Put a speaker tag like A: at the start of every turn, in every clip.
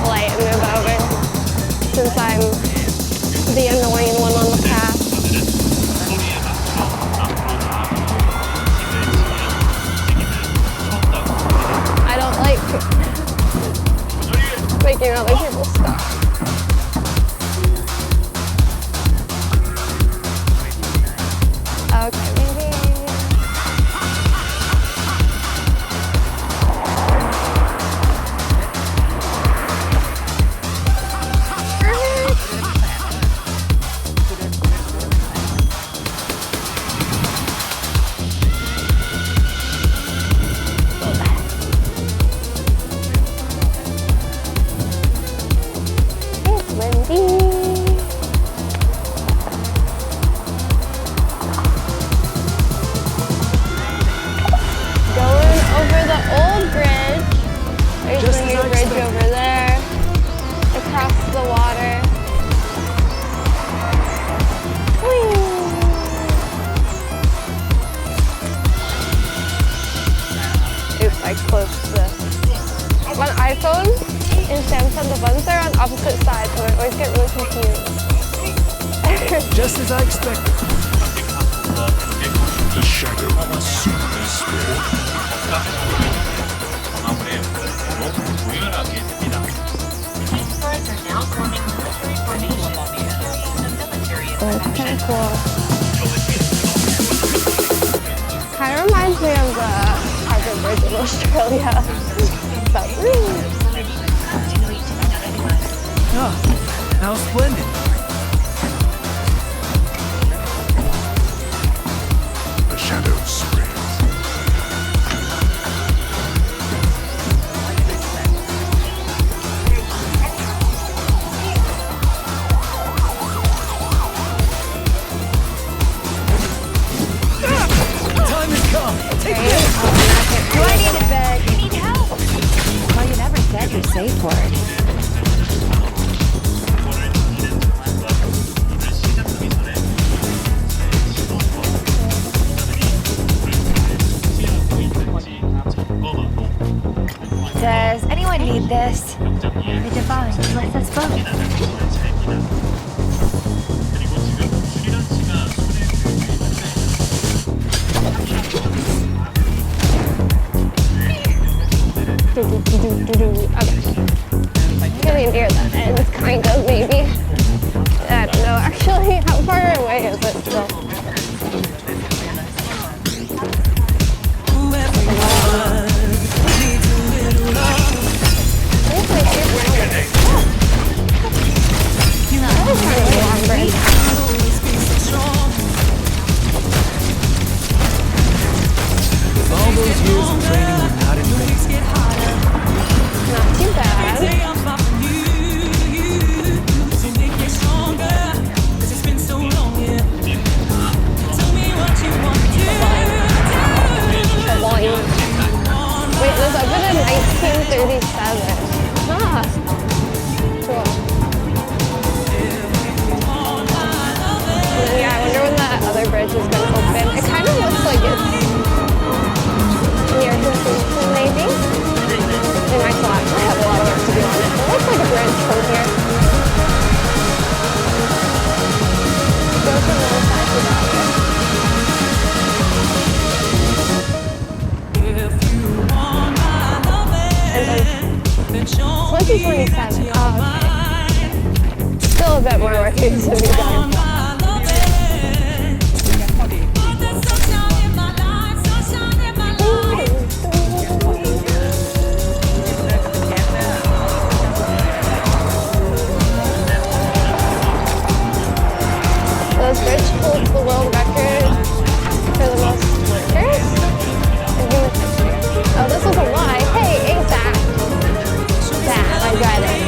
A: polite and move over since I'm the annoying one on the path. I don't like making other people stop. Okay, maybe. It's windy. Going over the old bridge. There's
B: Just
A: a
B: as
A: new
B: I
A: bridge
B: expected.
A: over there. Across the water. Whee! Oops, I closed this. On iPhone and Samsung, the buttons are on opposite sides, and I always get really confused.
B: Just as I expected.
C: The shadow will soon be spread.
D: Cars are now forming military formations. The military is
A: It's kind of cool. Kind of reminds me of the Harbour Bridge in Australia. So,
B: Oh, how splendid.
C: The shadow spreads.
B: Time has come. Take
A: okay.
B: this.
A: Do I need a bag?
D: I need help.
E: Well, you never said your safe word. Does anyone need this? The divine lets us vote.
A: Okay. Getting near the end, kind of, maybe. I don't know. Actually, how far away is it still? It's like super That was kind of a long bridge.
B: All those years of training were not in vain.
A: Not too bad. Volume. Wait, this opened in 1937. Ah, cool. And then, yeah, I wonder when that other bridge is going to open. It kind of looks like it's near completion, maybe. They might still actually have a lot of work to do on it. It looks like a bridge from here. Go from one side to the other. And then 2027. Oh, okay. Still a bit more work to be done. This bridge holds the world record for the most stickers in human history. Oh, this was a lie. Hey, ASAP. That, I read it.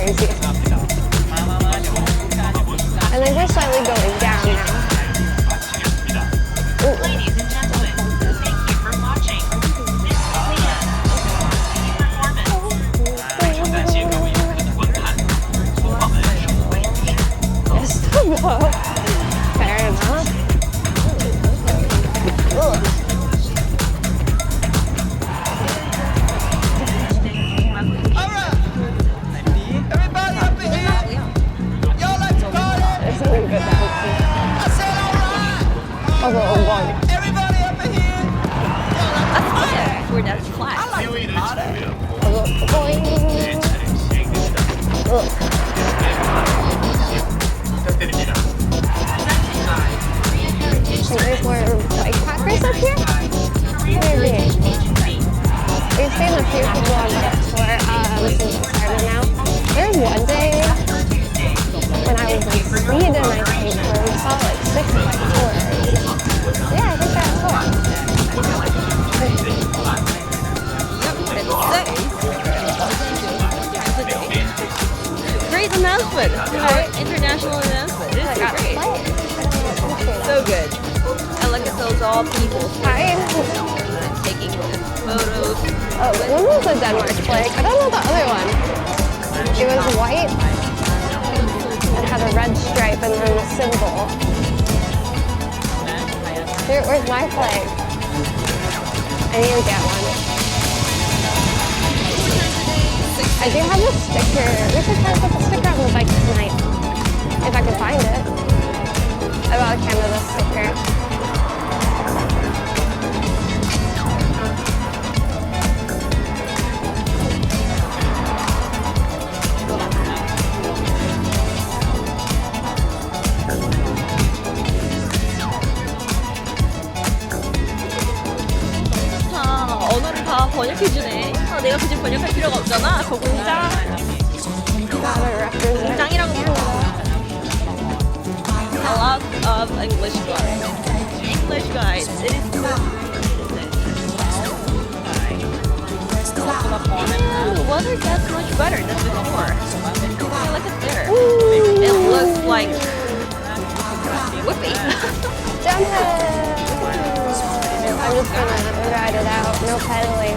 A: crazy. And then we're slightly going down now. Ooh.
D: Ladies and gentlemen, thank you for watching. This is
A: Yes, fair enough. Ugh.
F: Everybody up in here. Y'all like to party?
A: It's a really good dance.
F: I said alright.
A: Although, one.
F: Everybody up in here.
E: We're down to flat.
F: I like to party.
A: Although, boing. Ugh. So there's more bike packers up here? Maybe. We've seen a few people on bike tour since it started now. There was one day when I was in Sweden, I think, where we saw like 6 bike tours. Yeah, I think that's cool.
E: Great announcement.
A: Right?
E: International announcement. This
A: I
E: is
A: got
E: great. So good. And look at those all people
A: Hi.
E: taking photos.
A: Oh, one was a Denmark flag. I don't know the other one. It was white. It had a red stripe and then the symbol. Here, where's my flag? I need to get one. I do have a sticker. We should try to put the sticker on the bike tonight. If I can find it. I bought a Canada sticker.
E: 언어를 다 번역해주네. 내가 굳이 번역할 필요가 없잖아. 저 공장.
A: Gotta represent.
E: 공장이라고 불러. A lot of English guys. English guys. It is so the weather gets much better than before. Look at there. It looks like whippy.
A: Jump it! I'm just gonna ride it out. No pedaling.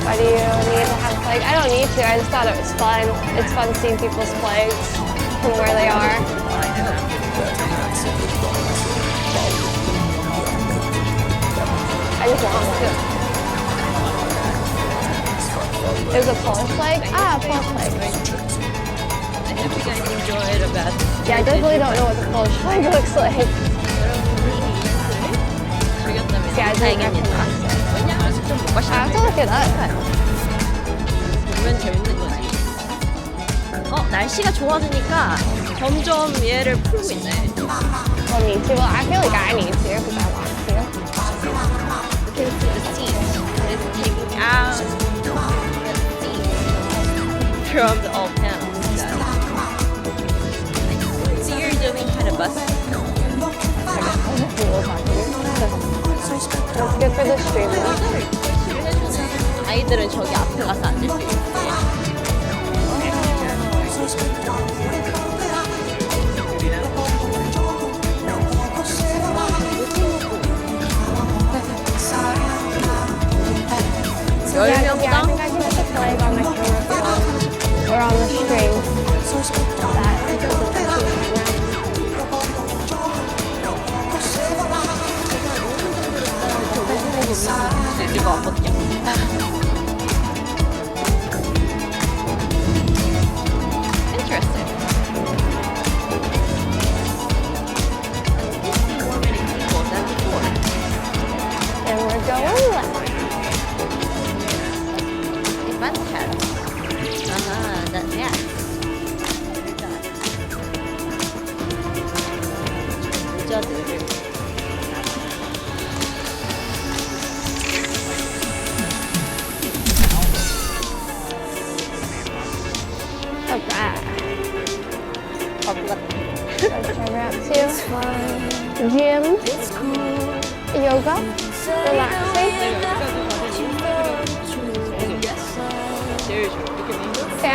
A: Why do you need to have flags? I don't need to. I just thought it was fun. It's fun seeing people's flags from where they are. I just want to. There's a Polish flag? Ah, Polish flag.
E: I hope you guys enjoyed about
A: Yeah, I definitely don't know what the Polish flag looks like. Yeah, I didn't recognize it. I have to look it up.
E: 보면 재밌는 거지. 날씨가 좋아지니까 점점 얘를 풀고 있네.
A: Well, need to. Well, I feel like I need to because I want to.
E: You can see the seat. It's taking out the seat from the old town. So you're doing kind of bus.
A: That's good for the streaming.
E: 아이들은 저기 앞에 가서 앉을 수 있게.
A: Yeah, I think I can put the flag on my camera phone or on the string. That
E: 이거 안 먹냐? Interesting. More many people than before.
A: and we're going left.
E: Fun cat. That's yeah. 여자들을
A: Alright.
E: 바보 같아.
A: That's where we're up to. Gym. Yoga. Relaxing.
E: 제일 좋아. 이렇게
A: Yeah,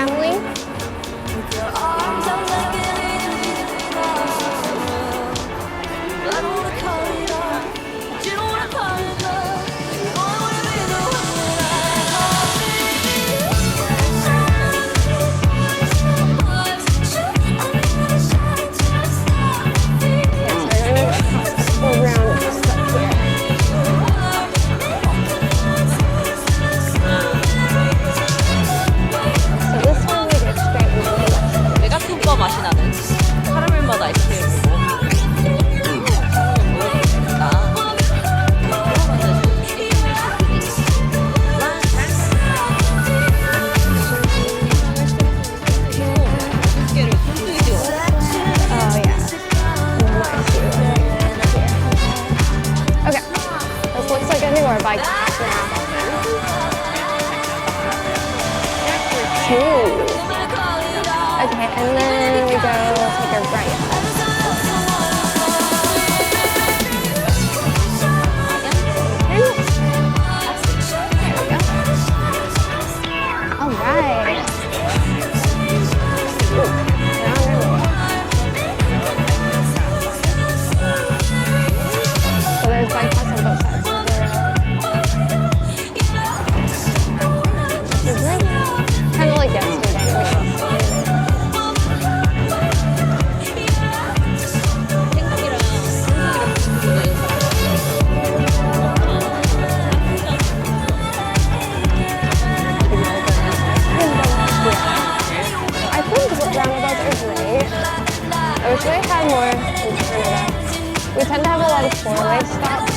A: smooth. Okay, and then we go take a right. All right. So there's bypass on both sides. Kind of like yesterday. I think roundabouts are great. I wish we had more in Canada. We tend to have a lot of four-way stops,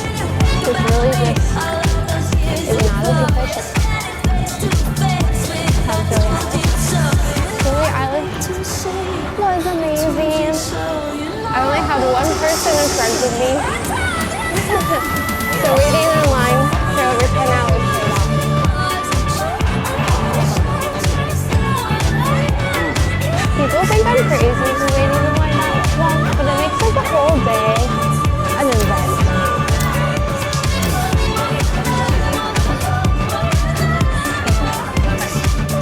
A: which really just is not as efficient. Philly Island was amazing. I only had one person in front of me. So waiting in line for over 10 hours paid off. People think I'm crazy for waiting in line that long, but it makes like the whole day an event.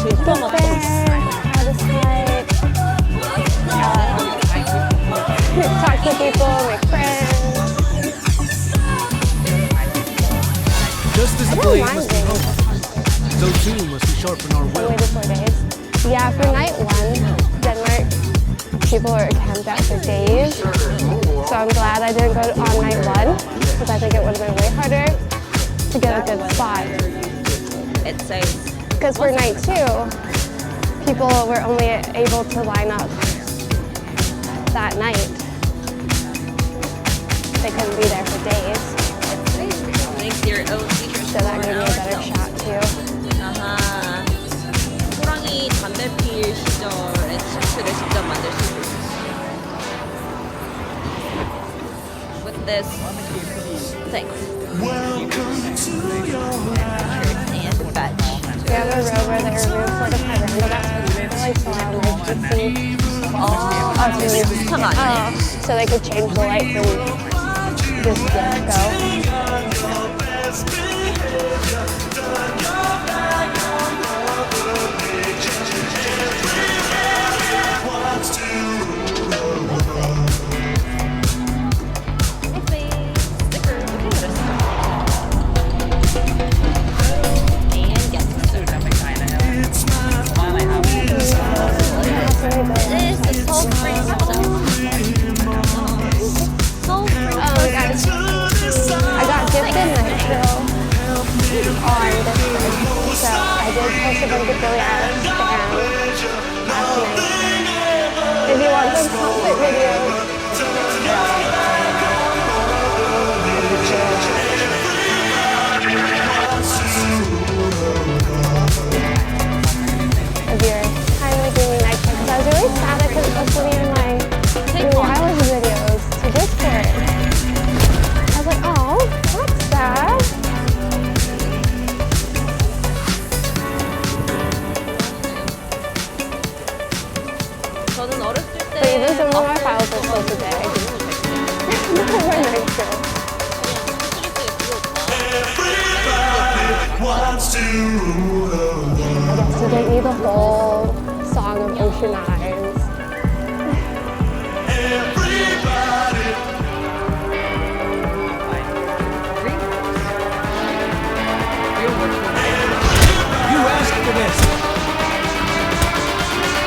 A: People there, how to Skype, talk to people, make friends.
B: Just as
A: I
B: the
A: don't
B: blade
A: mind
B: must be
A: waiting.
B: honed, so too must we sharpen our
A: I
B: will.
A: waited 4 days. Yeah, for night one, Denmark, people were camped out for days. So I'm glad I didn't go on night one, because I think it would have been way harder to get a good spot.
E: It says
A: Because for night two, people were only able to line up that night. They couldn't be there for days,
E: make your own features.
A: so that gave me a better shot too.
E: 아하. 호랑이 담배 필 시절에 티셔츠를 직접 만들 수 있어요. With this thing. And badge.
A: We have a road where there are room for the roundabouts, but I saw on emergency.
E: Come on.
A: So they could change the lights and just go. I got gifted Nitro on Discord, so I did post a bunch of Billie Eilish fans last night. If you want some concert videos, if you're kindly giving me Nitro, because I was really sad I couldn't post any of my Billie Eilish videos to Discord. I was like, oh, that's sad.
E: 저는 어렸을 때
A: But even some of my files are still today. Because we're Nitro. So they need the whole song of Ocean Eyes.
B: You asked for this.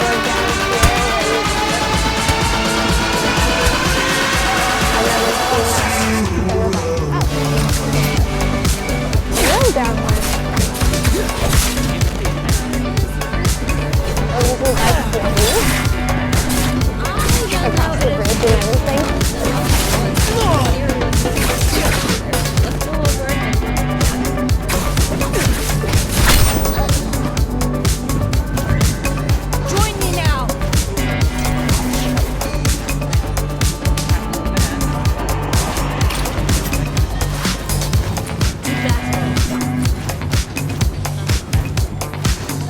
A: We're down here I've never seen that. Really down here. Oh, this is like crazy. Across the bridge and everything.
E: Let's go over. Join me now.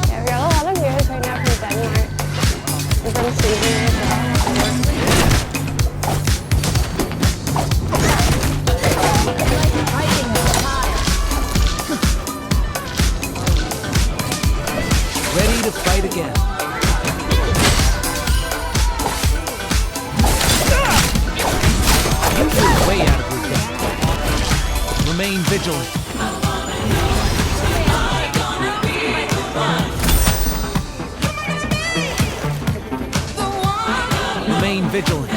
A: Yeah, we got a lot of viewers right now. I've been saving as well.
B: Ready to fight again. You feel way out of your depth. Remain vigilant. Remain vigilant.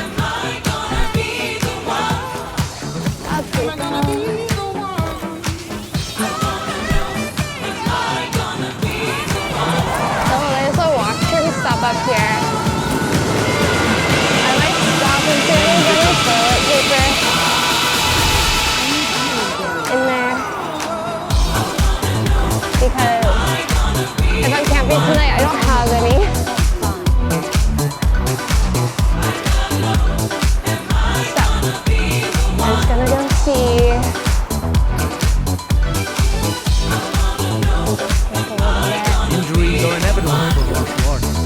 A: So there's a washroom stop up here. I might stop and see if there's any toilet paper in there. Because if I'm camping tonight, I don't have any. So I'm just gonna go see.
B: Injuries are inevitable for martial artists.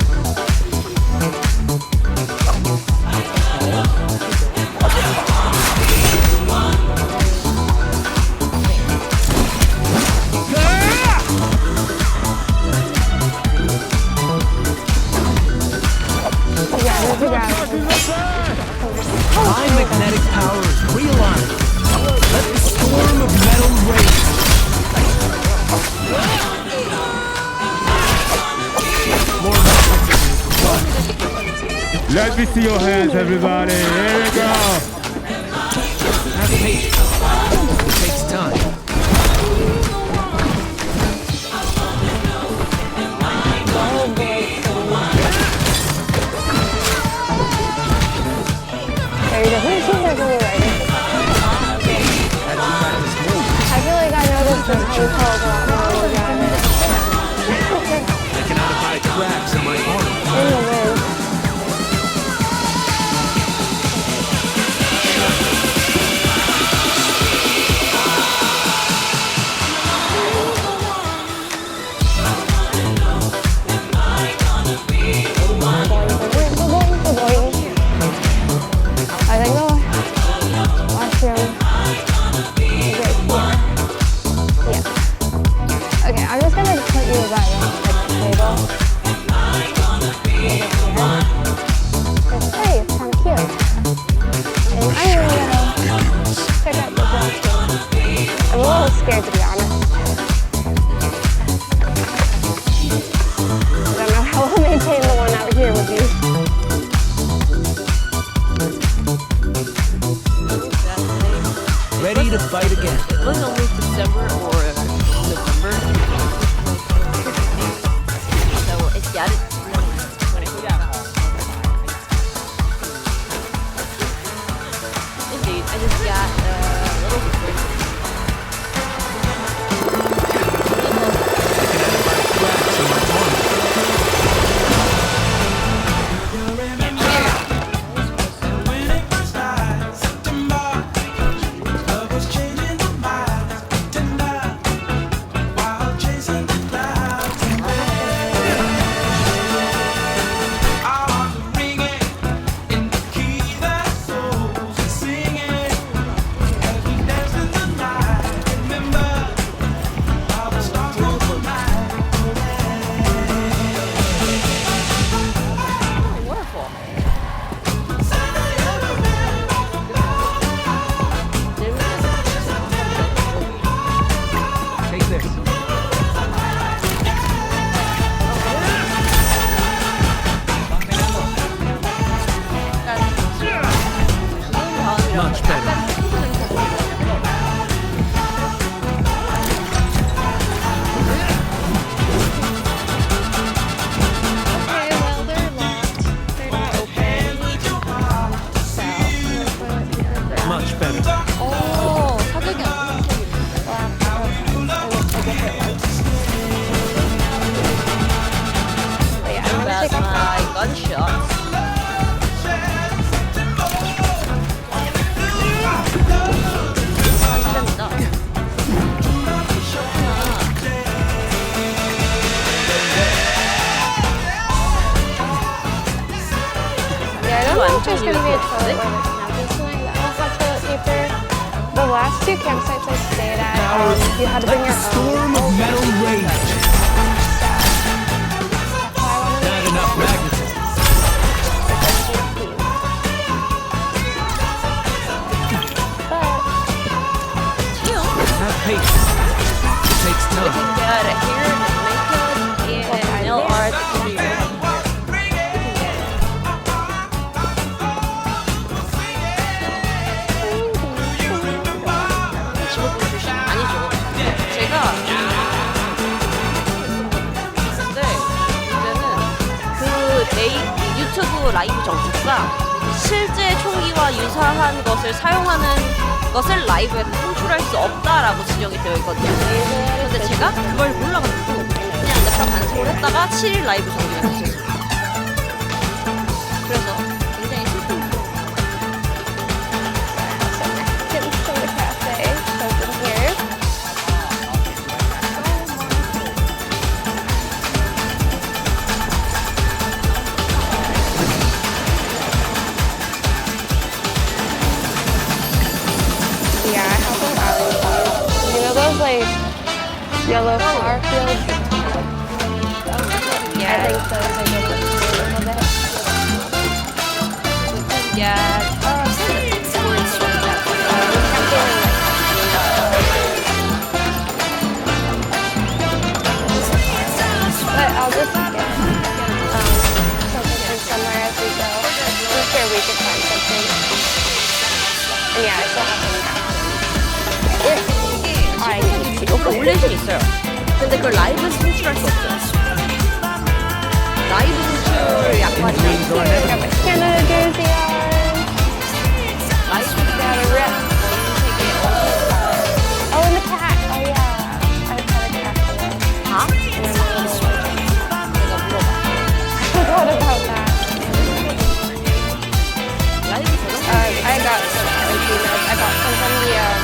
B: My magnetic power is realigned. Let the storm of metal rage. More references.
G: Let me see your hands, everybody. Here we go.
B: Have patience. It takes time.
A: There you go. Who seems like really right? I feel like I noticed this hotel a lot more when we got it.
B: I can identify cracks in my armor.
A: In the wind. I think the washroom is right here. Yeah. Okay, I'm just gonna put you by the table. Hey, it's kind of cute. And I'm gonna check out the washroom. I'm a little scared, to be honest. I don't know how we'll maintain the one out here with you.
B: Ready to fight again.
D: It was only December or November. So it got it. Indeed, I just got a little bit.
B: Cracks in my armor.
A: know if
E: 완전
A: there's gonna be a
E: 유효할
A: toilet
E: 것
A: where the campers tonight that will have toilet paper. The last two campsites I stayed at, you had to bring
B: Let
A: your
B: the
A: own.
B: storm of metal rage.
A: So I wanted
B: Not enough magnetism.
A: but
B: Have patience. It takes time.
E: get it here, make it, and nail art studio. 아니죠. 제가 근데 문제는 그 유튜브 라이브 정책상 실제 총기와 유사한 것을 사용하는 것을 라이브에 송출할 수 없다라고 지정이 되어 있거든요. 근데 제가 그걸 몰라가지고 그냥 냅다 반송을 했다가 7일 라이브 정지가 됐었어요. 그래서 굉장히 슬픈
A: Kittens from the cafe, open here. Yeah, I have some island files. You know those like yellow flower fields? I think those are good a little bit. But I'll just get something in somewhere as we go. I'm sure we could find something. And yeah, I still have some if I need to.
E: 이렇게 올릴 수 있어요. 근데 그걸 라이브에서 송출할 수 없어요. 라이브 송출 약관이
A: I got my Canada jersey on.
E: 라이브
A: Got a rip. Oh, and the cat. Oh yeah. I've had a cat for a while.
E: 다?
A: And I'm a little allergic.
E: 내가 물어봐.
A: I forgot about that.
E: 라이브 저장?
A: I got some allergy meds. I got some from the pharmacy.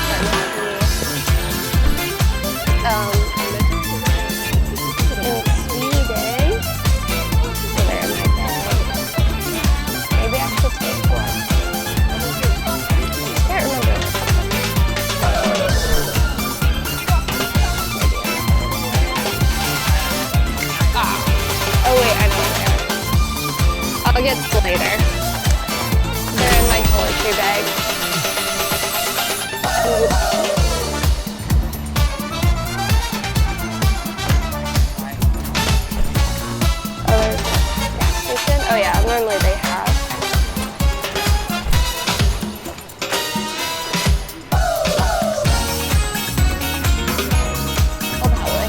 A: In Sweden. So they're in my bag. Maybe I should take one. I can't remember. Oh wait, I know where they are. I'll get them later. They're in my toiletry bag. Oh, there's a gas station. Oh yeah, normally they have. Oh, probably.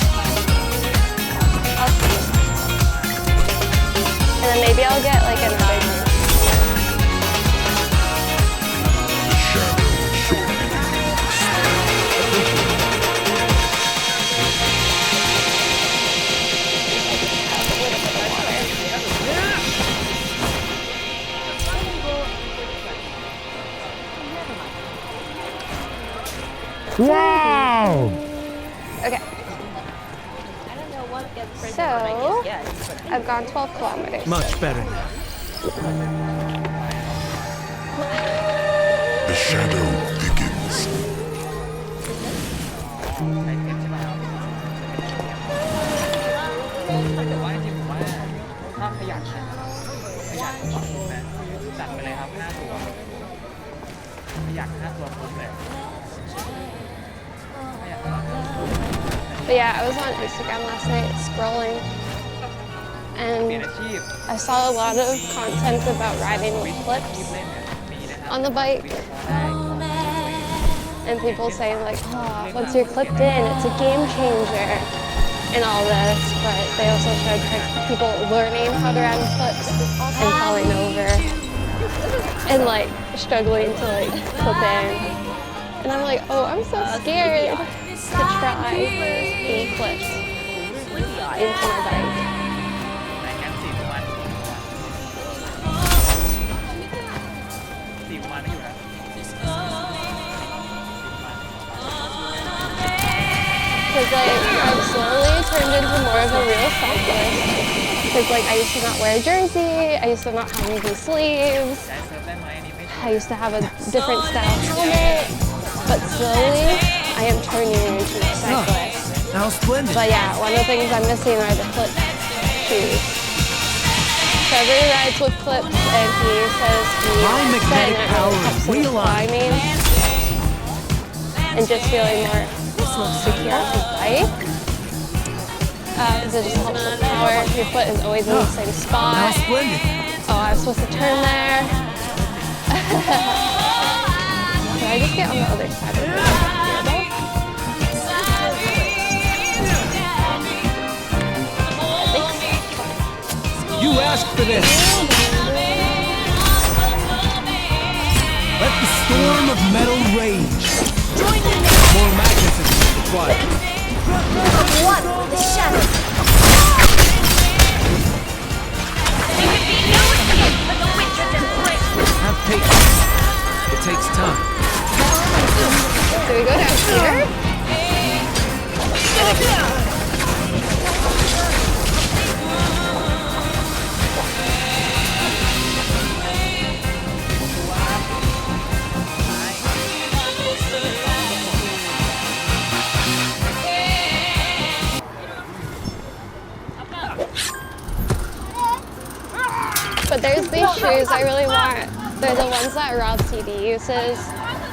A: I'll see. And then maybe I'll get like another drink.
C: The shadow shortening the spread.
G: Wow!
A: Okay,
E: I don't know what gets printed
A: So-
E: when I get yes, but
A: I've gone 12 kilometers.
B: Much better now.
C: The shadow thickens.
A: But yeah, I was on Instagram last night scrolling, and I saw a lot of content about riding with clips on the bike. And people saying like, oh, once you're clipped in, it's a game changer and all this. But they also showed like, people learning how to ride with clips and falling over and like struggling to like clip in. And I'm like, oh, I'm so scared to try being clipped into my bike. Because like I've slowly turned into more of a real cyclist. Because like I used to not wear a jersey, I used to not have easy sleeves, I used to have a different style helmet, but slowly I am turning into a cyclist.
B: How splendid.
A: But yeah, one of the things I'm missing are the clip shoes. Trevor rides with clips and he says he
B: My
A: likes it and
B: magnetic
A: it really
B: power
A: helps him with
B: realigned.
A: climbing and just feeling more secure on his bike. Because it just helps with power. Your foot is always in the same
B: How
A: spot.
B: splendid.
A: Oh, I was supposed to turn there. Can I just get on the other side of the
B: You asked for this. Let the storm of metal rage. More magnetism is required.
H: One with the shadow.
B: Have patience. It takes time.
A: Do we go down here? But there's these shoes I really want. They're the ones that Rob CD uses,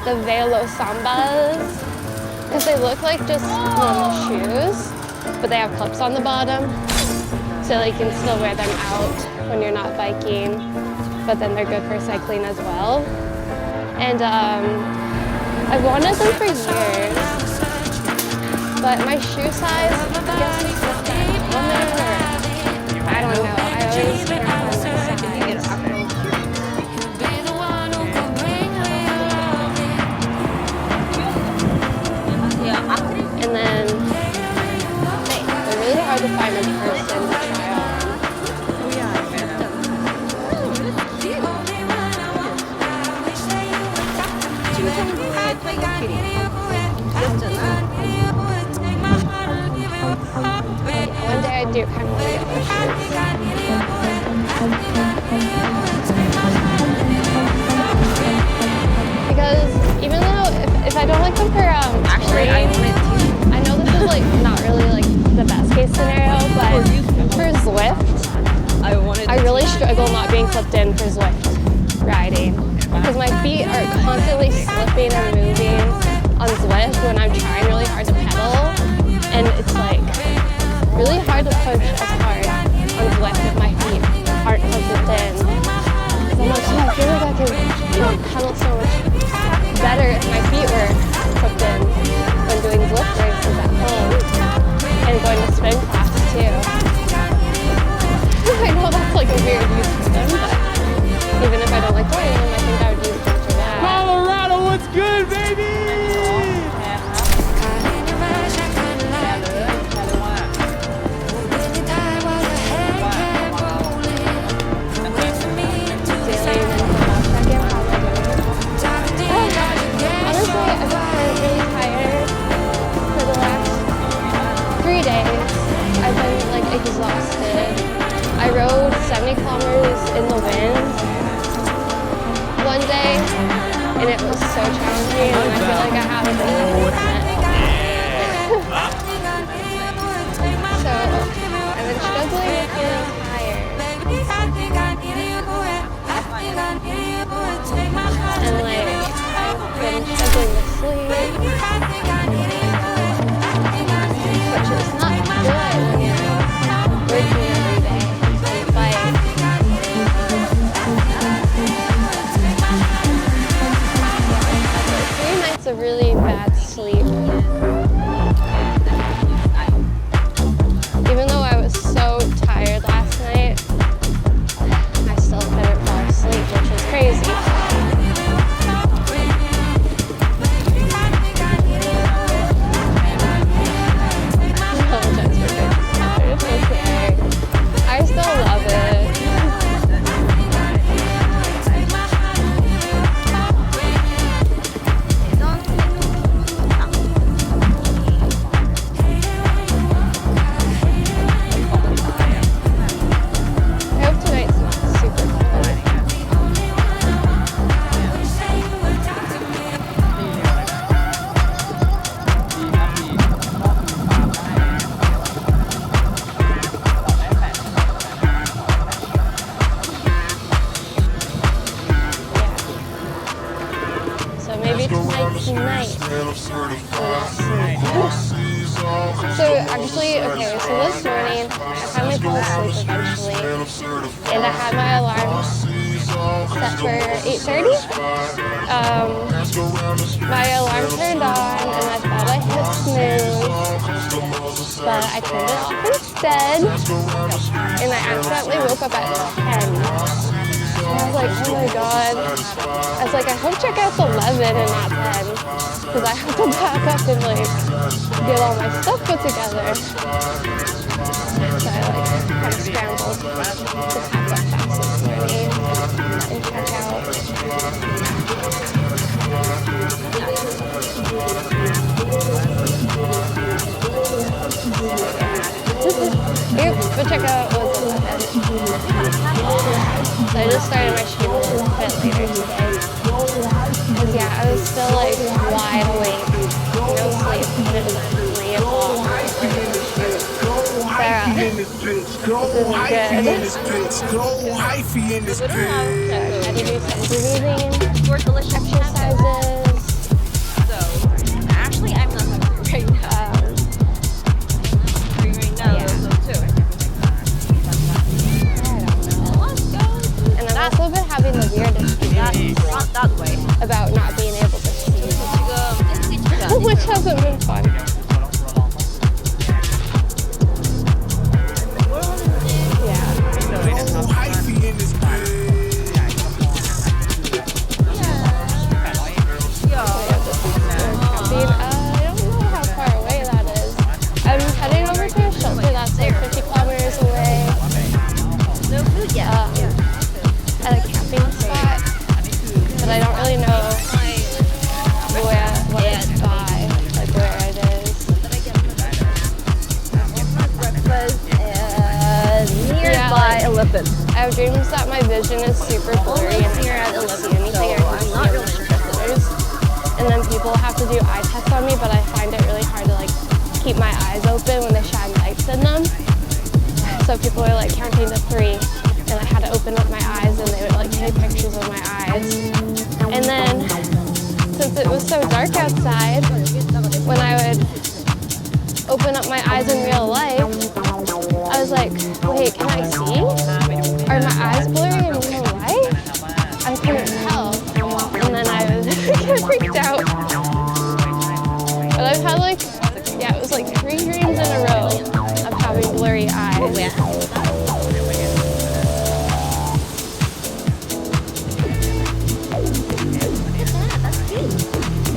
A: the Velo Sambas. Because they look like just normal shoes, but they have clips on the bottom. So you can still wear them out when you're not biking, but then they're good for cycling as well. And I've wanted them for years, but my shoe size, I guess it's just that woman or I don't know. I always can't find my size. And then they're really hard to find in person to try on. One day I do kind of want to get those shoes. Because even though if I don't like them for
E: Actually, I wanted to.
A: I know this is like not really like the best case scenario, but for Zwift, I really struggle not being clipped in for Zwift riding because my feet are constantly slipping and moving on Zwift when I'm trying really hard to pedal, and it's like really hard to push as hard on Zwift if my feet aren't clipped in. I'm like, oh, I feel like I can pedal so much better if my feet were clipped in when doing Zwift races at home and going to spin class too. I know that's like a weird use for them, but even if I don't like doing them, I think I would use them for that.
G: Colorado, what's good, baby?
A: Honestly, I've been really tired for the last 3 days. I've been like exhausted. I rode 70 kilometers in the wind one day, and it was so challenging, and I feel like I haven't been from it. So I've been struggling with feeling tired. And like, I've been struggling to sleep, which is not good when you're working every day on the bike. Yeah, 3 nights of really bad sleep So actually, okay, so this morning I finally fell asleep eventually, and I had my alarm set for 8:30. My alarm turned on, and I thought I hit snooze, but I turned it off instead, and I accidentally woke up at 10. And I was like, oh my god. I was like, I hope checkout's 11 and not 10, because I have to back up and like get all my stuff put together. So I like kind of scrambled to pack up fast this morning and check out. Yep, but checkout was 11. So I just started my stream a little bit later today. Because yeah, I was still like wide awake, no sleep, and it was 3 o'clock. Sarah, this isn't good. So I had to do some breathing
E: More delicious
A: exercises.
E: So, actually, I'm not hungry right now.
A: Yeah. And I've also been having the weirdest dreams
E: Not that way.
A: about not being able to see,
E: 지금
A: which hasn't been fun. Yeah. I don't know how far away that is. I'm heading over to a shelter that's like 50 kilometers away.
E: No food yet.
A: At a camping spot, but I don't really know what it's by, like where it is.
E: Nearby
A: Yeah,
E: Olympic.
A: I have dreams that my vision is super blurry and I can't see anything. I can see really pictures. And then people have to do eye tests on me, but I find it really hard to like keep my eyes open when they shine lights in them. So people are like counting to 3. And I had to open up my eyes and they would like take pictures of my eyes. And then since it was so dark outside, when I would open up my eyes in real life, I was like, wait, can I see? Are my eyes blurry in real life? I couldn't tell. And then I was get freaked out. But I've had like, yeah, it was like 3 dreams in a row of having blurry eyes.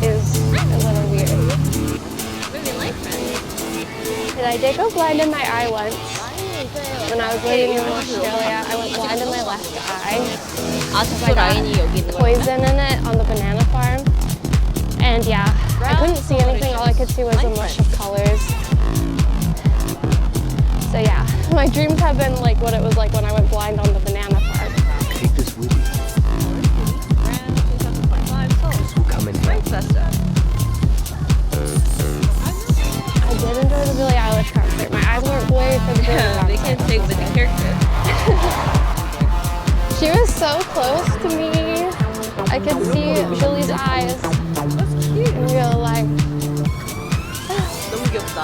A: Is a little weird. And I did go blind in my eye once. When I was living in Australia, I went blind in my left eye.
E: 아직도 라인이 여기 있는 거야.
A: Poison in it on the banana farm. And yeah, I couldn't see anything. All I could see was a mush of colors. So yeah, my dreams have been like what it was like when I went blind on the banana farm.
B: Take this with you. This will come in handy.
A: I did enjoy the Billie Eilish concert. My eyes weren't blurry for the Billie
E: They
A: concert.
E: can't take with the character.
A: She was so close to me. I could see Billie's eyes in real life.
E: 너무 귀엽다.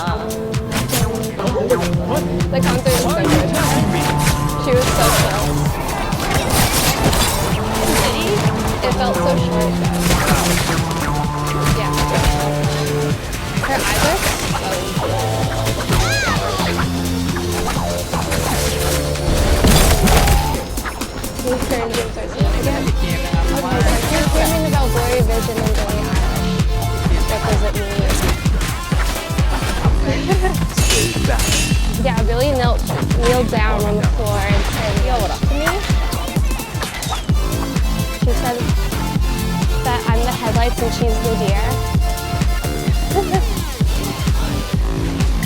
A: The concert was so good. She was so close. It felt so short though. Yeah. Her eyes are These current dreams are so again. Okay, so you're dreaming about blurry vision and Billie Eilish. What does it mean?
B: Stay back.
A: Yeah, Billie kneeled down on the floor and said, yo, what up to me? She said that I'm the headlights and she's the deer.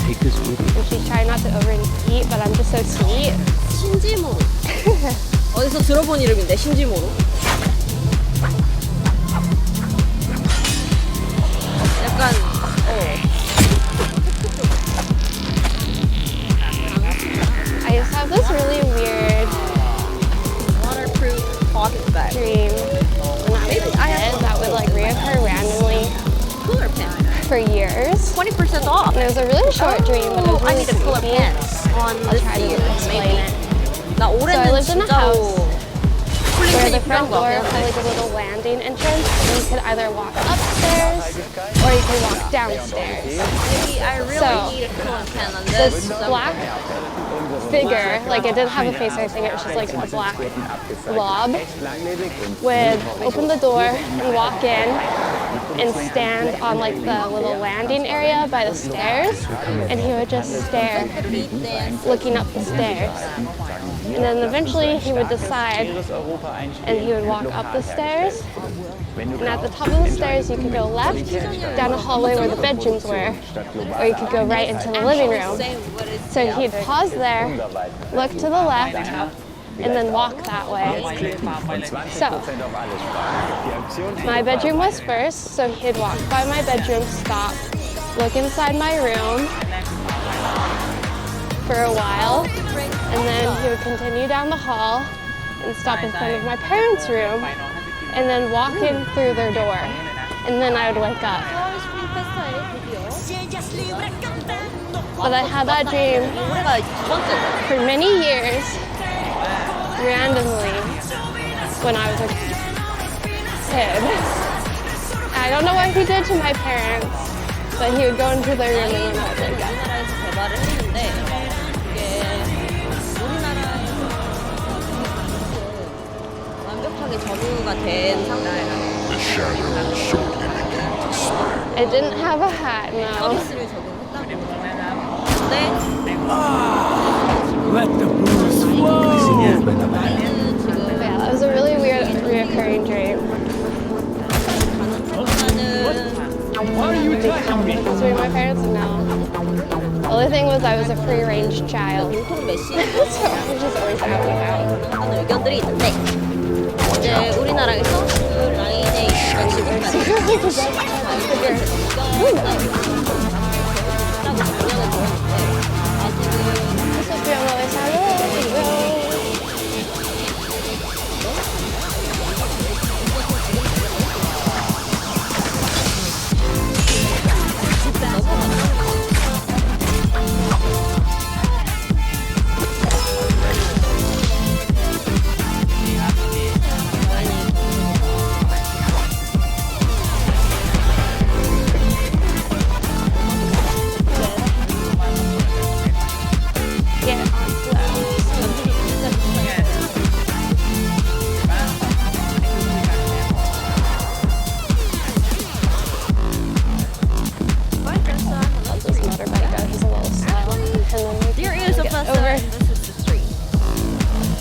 B: Take this with you.
A: And she's trying not to overeat, but I'm just so sweet.
E: 신지모로. 어디서 들어본 이름인데 신지모로. 약간
A: I used to have this really weird
E: waterproof pocket bag.
A: dream when I was a kid that would like reoccur randomly.
E: Cooler pen.
A: stairs.
E: 20% off.
A: And it was a really short dream, but it was
E: I
A: really
E: need to pull up
A: spooky.
E: pants on
A: I'll
E: this
A: try to
E: season,
A: explain
E: maybe.
A: it.
E: 나
A: So I
E: 올해는
A: lived in a
E: 진짜로
A: house where
E: 쿨링팬이
A: the
E: 필요한
A: front
E: 거
A: door
E: 같긴
A: had
E: 한데.
A: like a little landing entrance, and you could either walk upstairs or you could walk downstairs.
E: Maybe I really
A: So,
E: need a cooling pen on
A: This
E: this.
A: black figure, like it didn't have a face or anything, it was just like a black blob, would open the door and walk in and stand on like the little landing area by the stairs, and he would just stare, looking up the stairs. And then eventually he would decide and he would walk up the stairs. And at the top of the stairs, you could go left down a hallway where the bedrooms were, or you could go right into the living room. So he'd pause there, look to the left, and then walk that way. So my bedroom was first, so he'd walk by my bedroom, stop, look inside my room for a while, and then he would continue down the hall and stop in front of my parents' room, and then walk in through their door, and then I would wake up. But I had that dream
E: 올해가 두 번째.
A: for many years, randomly, when I was a kid. I don't know what he did to my parents, but he would go into their room and then I would wake up.
E: 우리나라에서 개발을 했는데 이게 우리나라에서 완벽하게 점유가 된 상태라
C: The shadow shortly began to spread.
A: It didn't have a hat, no.
E: 서비스를 적용했다고. 근데
B: Let the booze flow.
A: But yeah, that was a really weird, reoccurring dream.
B: Why are you touching me?
A: So were my parents? No. The only thing was I was a free-range child.
E: 공통 메시지
A: So I was just always out and about.
E: 하는 의견들이 있는데 이제 우리나라에서 그 라인에 있는 지금까지
A: Eso fue una desarrollo. Get onto that. Let this motorbike go. He's a little slow. And then we
E: There
A: can
E: is a
A: get
E: bus
A: over.
E: and this is the street.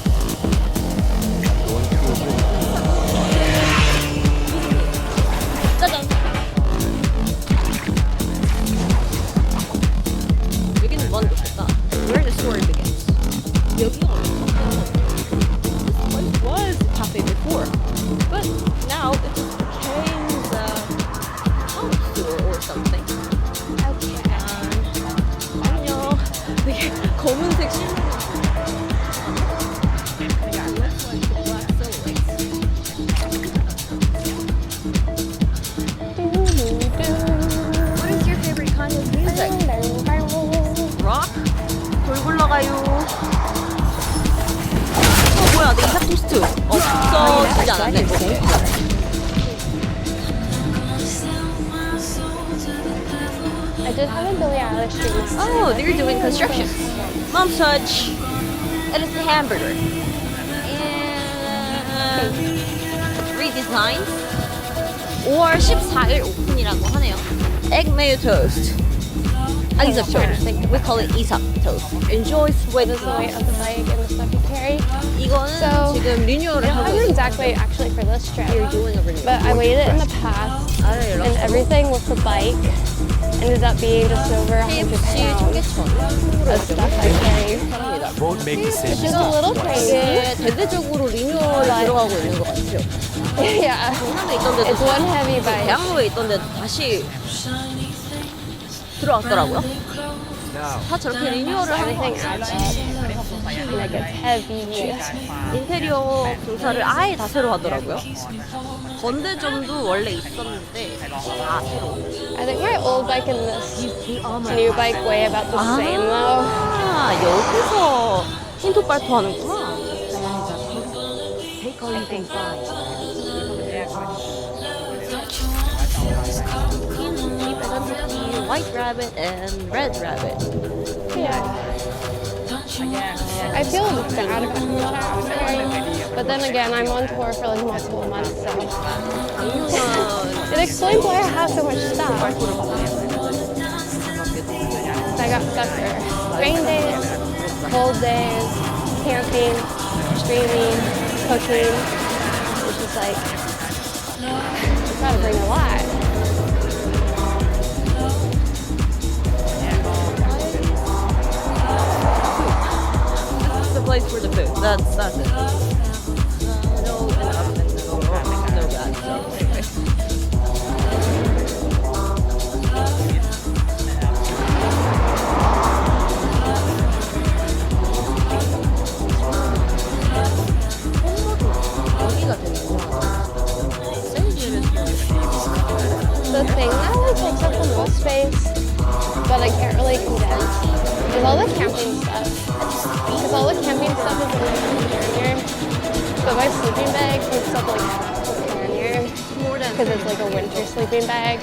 E: 짜잔. 여기는 뭔 곳일까? Where the story begins. 여기가 This place was a cafe before, but now it just became a comic store or something. 안녕. 되게 검은색 실내. What is your favorite kind of music? Rock? 돌 굴러가요. 뭐야, 내 이삭 토스트 없어지지 않았네.
A: I did have a Billie Eilish dream.
E: Oh, they're doing construction. Mom's touch. It is the hamburger. And redesign. 5월 14일 오픈이라고 하네요. Egg mayo toast. Isaac toast. We call it Isaac toast. Enjoy sweet
A: This is the weight of the bike and the stuff you carry.
E: 이거는
A: So,
E: 지금 리뉴얼을
A: I don't
E: 하고
A: have an
E: 있는
A: exact weight actually for this trip,
E: You're doing a renewal.
A: but I weighed it in the past,
E: 아래
A: and everything with the bike ended up being just over 100
E: KFC
A: pounds
E: 청계천.
A: of stuff I carry,
B: Both make the same
A: which is a little crazy.
E: 이게 대대적으로 리뉴얼이 들어가고 있는 것 같아요.
A: Yeah,
E: 강남에 있던 데도
A: it's one heavy bike.
E: 대학로에 있던 데도 다시 들어왔더라고요. 다 저렇게 리뉴얼을 하는 거
A: Everything adds up. and it gets heavy.
E: 인테리어 공사를 아예 다 새로 하더라고요. 건대점도 원래 있었는데 다 새로.
A: I think my old bike and this new bike weigh about the same though.
E: 아, 여기서 흰토 발토 하는구나. White rabbit and red rabbit.
A: Yeah. I feel bad about that after, but then again, I'm on tour for like multiple months, so it explains why I have so much stuff. I got stuff for rain days, cold days, camping, streaming, cooking. It's just like, you gotta bring a lot.
E: The place for the food. That's it. No interruptions, no bad stuff. 여기가 되는구나.
A: The thing that like takes up the most space, but I can't really condense, is all the camping stuff. Because all the camping stuff is in the pannier, but my sleeping bag takes up like half the pannier because it's like a winter sleeping bag.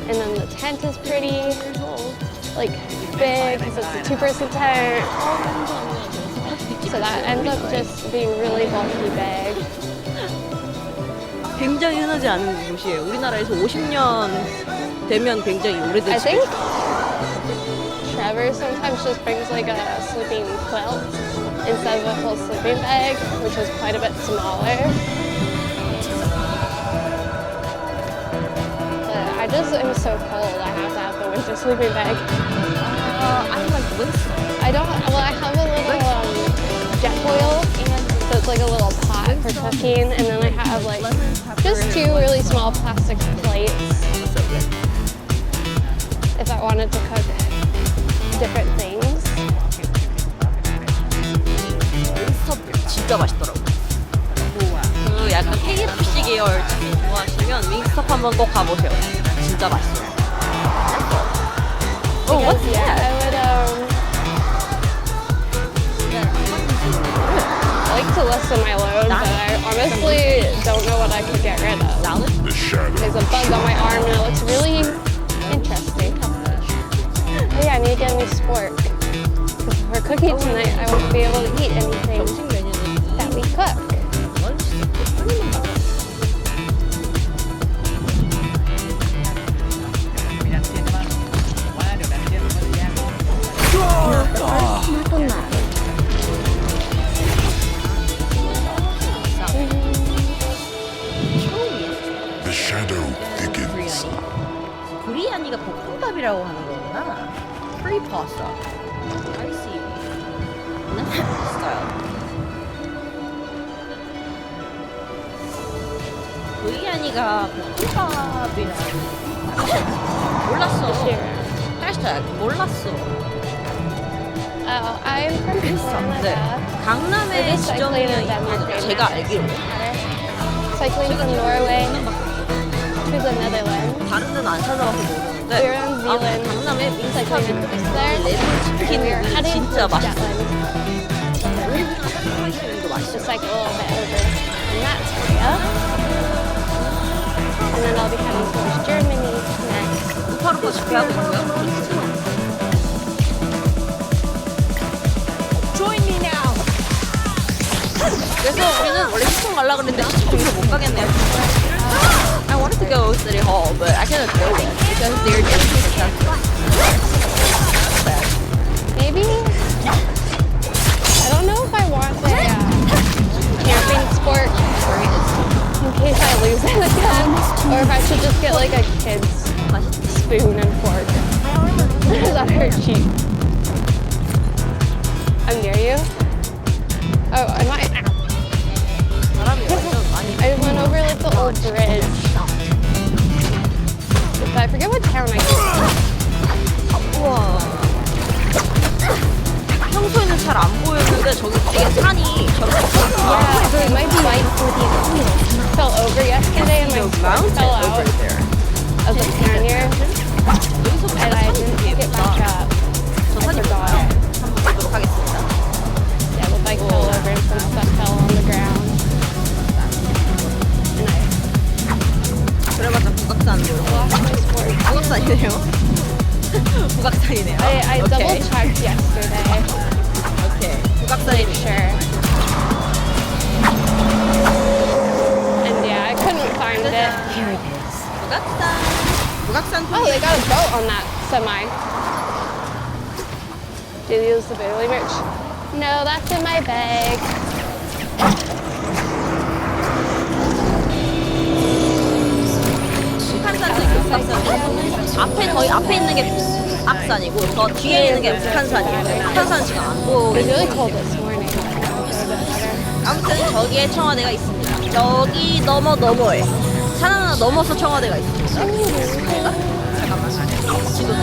A: And then the tent is pretty like big because it's a two-person tent. So that ends up just being really bulky bag.
E: 굉장히 흔하지 않은 곳이에요. 우리나라에서 50년 되면 굉장히 오래된
A: I think
E: 집이에요.
A: Trevor sometimes just brings like a sleeping quilt instead of a full sleeping bag, which is quite a bit smaller. But I just am so cold, I have to have the winter sleeping bag.
E: I like winter.
A: I don't, well, I have a little jet boil, so it's like a little pot for cooking, and then I have like just two really small plastic plates if I wanted to cook different things.
E: 윙스톱 진짜 맛있더라고. 그 약간 KFC 계열 치킨 좋아하시면 윙스톱 한번 꼭 가보세요. 진짜 맛있어요. Oh, what's
A: Yeah,
E: that?
A: I would I like to lessen my load, but I honestly don't know what I could get rid of.
E: 나는
C: The shadow.
A: There's a bug on my arm and it looks really interesting. Oh yeah, I need to get a new spork. 'Cause for cooking tonight, I won't be able to eat anything
E: 점심 메뉴는
A: that we cook.
C: The shadow thickens.
E: 구리아니가 볶음밥이라고 하는 거구나. Free pasta. I see. Nice style. 구리아니가 볶음밥이라는 몰랐어. 해시태그 몰랐어.
A: Oh, I'm from
E: 네.
A: Canada.
E: 강남에 지점이 있거든요. 제가 알기로.
A: Cycling from Norway to the Netherlands.
E: 다른 데는 안 찾아봐서 모르는데
A: We're in Zealand.
E: 강남에 윙스탑
A: Cycling from there.
E: 레몬
A: And we're
E: 치킨은
A: heading
E: 진짜
A: to
E: 맛있어.
A: Jutland.
E: 프라이팬도 맛있어.
A: Just like a little bit over in that area. And then I'll be heading towards Germany next.
E: 파르코 집회하고 있고요.
H: Join me now.
E: 그래서 우리는 원래 시청 가려고 그랬는데 시청 여기서 못 가겠네요. I wanted to go City Hall, but I couldn't go it because they're just successful.
A: Maybe, I don't know if I want a camping sport in case I lose it again, or if I should just get like a kid's spoon and fork. That hurt cheap. I'm near you. Oh, am I?
E: 사람이 완전 많이
A: I went over like the old bridge. But I forget what town I came from.
E: 우와. 평소에는 잘 안 보였는데 저기 뒤에 산이 저렇게
A: Yeah, there might be light for the fell over yesterday and my foot fell out of the pannier and I didn't pick it back up.
E: 저
A: I
E: 사진
A: forgot.
E: 한번 보도록 하겠습니다.
A: Yeah, the bike fell over and some stuff fell on the ground. And
E: 그래봤자 국악산이에요.
A: I lost my sport.
E: 국악산이네요. 국악산이네요.
A: I double checked yesterday.
E: 오케이.
A: Made
E: 국악산이네요.
A: sure. And yeah, I couldn't find it.
H: Here it is.
E: 국악산. 국악산
A: Oh, they got a boat on that semi. Did you use the Bailey merch? No, that's in my bag.
E: 북한산도 있고 북악산도 앞에 저희 앞에 있는 게 북악산이고 저 뒤에 있는 게 북한산이에요. 북한산 지금 안
A: It was
E: 보이는데
A: really cold this morning. A little bit better.
E: 아무튼 저기에 청와대가 있습니다. 저기 너머에 산 하나 넘어서 청와대가 있습니다. 내가 잠깐만 지도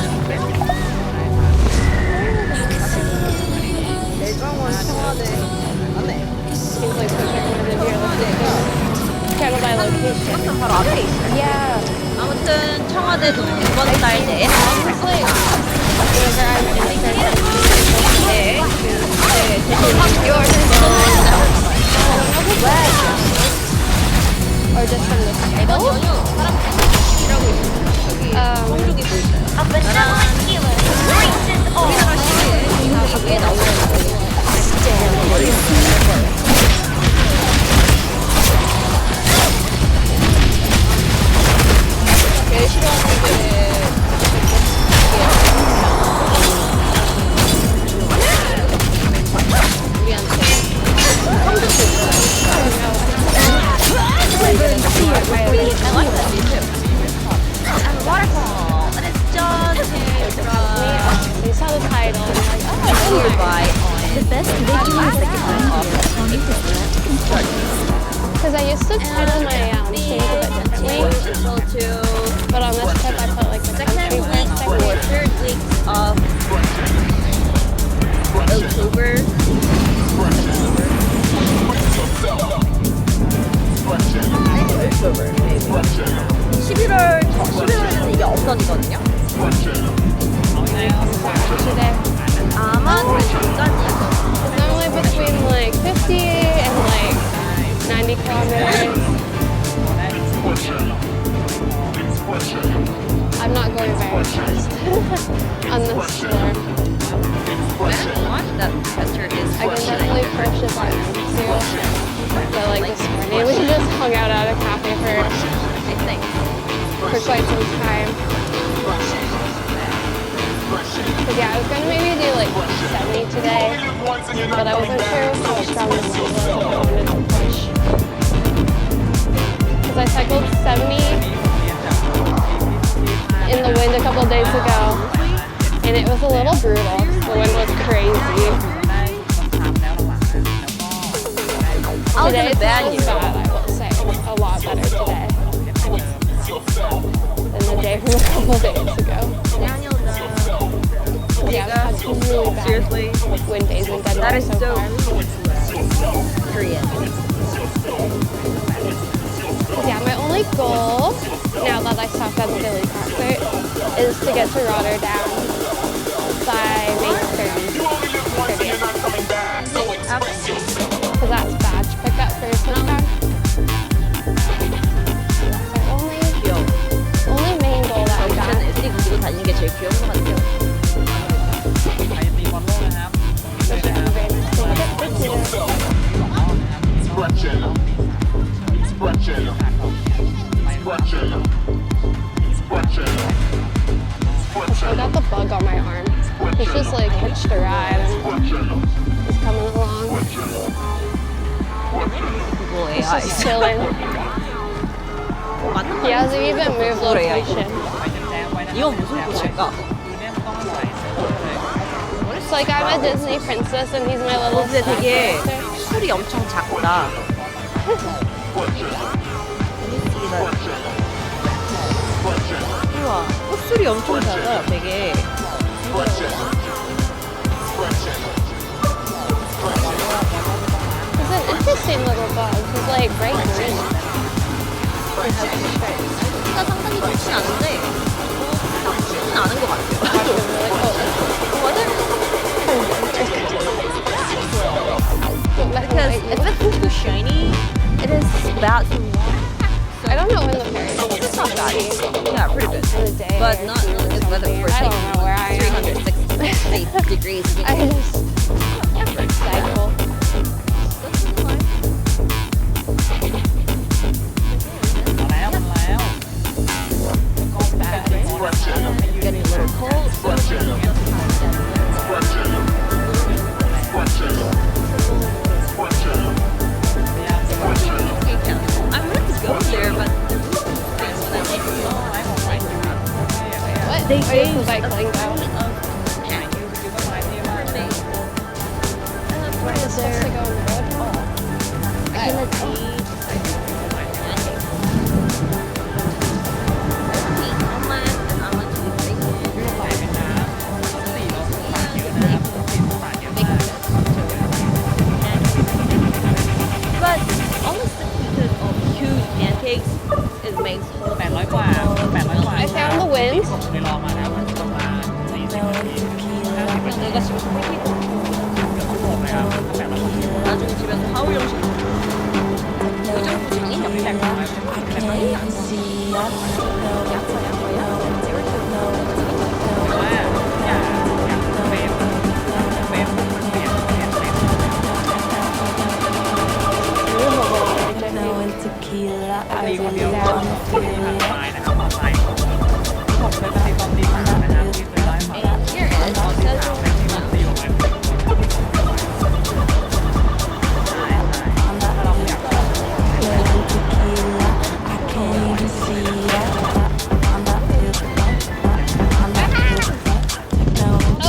E: 대정원 청와대 맞네.
A: Seems like such a good idea. Kind of by location.
E: 북악산 바로 앞에 있어요.
A: Yeah.
E: 아무튼 청와대도 이번 달 내에
A: Honestly, whenever I'm in San Francisco,
E: 네,
A: or just from the
E: 이번
A: title.
E: 연휴 사람들이 일하고 있어요. 저기 성중이 보이세요?
H: A vanilla healer races on.
E: 우리나라 시기에 중국이 꽤 나오는 제일 싫어하는 게 waterfall, but it's just
A: You saw the title and you're like, oh,
E: goodbye.
H: The best victory is the
A: because I used to title my scenes a bit differently, but on this trip I put like the country
E: Second week
A: first,
E: or
A: second
E: third week of October. October, maybe. 11월에는 이게 없어지거든요.
A: today.
E: 아마 그 중간이에요.
A: It's normally between like 50 and like 90 kilometers. I'm not going very fast on this floor.
E: That picture is
A: I can definitely purchase on too. So like this morning, we just hung out at a cafe
E: I think.
A: for quite some time. But yeah, I was gonna maybe do like 70 today, but I wasn't sure how strong the wind was if I wanted to push. Because I cycled 70 in the wind a couple days ago, and it was a little brutal. The wind was crazy. Today it's not as bad, I will say. A lot better today than the day from a couple days ago. Yeah, I've had some really bad
E: Seriously?
A: wind days in Denver
E: That is
A: so
E: so
A: far.
E: Korean.
A: Yeah, my only goal, now that I stopped at the Billy concert, is to get to Rotterdam by May 30th. Because that's badge pickup for Smithtown. That's our only main goal that I
E: 저는
A: got.
E: 애들이 가지고 다니는 게 제일 귀여운 것 같아요.
A: Which I'm very much to look at this year. I got the bug on my arm. He's just like hitched a ride and he's coming along.
E: 구글
A: He's
E: AI.
A: just chilling.
E: 맞는
A: He hasn't even moved
E: Google AI.
A: location.
E: 이건 무슨 꽃일까?
A: It's like I'm a Disney princess and he's my little
E: 근데
A: snack
E: 되게
A: character.
E: 술이 엄청 작다. 우와, 꽃술이 엄청 작아, 되게.
A: He's an interesting little dog. He's like bright green. And has some stripes.
E: 키가 상당히 좋진 않은데 나쁘지는 않은 것 같아요. Because if it's too shiny, it is bad to walk.
A: I don't know when the fairies will
E: It's not bad. Yeah, pretty good.
A: in the day.
E: But not in the weather for
A: I don't know where I am.
E: 360 degrees.
A: I just cycle.
E: Getting a little cold. I wanted to go there, but
A: What?
E: They
A: Are you
E: gave
A: cycling down? Where is supposed to go on the road?
E: But honestly, because of huge pancakes, it makes whole
D: 800 กว่า800 กว่า
A: I found the wind.
D: ผมเคยลองมาแล้วมันประมาณ40 นาที50 นาที
E: 내가 지금 솔직히
D: ชั่วโมงเลยครับ800 กว่ากิโล
E: 나중에 집에서 하울 영식 요즘 장이
D: ที่แตกต่างกันแต่ว่าอย่างเฟรมมันเปลี่ยนเฟรม
H: Tequila,
D: ตี
H: I
D: คนเดียว
H: really
D: ก็
H: wanna
D: คนที่
H: feel
D: ทาง
H: ya.
D: ซ้ายนะครับต่อไปผมเคยปฏิบัติดีมากนะครับที่เคยไล่มา
E: Here it is.
D: ตอนที่ถามที่มันตีออกมาใช่ถ้าเราอยาก
H: Feeling tequila, I can't even see ya. I'm not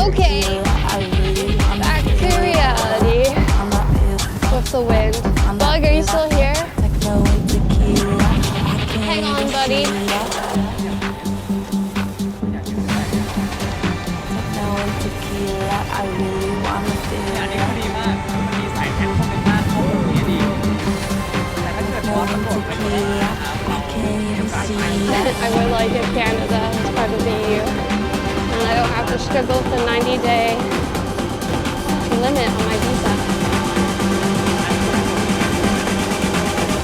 A: Okay.
H: I really wanna
A: Back to reality
H: I'm not
A: with the wind. Bug, are you still here?
H: techno and tequila. I can't
A: Hang on, buddy.
H: Techno and tequila, I really wanna
D: อัน
H: feel
D: นี้ก็ดีมากมีสายแข็งเข้าไปมากเข้าตรงนี้ดีแต่ถ้าเกิดว่ามันหมดไปหมดแล้วนะครับ
H: I can't even see ya.
A: I would like if Canada is part of the EU. And I don't have to struggle with the 90-day limit on my visa.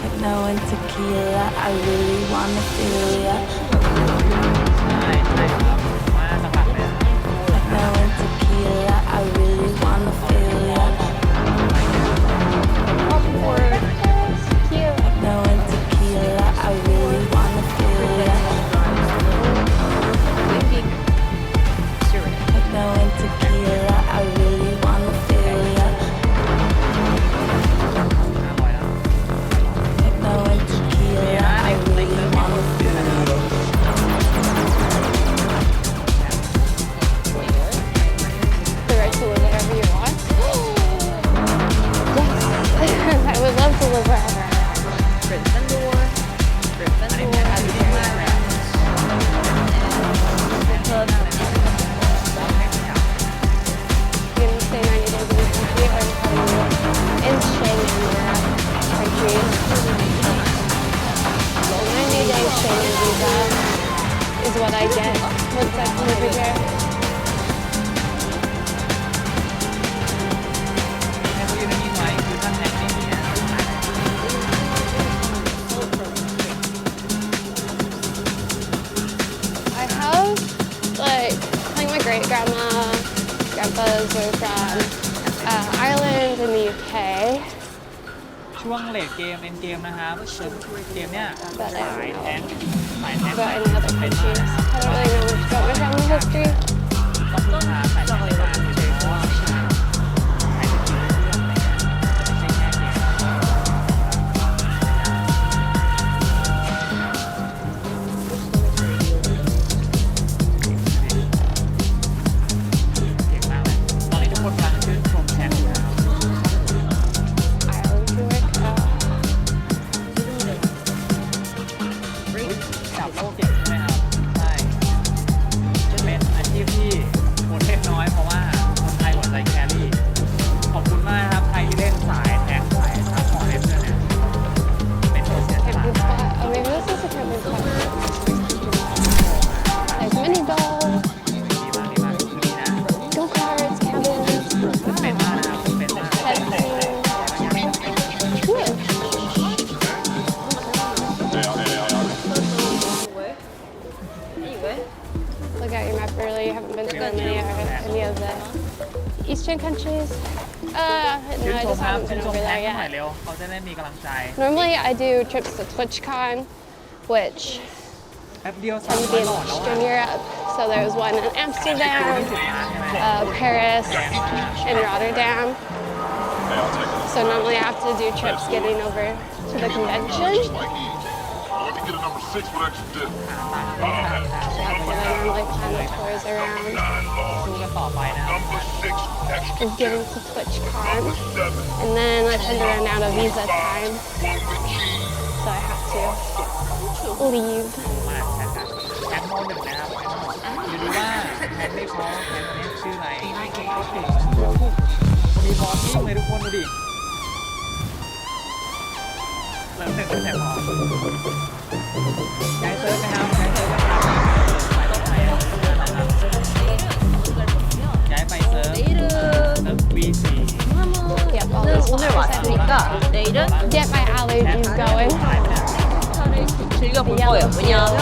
H: Techno and tequila, I really wanna feel ya.
D: ใช่ใช่ครับว่าสมัครเลย
H: Techno and tequila, I really wanna feel ya.
A: Cute.
H: Techno and tequila, I really wanna feel ya. Techno and tequila, I really wanna feel ya. Techno and tequila, I really wanna feel ya.
A: The right to live wherever you want. Yes. I would love to live wherever.
E: Gryffindor.
A: You can stay 90 days in the country or in Schengen Europe countries. So 90-day Schengen visa is what I get once I come over here.
D: ให้เขายืนนิ่งๆไว้คือถ้าแท็กไม่มีเนี่ยหาย
A: I have like my great grandpas were from Ireland and the UK.
D: ช่วงเลดเกมเอ็นเกมนะครับเกมเนี่ย
A: But I
D: สาย
A: don't
D: แท
A: know
D: งสายแทง
A: about any other countries. I don't really know much about my family history.
D: ต้องพึ่งพาสายแทงในการเฉยๆเพราะว่าไม่ใช่สายจริงๆเรื่องอะไรเงี้ยจะไม่ใช่แค่เกม เก่งมากเลยตอนนี้ทุกคนกำลังชื่นชมแชมป์อยู่นะครับ
A: Ireland to work.
D: จับโลกเก่งใช่ไหมครับ ใช่เป็นอาชีพที่คนเล่นน้อยเพราะว่าคนไทยหัวใจ
A: Eastern countries? No, I
D: ชื่นชม
A: just
D: ครับ
A: haven't
D: ชื่น
A: been
D: ชม
A: over
D: แท็ก
A: there
D: หน่อย
A: yet.
D: เร็วเขาจะได้มีกำลังใจ
A: Normally, I do trips to TwitchCon, which
D: แป๊บเดียว
A: tend to be in Eastern Europe. So there was one in Amsterdam, Paris, and Rotterdam. So normally I have to do trips getting over to the convention.
C: Let me get a number 6 with extra dip.
A: So I normally plan the tours around
D: ดูกันต่อไปนะครับ
C: Number 6 extra
A: of getting to TwitchCon.
C: 7.
A: And then I tend to run out of visa time. So I have to leave.
D: มาแท็กครับแท็กโมหนึ่งนะครับอยู่ดูว่าแท็กได้เขาแท็กนี้ชื่ออะไรมีพร้อมยิ่งเลยทุกคนดูดิเริ่มแต่งแต่พอย้ายเซิร์ฟนะครับย้ายไปเซิร์ฟ
E: 내일은
D: เซิร์ฟ V4
A: Yep, all
E: 는
A: those
E: 오늘
A: flowers I need.
E: 왔으니까 내일은
A: Get my allergies going.
E: 페스타를 즐겨볼 거예요. 왜냐하면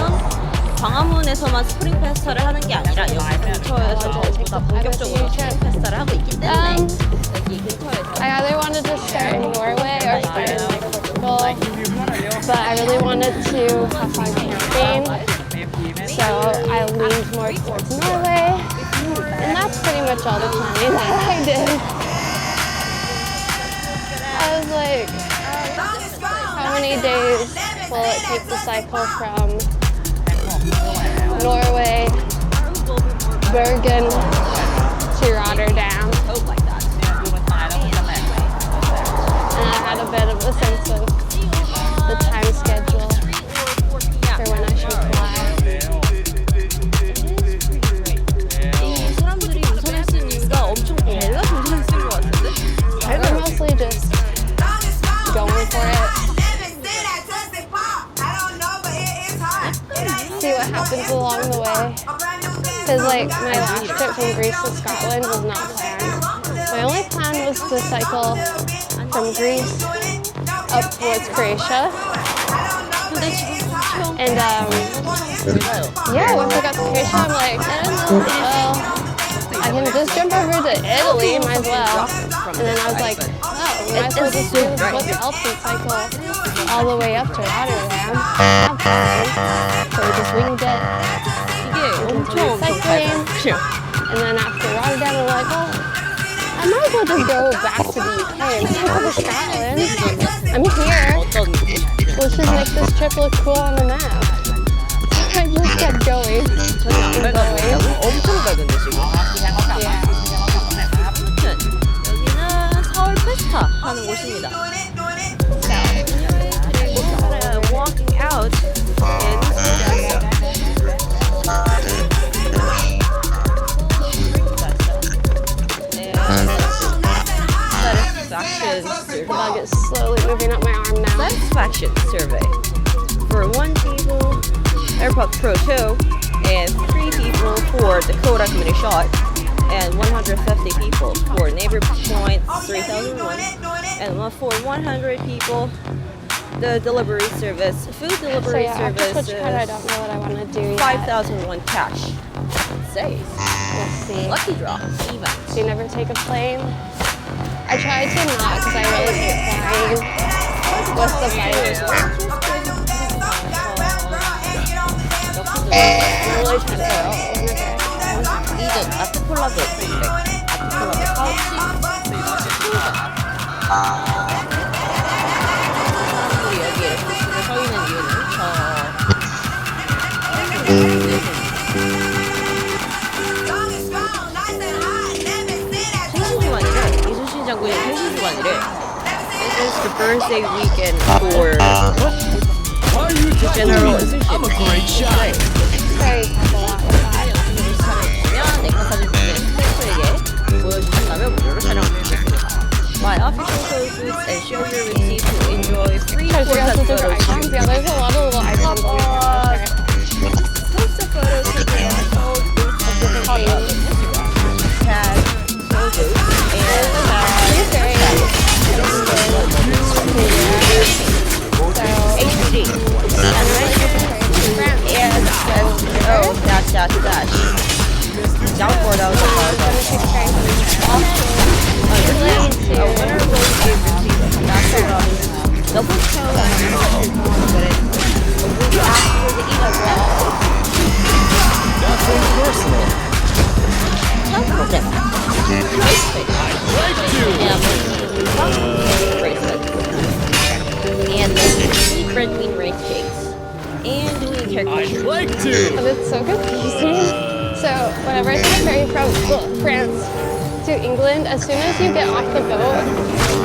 E: 광화문에서만 스프링 페스타를 하는 게 아니라 여기 근처에서 전부 다 본격적으로 스프링 페스타를 하고 있기 때문에 여기 근처에서
A: I either wanted to start in Norway or start in like Portugal, but I really wanted to have fun camping, so I leaned more towards Norway, and that's pretty much all the planning that I did. I was like, how many days will it take to cycle from Norway, Bergen to Rotterdam?
E: Oh my god.
D: คือมันตายแล้วมันจะแหลก
A: And I had a bit of a sense of the time schedule for when I should fly.
E: 이 사람들이 우산을 쓴 이유가 엄청 배가 우산을 쓴것 같은데?
A: We're mostly just going for it. See what happens along the way. Because like my last trip from Greece to Scotland was not planned. My only plan was to cycle from Greece up towards Croatia.
E: 근데 지금 엄청
A: And yeah, once I got to Croatia, I'm like, well, I can just jump over to Italy, might as well. And then I was like, oh, we might as well just do this book Alps and cycle all the way up to Rotterdam. Have fun. So we just winged it.
E: 이게 엄청
A: Cycling. And then after Rotterdam, we're like, oh, I might as well just go back to the UK and cycle to Scotland. I'm here.
E: 어떤
A: Let's just make this trip look cool on the map. I just kept going.
E: 전혀 안 밝아보인다고? 엄청 밝은데 지금.
A: Yeah.
E: 아무튼 여기는 서울 페스타 하는 곳입니다. 그리고 walking out in satisfaction
A: The bug is slowly moving up my arm now.
E: satisfaction survey for 1 people AirPods Pro 2 and 3 people for Dakota Community Shot and 150 people for Neighbor Point 3001 and for 100 people the delivery service, food
A: So
E: delivery
A: yeah, after
E: service
A: TwitchCon, I
E: is
A: don't know what I want to do yet.
E: 5,001 cash. Safe.
A: We'll see.
E: Lucky draw. Even.
A: Do you never take a plane? I tried to not because I really hate flying. What's the virus? I'm really trying to go whenever I can.
E: Eden 아트콜라드 백. 아트콜라드 파우치. 사람들이 여기 이렇게 줄을 서 있는 이유는 생신주간이래. 이순신 장군의 생신주간이래. This is the birthday weekend for General 이순신.
B: I'm a great shot.
A: Very couple lot with that.
E: 촬영하면 네컷 사진 중에 스태프에게 보여주신다면 무료로 촬영을 해주십니다. My official photos and show your receipt to enjoy free
A: Because you guys
E: portrait
A: have different
E: photos.
A: icons. Yeah, there's a lot of little icons on your picture.
E: Post the photos to the episode
A: Different pages.
E: tag photos and
A: These very
E: HD and dash dash dash. down for that was
A: gonna take train from England to
E: a winner will be received. That's the hotel will be after the eat as well.
B: Nothing personal.
E: Sounds good. And then secret bean rice cakes. And doing character
B: I'd like to.
A: And it's so confusing. So whenever I take a ferry from France to England, as soon as you get off the boat,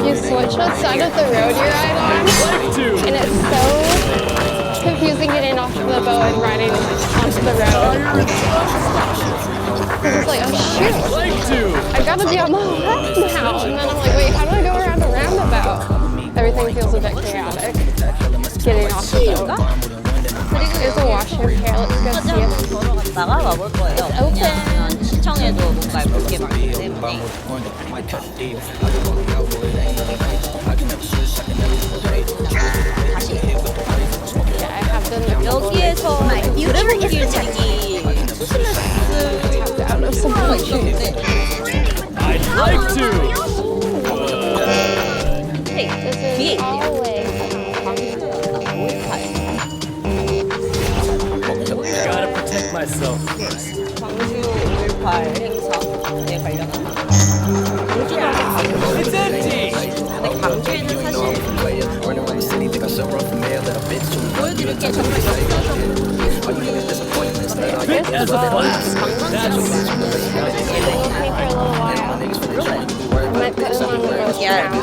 A: you switch what side of the road you're right on.
B: Like to.
A: And it's so confusing getting off the boat and riding onto the road. Because it's like, oh shoot,
B: Like to.
A: I gotta be on the left now. And then I'm like, wait, how do I go around a roundabout? Everything feels a bit chaotic. Getting off the boat. There's a washroom here. Let's go see it.
E: 걸어 갔다가 와볼 거예요. 왜냐면 시청에도 뭔가 볼게 많기 때문에.
A: Yeah, I have been
E: 여기에서 그래브길들이 스슬래스
A: out of some
E: 하나가 있었는데
B: I'd like to.
E: 헤이,
A: This
E: 뒤에
A: is
E: 있대요.
A: always.
B: Gotta protect myself first.
E: 광주 5.18 행사에 관련한 광주라고
B: It's empty.
E: 근데 광주에는 사실 보여드릴 게 정말 없어서
B: Fit as a bus.
A: Might put him on the road
E: Yeah.
A: now.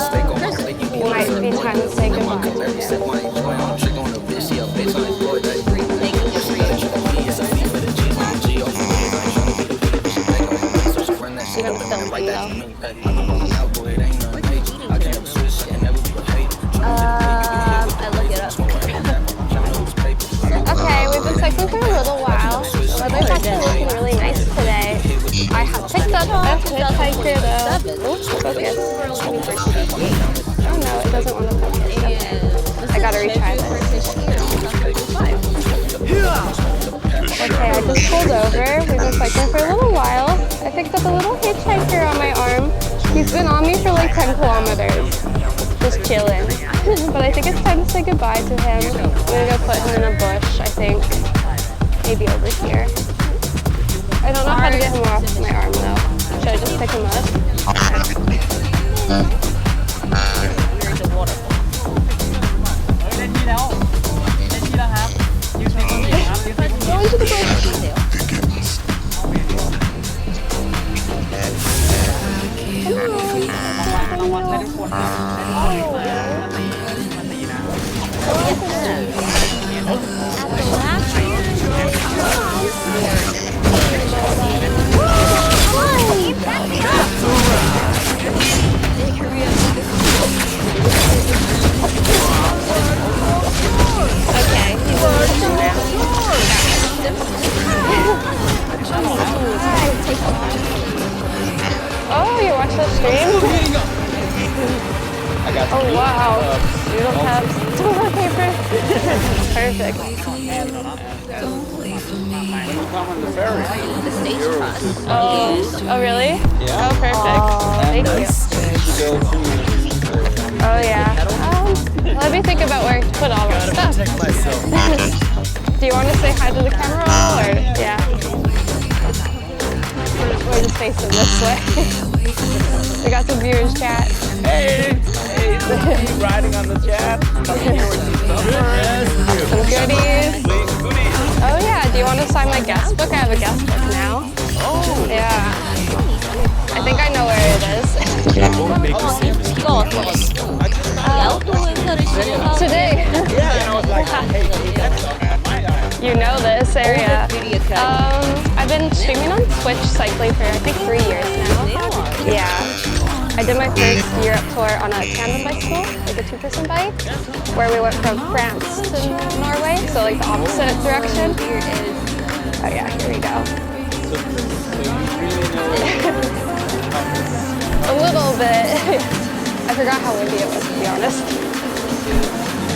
A: It might be time to say goodbye to him. You're gonna film me though.
E: I look it up.
A: Okay, we've been cycling for a little while. The weather's actually looking really nice today. I have picked up a hitchhiker though. Oops, focus. Oh no, it doesn't want to focus. Okay. I gotta retry this. Okay, I just pulled over. We've been cycling for a little while. I picked up a little hitchhiker on my arm. He's been on me for like 10 kilometers. Just chilling. But I think it's time to say goodbye to him. I'm gonna go put him in a bush, I think. Maybe over here. I don't know how to get him off my arm though. Should I just pick him up?
E: There's a waterfall.
A: Go into the bush. Oh, you watch the stream? Oh wow. You don't have toilet paper? Perfect.
E: The stage pass.
A: Oh really? Yeah. Oh, perfect. Thank you. Oh yeah. Let me think about where to put all my
B: Gotta
A: stuff.
B: protect myself.
A: Do you want to say hi to the camera or yeah? We're just facing this way. We got some viewers chat.
G: Hey, riding on the chat.
A: Some goodies. Oh yeah, do you want to sign my guest book? I have a guest book now. Oh. Yeah. I think I know where it is.
E: 비가 왔어가지고 아웃도어 행사를 진행하고
A: Today.
G: Yeah, and I was like, hey,
A: You know this area.
E: Video cut.
A: I've been streaming on Twitch cycling for I think 3 years now. Yeah. I did my first Europe tour on a tandem bicycle, like a two-person bike, where we went from France to Norway, so like the opposite direction. Here it is. Oh yeah, here we go. A little bit. I forgot how windy it was, to be honest.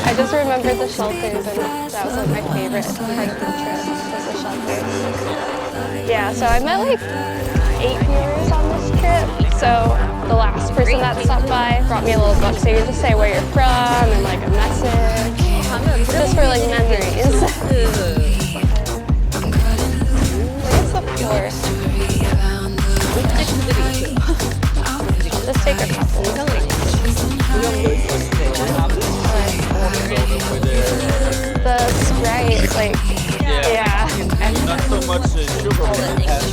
A: I just remembered the shelters, and that was like my favorite part of the trip, was the shelters. Yeah, so I met like 8 viewers on this trip. So the last person that stopped by brought me a little book. So you can just say where you're from and like a message. Just for like memories. Where's the forest? Just take a couple. The Sprite, like, yeah.
G: Not so much sugar when it has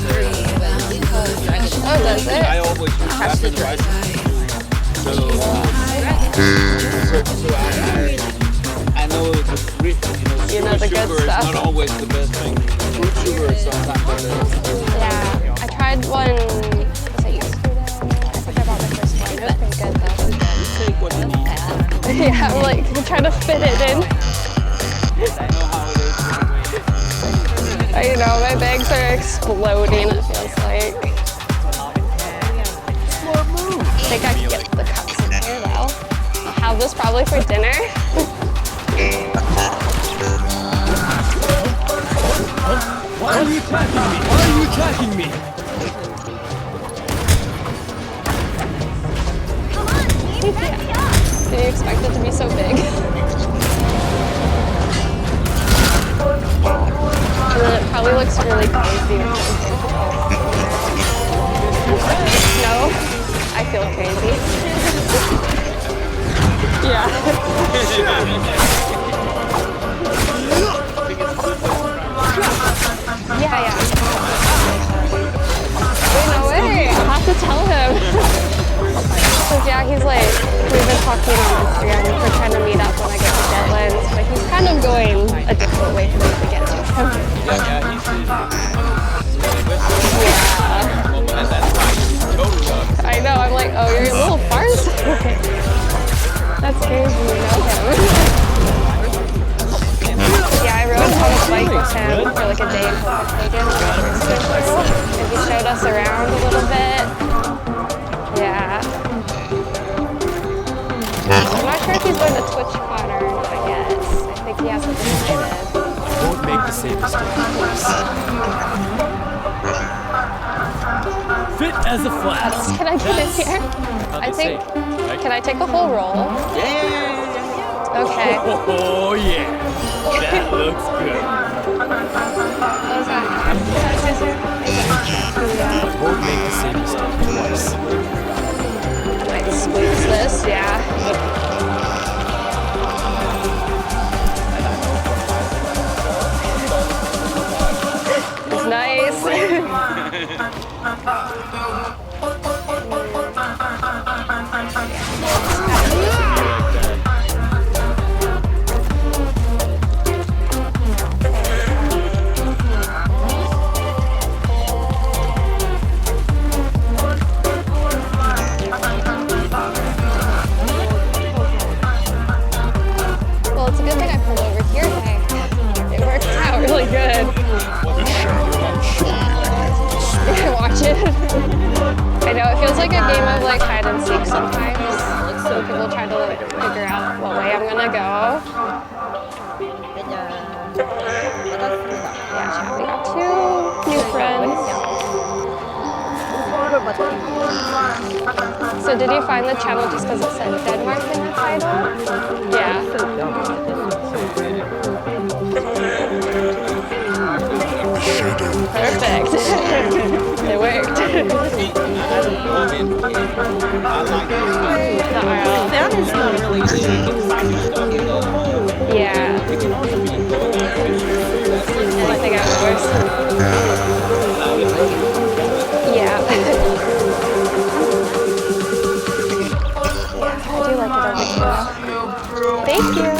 A: Oh, does it?
G: I always use rapid rice. So I know the fruit,
A: You know the good
G: sugar is
A: stuff.
G: not always the best thing. Fruit sugar is sometimes the best.
A: Yeah. I tried one, was it yesterday? I think I bought my first one. It was pretty good though.
G: Take what you need.
A: Yeah, I'm like trying to fit it in.
G: I know how it is.
A: I know, my bags are exploding, it feels like. I think I can get the cups in here though. I'll have this probably for dinner.
B: Why are you attacking me? Why are you attacking me?
A: Did you expect it to be so big? And then it probably looks really crazy. No, I feel crazy. Yeah. Yeah. Wait, no way. I'll have to tell him. Because yeah, he's like, we've been talking on Instagram. We're trying to meet up when I get to Portland. But he's kind of going a different way for me to get to him. I know, I'm like, oh, you're a little farce? That's crazy, you know him. Yeah, I rode on a bike with him for like a day in Copenhagen. And he showed us around a little bit. Yeah. I'm not sure if he's going to TwitchCon or not yet. I think he hasn't decided.
B: Won't make the same mistake twice. Fit as a flask.
A: Can I get in here? I think. Can I take a whole roll?
G: Yeah.
A: Okay.
B: Oh yeah. That looks good.
A: What is that?
B: Won't make the same mistake twice.
A: I might squeeze this, yeah. It's nice. Well, it's a good thing I pulled over here today. It worked out really good. Watch it. I know, it feels like a game of like hide and seek sometimes. So people try to like figure out what way I'm gonna go. Yeah, chat. We got 2 new friends. So did you find the channel just because it said Denmark in the title? Yeah. Perfect. It worked. The RL.
G: That is not really
A: Yeah. Anything else worse? Yeah. I do like it over here. Thank you.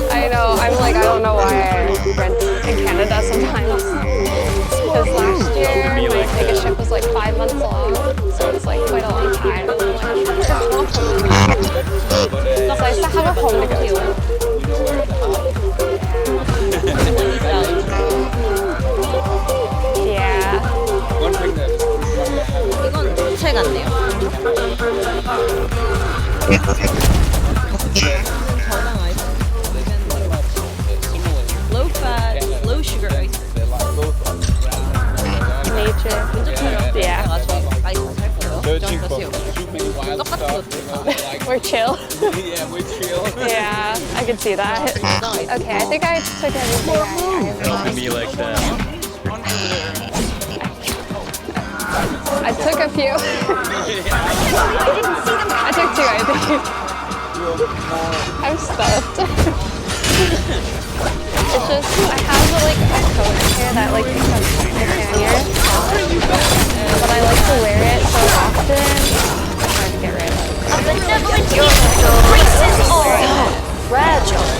A: I know, I'm like, I don't know why I rent in Canada sometimes. Because last year, my biggest ship was like 5 months long, so it's like quite a long time. So I still have a home to go to. Yeah.
G: One thing that
E: 이건 제 같네요.
G: 저장 아이템
A: We're chill.
G: Yeah, we're chill.
A: Yeah, I could see that. Okay, I think I took everything I
G: Me like that.
A: I took a few. I took two, I think. I'm stuffed. It's just, I have like a coat here that like picks up my pannier. But I like to wear it so often. It's hard to get rid of.
E: Fragile.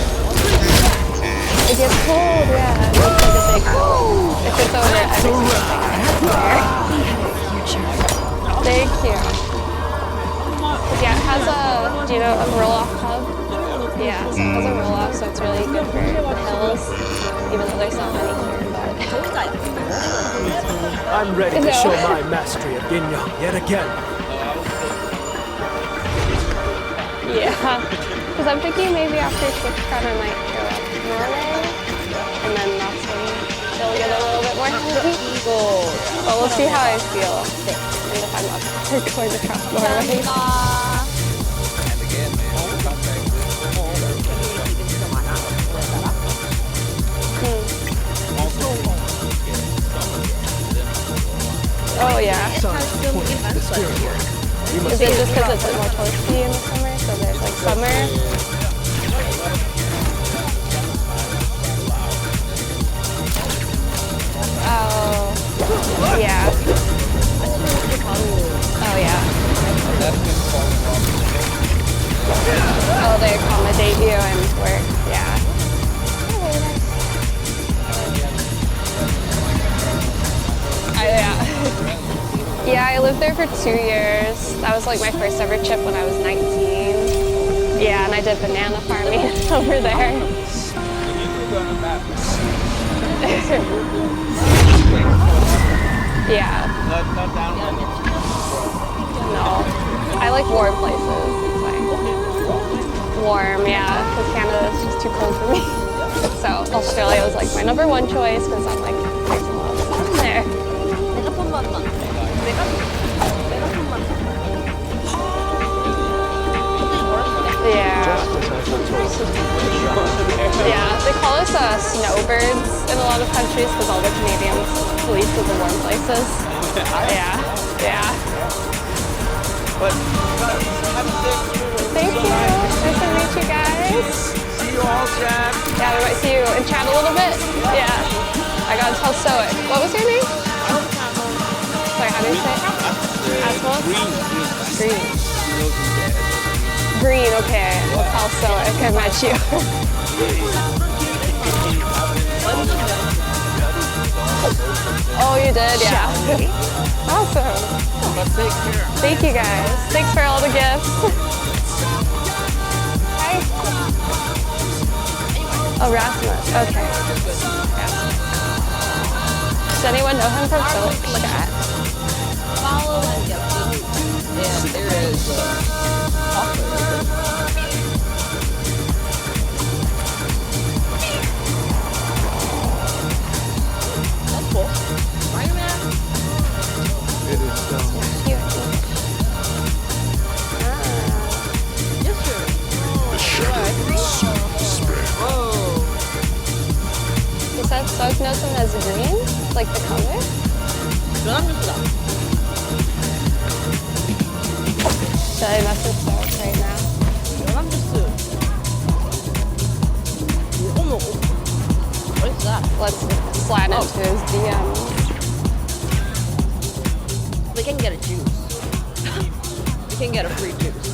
A: It gets cold, yeah. It looks like a big if it's over every single thing I wear. Thank you. Yeah, it has a, do you know, a roll-off hub? Yeah, so it has a roll-off, so it's really good for the hills, even though there's not many here, but...
B: I'm ready to show my mastery of yin yang yet again.
A: Yeah, because I'm thinking maybe after SwitchCon I might go up to Norway, and then that's when they'll get a little bit more heavy. But we'll see how I feel, and if I'm up for going across Norway. Oh yeah. Is it just because it's more toasty in the summer? So there's like summer. Oh. Yeah. Oh yeah. Oh, they accommodate you and work. Yeah. Yeah, I lived there for 2 years. That was like my first ever trip when I was 19. Yeah, and I did banana farming over there. Yeah. No. I like warm places. It's like warm, yeah, because Canada is just too cold for me. So Australia was like my #1 choice because I'm like, there's a lot of sun there. Yeah. Yeah, they call us snowbirds in a lot of countries because all the Canadians leave to the warm places. Yeah, yeah. Thank you. Nice to meet you guys.
G: See you all, Jack.
A: Yeah, we might see you and chat a little bit. Yeah. I gotta tell Stoic. What was your name? Sorry, how do you say it? Asmos? Green. Green, okay. We'll tell Stoic I met you. Oh, you did? Yeah. Awesome. Thank you guys. Thanks for all the gifts. Hi. Oh, Rasmus. Okay. Does anyone know him from Philip? Look at.
E: Follow and get food. Yeah, there is That's cool. Spider-Man.
G: It is so.
A: Cute.
E: Yes, sir.
C: The shadows spread.
E: Whoa.
A: You said Stoic knows him as Green? Like the color? Should I message Stoic right now?
E: What is that?
A: Let's slide into his DMs.
E: We can get a juice. We can get a free juice.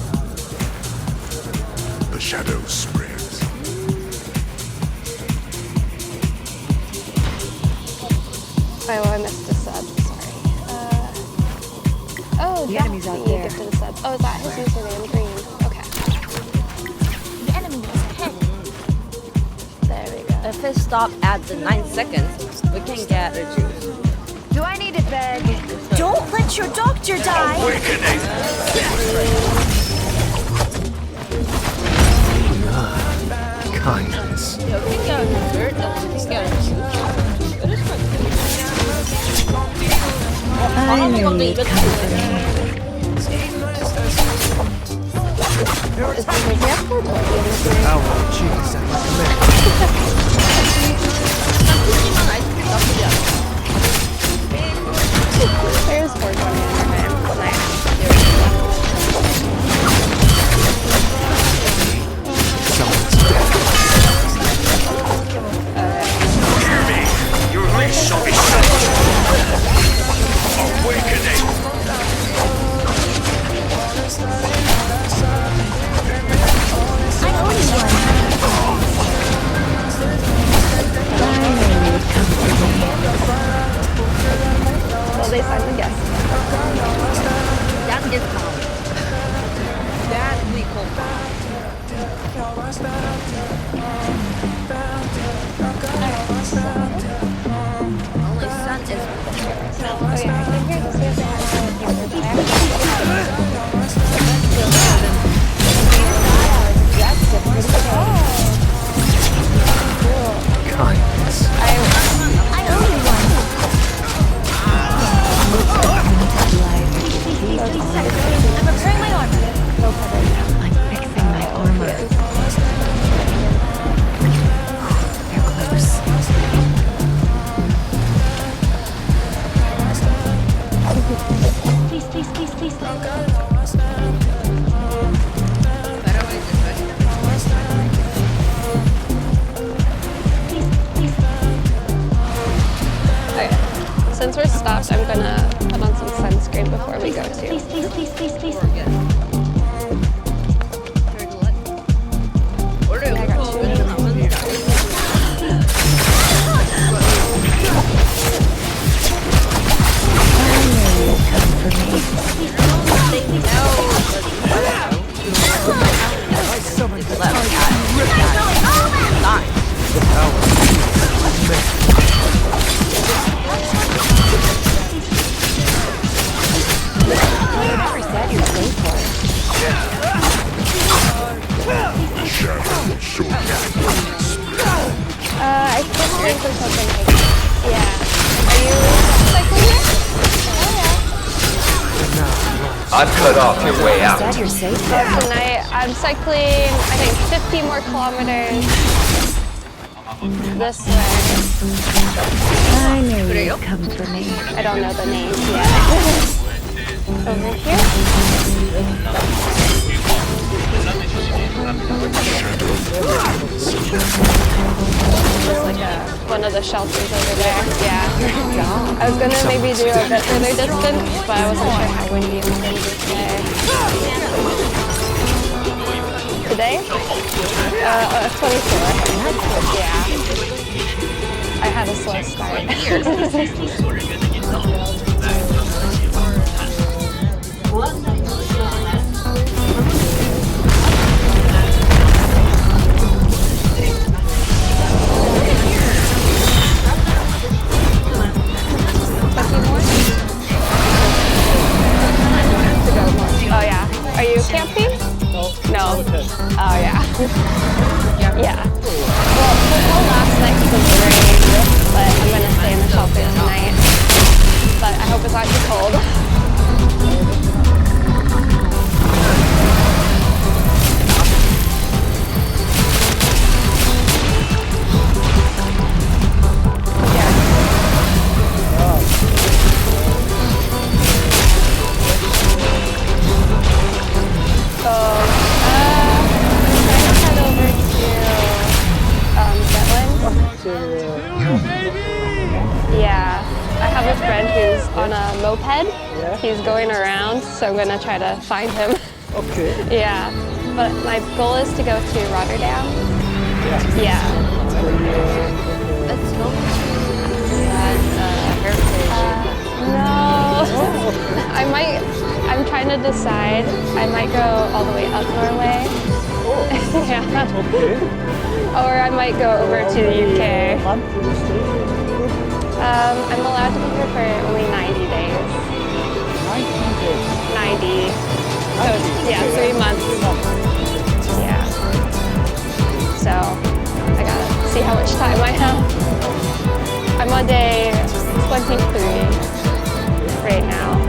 C: The shadows spreads.
A: Oh, I missed a sub. Sorry. Oh, the enemy's out there. Gifted a sub. Oh, is that his username? Green. Okay.
I: The enemy is ahead.
A: There we go.
E: If it stopped at the 9 seconds, we can get a juice.
I: Do I need it, Beg? Don't let your doctor die.
B: Kindness.
E: Yeah, we can get a dessert, and we can get a juice. It is quite good.
I: I need company.
A: Is this the airport or ABC?
B: Oh, jeez, I recommend.
A: There's 420 internet. Good night.
B: Someone's dead.
C: Your legs shall be shut. Awakening.
A: Well, they signed the guest.
E: That is calm. That we call only son is
A: Oh yeah, I came here to see if they had
B: Kindness.
I: I'm repairing my armor. I'm fixing my armor. They're close. Please, please, please, please.
A: Since we're stopped, I'm gonna put on some sunscreen before we go too.
I: Please, please, please, please, please.
A: I got 2 minutes.
C: Shadow shall be
A: I think we're for something like yeah. Are you cycling here?
G: I've cut off your way out.
I: Glad you're safe.
A: Yeah, tonight I'm cycling, I think 50 more kilometers this way.
I: I knew you'd come for me.
A: I don't know the name yet. Over here. There's like one of the shelters over there. Yeah. I was gonna maybe do a bit further distance, but I wasn't sure how windy it was gonna be today. Today? 24. Yeah. I had a slow start. Oh yeah. Are you camping? No. Oh yeah. Yeah. Well, the whole last night was rain, but I'm gonna stay in the shelter tonight. But I hope it's not too cold. Yeah, I have a friend who's on a moped. Yeah. He's going around, so I'm gonna try to find him.
J: Okay.
A: Yeah, but my goal is to go to Rotterdam. Yeah.
E: Let's go to heritage.
A: No, I'm trying to decide. I might go all the way up Norway.
J: Oh,
A: Yeah.
J: okay.
A: Or I might go over to the UK.
J: Month will you stay?
A: I'm allowed to be here for only 90 days.
J: 19 days.
A: 90. So, yeah, 3 months. Yeah. So, I gotta see how much time I have. I'm on day 23 right now.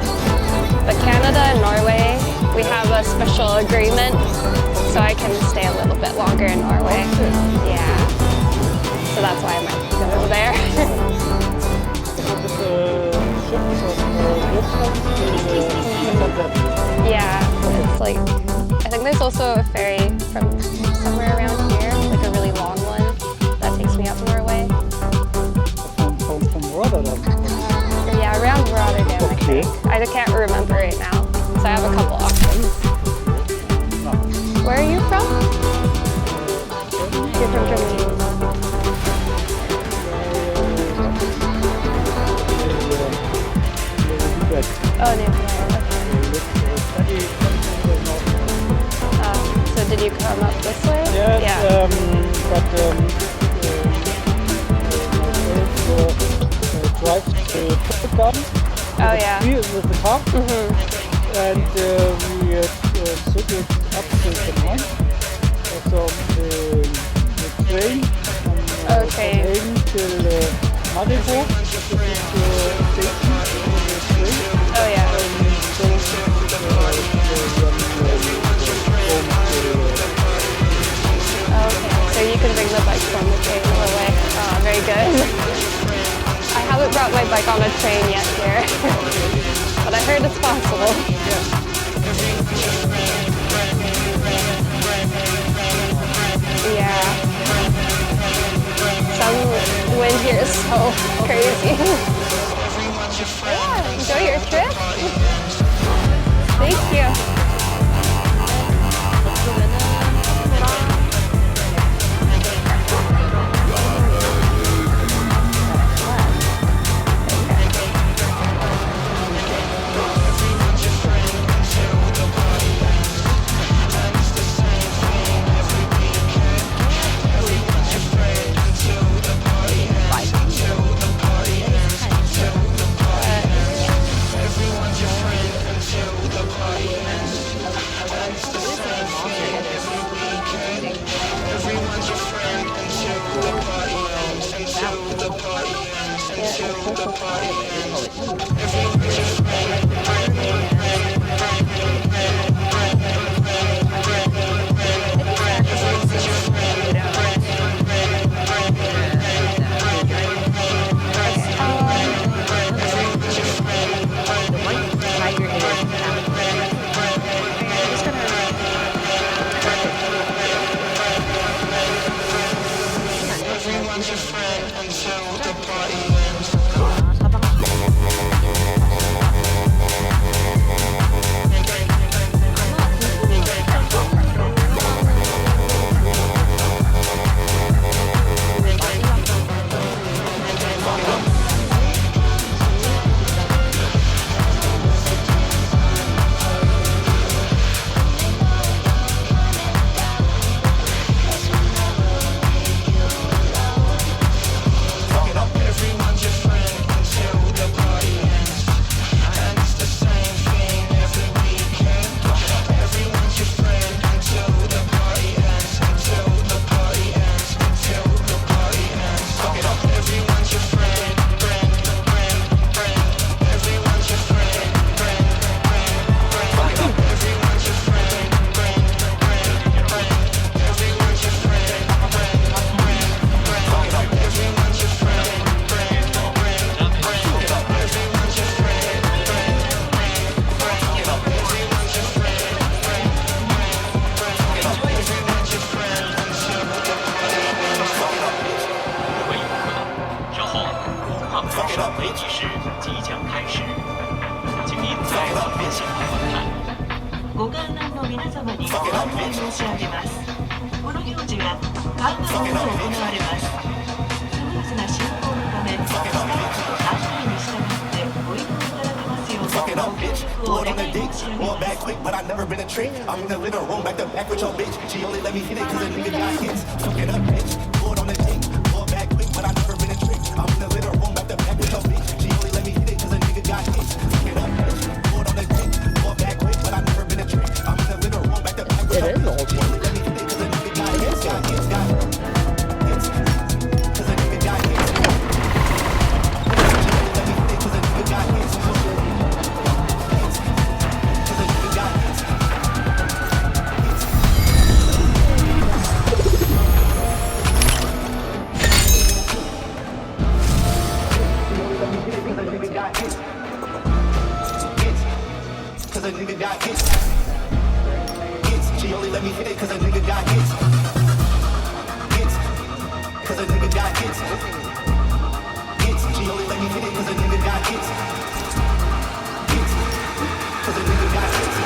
A: But Canada and Norway, we have a special travel agreement, so I can stay a little bit longer in Norway. Yeah. So that's why I might go there. Yeah, it's like, I think there's also a ferry from somewhere around here, like a really long one, that takes me up Norway.
J: From Rotterdam.
A: Yeah, around Rotterdam,
J: Okay.
A: I think. I can't remember right now, so I have a couple options. Where are you from? You're from Germany. Oh, New So did you come up this way?
J: Yes, but drive to Stuttgart.
A: Oh, yeah.
J: With the car. And we circled up to the north. So the train from Copenhagen till Maribor.
A: Oh, yeah. So you can bring the bike on the train all the way. Oh, very good. I haven't brought my bike on a train yet here, but I heard it's possible. Yeah. Some wind here is so crazy. Yeah, enjoy your trip. Thank you.
C: Pulled on the dick, more back quick, but I never been a trick. I'm in the living room, back to back with your bitch. She only let me hit it cause a nigga got hits. Fuck it up, bitch. Pulled on the dick, more back quick, but I never been a trick. I'm in the living room, back to back with your bitch. She only let me hit it cause a nigga got hits. Fuck it up, bitch. Pulled on the dick, more back quick, but I never been a trick. I'm in the living room, back to back with your bitch. She only let me hit it cause a nigga got hits. Got hits, got hits. Cause a nigga got hits. She only let me hit it cause a nigga got hits. cause a nigga got hits. Hits, she only let me hit it cause a nigga got hits. Hits, cause a nigga got hits. Hits, she only let me hit it cause a nigga got hits. Hits, cause a nigga got hits.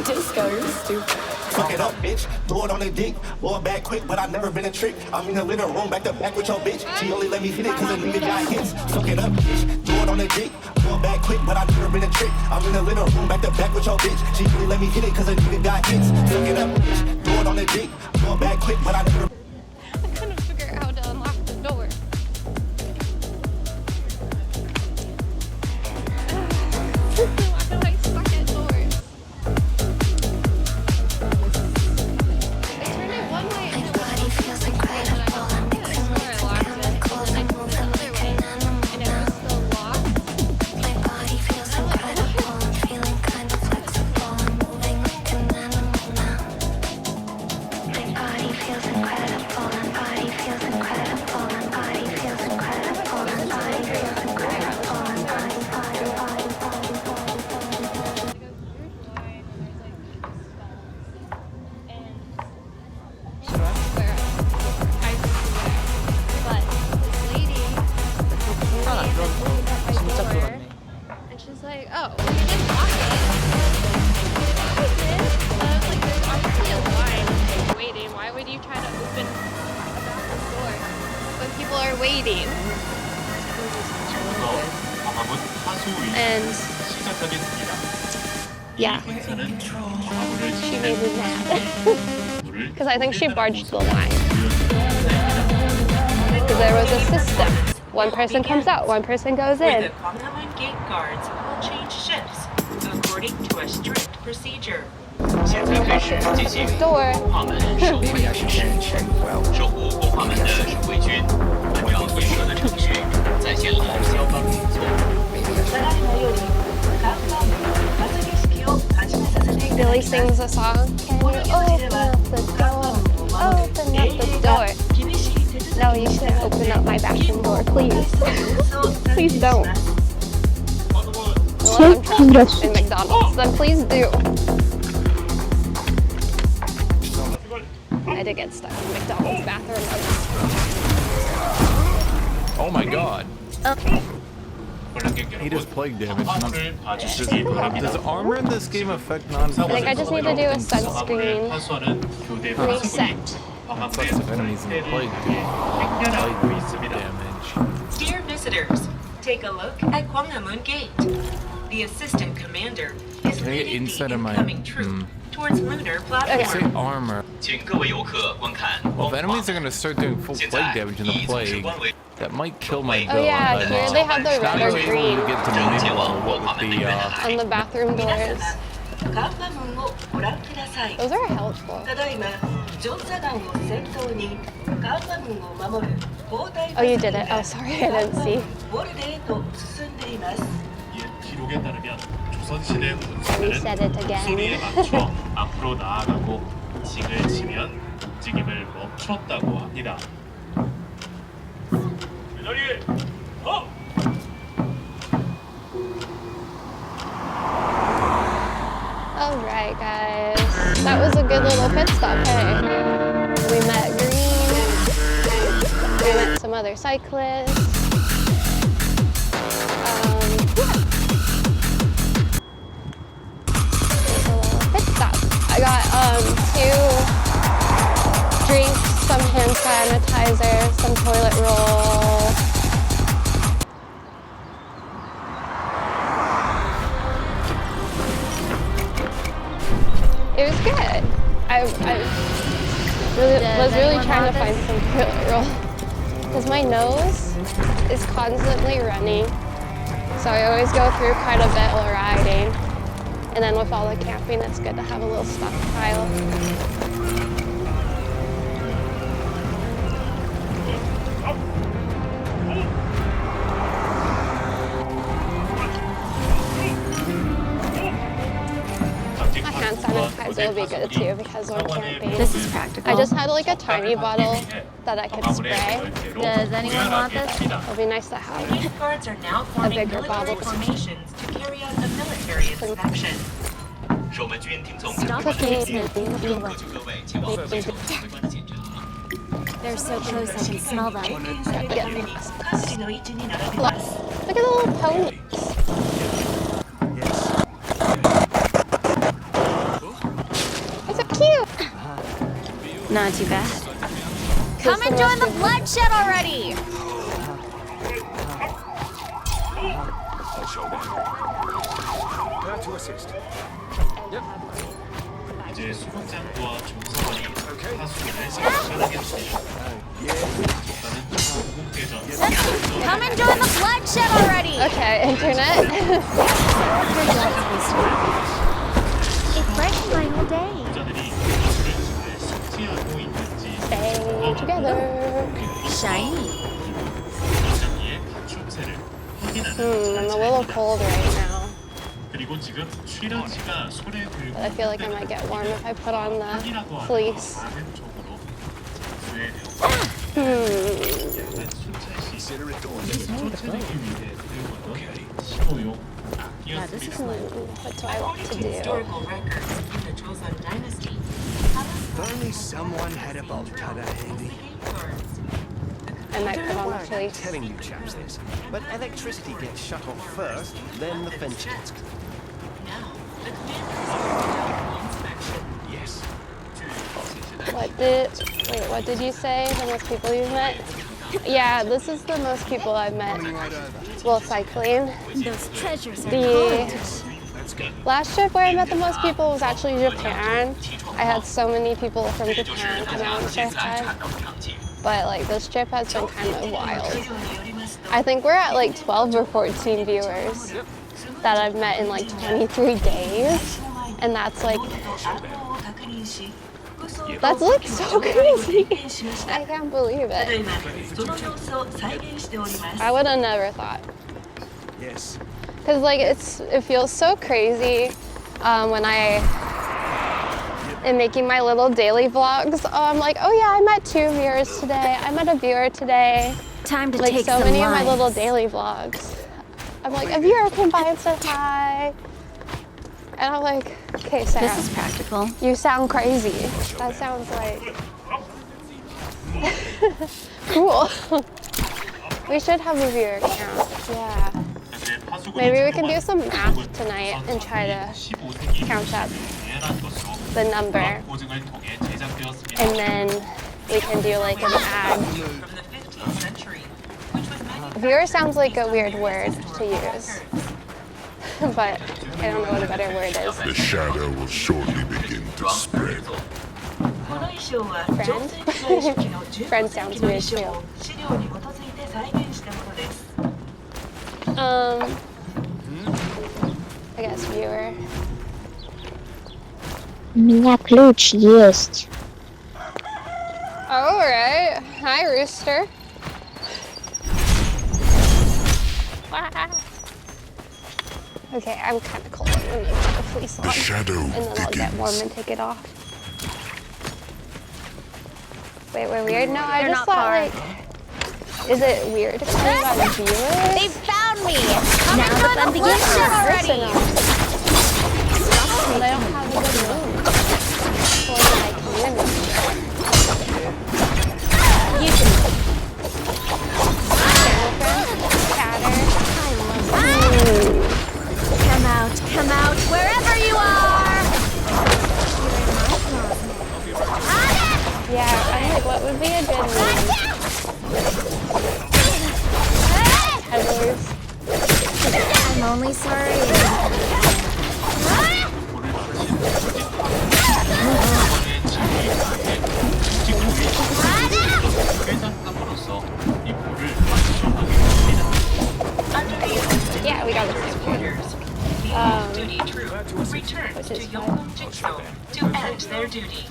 H: Disco, you're stupid.
C: Fuck it up, bitch. Throw it on the dick. Boy, back quick, but I never been a trick. I'm in the living room, back to back with your bitch. She only let me hit it cause a nigga got hits. Fuck it up, bitch. Throw it on the dick. Boy, back quick, but I never been a trick. I'm in the living room, back to back with your bitch. She only let me hit it cause a nigga got hits. Fuck it up, bitch. Throw it on the dick. Boy, back quick, but I never.
A: I couldn't figure out how to unlock the door. Why do I suck at doors? I turned it one way and it was feels incredible. I could have swore I locked it, and then I turned it another way and it was still locked.
H: My body feels incredible. I'm feeling kind of flexible. I'm moving like an animal now. My body feels incredible. My body feels incredible. My body feels incredible. My body feels incredible. My body, body, body, body, body.
A: And she's like, oh, well, you didn't lock it. I did. But I was like, there's obviously a line waiting. Why would you try to open a bathroom door when people are waiting? And yeah, she made me mad. Because I think she barged the line. Because there was a system. One person comes out, one person goes in.
K: The Gwanghwamun gate guards will change shifts according to a strict procedure.
G: 现在开始进行光化门守卫仪式，守护光化门的守卫军按照规则的程序，在线了消防运作。
K: ただいまより看板まず儀式を始めさせていただ
A: Billy
K: きます。
A: sings a song. Can you open up the door? Open up the door. No, you shouldn't open up my bathroom door, please. Please don't. Unless I'm trapped in McDonald's, then please do. I did get stuck in McDonald's bathroom once.
L: Oh my god.
A: Okay.
L: He does plague damage. Does armor in this game affect non?
A: I think I just need to do a sunscreen reset.
L: Plus if enemies in the plague do plague damage.
K: Dear visitors, take a look at Gwanghwamun Gate. The assistant commander is
L: Can I get
K: leading
L: inside
K: the
L: of my
K: incoming troop towards lunar
L: I say
K: platform.
L: armor.
G: 请各位游客观看
L: Well,
G: 光
L: if
G: 化
L: enemies are
G: 门。
L: gonna start doing full
G: 现
L: plague
G: 在
L: damage in the
G: 已从事
L: plague,
G: 官为
L: that might kill my
A: Oh
L: build.
A: yeah,
L: but
A: here they have the
L: not
A: red or
L: able
A: green
L: to get to
G: 正前往
L: manual
G: 光化
L: with
G: 门的原
L: the
G: 来。
A: on the bathroom
K: 皆
A: doors.
K: 様、看板門をご覧ください。
A: Those are helpful.
K: ただいま、調査団を先頭に看板門を守る交代
A: Oh, you did it. Oh, sorry, I didn't see.
K: ボルデへと進んでいます。
M: 기록에 따르면 조선시대
A: We
M: 군사들은
A: said it
M: 소리에
A: again.
M: 맞춰 앞으로 나아가고 징을 치면 움직임을 멈췄다고 합니다. 제자리에 서!
A: Alright, guys. That was a good little pit stop, hey? We met Green. We met some other cyclists. Yeah. Just a little pit stop. I got 2 drinks, some hand sanitizer, some toilet roll. It was good. I was really trying to find some toilet roll because my nose is constantly running. So I always go through quite a bit while riding. And then with all the camping, it's good to have a little stockpile. My hand sanitizer will be good too because we're camping.
I: This is practical.
A: I just had like a tiny bottle that I could spray.
I: Does anyone want this?
A: It'll be nice to have
K: Gate guards are now
A: a
K: forming
A: bigger
K: military
A: bottle.
K: formations to carry out a military
A: some
K: action.
G: 守门军听从
A: cookies.
G: 各就各位前往非洲指挥官的检查。
I: They're so close I can smell them.
A: Look at the little ponies. They're so cute.
I: Not too bad. Come and join the bloodshed already!
B: To assist.
M: 이제 수목장과 중서관이 하수를 시작하겠습니다.
I: Come and join the bloodshed already!
A: Okay, internet.
I: It's breaking my whole day.
M: 부자들이 하수를 잘 숙지하고 있는지
A: Stay together.
I: Shiny.
M: 부자기의 가축세를 확인하는
A: I'm a little cold right now.
M: 그리고 지금 출연지가 손에 들고
A: But I feel like I might get warm if I put on the
M: 확인하고 하는
A: fleece.
M: 많은 쪽으로
B: Consider it done.
M: 쫓아내기 위해 사용하던 신호용 악기였습니다.
A: What do I want to do?
K: Historical records in the Joseon dynasty.
B: If only someone had a bolt cutter handy.
A: I might put on the fleece.
B: Telling you chaps this, but electricity gets shut off first, then the fence gets.
K: Now, the commander is inspection.
B: Yes.
A: What did you say? The most people you've met? Yeah, this is the most people I've met. Well, cycling.
I: Those treasures are
A: The
I: gorgeous.
A: last trip where I met the most people was actually Japan. I had so many people from Japan come out and say hi. But like this trip has been kind of wild. I think we're at like 12 or 14 viewers that I've met in like 23 days. And that's like, that's like so crazy. I can't believe it. I would have never thought.
B: Yes.
A: Cause like it feels so crazy when I am making my little daily vlogs. I'm like, oh yeah, I met 2 viewers today. I met a viewer today.
I: Time to
A: Like
I: take
A: so
I: some
A: many of my
I: lives.
A: little daily vlogs. I'm like, a viewer came by and said hi. And I'm like, okay, Sarah.
I: This is practical.
A: You sound crazy. That sounds like cool. We should have a viewer count. Yeah. Maybe we can do some math tonight and try to count up the number. And then we can do like an ad. Viewer sounds like a weird word to use. But I don't know what a better word is.
N: The shadow will shortly begin to spread.
A: Friend? Friend sounds weird too. I guess viewer.
O: У меня ключ есть.
A: Alright. Hi, Rooster. Okay, I'm kind of cold. I'm gonna put the fleece on.
N: The shadow
A: and then I'll get warm and take it off. Wait, we're weird? No, I
I: They're
A: just
I: not
A: thought
I: far.
A: like, is it weird to call you guys viewers?
I: They found me! Come and join the bloodshed already!
A: But I don't have a good mood for my community.
I: You can... Come out, wherever you are!
A: Yeah, I'm like, what would be a good name? Heathers.
I: I'm only sorry.
A: Yeah, we got the same quarters.
K: Duty troop returns to Yongkong Jigsaw to end their duty.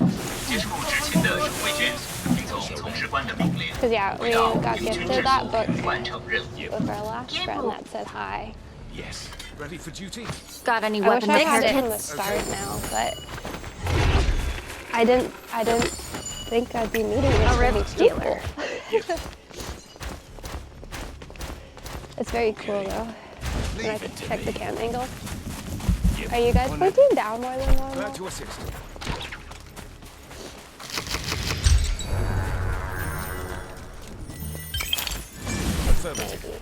G: 接触之前的守卫军，听从从事官的命令，
A: Because yeah, we
G: 回到
A: got
G: 与军
A: gifted
G: 之
A: that
G: 所
A: book
G: 完成任务。
A: with our last friend that said hi.
B: Yes. Ready for duty?
I: Got any
A: I wish
I: weapon
A: I had it from the
I: tickets?
A: start now, but I didn't think I'd be meeting this
I: A
A: many
I: rift
A: people.
I: dealer.
A: It's very cool though. Can I check the cam angle? Are you guys pointing down more than normal?
B: Glad to assist. Affirmative.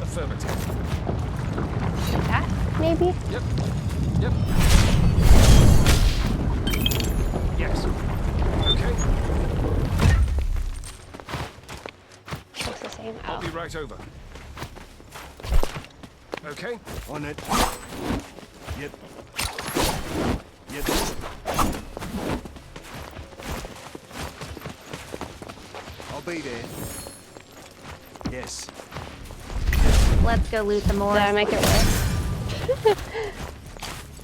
B: Affirmative.
A: Like that, maybe?
B: Yep. Yep. Yes. Okay.
A: Looks the same.
B: I'll
A: Oh.
B: be right over. Okay. On it. Yep. Yep. I'll be there. Yes.
I: Let's go loot the more.
A: Did I make it worse?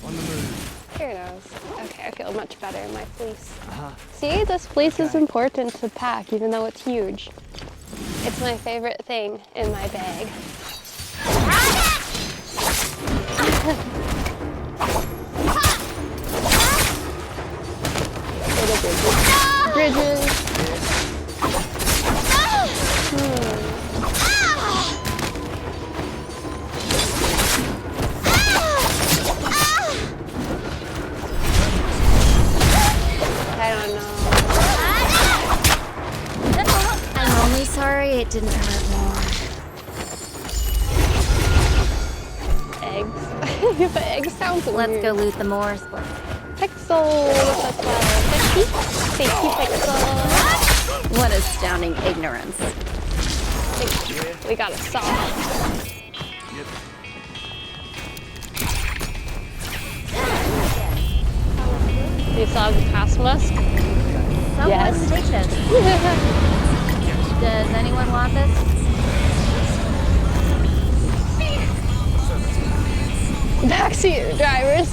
B: On the move.
A: Here it is. Okay, I feel much better in my fleece. See, this fleece is important to pack, even though it's huge. It's my favorite thing in my bag. Little bridges. I don't know.
I: I'm only sorry it didn't hurt more.
A: Eggs. But eggs sounds weird.
I: Let's go loot the more.
A: Pixels as well. Safety pixels.
I: What astounding ignorance.
A: We got a saw.
B: Yep.
A: You saw the past musk?
I: Someone
A: Yes.
I: take this. Does anyone want this?
A: Backseat drivers.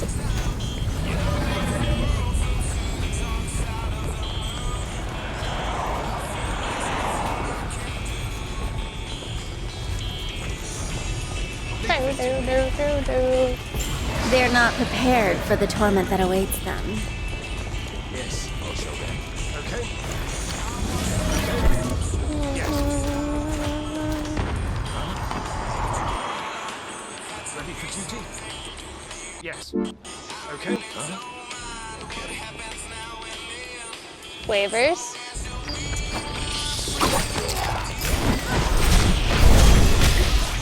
I: They're not prepared for the torment that awaits them.
B: Yes. I'll show them. Okay. Ready for duty? Yes. Okay. Okay.
A: Flavors.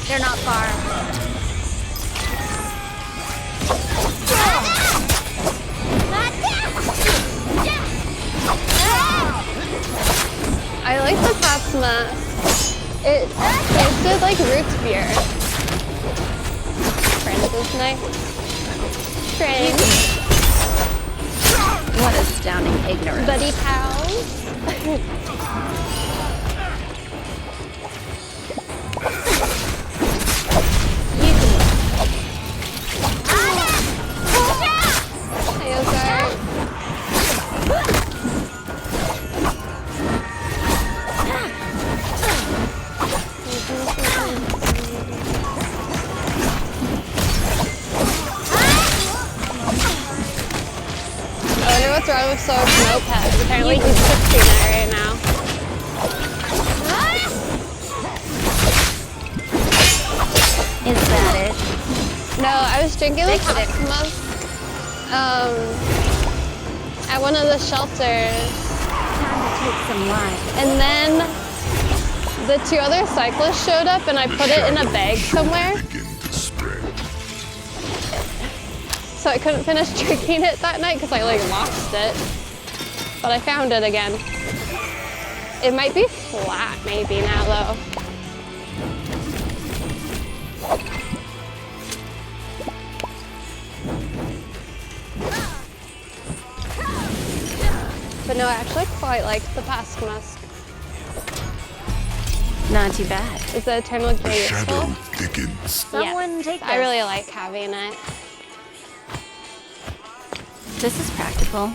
I: They're not far.
A: I like the past mask. It tasted like root beer. Friends is nice. Friends.
I: What astounding ignorance.
A: Buddy pals. Hey, Ozark. I wonder what's wrong with Soap's moped. Apparently he's fixing it right now.
I: Is that it?
A: No, I was drinking with
I: Fix it.
A: Cosmos at one of the shelters.
I: Time to take some life.
A: And then the two other cyclists showed up and I put it in a bag somewhere.
N: Begin to spread.
A: So I couldn't finish drinking it that night because I like lost it. But I found it again. It might be flat maybe now though. But no, I actually quite like the past musk.
I: Not too bad.
A: Is the Eternal Gear
N: Shadow
A: useful?
N: thickens.
I: Someone take this.
A: I really like having it.
I: This is practical.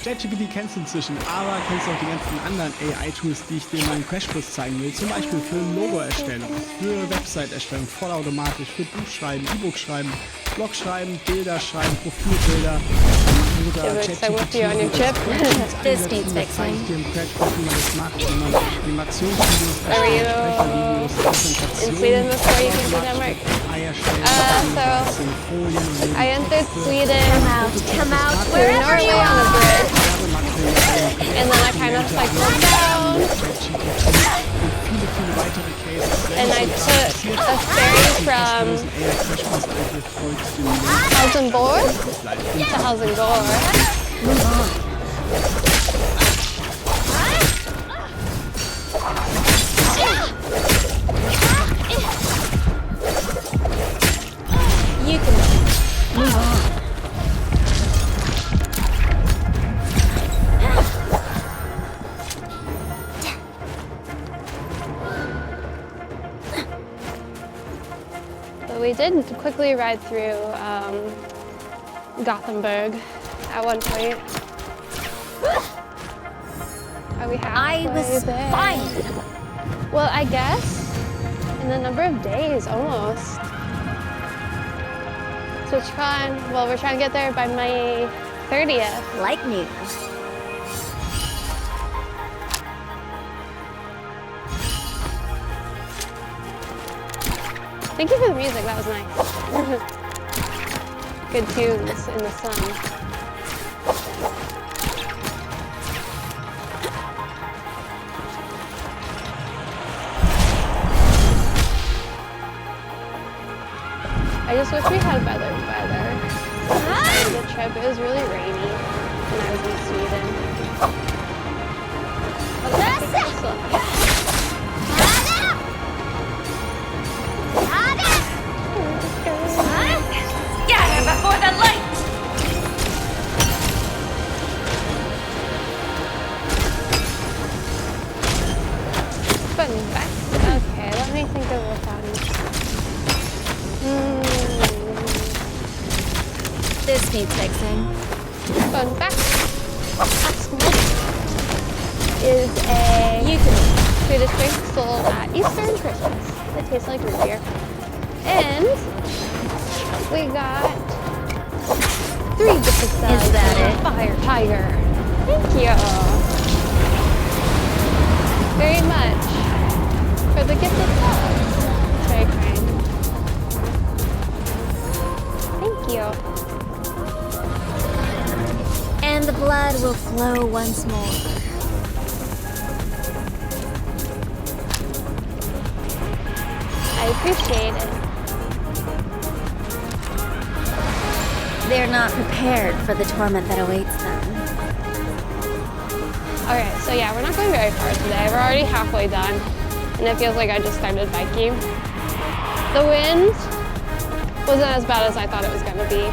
J: ChatGPT kennst du inzwischen, aber kennst auch die ganzen anderen AI-Tools, die ich dir in meinem Crashkurs zeigen will. Zum Beispiel für Logo-Erstellung, für Website-Erstellung, vollautomatisch, für Buchschreiben, E-Book schreiben, Blog schreiben, Bilder schreiben, Profilbilder. Dann machen sogar
A: I'm with you on your
J: ChatGPT
A: trip.
I: This needs
J: das zeige ich dir im Crash, wie man das macht, wenn man Animationsvideos
A: Were you
J: Sprechervideos,
A: in Sweden before you came to Denmark? I entered Sweden
I: Come out,
A: to
I: wherever you
A: Norway on a
I: are.
A: bridge, and then I kind of cycled down, and I took a ferry from Helsingborg to Helsingborg.
I: You can move on.
A: But we did quickly ride through Gothenburg at one point. Are we halfway
I: I was
A: there?
I: fine.
A: Well, I guess in a number of days, almost. TwitchCon, well, we're trying to get there by May 30th.
I: Like news.
A: Thank you for the music, that was nice. Good tunes in the sun. I just wish we had better weather. The trip, it was really rainy when I was in Sweden. Oh, let's take this look.
I: Scatter before the light!
A: Fun fact. Okay, let me think of what that is.
I: This needs fixing.
A: Fun fact. Axmilk is a Swedish drink sold at Easter and Christmas. It tastes like root beer. And we got 3 different styles.
I: Is that
A: of
I: it?
A: Fire Tiger. Thank you very much for the gift of subs. Very kind. Thank you.
I: And the blood will flow once more.
A: I appreciate it.
I: They're not prepared for the torment that awaits them.
A: Okay, so yeah, we're not going very far today. We're already halfway done, and it feels like I just started biking. The wind wasn't as bad as I thought it was going to be.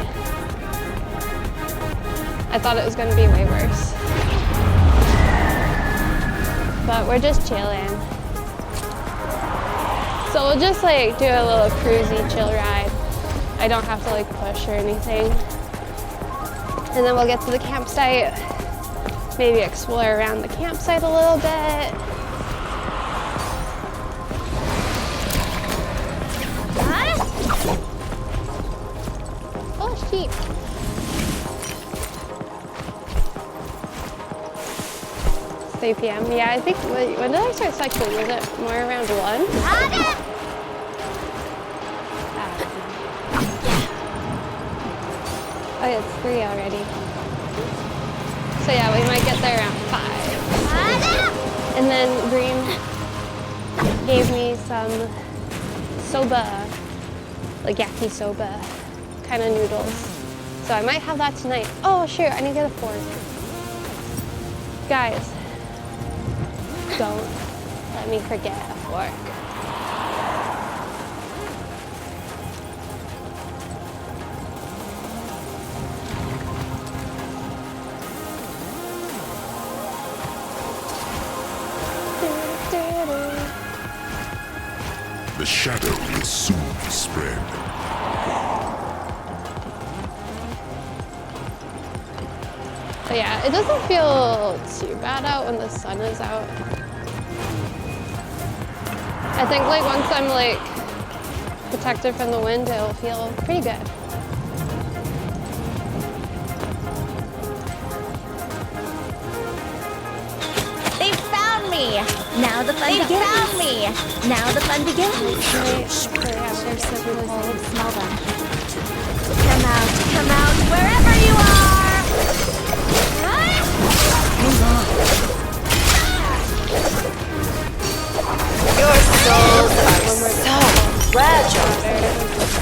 A: I thought it was going to be way worse. But we're just chilling. So we'll just like do a little cruisy chill ride. I don't have to like push or anything. And then we'll get to the campsite, maybe explore around the campsite a little bit. Oh, sheep. It's 3 p.m. Yeah, I think, when did I start cycling? Was it more around 1? Oh, yeah, it's 3 already. So yeah, we might get there around 5. And then Green gave me some soba, like yakisoba kind of noodles. So I might have that tonight. Oh shoot, I need to get a fork. Guys, don't let me forget a fork.
N: The shadow will soon spread.
A: But yeah, it doesn't feel too bad out when the sun is out. I think like once I'm like protected from the wind, it'll feel pretty good.
I: me! Now the fun begins! Found me! Now the fun begins! They're so cold. Smell them. Come out, wherever you are!
E: Your souls are so fragile.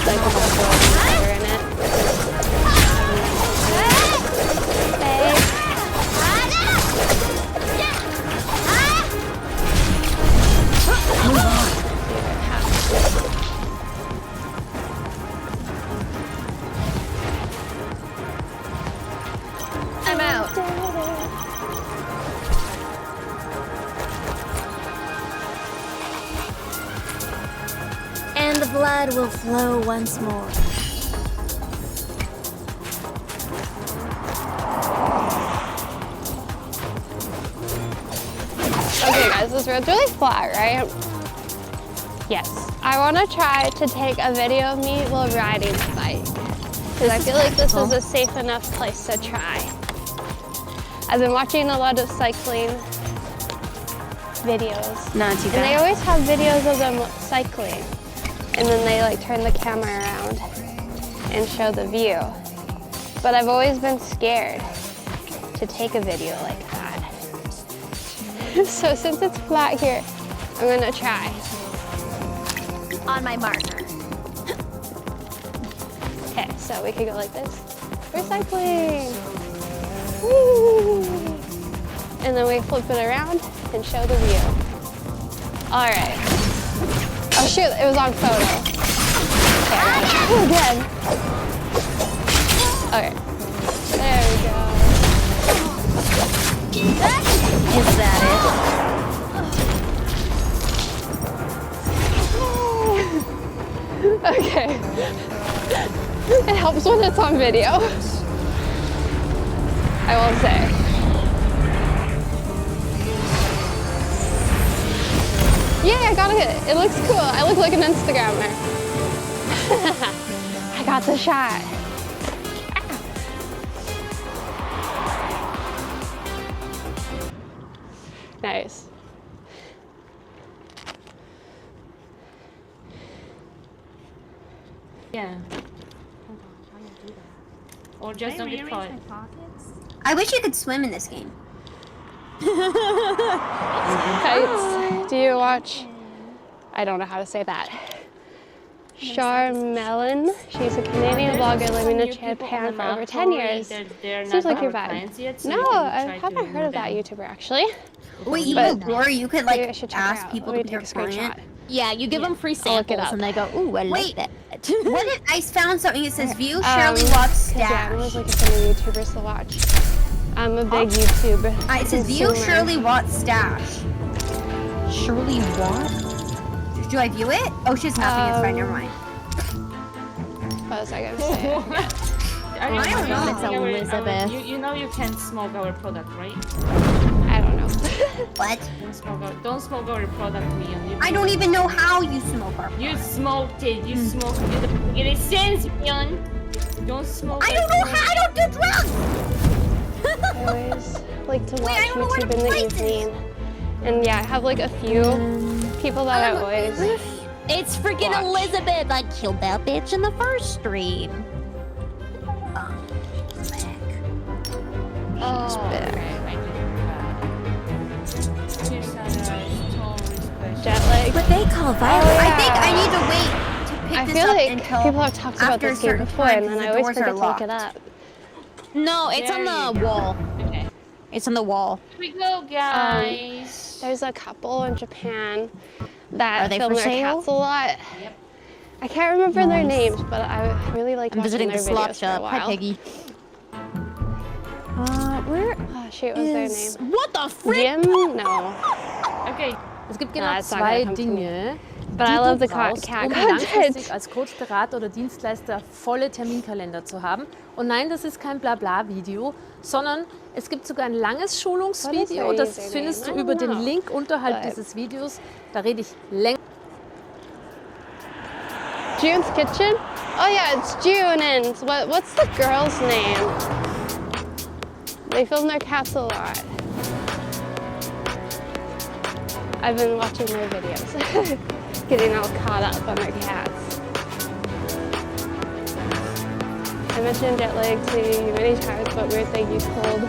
A: Like a bubble with water in it.
I: I'm out. And the blood will flow once more.
A: Okay guys, this road's really flat, right? Yes. I want to try to take a video of me while riding the bike. Because I feel like this is a safe enough place to try. I've been watching a lot of cycling videos.
I: Not too
A: And they
I: bad.
A: always have videos of them cycling. And then they like turn the camera around and show the view. But I've always been scared to take a video like that. So since it's flat here, I'm gonna try.
I: On my marker.
A: Okay, so we could go like this. We're cycling! Woo! And then we flip it around and show the view. All right. Oh shoot, it was on photo. Okay, I gotta try it again. Okay, there we go.
I: Is that it?
A: Okay. It helps when it's on video. I will say. Yeah, I got it. It looks cool. I look like an Instagrammer. I got the shot. Nice.
D: Yeah. Or just don't deploy.
P: I wish you could swim in this game.
A: Kites. Do you watch? I don't know how to say that. Charmelin. She's a Canadian blogger living in Japan for over 10 years. Seems like your vibe. No, I haven't heard of that YouTuber actually.
P: Wait, you could like ask people to be your client.
I: Yeah, you give them free samples and they go, ooh, I like that.
P: What if I found something that says view Shirley Watts stash?
A: Yeah, I was looking for new YouTubers to watch. I'm a big YouTube
P: It says view Shirley Watts stash.
I: Shirley Watt?
P: Do I view it? Oh, she's nothing. It's fine. Never mind.
A: What was I gonna say?
P: I don't know.
I: It's Elizabeth.
D: You know you can't smoke our product, right?
A: I don't know.
P: What?
D: Don't smoke our product, Mion.
P: I don't even know how you smoke our product.
D: You smoked it. You smoked it. You don't get a sense, Mion. Don't smoke.
P: I don't know how. I don't do drugs.
A: I always like to watch YouTube in the evening. And yeah, I have like a few people that I always
I: It's freaking
A: watch.
I: Elizabeth! I killed that bitch in the first stream.
A: She's back. Jet lag.
I: What they call violence.
P: I think I need to wait to pick
A: I
P: this
A: feel
P: up
A: like
P: until
A: people have talked about
P: after a
A: this game
P: certain
A: before,
P: time,
A: and then
P: because
A: I
P: the
A: always
P: doors are
A: forget to look it
P: locked.
A: up.
I: No, it's on the wall.
D: Okay.
I: It's on the wall.
D: Here we go, guys.
A: There's a couple in Japan that
I: Are they
A: film
I: for
A: their
I: sale?
A: cats a lot.
D: Yep.
A: I can't remember their names, but I really like
I: I'm
A: watching
I: visiting
A: their
I: the slop
A: videos for a
I: shop. Hi,
A: while.
I: Peggy. Where
A: Oh shoot, what was their name?
I: What the frick?
A: Jim? No.
D: Okay.
Q: Es gibt
A: Ah,
Q: genau
A: it's not
Q: zwei
A: gonna come to me.
Q: Dinge,
A: But
Q: die
A: I love
Q: du
A: the
Q: brauchst,
A: cat
Q: um
A: content.
Q: langfristig als Coach, Berater oder Dienstleister volle Terminkalender zu haben. Und nein, das ist kein Blabla-Video, sondern es gibt sogar ein langes Schulungsvideo.
A: What is their
Q: Das
A: username?
Q: findest du
A: I don't
Q: über den
A: know.
Q: Link unterhalb
A: But-
Q: dieses Videos. Da rede ich länger.
A: June's Kitchen? Oh yeah, it's June and what's the girl's name? They film their cats a lot. I've been watching their videos, getting all caught up on their cats. I mentioned jet lag to you many times, but weird thing, you told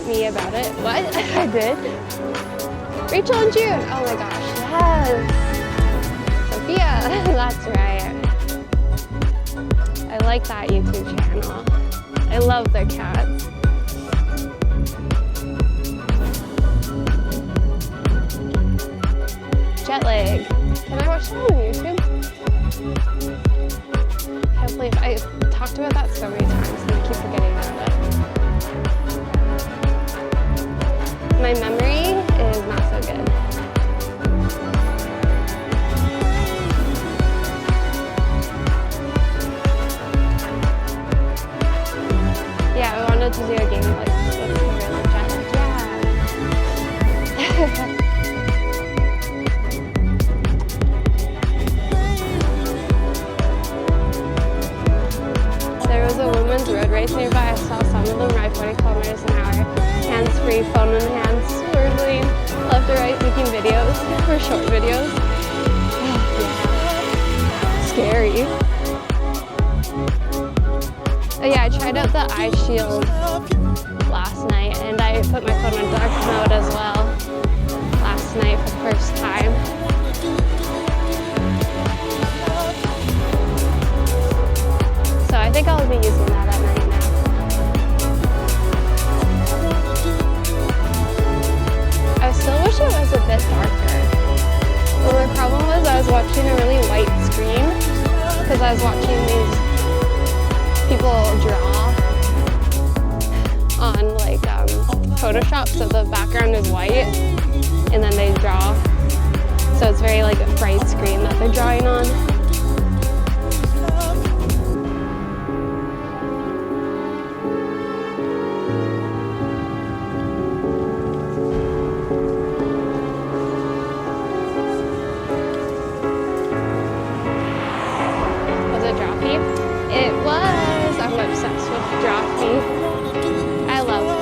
A: me about it. What? I did? Rachel and June! Oh my gosh, yes! Sophia, that's right. I like that YouTube channel. I love their cats. Jet lag. Can I watch that on YouTube? Can't believe I talked about that so many times and I keep forgetting about it. My memory is not so good. Yeah, I wanted to do a game like with jet lag. Yeah. There was a women's road race nearby. I saw some of them ride 40 kilometers an hour, hands-free, phone in hand, swirling left to right, making videos for short videos. Yeah. Scary. Oh yeah, I tried out the eye shield last night, and I put my phone on dark mode as well last night for the first time. So I think I'll be using that at night now. I still wish it was a bit darker. But my problem was I was watching a really white screen because I was watching these people draw on like Photoshop, so the background is white and then they draw. So it's very like a bright screen that they're drawing on. It was. I'm obsessed with Drawfee. I love it.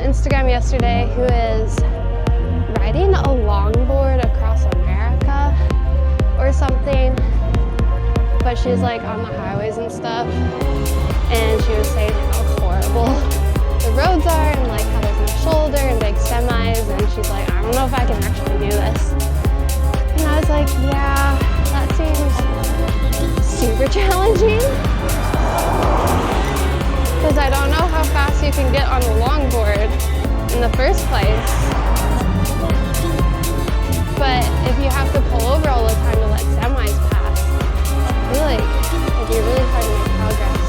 A: Instagram yesterday who is riding a longboard across America or something, but she's like on the highways and stuff, and she was saying how horrible the roads are and like how there's no shoulder and big semis, and she's like, I don't know if I can actually do this. And I was like, yeah, that seems super challenging. Because I don't know how fast you can get on a longboard in the first place. But if you have to pull over all the time to let semis pass, I feel like it'd be really hard to make progress.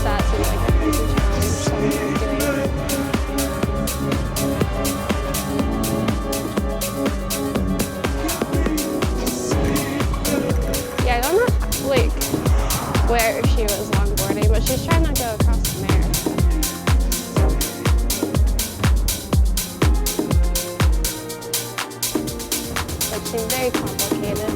A: That seems like a crazy challenge someone is doing. I don't know like where she was longboarding, but she's trying to go across America. But she's very complicated.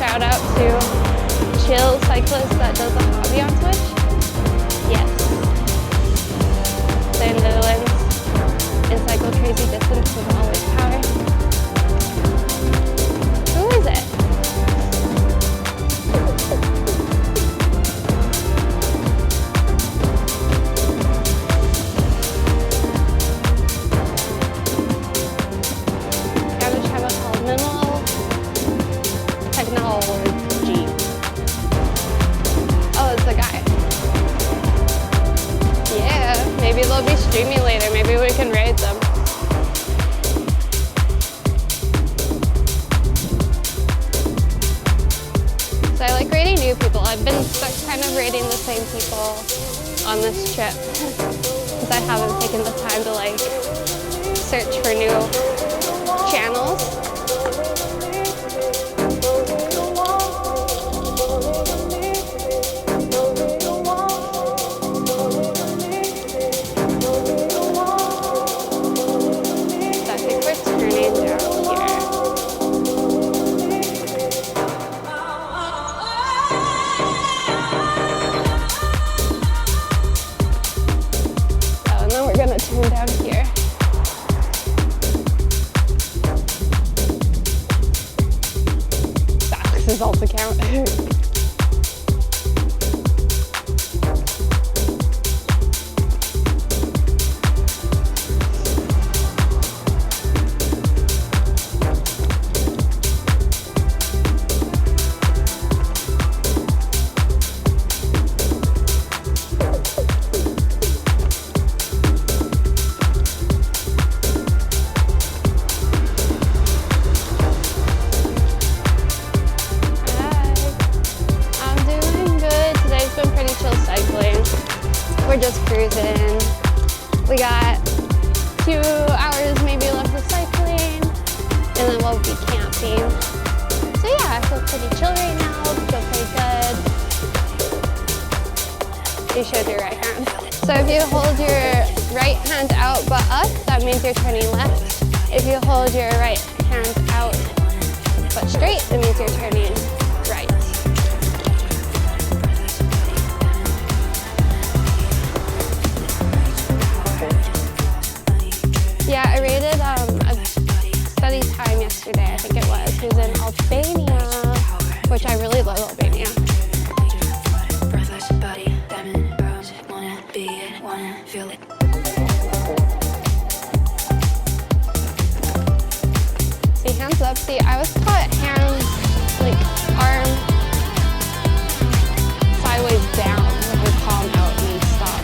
A: shout out to Chill Cyclist that does a hobby on Twitch. Yes. The Netherlands. Encyclo Crazy Distance with Always Power. Who is it? Spanish have a called minimal technology. Oh, it's a guy. Yeah, maybe they'll be streaming later. Maybe we can raid them. So I like raiding new people. I've been stuck kind of raiding the same people on this trip because I haven't taken the time to like search for new channels. Down here. This is also count. We're just cruising. We got 2 hours maybe left of cycling, and then we'll be camping. So yeah, I feel pretty chill right now, feel pretty good. You showed your right hand. So if you hold your right hand out but up, that means you're turning left. If you hold your right hand out but straight, it means you're turning right. Yeah, I rated a study time yesterday, I think it was. He was in Albania, which I really love Albania. See, hands up. See, I was taught hands, like arm sideways down with your palm out means stop.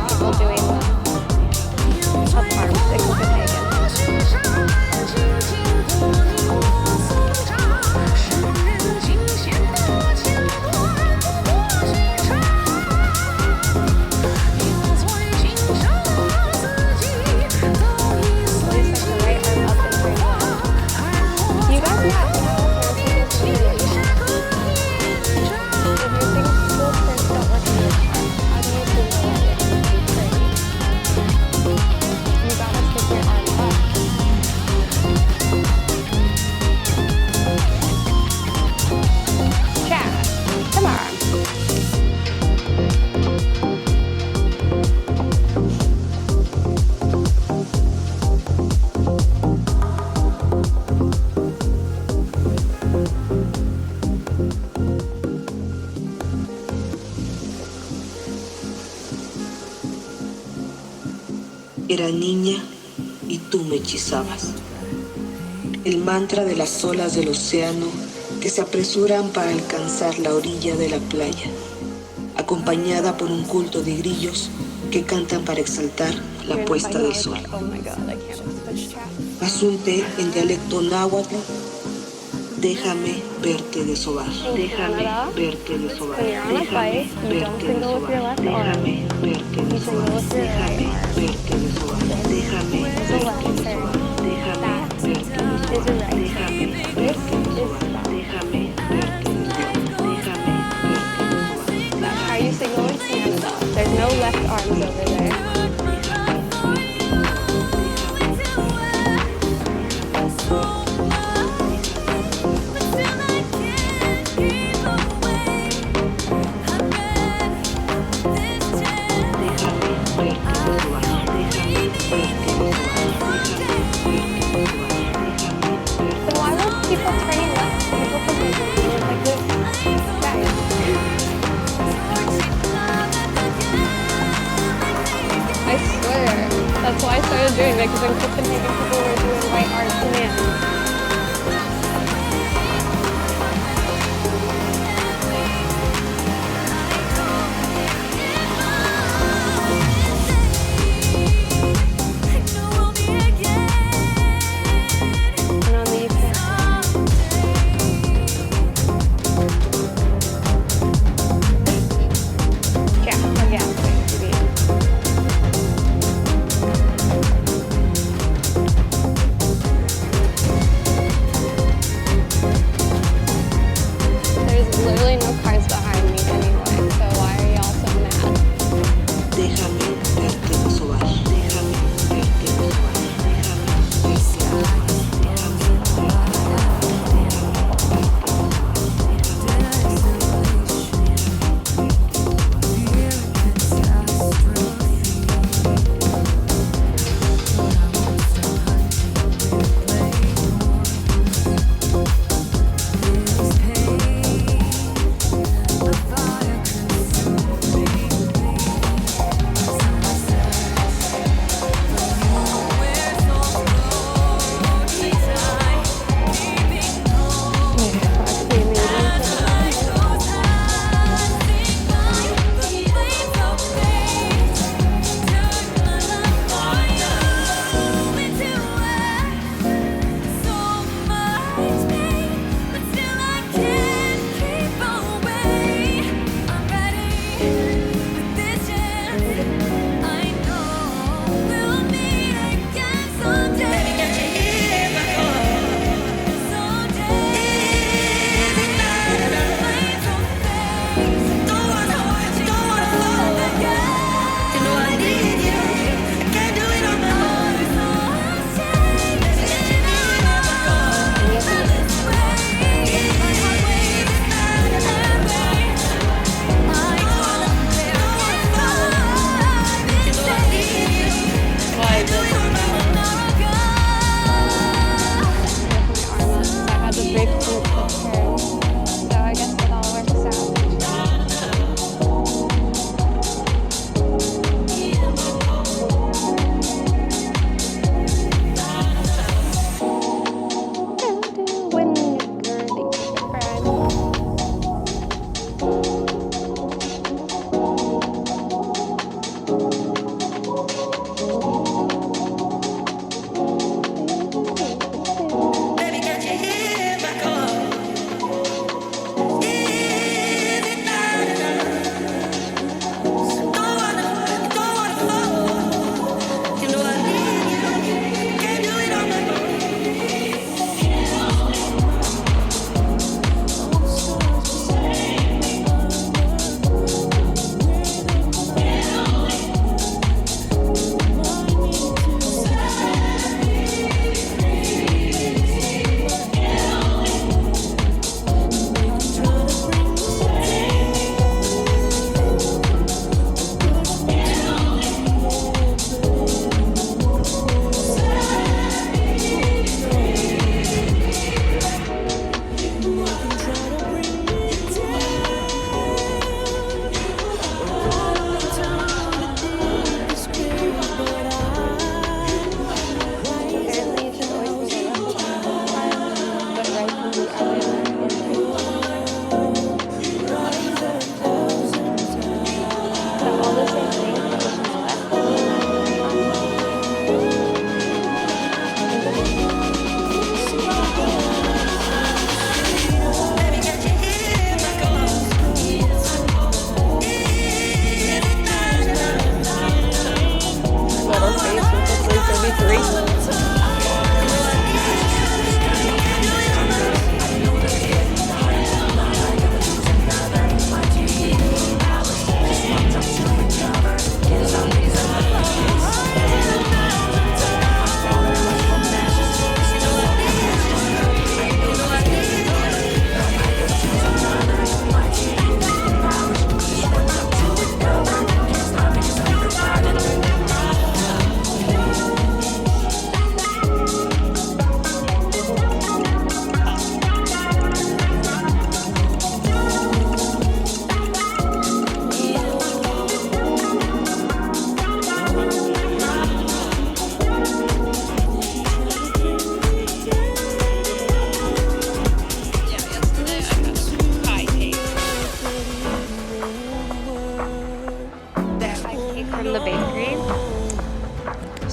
A: people doing pup farms in Copenhagen. You guys not know for people to if your things still prints don't work in your car, how do you think that it can be pretty? You gotta stick your arm up. Chad, come on.
R: Era niña y tú me hechizabas. El mantra de las olas del océano que se apresuran para alcanzar la orilla de la playa, acompañada por un culto de grillos que cantan para exaltar la puesta del sol. Asunte en dialecto náhuatl, déjame verte desovar. Déjame verte desovar. Déjame verte desovar. Déjame verte desovar. Déjame verte desovar. Déjame verte desovar. Déjame verte desovar. Déjame verte desovar. Déjame verte desovar. Déjame verte desovar.
A: That's how you signal in Canada. There's no left arms over there. Then why would people turning left? People from Copenhagen like this. Guys. I swear. That's why I started doing it, because in Copenhagen people were doing white art command.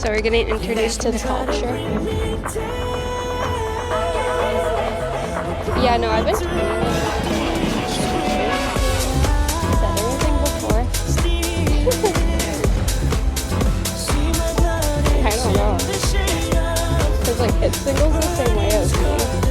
A: So we're getting introduced to the culture. Yeah, no, I've been said everything before. I don't know. Cause like hit singles the same way as me.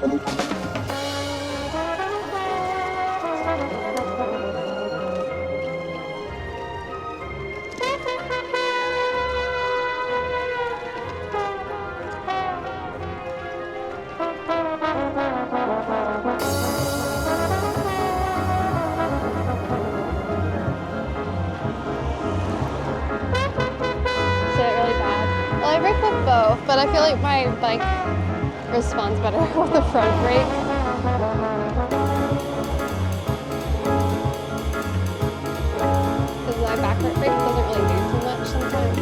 A: I brake with both, but I feel like my bike responds better with the front brake. Because my back brake doesn't really do too much sometimes.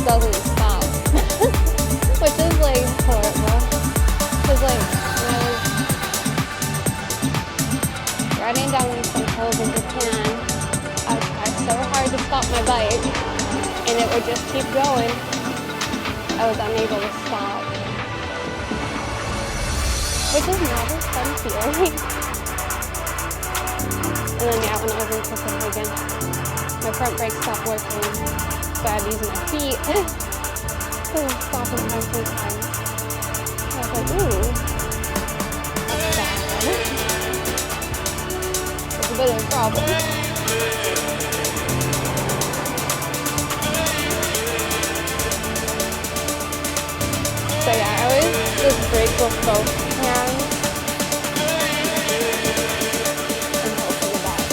A: doesn't stop, which is like horrible. Cause like when I was riding down some hills in Japan, I would try so hard to stop my bike, and it would just keep going. I was unable to stop, which is not a fun feeling. And then yeah, when I was in Copenhagen, my front brakes stopped working. So I had to use my feet to stop from time to time. I was like, ooh, that's bad. It's a bit of a problem. So yeah, I always just brake with both hands. And hope for the best.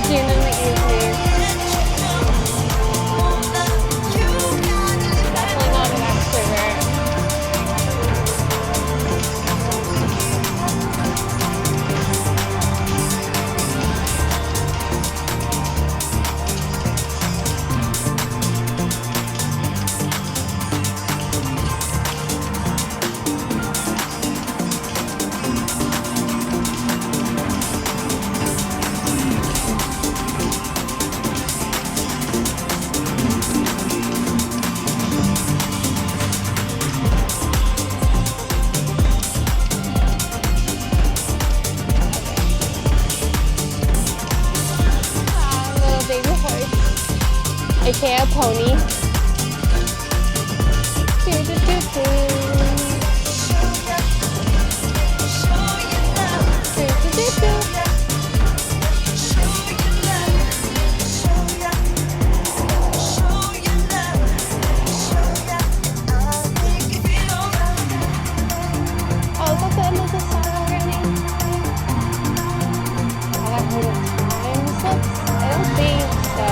A: hiking in the evening. Definitely not an extrovert. Little baby horse, aka a pony. Oh, is that the end of the song already? Have I heard of time slips? I don't think so.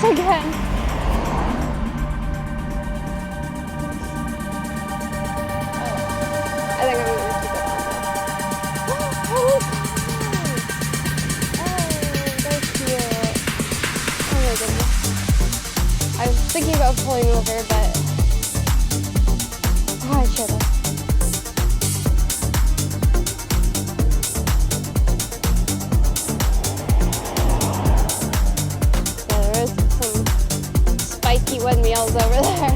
A: Again. I think I'm gonna keep it on. Oh, that's cute. Oh my goodness. I was thinking about pulling over, but I should have. Windmills over there.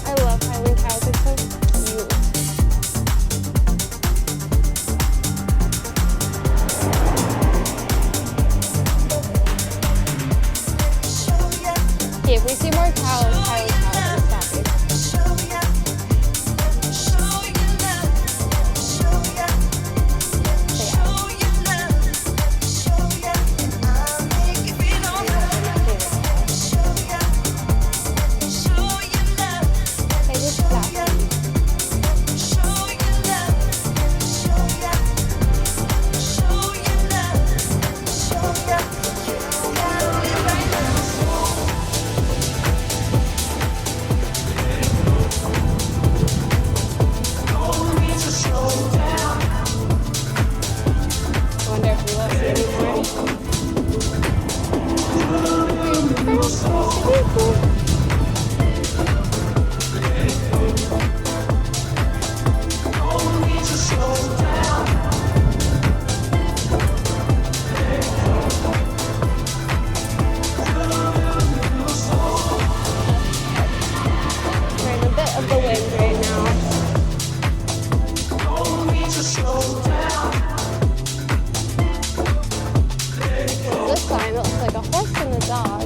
A: I love Highland cows, they're so cute. Okay, if we see more cows, Highland cows, I'm stopping. This sign looks like a horse and a dog.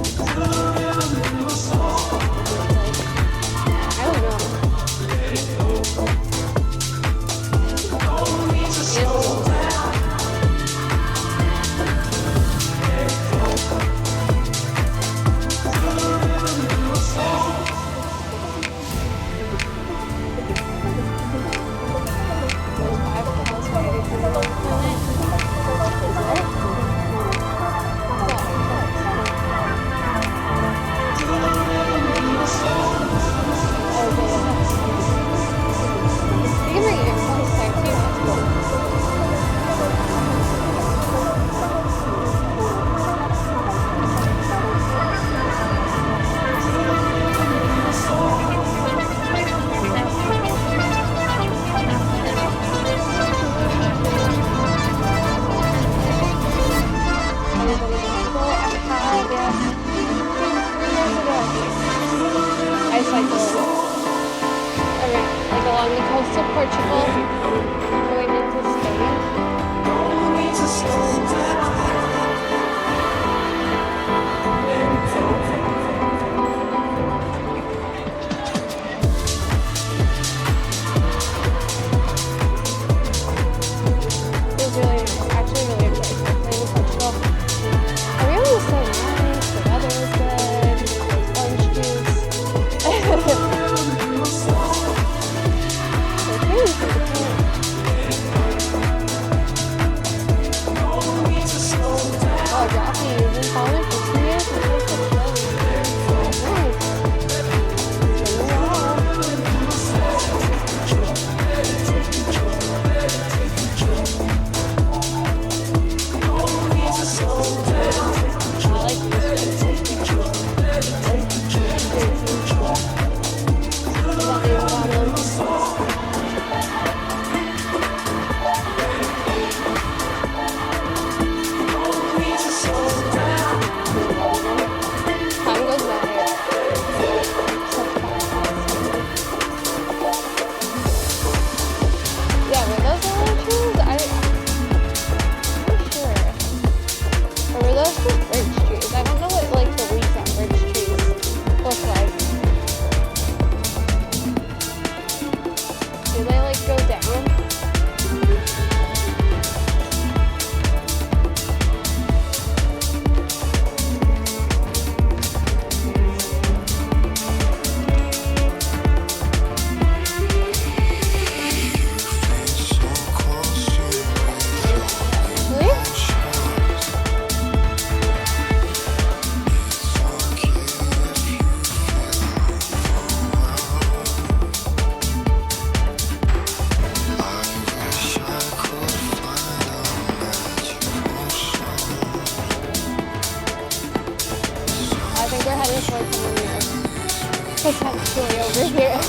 A: potentially over here.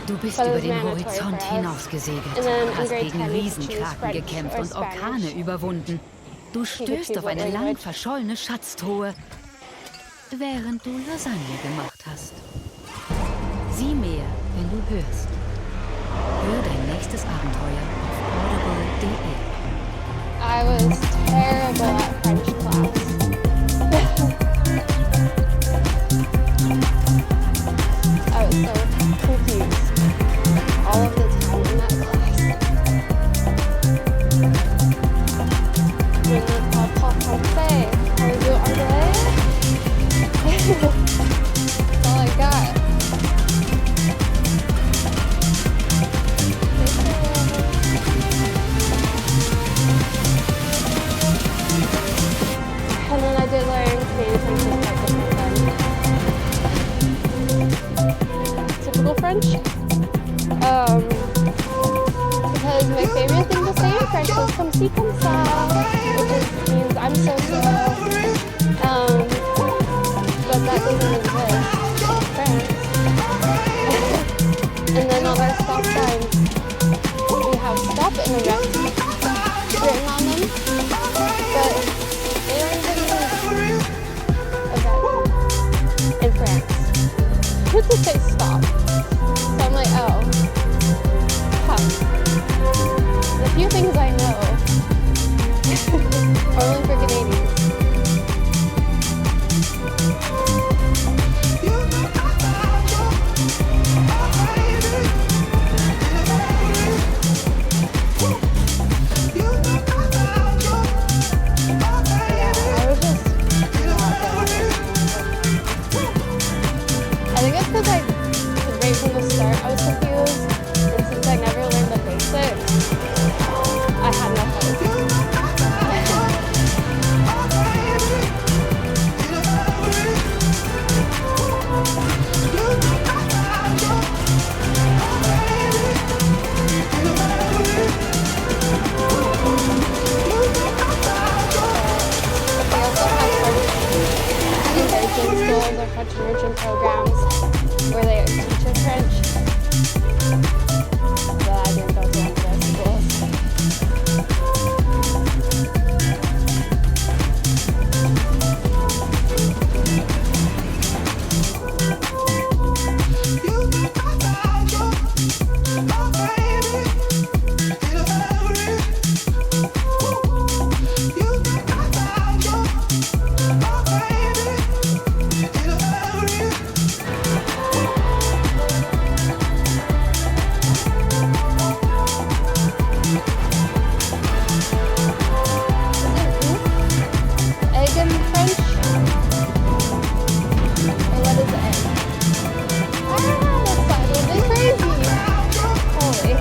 S: Du bist über den Horizont hinausgesegelt, hast gegen Riesenkraken gekämpft und Orkane überwunden. Du stößt auf eine lang verschollene Schatztruhe, während du Lasagne gemacht hast. Sieh mehr, wenn du hörst. Hör dein nächstes Abenteuer auf audible.de.
A: I was terrible at French class. I was so confused all of the time in that class. When they called Paul Francais, I was doing anglais. That's all I got. And then I did learn Canadian French like typical French. Because my favorite thing to say in French is comme ci, comme ça, which means I'm so slow. But that doesn't exist in France. And then all our stop signs, we have stop and a rest written on them. stop. So I'm like, oh, fuck. The few things I know are only for Canadians. I think it's because right from the start I was confused, and since I never learned the basics, I had no hope. Immersion schools or French immersion programs where they teach us French. But I didn't go to one of those schools. Egg in French? Or what is egg? Ah, that's really crazy. Holy.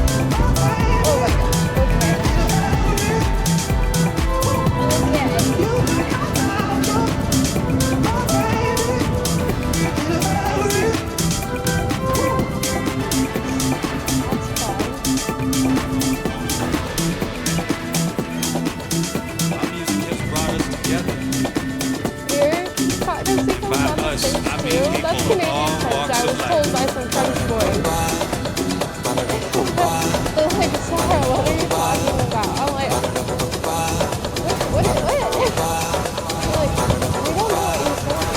A: Oh my gosh, okay. That's Canadian French. I was told by some French boys. They're like, Sarah, what are you talking about? I'm like, what? They're like, we don't know what you're saying.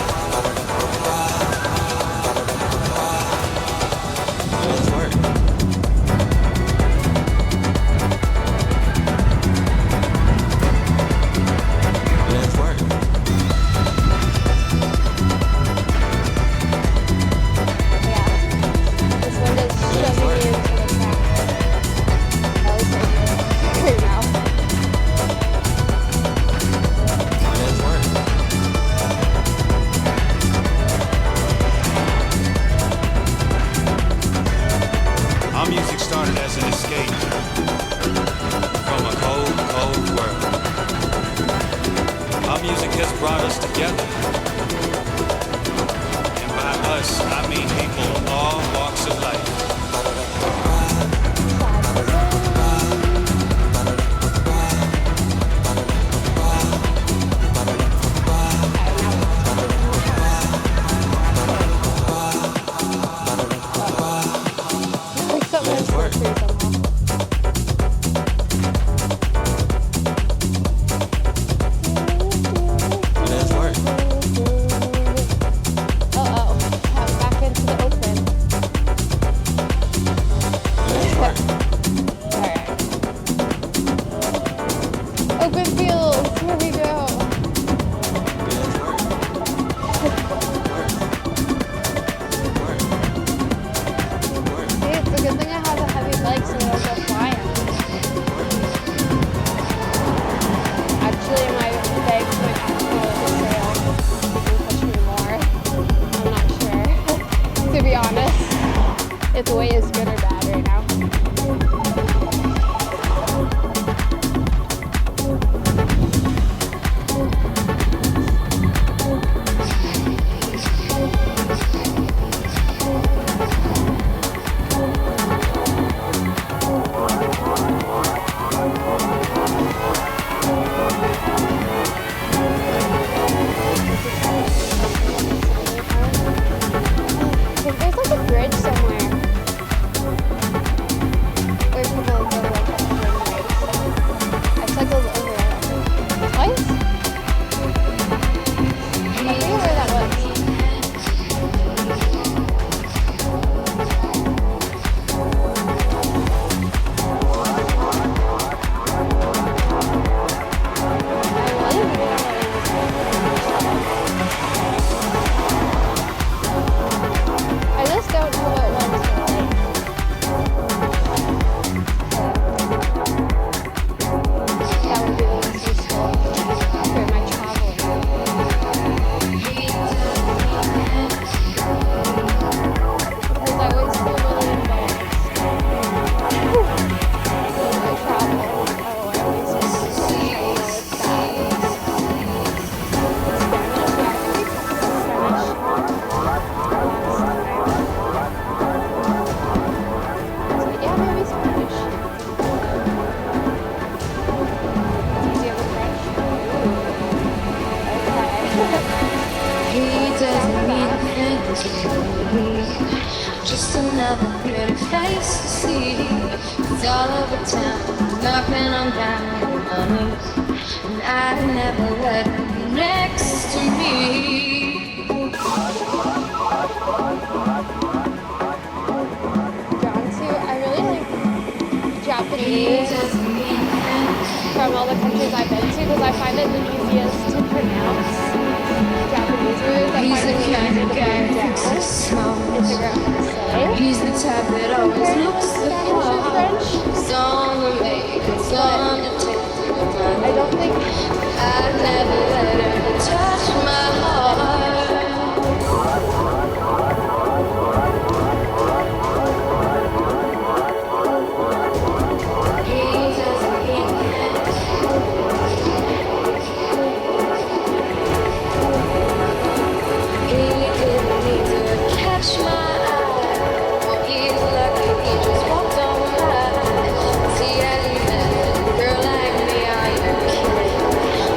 C: Let's work.
A: This one is shoving me into the back. That was right now.
C: Let's work.
T: Our music started as an escape from a cold, cold world. Our music has brought us together. And by us, I mean people of all walks of life.
A: Like something's poetry somehow.
C: Let's work.
A: Uh-oh. Back into the open.
C: Let's work.
A: Alright. Open fields. Here we go. See, it's a good thing I have a heavy bike so I don't go flying. Actually, my legs might actually sail. You can push me more. I'm not sure. To be honest, if the weight is good or bad right now. There's like a bridge somewhere where people go like up the bridge. I cycled over it twice. I forget where that was.
H: just another pretty face to see. It's all over town, knocking on down on knees, and I never let her be next to me.
A: I really like Japanese from all the countries I've been to because I find it the easiest to pronounce Japanese words. I find it easier to write down. Instagram say.
H: He's the type that always looks the part. Song to make, song to take.
A: I don't think
H: I'd never let her touch my heart. He doesn't need He didn't need to catch my eye. He's lucky he just walked on by. See, I leave that girl like me, are you kidding?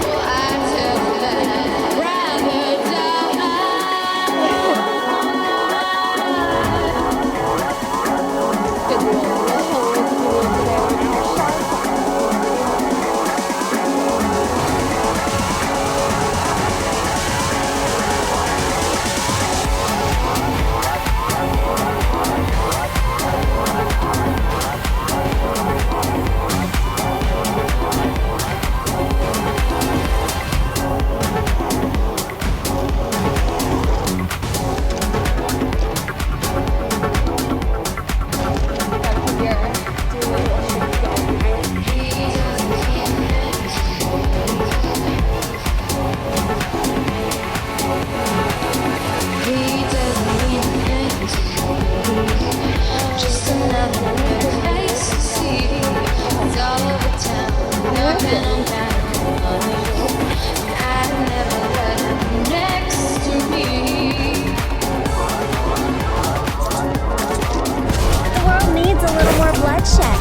H: Well, I tell her that I'd rather just another face to see. It's all over town, knocking on down on me. I'd never let her be next to me.
I: The world needs a little more bloodshed.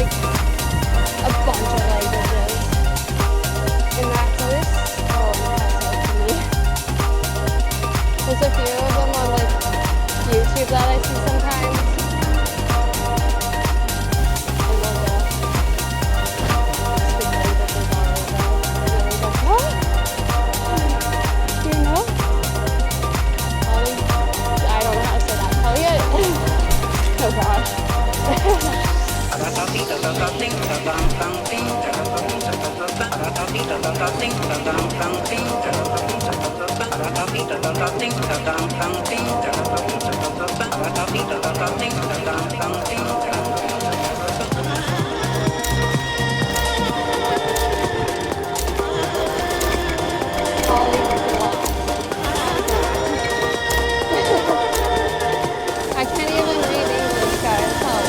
A: like a bunch of languages in that course. Oh, that's so funny. There's a few of them on like YouTube that I see sometimes. I love that. Speak languages all over. And then he's like, what? Do you know? I don't know how to say that. Elliot? Oh gosh. I can't even read English, guys. Help.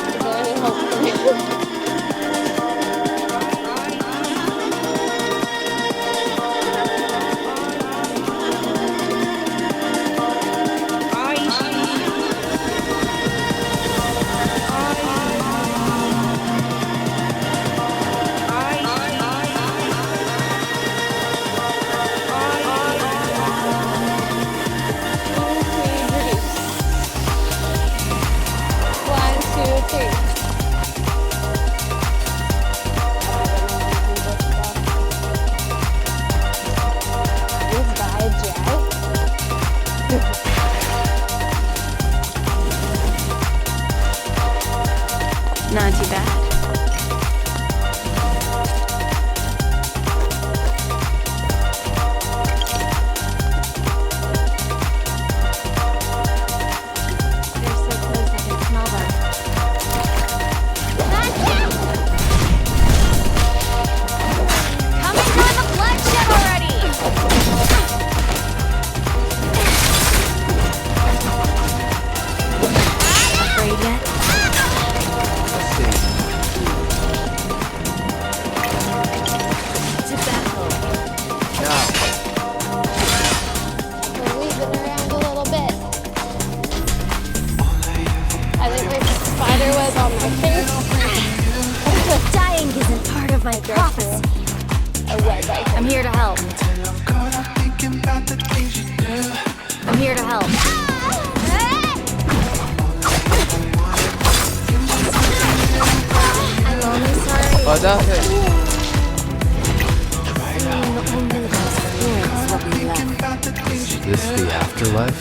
A: Is there any hope for me?
P: Not too bad.
I: They're so close I can smell them. Come and join the bloodshed already! Afraid yet? To battle.
A: We're weaving around a little bit. I think there's a spider web on my face.
I: Dying isn't part of my prophecy.
A: A web right
I: I'm here to help. I'm here to help. I'm only sorry.
L: 맞아. Is this the afterlife?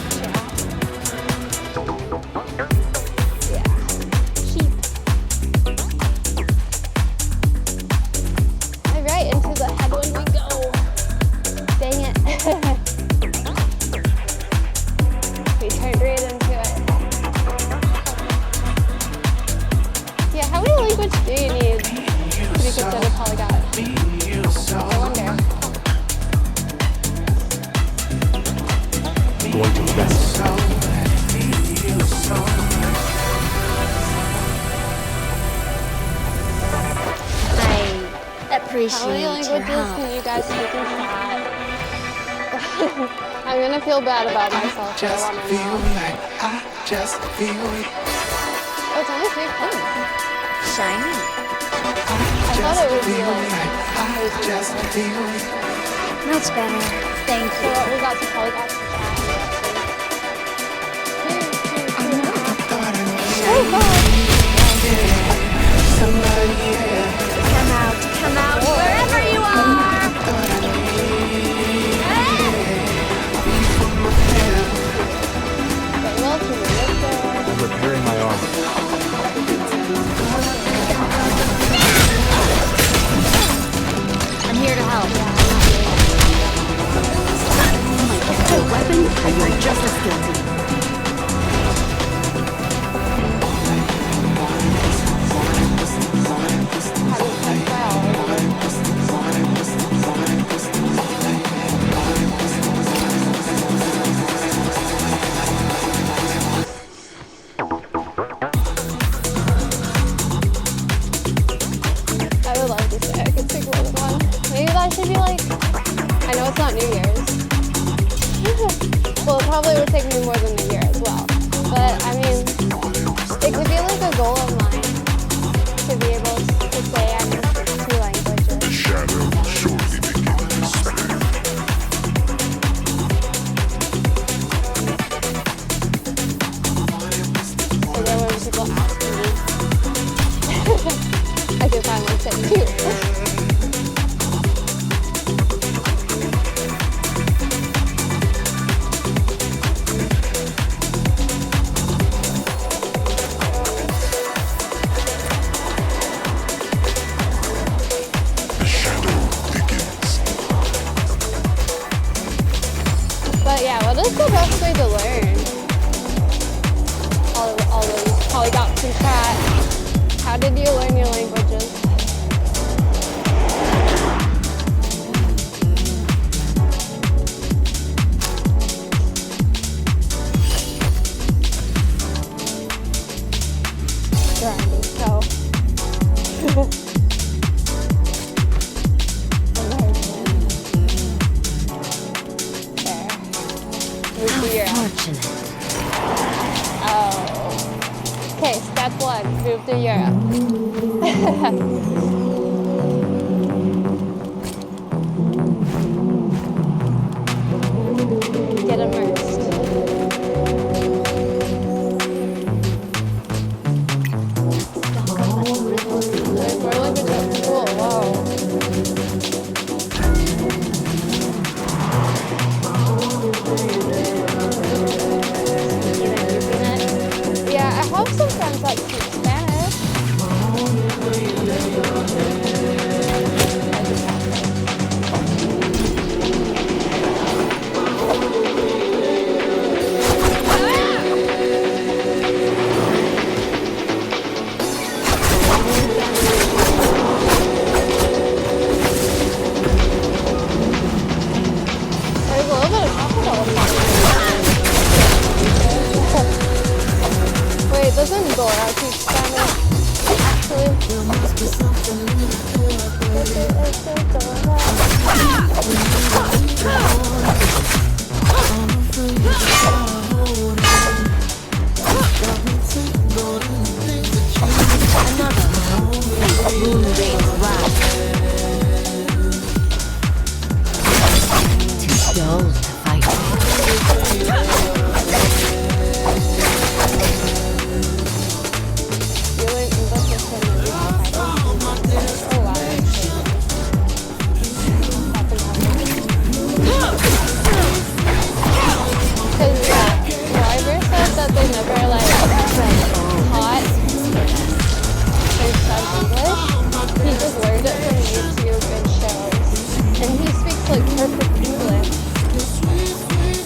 A: Alright, into the headwind we go. Dang it. We turned right into it. Yeah, how many languages do you need to be considered polyglot? I wonder.
L: Going to rest.
I: I appreciate
A: How many
I: your
A: languages
I: help.
A: can you guys speak in chat? I'm gonna feel bad about myself. I want to know. Oh, it's only 3 points.
I: Shiny.
A: I thought it would be like
I: Much better. Thank
A: so
I: you.
A: we got to polyglot in chat. Oh god!
I: Come out, wherever you are!
A: Okay, well,
L: I'm repairing my armor.
I: I'm here to help.
S: A weapon, and you're just as guilty.
A: I would love to say I could pick more than one. Maybe that should be like, I know it's not New Year's. Well, it probably would take me more than a year.
S: unfortunate.
A: Oh. Okay, step 1, move to Europe. Get immersed. We're looking at school, wow. Yeah, I have some friends that speak Spanish. There's a little bit of crocodile. Wait, doesn't Dora teach Spanish? Actually, there must be something in
S: Too dull to fight.
A: They never like taught their son English. He just learned it from YouTube and shows, and he speaks like perfect English because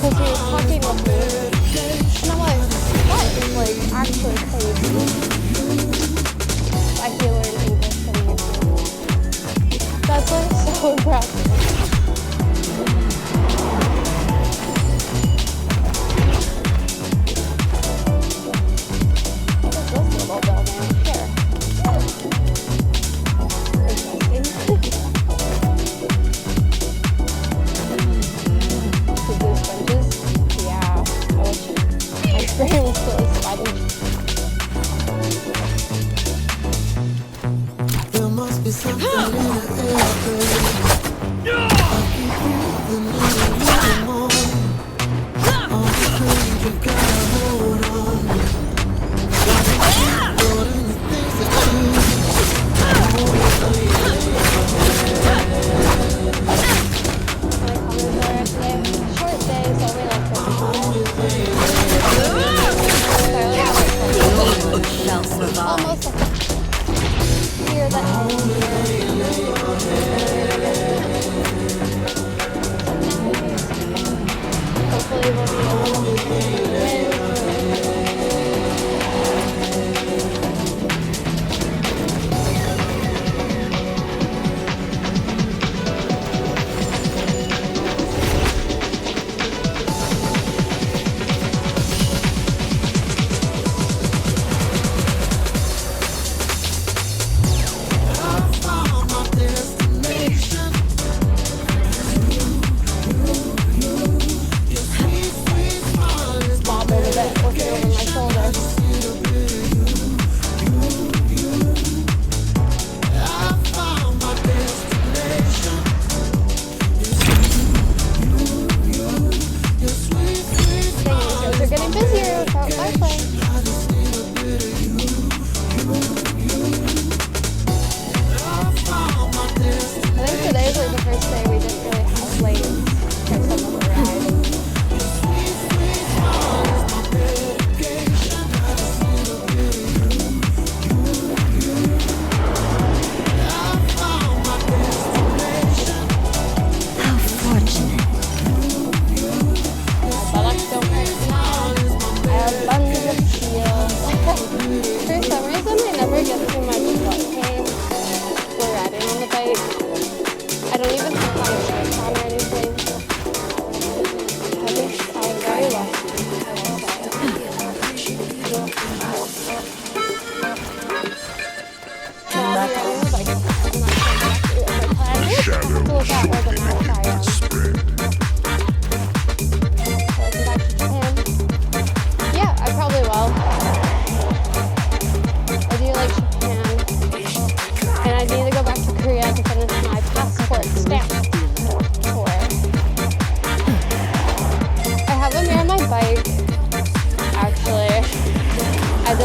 A: he was talking with me, and I'm like, what is like actually crazy? Like he learned English from YouTube. That's like so impressive.
F: There must be something in the air. I keep breathing in the morning. On the train, you gotta hold on. Gotta keep going the things that
A: Short day, so we like to almost hear the hopefully we'll be able to win.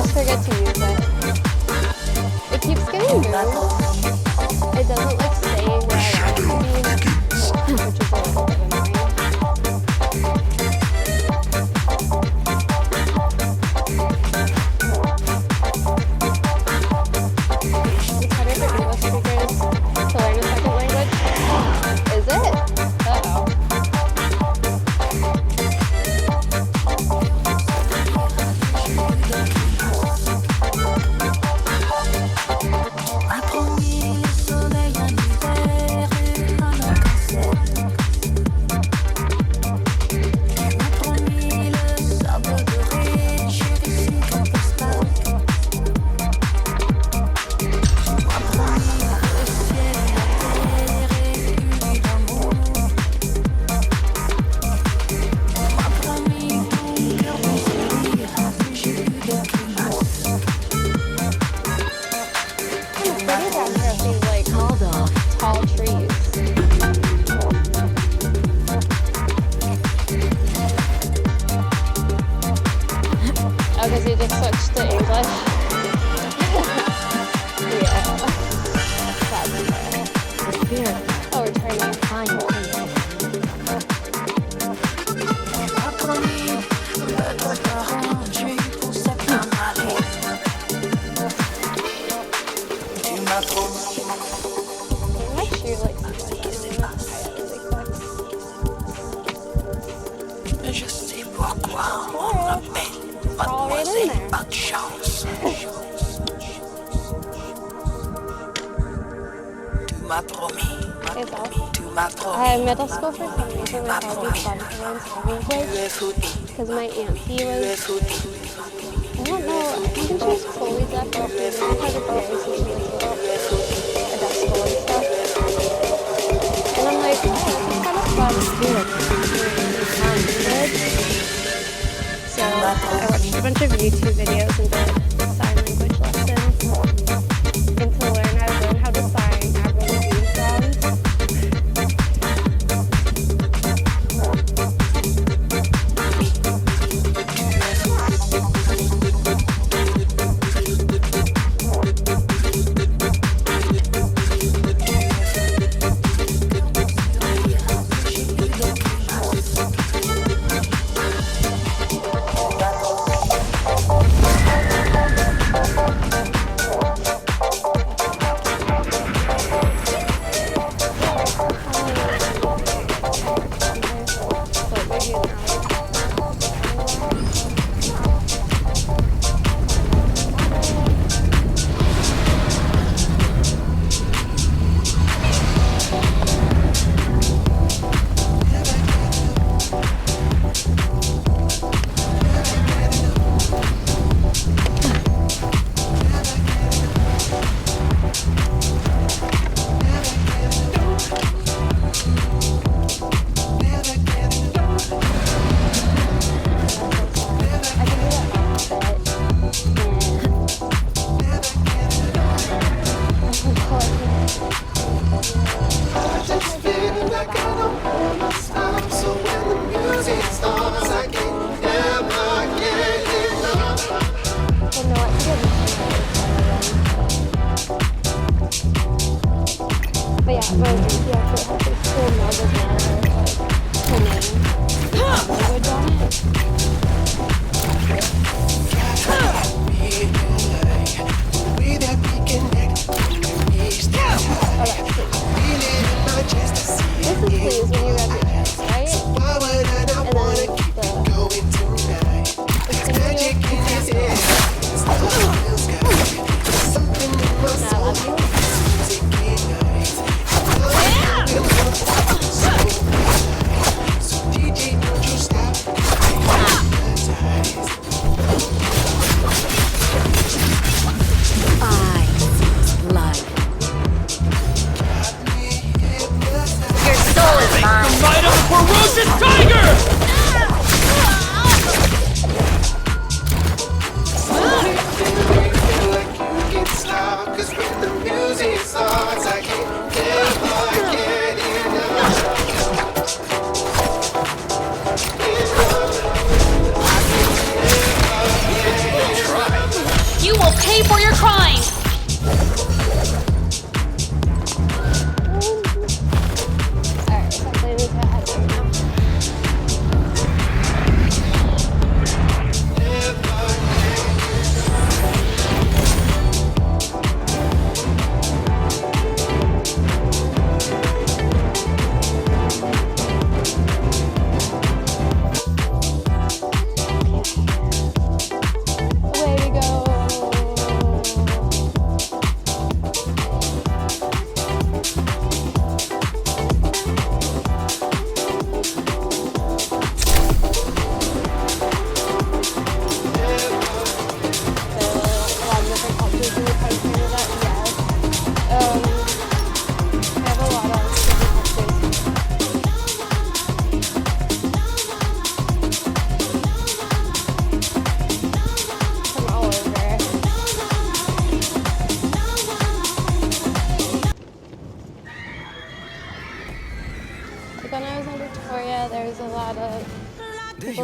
A: just forget to use it. It keeps getting moved. It doesn't like stay where I want it to be, which is a little bit annoying. It's harder for English speakers to learn a second language. Is it? Uh-oh. Tall trees. Oh, because you just switched to English? Yeah. That's fair. Oh, we're trying to find
F: Je sais pourquoi on m'appelle Mademoiselle Pas de Chance. Tu m'as promis. Tu m'as promis.
A: middle school for some reason was always fun to learn sign language because my auntie was, I don't know, I think she was fully deaf, but she learned how to barely see me at deaf school and stuff. And I'm like, oh, this is kind of fun to do it. So I watched a bunch of YouTube videos and did sign language lessons and to learn how to sign Avril Lavigne songs.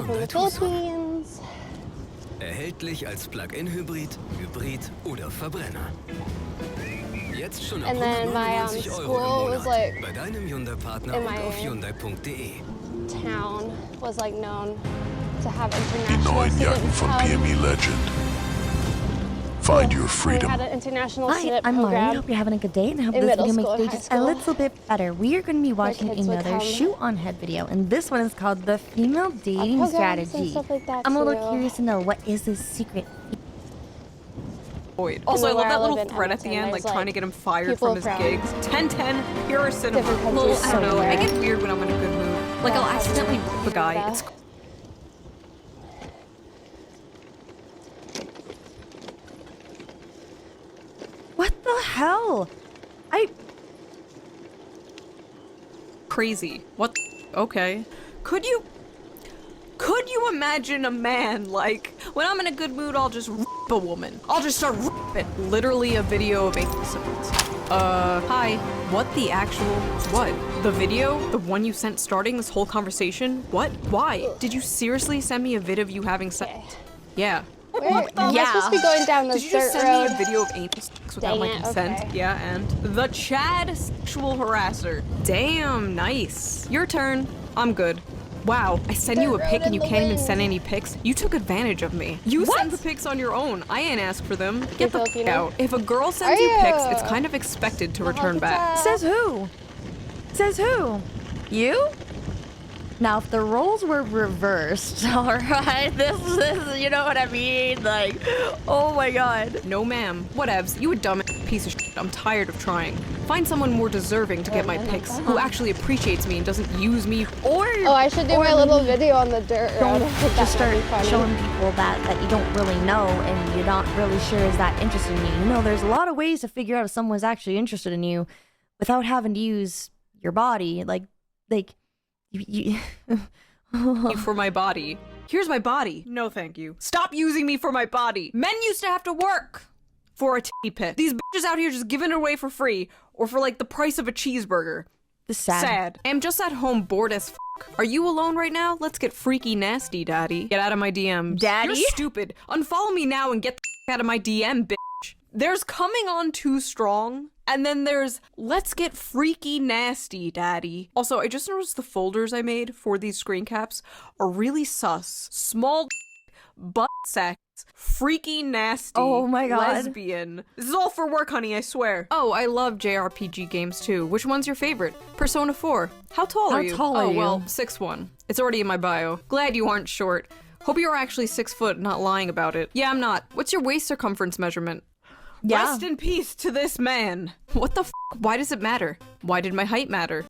A: people from the Philippines.
U: Erhältlich als Plug-in-Hybrid, Hybrid oder Verbrenner. Jetzt schon ab
A: And then my
U: 199 €
A: school
U: im
A: was
U: Monat
A: like,
U: bei deinem Hyundai-Partner
A: in
U: und
A: my
U: auf Hyundai.de.
A: town was like known to have
N: Die
A: international
N: neuen Jacken
A: student
N: von PME Legend. Find your
A: We
N: freedom.
A: had an international
I: Hi,
A: student
I: I'm Mari.
A: program.
I: Hope you're having a good day and hope
A: in
I: this
A: middle
I: video
A: school
I: makes
A: and
I: day just
A: high
I: a
A: school.
I: little bit better. We are going to be watching
A: kids would
I: another
A: come.
I: shoot on head video, and this one is called the female dating
A: programs and
I: strategy.
A: stuff like that
I: I'm a little
A: too.
I: curious to know, what is this secret?
E: Also, I love
A: where I
E: that little
A: live in
E: thread at the
A: Edmonton,
E: end, like
A: there's,
E: trying to
A: like,
E: get him fired
A: people
E: from his
A: from
E: gigs. 10-10, here are cinema.
A: different
E: Well,
A: countries
E: I don't know. I
A: somewhere.
E: get weird when I'm in a good mood. Like, I'll accidentally rip a guy. It's
I: What the hell?
E: crazy. What the okay. Could you imagine a man, like, when I'm in a good mood, I'll just rip a woman. I'll just start ripping. Literally a video of 8 seconds. Hi. What the actual, what? The video? The one you sent starting this whole conversation? What? Why? Did you seriously send me a vid of you having sex? Yeah.
A: Am I supposed to be going down this
E: Did you just
A: dirt
E: send
A: road?
E: me a video of anal sex without
A: Dang
E: my
A: it,
E: consent?
A: okay.
E: Yeah, and the Chad sexual harasser. Damn, nice. Your turn. I'm good. Wow, I send you a pic and you can't even send any pics. You took advantage of me. You send the pics on your own. I ain't asked for them. Get the f out. If a girl sends you pics, it's kind of expected to return back.
I: Says who? Says who? You? Now, if the roles were reversed, alright, this is, you know what I mean? Like, oh my god.
E: No, ma'am. Whatevs. You a dumb piece of shit. I'm tired of trying. Find someone more deserving to get my pics, who actually appreciates me and doesn't use me.
I: Or
A: Oh, I should do my little video on the dirt road.
I: don't
A: That
I: just
A: might
I: start
A: be funny.
I: showing people that you don't really know and you're not really sure is that interested in you. You know, there's a lot of ways to figure out if someone's actually interested in you without having to use your body. Like you
E: For my body. Here's my body. No, thank you. Stop using me for my body. Men used to have to work for a titty pic. These bitches out here just giving it away for free or for like the price of a cheeseburger. Sad. I'm just at home bored as f. Are you alone right now? Let's get freaky nasty, daddy. Get out of my DMs.
I: Daddy?
E: You're stupid. Unfollow me now and get the f out of my DM, bitch. There's coming on too strong. And then there's let's get freaky nasty, daddy. Also, I just noticed the folders I made for these screen caps are really sus. Small butt sex, freaky nasty,
I: Oh my god.
E: lesbian. This is all for work, honey, I swear. Oh, I love JRPG games too. Which one's your favorite? Persona 4. How tall are you?
I: How tall are
E: oh,
I: you?
E: well, 6'1". It's already in my bio. Glad you aren't short. Hope you're actually 6 foot, not lying about it. Yeah, I'm not. What's your waist circumference measurement?
I: Yeah.
E: Rest in peace to this man. What the f? Why does it matter? Why did my height matter?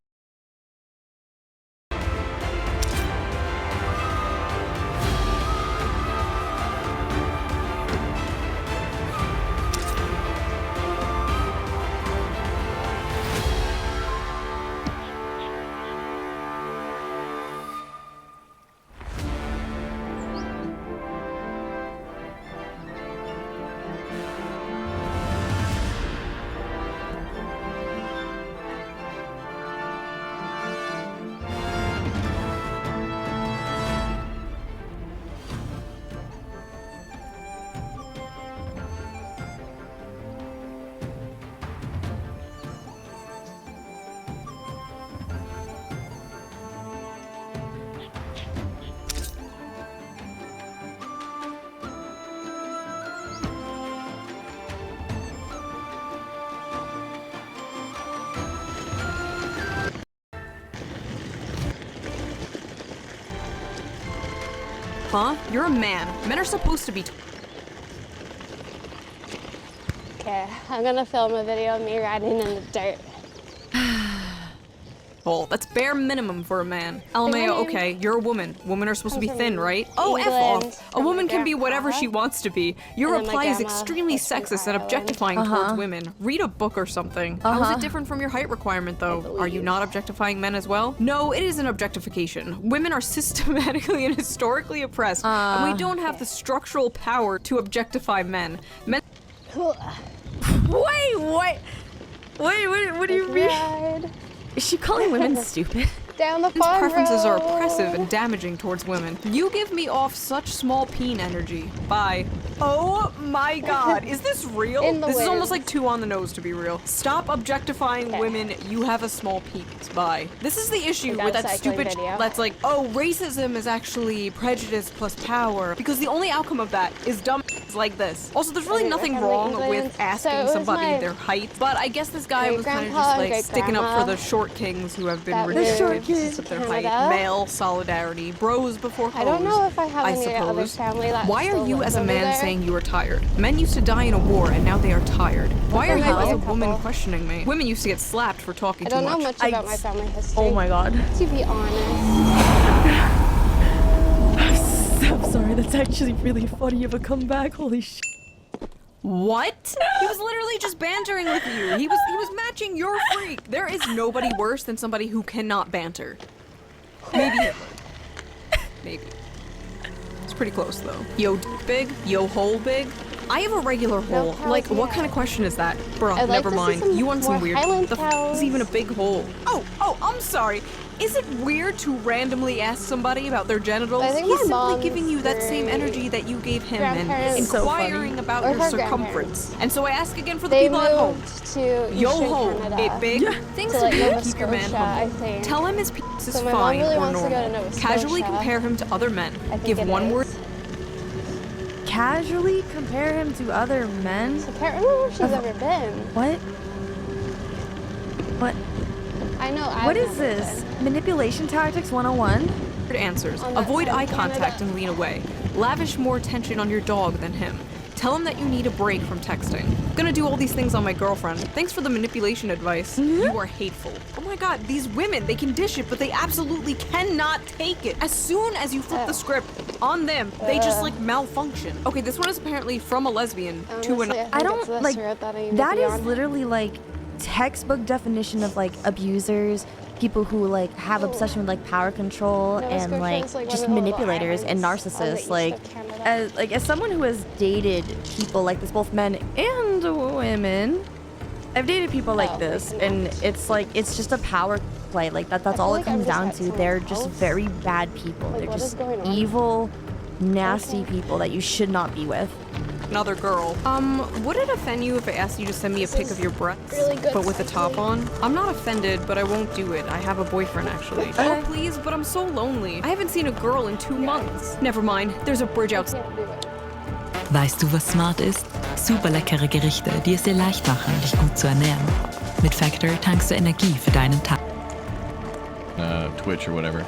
E: Huh? You're a man. Men are supposed to be.
A: Okay, I'm gonna film a video of me riding in the dirt.
E: Well, that's bare minimum for a man. LMAO, okay, you're a woman. Women are supposed to be thin, right? Oh, F
A: England,
E: off. A woman can be whatever she wants to be. Your
A: And then my
E: reply is
A: grandma
E: extremely
A: was from
E: sexist and
A: Ireland.
E: objectifying towards women. Read a book or something. How is it different from your height requirement, though? Are you not objectifying men as well? No, it is an objectification. Women are systematically and historically oppressed, and we don't have the structural power to objectify men. Men.
I: Wait, what do you mean? Is she calling women stupid?
A: Down the
M: Men's
A: farm
M: preferences are
A: road.
M: oppressive and damaging towards women. You give me off such small peen energy. Bye. Oh my god, is this real?
A: In the
M: This is
A: wind.
M: almost like too on the nose to be real. Stop objectifying women, you have a small penis. Bye. This is the issue
A: Like
M: with
A: that
M: that
A: cycling
M: stupid
A: video.
M: that's like, oh, racism is actually prejudice plus power. Because the only outcome of that is dumb like this. Also, there's really
A: Okay,
M: nothing
A: we're from
M: wrong
A: England.
M: with
A: So
M: asking
A: it was
M: somebody
A: my
M: their height, but I guess this guy was kind of
A: great-grandpa
M: just
A: and
M: like sticking up for
A: great-grandma
M: the short kings who have been
A: that
M: ridiculous
A: moved
M: because of
A: to
M: their height.
A: Canada.
M: Male solidarity. Bros before hoes.
A: I don't know if I have any
M: suppose.
A: other family that
M: Why are
A: still
M: you
A: lives
M: as a
A: over
M: man
A: there.
M: saying you are tired? Men used to die in a war and now they are tired. Why are
A: there
M: you
A: might be
M: as
A: a
M: a woman
A: couple.
M: questioning me? Women used to get slapped for talking
A: I
M: too
A: don't
M: much.
A: know much about my family history.
I: Oh my god.
A: To be honest.
I: I'm sorry, that's actually really funny of a comeback. Holy sh.
M: What? He was literally just bantering with you. He was matching your freak. There is nobody worse than somebody who cannot banter. Maybe Hitler. Maybe. It's pretty close though. Yo dick big? Yo hole big? I have a regular hole.
A: cows
M: Like, what
A: yet.
M: kind of question is that? Bruh,
A: I'd like
M: never
A: to see
M: mind.
A: some
M: You want some
A: more
M: weird.
A: Highland
M: The f
A: cows.
M: is even a big hole? Oh, I'm sorry. Is it weird to randomly ask somebody about their genitals?
A: I think
M: He's
A: my
M: simply
A: mom's
M: giving you that same
A: great
M: energy that you gave him and
A: grandparents- So
M: inquiring
A: funny.
M: about
A: Or
M: your
A: her
M: circumference. And so I ask again for the
A: They
M: people at home.
A: moved to
M: Yo
A: Eastern
M: ho,
A: Canada.
M: it big? Things
A: to
M: to
A: like
M: do
A: Nova
M: to keep your man
A: Scotia, I
M: humble.
A: think.
M: Tell him his penis is
A: So my mom
M: fine
A: really
M: or
A: wants to go to
M: normal.
A: Nova
M: Casually
A: Scotia.
M: compare him to other men.
A: I think
M: Give
A: it
M: one
A: is.
M: word.
I: Casually compare him to other men?
A: I can't remember where she's ever been.
I: What? What?
A: I know.
I: What is this? Manipulation tactics 101?
M: Answers.
A: On that
M: Avoid
A: side of
M: eye
A: Canada.
M: contact and lean away. Lavish more attention on your dog than him. Tell him that you need a break from texting. I'm gonna do all these things on my girlfriend. Thanks for the manipulation advice. You are hateful. Oh my god, these women, they can dish it, but they absolutely cannot take it. As soon as you flip the script on them, they just like malfunction. Okay, this one is apparently from a lesbian to an.
A: Honestly,
I: I
A: think
I: don't
A: it's this
I: like
A: route that I need to
I: that
A: be
I: is
A: on.
I: literally like textbook definition of like abusers, people who like have obsession with like power control
A: Nova
I: and
A: Scotia
I: like
A: is, like,
I: just
A: one of the little
I: manipulators and
A: islands on the
I: narcissists.
A: east
I: Like
A: of Canada.
I: as someone who has dated people like this, both men and women, I've dated people like this, and it's like it's just a power play. Like that's
A: feel
I: all
A: like
I: it comes
A: I'm just
I: down
A: at
I: to.
A: someone's
I: They're just
A: house.
I: very bad people.
A: Like,
I: They're
A: what is
I: just
A: going on?
I: evil, nasty people that you should not be with.
M: Another girl. Would it offend you if I asked you to send me a pic of your breasts,
A: really good
M: but with the top on? I'm not offended, but I won't do it. I have a boyfriend, actually. Oh, please, but I'm so lonely. I haven't seen a girl in 2 months. Never mind, there's a bridge outside.
V: Weißt du, was smart ist? Super leckere Gerichte, die es dir leicht machen, dich gut zu ernähren. Mit Factor tankst du Energie für deinen Tag.
L: Twitch or whatever.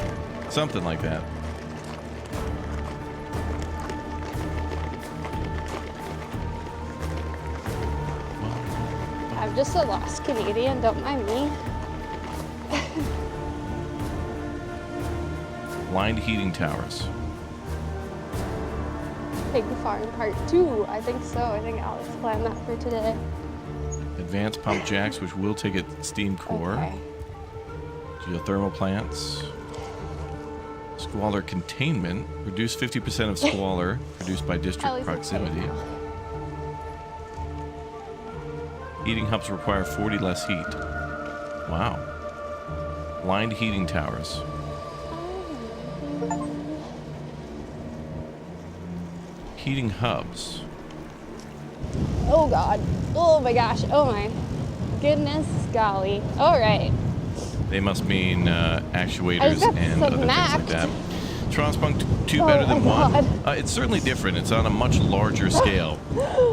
L: Something like that.
A: I'm just a lost Canadian, don't mind me.
L: Blind heating towers.
A: Pig Farm Part 2, I think so. I think Alex planned that for today.
L: Advanced pump jacks, which will take a steam core.
A: Okay.
L: Geothermal plants. Squalor containment. Reduce 50% of squalor produced by
A: At
L: district
A: least it's safe
L: proximity.
A: now.
L: Heating hubs require 40 less heat. Wow. Blind heating towers. Heating hubs.
A: Oh god. Oh my gosh. Oh my goodness golly. Alright.
L: They must mean
A: I
L: actuators
A: just got
L: and other things like
A: smacked.
L: that. Transpunk 2
A: Oh
L: better
A: my
L: than 1.
A: God.
L: It's certainly different. It's on a much larger scale.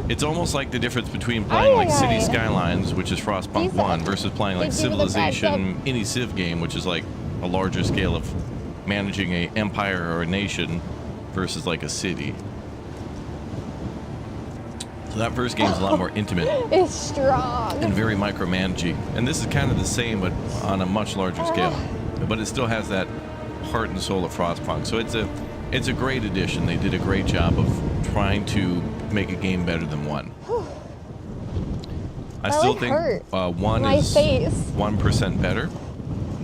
L: It's almost like the difference between playing like City
A: Aye.
L: Skylines, which is Frostpunk
A: These
L: 1, versus playing like
A: they give it a bad
L: Civilization, any Civ game, which is like a larger scale of managing a empire or a nation versus like a city. So that first game is a lot more intimate
A: It's strong.
L: and very micromanaging. And this is kind of the same, but on a much larger scale. But it still has that heart and soul of Frostpunk. So it's a great addition. They did a great job of trying to make a game better than 1. I
A: That,
L: still
A: like,
L: think
A: hurt.
L: 1
A: My
L: is
A: face.
L: 1% better,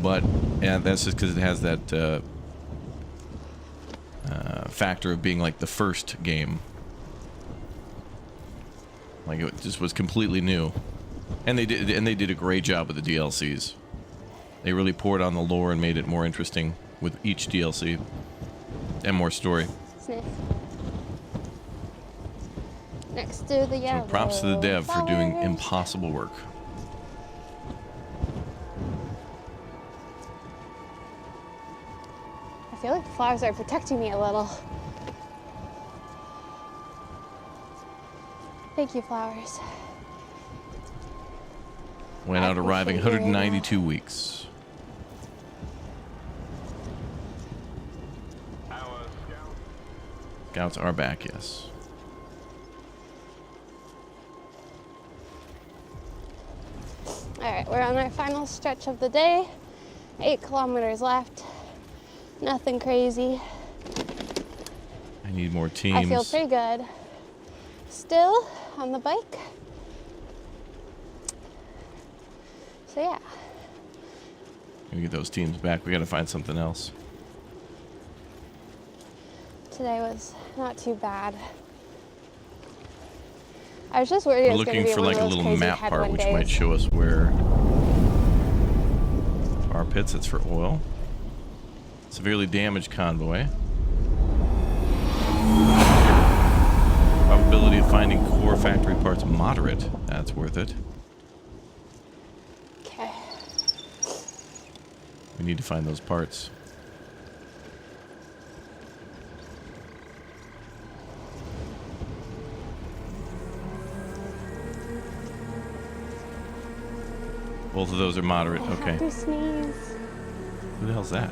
L: but that's just because it has that factor of being like the first game. Like it just was completely new, and they did a great job with the DLCs. They really poured on the lore and made it more interesting with each DLC and more story.
A: Sniff. Next to the yellow.
L: So props to the dev for doing
A: flowers.
L: impossible work.
A: I feel like flowers are protecting me a little. Thank you, flowers.
L: Went out arriving 192 weeks. Scouts are back, yes.
A: All right, we're on our final stretch of the day. 8 kilometers left. Nothing crazy.
L: I need more teams.
A: I feel pretty good. Still on the bike. So yeah.
L: We get those teams back. We got to find something else.
A: Today was not too bad. I was just worried it
L: We're
A: was going to
L: looking
A: be
L: for
A: one
L: like
A: of
L: a
A: those
L: little
A: crazy
L: map part
A: headwind
L: which
A: days.
L: might show us where our pits. It's for oil. Severely damaged convoy. Probability of finding core factory parts moderate. That's worth it.
A: Okay.
L: We need to find those parts. Both of those are moderate.
A: I
L: Okay.
A: have to sneeze.
L: Who the hell's that?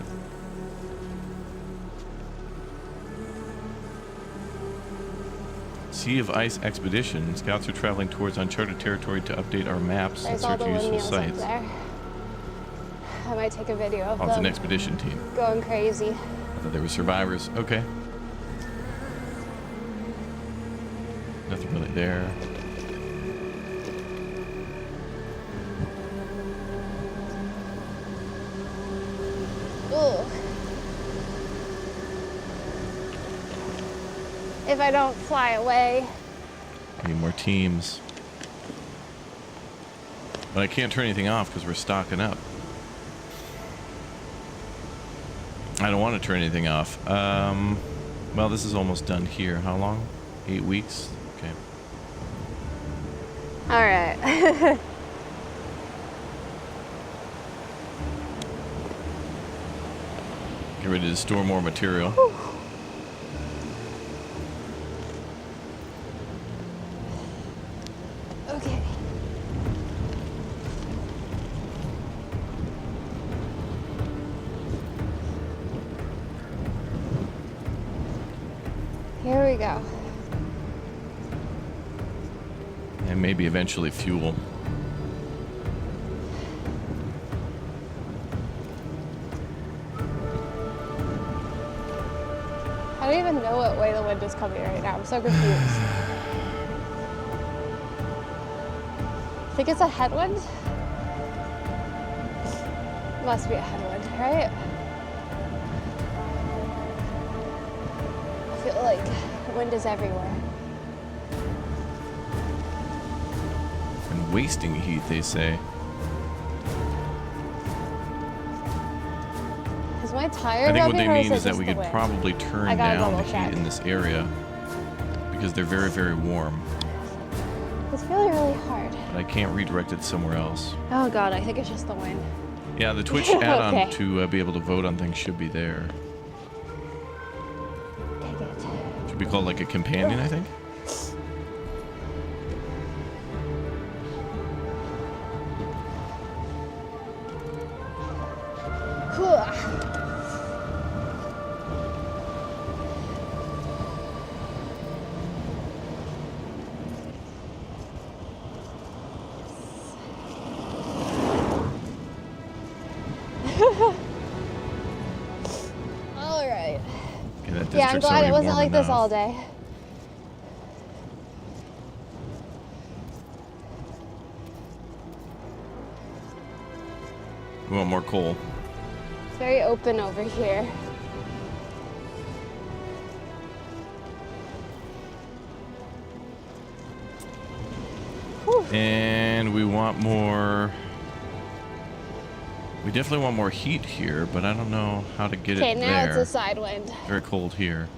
L: Sea of Ice Expedition. Scouts are traveling towards uncharted territory to update our maps and
A: There's all
L: search
A: the
L: useful
A: windmills up
L: sites.
A: there. I might take a video of
L: Oh, it's
A: them
L: an expedition team.
A: going crazy.
L: I thought they were survivors. Okay. Nothing really there.
A: Ugh. If I don't fly away.
L: Need more teams. But I can't turn anything off because we're stocking up. I don't want to turn anything off. Well, this is almost done here. How long? 8 weeks? Okay.
A: All right.
L: Get ready to store more material.
A: Whew. Okay. Here we go.
L: And maybe eventually fuel.
A: I don't even know what way the wind is coming right now. I'm so confused. I think it's a headwind. Must be a headwind, right? I feel like the wind is everywhere.
L: And wasting heat, they say.
A: Is my tire
L: I think what
A: rubbing,
L: they
A: or
L: mean
A: it
L: is that
A: just
L: we
A: the
L: could
A: wind?
L: probably
A: I
L: turn
A: gotta
L: down the
A: double
L: heat
A: check.
L: in this area because they're very, very warm.
A: It's feeling really hard.
L: But I can't redirect it somewhere else.
A: Oh god, I think it's just the wind.
L: Yeah, the Twitch
A: Okay.
L: add-on to be able to vote on things should be there.
A: Dang it.
L: Should be called like a companion, I think.
A: All right.
L: Okay, that
A: Yeah, I'm
L: district's
A: glad
L: already
A: it wasn't
L: warm
A: like this
L: enough.
A: all day.
L: We want more coal.
A: It's very open over here.
L: And we want more. We We definitely want more heat here, but I don't know how to get it
A: Okay, now
L: there.
A: it's a side wind.
L: Very cold here.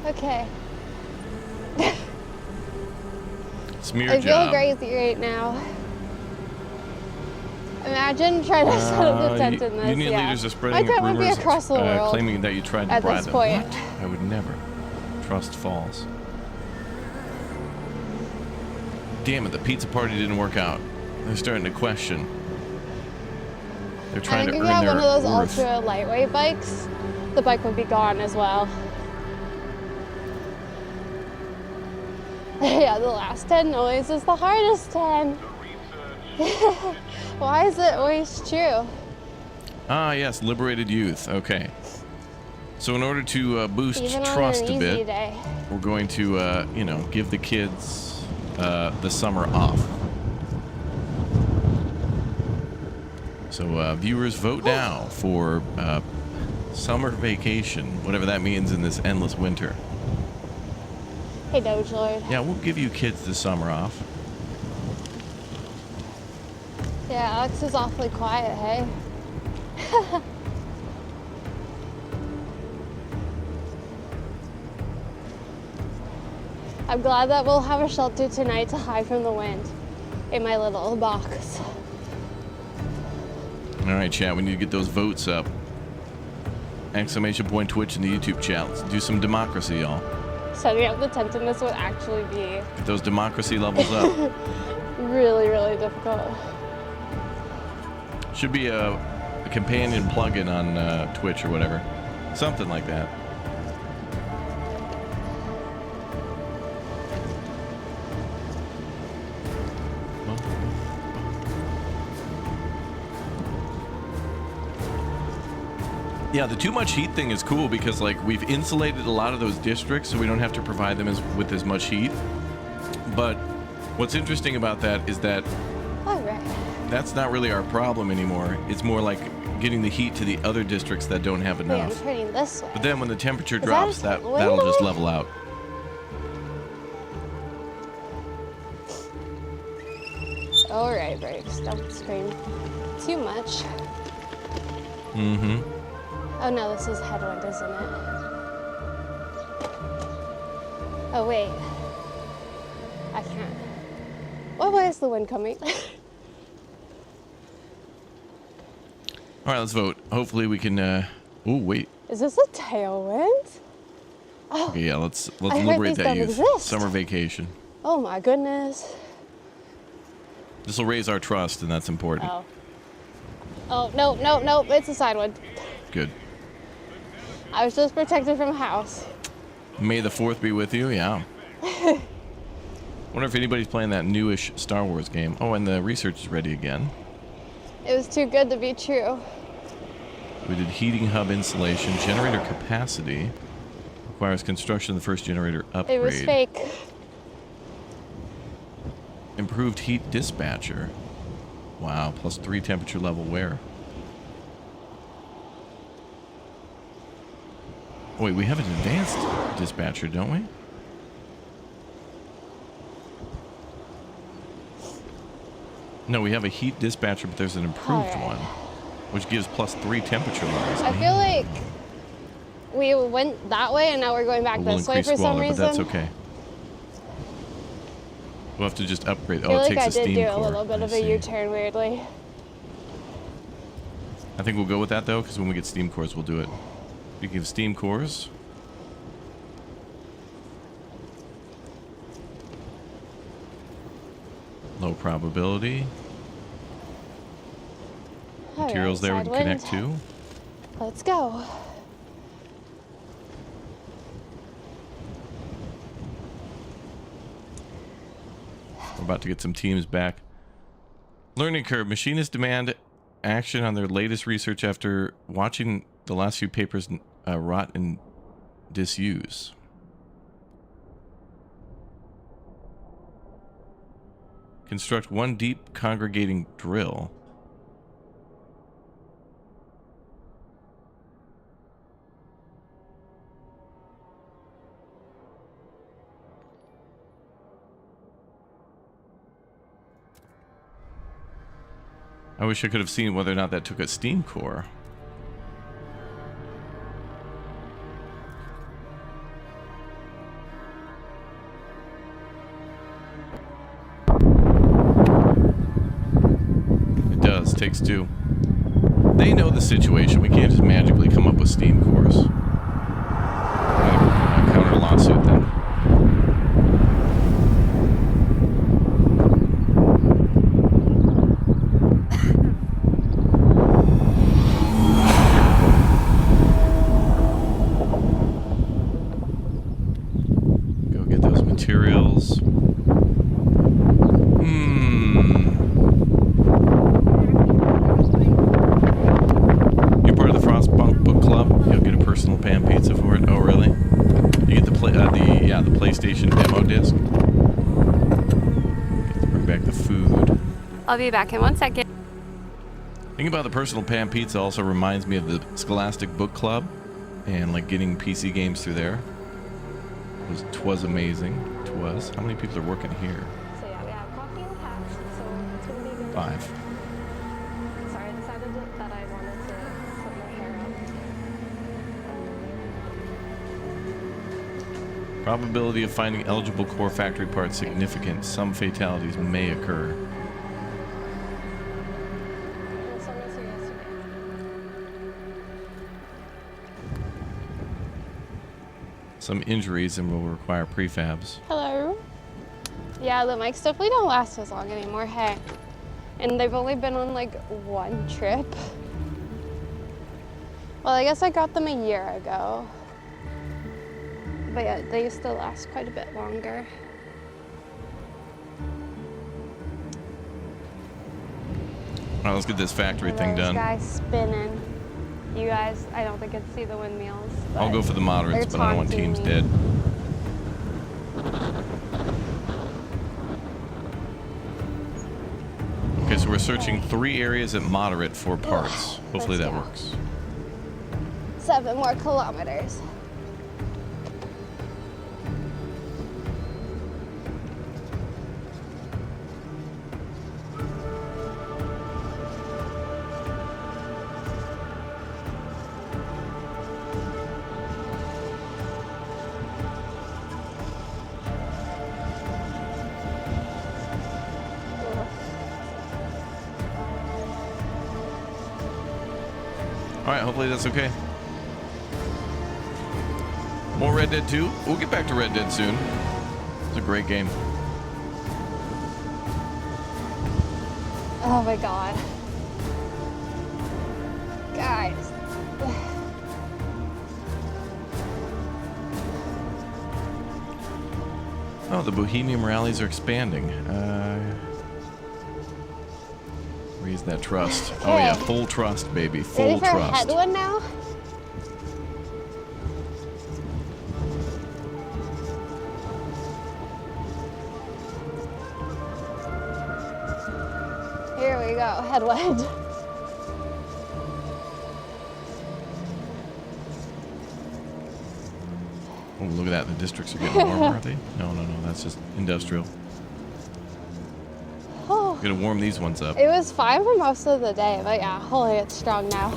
A: Okay.
L: Smear
A: I feel
L: job.
A: crazy right now. Imagine trying to set up the tent in this.
L: Union
A: yeah.
L: leaders are
A: My
L: spreading
A: tent would be
L: rumors
A: across the world
L: claiming that you tried to
A: at
L: bribe
A: this
L: them.
A: point.
L: What? I would never trust falls. Damn it, the pizza party didn't work out. They're starting to question. They're
A: I
L: trying
A: think
L: to
A: if
L: earn
A: you had
L: their
A: one of those
L: worth.
A: ultra lightweight bikes, the bike would be gone as well. Yeah, the last 10 noise is the hardest 10. Why is it always true?
L: Ah, yes, liberated youth. Okay. So in order to boost
A: Even on
L: trust
A: an
L: a
A: easy
L: bit,
A: day.
L: we're going to, you know, give the kids the summer off. So viewers, vote now for summer vacation, whatever that means in this endless winter.
A: Hey, Doge Lord.
L: Yeah, we'll give you kids the summer off.
A: Yeah, Alex is awfully quiet, hey? I'm glad that we'll have a shelter tonight to hide from the wind in my little box.
L: All right, chat, we need to get those votes up. Exclamation point Twitch in the YouTube chat. Let's do some democracy, y'all.
A: Setting up the tent in this would actually be
L: Get those democracy levels up.
A: really, really difficult.
L: Should be a companion plugin on Twitch or whatever. Something like that. Yeah, the too much heat thing is cool because like we've insulated a lot of those districts so we don't have to provide them with as much heat. But what's interesting about that is that
A: All right.
L: that's not really our problem anymore. It's more like getting the heat to the other districts that don't have
A: Wait, I'm
L: enough.
A: turning this way.
L: But then when the temperature
A: Is that
L: drops,
A: a
L: that'll just
A: window?
L: level out.
A: All right, Braves, don't scream too much.
L: Mm-hmm.
A: Oh no, this is headwind, isn't it? Oh wait. I can't. What way is the wind coming?
L: All right, let's vote. Hopefully we can. Oh wait.
A: Is this a tailwind? Oh,
L: Okay, yeah. Let's
A: I heard
L: liberate
A: these
L: that
A: don't
L: youth.
A: exist.
L: Summer vacation.
A: oh my goodness.
L: This will raise our trust, and that's important.
A: Oh. Oh, no, no, no, it's a side wind.
L: Good.
A: I was just protected from a house.
L: May the 4th be with you. Yeah. Wonder if anybody's playing that newish Star Wars game. Oh, and the research is ready again.
A: It was too good to be true.
L: We did heating hub installation, generator capacity. Requires construction of the first generator upgrade.
A: It was fake.
L: Improved heat dispatcher. Wow, +3 temperature level where? Wait, we have an advanced dispatcher, don't we? No, we have a heat dispatcher, but there's an improved
A: Alright.
L: one, which gives +3 temperature levels.
A: I feel like we went that way and now we're going back
L: We'll
A: this way
L: increase
A: for some
L: squalor,
A: reason.
L: but that's okay. We'll have to just upgrade.
A: I
L: Oh,
A: feel
L: it
A: like
L: takes
A: I
L: a
A: did
L: steam
A: do
L: core.
A: a little bit
L: I
A: of a
L: see.
A: U-turn weirdly.
L: I think we'll go with that though, because when we get steam cores, we'll do it. Speaking of steam cores, low probability. Materials there we can connect to.
A: Let's go.
L: We're about to get some teams back. Learning curve. Machinists demand action on their latest research after watching the last few papers rot in disuse. Construct one deep congregating drill. I wish I could have seen whether or not that took a steam core. It does. Takes two. They know the situation. We can't just magically come up with steam cores. Counter lawsuit then. Materials. You're part of the Frostpunk book club. You'll get a personal pan pizza for it. Oh, really? You get the the PlayStation demo disc. Get to bring back the food.
A: I'll be back in 1 second.
L: Thinking about the personal pan pizza also reminds me of the Scholastic Book Club and like getting PC games through there. Twas amazing. Twas. How many people are working here?
A: So yeah, we have coffee and cats, so it's gonna be good.
L: 5.
A: Sorry, I decided that I wanted to put my hair up.
L: Probability of finding eligible core factory parts significant. Some fatalities may occur. Some injuries and will require prefabs.
A: Hello. Yeah, the mics definitely don't last as long anymore, hey. And they've only been on like one trip. Well, I guess I got them a year ago. But yeah, they used to last quite a bit longer.
L: Alright, let's get this factory thing done.
A: Guys spinning. You guys, I don't think I'd see the windmills.
L: I'll go for the moderates, but I don't want teams dead. Okay, so we're searching 3 areas at moderate for parts. Hopefully that works.
A: 7 more kilometers.
L: Alright, hopefully that's okay. More Red Dead 2. We'll get back to Red Dead soon. It's a great game.
A: Oh my god. Guys.
L: Oh, the Bohemian rallies are expanding. Raise that trust. Oh yeah, full trust, baby. Full
A: trust. Ready for a
L: trust.
A: head one now? Here we go, headwind.
L: Oh, look at that. The districts are getting warmer, aren't they? No, that's just industrial. Gonna warm these ones up.
A: It was fine for most of the day, but yeah, holy, it's strong now.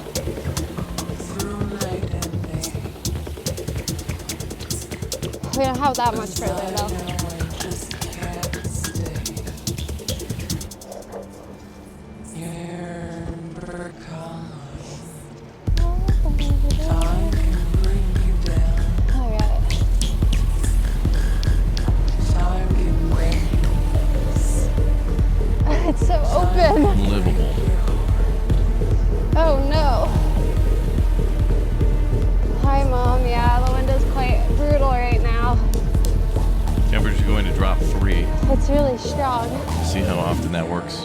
A: We don't have that much further though. It's so open.
L: Livable.
A: Oh no. Hi Mom, yeah, the wind is quite brutal right now.
L: Temperature's going to drop 3.
A: It's really strong.
L: See how often that works.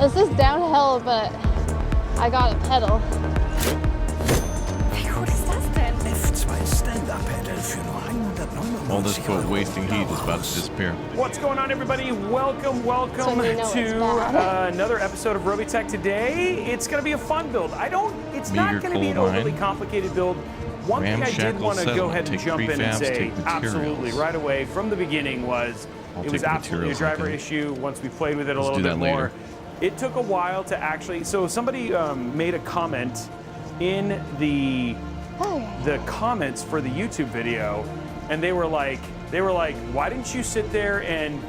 A: This is downhill, but I got a pedal.
B: Wie cool ist das denn? F2 Stand-Up-Pedal für nur 199.
L: All this quote wasting heat is about to disappear.
K: What's going on, everybody? Welcome
A: So you know
K: to another episode of Robotech Today. It's going to be a fun build. It's not going to be an overly complicated build. One thing I did want to go ahead and jump in and say absolutely right away from the beginning was it was absolutely a driver issue. Once we played with it a little bit more, it took a while to actually. So somebody made a comment in the comments for the YouTube video, and they were like, why didn't you sit there and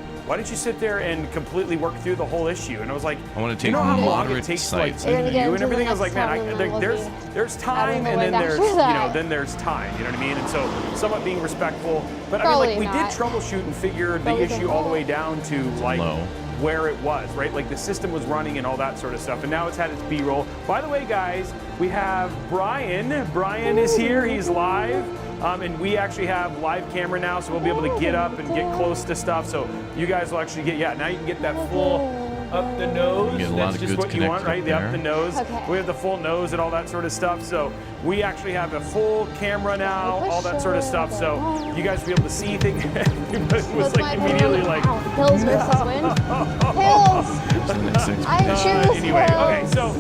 K: completely work through the whole issue? And I was like,
L: I want to take
K: you know how long it
L: moderate
K: takes
L: sites.
K: to view and everything. I was like, man, there's time, and then there's time. You know what I mean? And so somewhat being respectful, but I mean, like we did troubleshoot and figure the issue all the way down to like where it was, right? Like the system was running and all that sort of stuff, and now it's had its B-roll. By the way, guys, we have Brian. Brian is here. He's live. And we actually have live camera now, so we'll be able to get up and get close to stuff. So you guys will actually get, now you can get that full up the nose. That's just what you want, right? The up the nose. Okay. We have the full nose and all that sort of stuff. So we actually have a full camera now, all that sort of stuff. So you guys will be able to see things. Everybody was like immediately like,
A: Hills versus wind. Hills! I choose
K: anyway,
A: Hills.
K: okay, so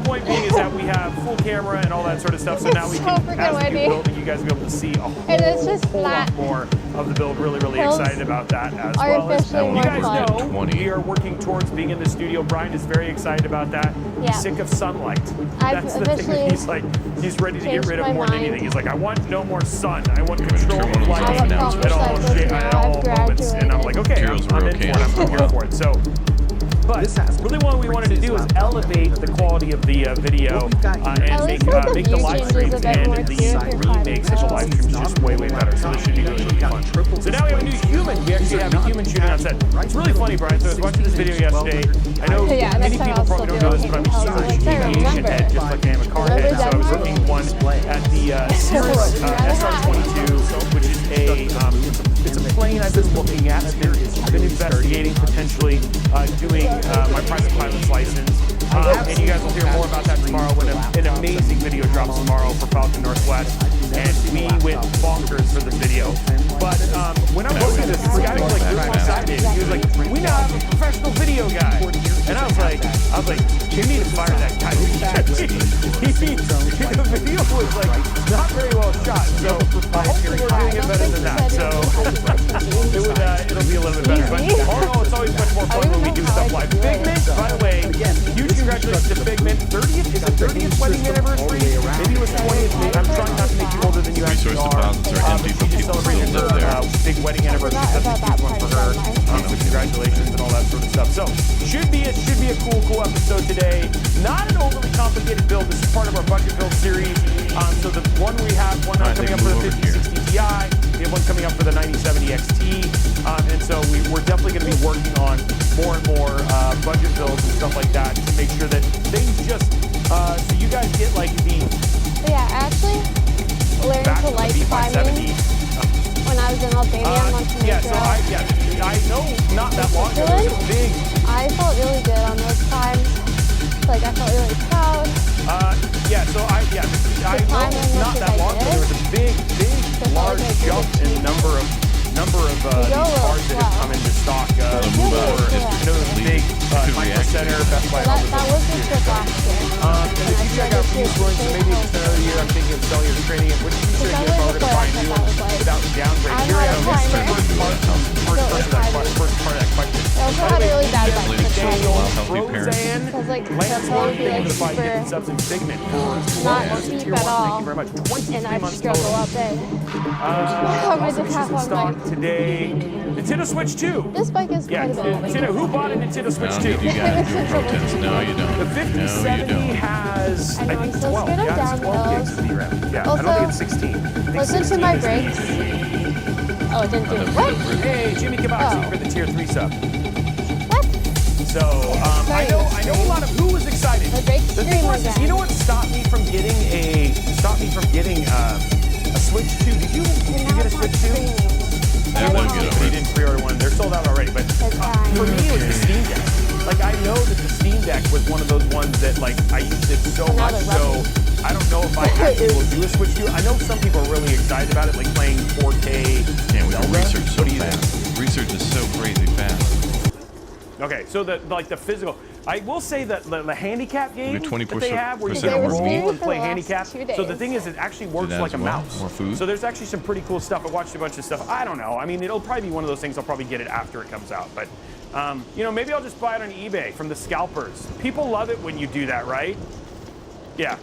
K: point being is that we have full camera and all that sort of stuff. So now we can, as we do building, you guys will be able to see a whole lot more of the build. Really excited about that as well. You guys know we are working towards being in the studio. Brian is very excited about that.
A: Yeah.
K: He's sick of sunlight. That's the thing. He's ready to get rid of more than anything. He's like, I want no more sun. I want control of light at all moments. And I'm like, okay, I'm in for it. I'm here for it. So. But really what we wanted to do is elevate the quality of the video and make the live streams and the remakes of the live streams just way better. So this should be really fun. So now we have a new human. We actually have a human shooting on set. It's really funny, Brian. So I was watching this video yesterday. I know many people probably don't know this, but I'm a huge aviation head, just like I am a car head. So I was looking one at the Cirrus SR-22, which is it's a plane I've been looking at. I've been investigating potentially doing my private pilot's license. And you guys will hear more about that tomorrow when an amazing video drops tomorrow for Falcon Northwest. And we went bonkers for this video. But when I was looking at this guy was like really excited. He was like, we now have a professional video guy. And I was like, you need to fire that guy. The video was like not very well shot. So hopefully we're doing it better than that. So it'll be a little bit better. But all in all, it's always much more fun when we do stuff like Figment. By the way, huge congratulations to Figment. 30th wedding anniversary? Maybe it was 20th. I'm trying not to make you older than you actually are. She just celebrated her big wedding anniversary. That's a huge one for her. So congratulations and all that sort of stuff. So should be a cool episode today. Not an overly complicated build. This is part of our budget build series. So the one we have, one coming up for the 5060 Ti. We have one coming up for the 9070 XT. And so we're definitely going to be working on more and more budget builds and stuff like that to make sure that things just, so you guys get like the...
A: Yeah, actually learned to like climbing when I was in Albania in Montenegro.
K: Yeah, so I know not that long ago, it was a big...
A: I felt really good on those climbs. Like I felt really proud.
K: I know not that long ago, there was a big, large jump in number of these cars that have come into stock. There was a big Micro Center, Best Buy.
A: That was the trip last year.
K: And if you check out Fuse Going, so maybe it's another year, I'm thinking of selling or trading it. What do you think if I were to buy a new one without downgrade? Here I am. First part of that question.
A: I also had a really bad bike
K: Roseanne, Lance Ward, thank you for the 5 gifted subs and Figment for
A: not cheap at all.
K: Thank you very much. 23
A: and I
K: months
A: struggle
K: total.
A: all day.
K: Also issues in stock today. Nintendo Switch 2.
A: This bike is quite a bit.
K: Nintendo, who bought a Nintendo Switch 2?
L: You gotta do a protest. No, you don't.
K: The 5070 has, I think, 12. Yeah, it's 12 gigs of VRAM. Yeah, I don't think it's 16.
A: Listen to my brakes. Oh, it didn't do it. What?
K: Hey, Jimmy Kabachi for the tier 3 sub. What? So, I know a lot of who was excited. The thing was, you know what stopped me from getting a Switch 2? Did you get a Switch 2?
L: I want to get over
K: it. Didn't pre-order one. They're sold out already. But for me, it was the Steam Deck. Like I know that the Steam Deck was one of those ones that like I used it so much, so I don't know if I actually will do a switch to it. I know some people are really excited about it, like playing 4K.
L: Yeah, we can
K: Zelda.
L: research so
K: What do you
L: fast.
K: think?
L: Research is so crazy fast.
K: Okay, so the physical. I will say that the handicap game that
L: 20%
K: they have, where you
L: more
K: can roll
L: meat.
K: and play
A: For the
K: handicap.
A: last 2
K: So the
A: days.
K: thing is, it actually works
L: that
K: like a
L: as well?
K: mouse.
L: More food?
K: So there's actually some pretty cool stuff. I watched a bunch of stuff. I don't know. I mean, it'll probably be one of those things. I'll probably get it after it comes out, but. You know, maybe I'll just buy it on eBay from the scalpers. People love it when you do that, right? Yeah,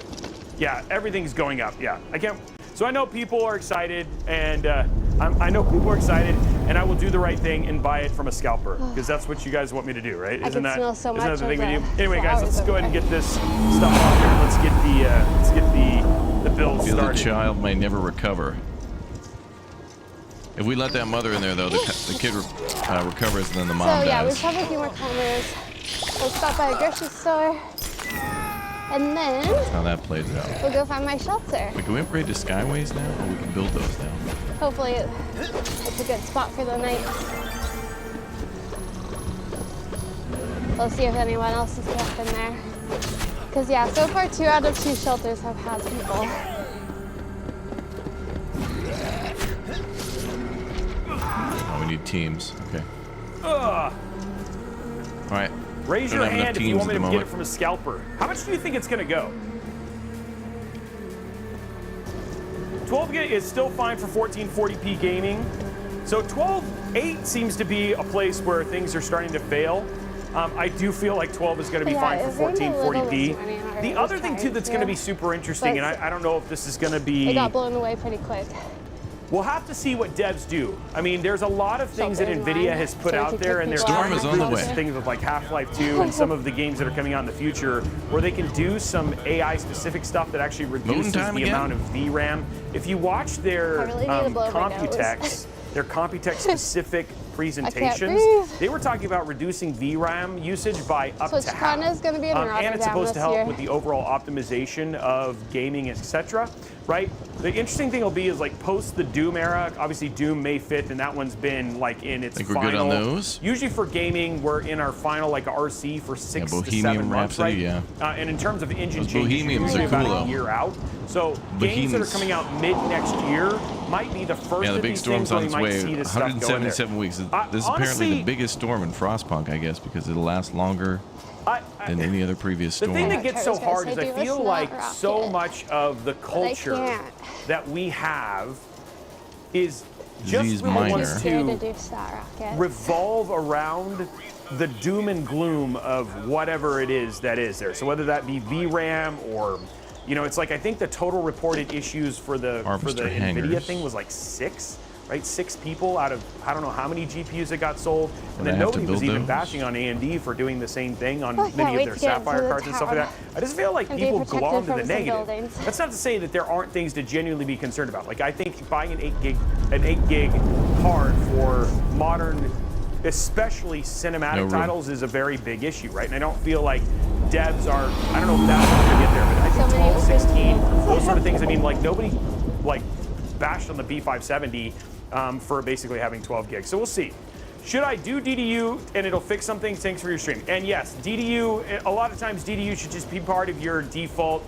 K: everything's going up. Yeah, I can't. So I know people are excited, and I know people are excited, and I will do the right thing and buy it from a scalper because that's what you guys want me to do, right?
A: I can smell so
K: isn't that
A: much
K: the thing
A: of
K: we do?
A: the
K: Anyway, guys, let's
A: flowers
K: go ahead and
A: over
K: get this stuff off here. Let's get the build
L: Feel the
K: started.
L: child may never recover. If we let that mother in there, though, the kid recovers, and then the mom
A: So yeah, we
L: dies.
A: just have a few more cameras. We'll stop by a grocery store, and then
L: That's how that plays out.
A: we'll go find my shelter.
L: Wait, can we upgrade to Skyways now, or we can build those now?
A: Hopefully it's a good spot for the night. We'll see if anyone else is left in there. Because yeah, so far 2 out of 2 shelters have had people.
L: Oh, we need teams. Okay.
K: Ugh.
L: All right.
K: Raise
L: Don't
K: your
L: have enough
K: hand if you
L: teams
K: want me
L: at
K: to
L: the
K: get it
L: moment.
K: from a scalper. How much do you think it's going to go? 12 gig is still fine for 1440p gaming. So 12.8 seems to be a place where things are starting to fail. I do feel like 12 is going to be fine for 1440p. The other thing too that's going to be super interesting, and I don't know if this is going to be.
A: It got blown away pretty quick.
K: We'll have to see what devs do. I mean, there's a lot of things that
A: Shelter in
K: NVIDIA
A: line,
K: has put
A: so we
K: out
A: can
K: there,
A: kick
K: and they're
A: people
K: trying
A: out.
K: to
L: Storm is on
K: do
L: the
K: this
L: way.
K: things with like Half-Life 2 and some of the games that are coming out in the future, where they can do some AI-specific stuff that actually reduces the
L: time again?
K: amount of VRAM. If you watch their
A: I really need to blow my nose.
K: Computex, their Computex-specific presentations,
A: breathe.
K: they were talking about reducing VRAM usage by up to half.
A: TwitchCon is going to be in Rotterdam
K: And it's supposed
A: this
K: to help
A: year.
K: with the overall optimization of gaming, etc. Right? The interesting thing will be is like post the Doom era. Obviously, Doom May 5th, and that one's been like in its
L: Think we're
K: final.
L: good on those?
K: Usually for gaming, we're in our final like RC for 6 to
L: Bohemian
K: 7 months,
L: Rhapsody,
K: right?
L: yeah.
K: And in terms of engine
L: Those
K: changes,
L: Bohemians
K: usually
L: are cool,
K: about
L: though.
K: a year out. So games that are
L: Bohemians.
K: coming out mid next year might be the first
L: Yeah, the
K: of
L: big
K: these
L: storm's
K: things where
L: on
K: we
L: its
K: might
L: way.
K: see this stuff go in there.
L: 177 weeks. This is apparently
K: Honestly,
L: the biggest storm in Frostpunk, I guess, because it'll last longer than any other previous
K: The
L: storm.
K: thing that gets so
A: I was gonna
K: hard
A: say,
K: is I
A: dude, let's
K: feel
A: not
K: like
A: rock
K: so
A: it.
K: much of the
A: I
K: culture
A: can't.
K: that we have is
L: Disease
K: just really
L: minor.
K: wants
A: Scared to
K: to
A: do star rockets.
K: revolve around the doom and gloom of whatever it is that is there. So whether that be VRAM or, you know, it's like I think the total reported issues for the
L: Harvester
K: NVIDIA
L: hangers.
K: thing was like 6. Right, 6 people out of I don't know how many GPUs that got sold, and
L: Would I
K: then
L: have to
K: nobody was
L: build
K: even
L: those?
K: bashing on AMD for doing the same thing on
A: Oh, I can't
K: many
A: wait
K: of their
A: to get into
K: Sapphire
A: the
K: cards and stuff like
A: tower
K: that. I just feel like
A: and be
K: people
A: protected
K: glom to the
A: from some
K: negative.
A: buildings.
K: That's not to say that there aren't things to genuinely be concerned about. Like I think buying an 8 gig card for modern, especially cinematic
L: No room.
K: titles, is a very big issue, right? And I don't feel like devs are. I don't know if that's going to get there, but I think
A: So many
K: 12, 16,
A: open
K: those sort of things. I mean, like nobody like bashed on the B570 for basically having 12 gigs. So we'll see. Should I do DDU and it'll fix something? Thanks for your stream. And yes, DDU, a lot of times DDU should just be part of your default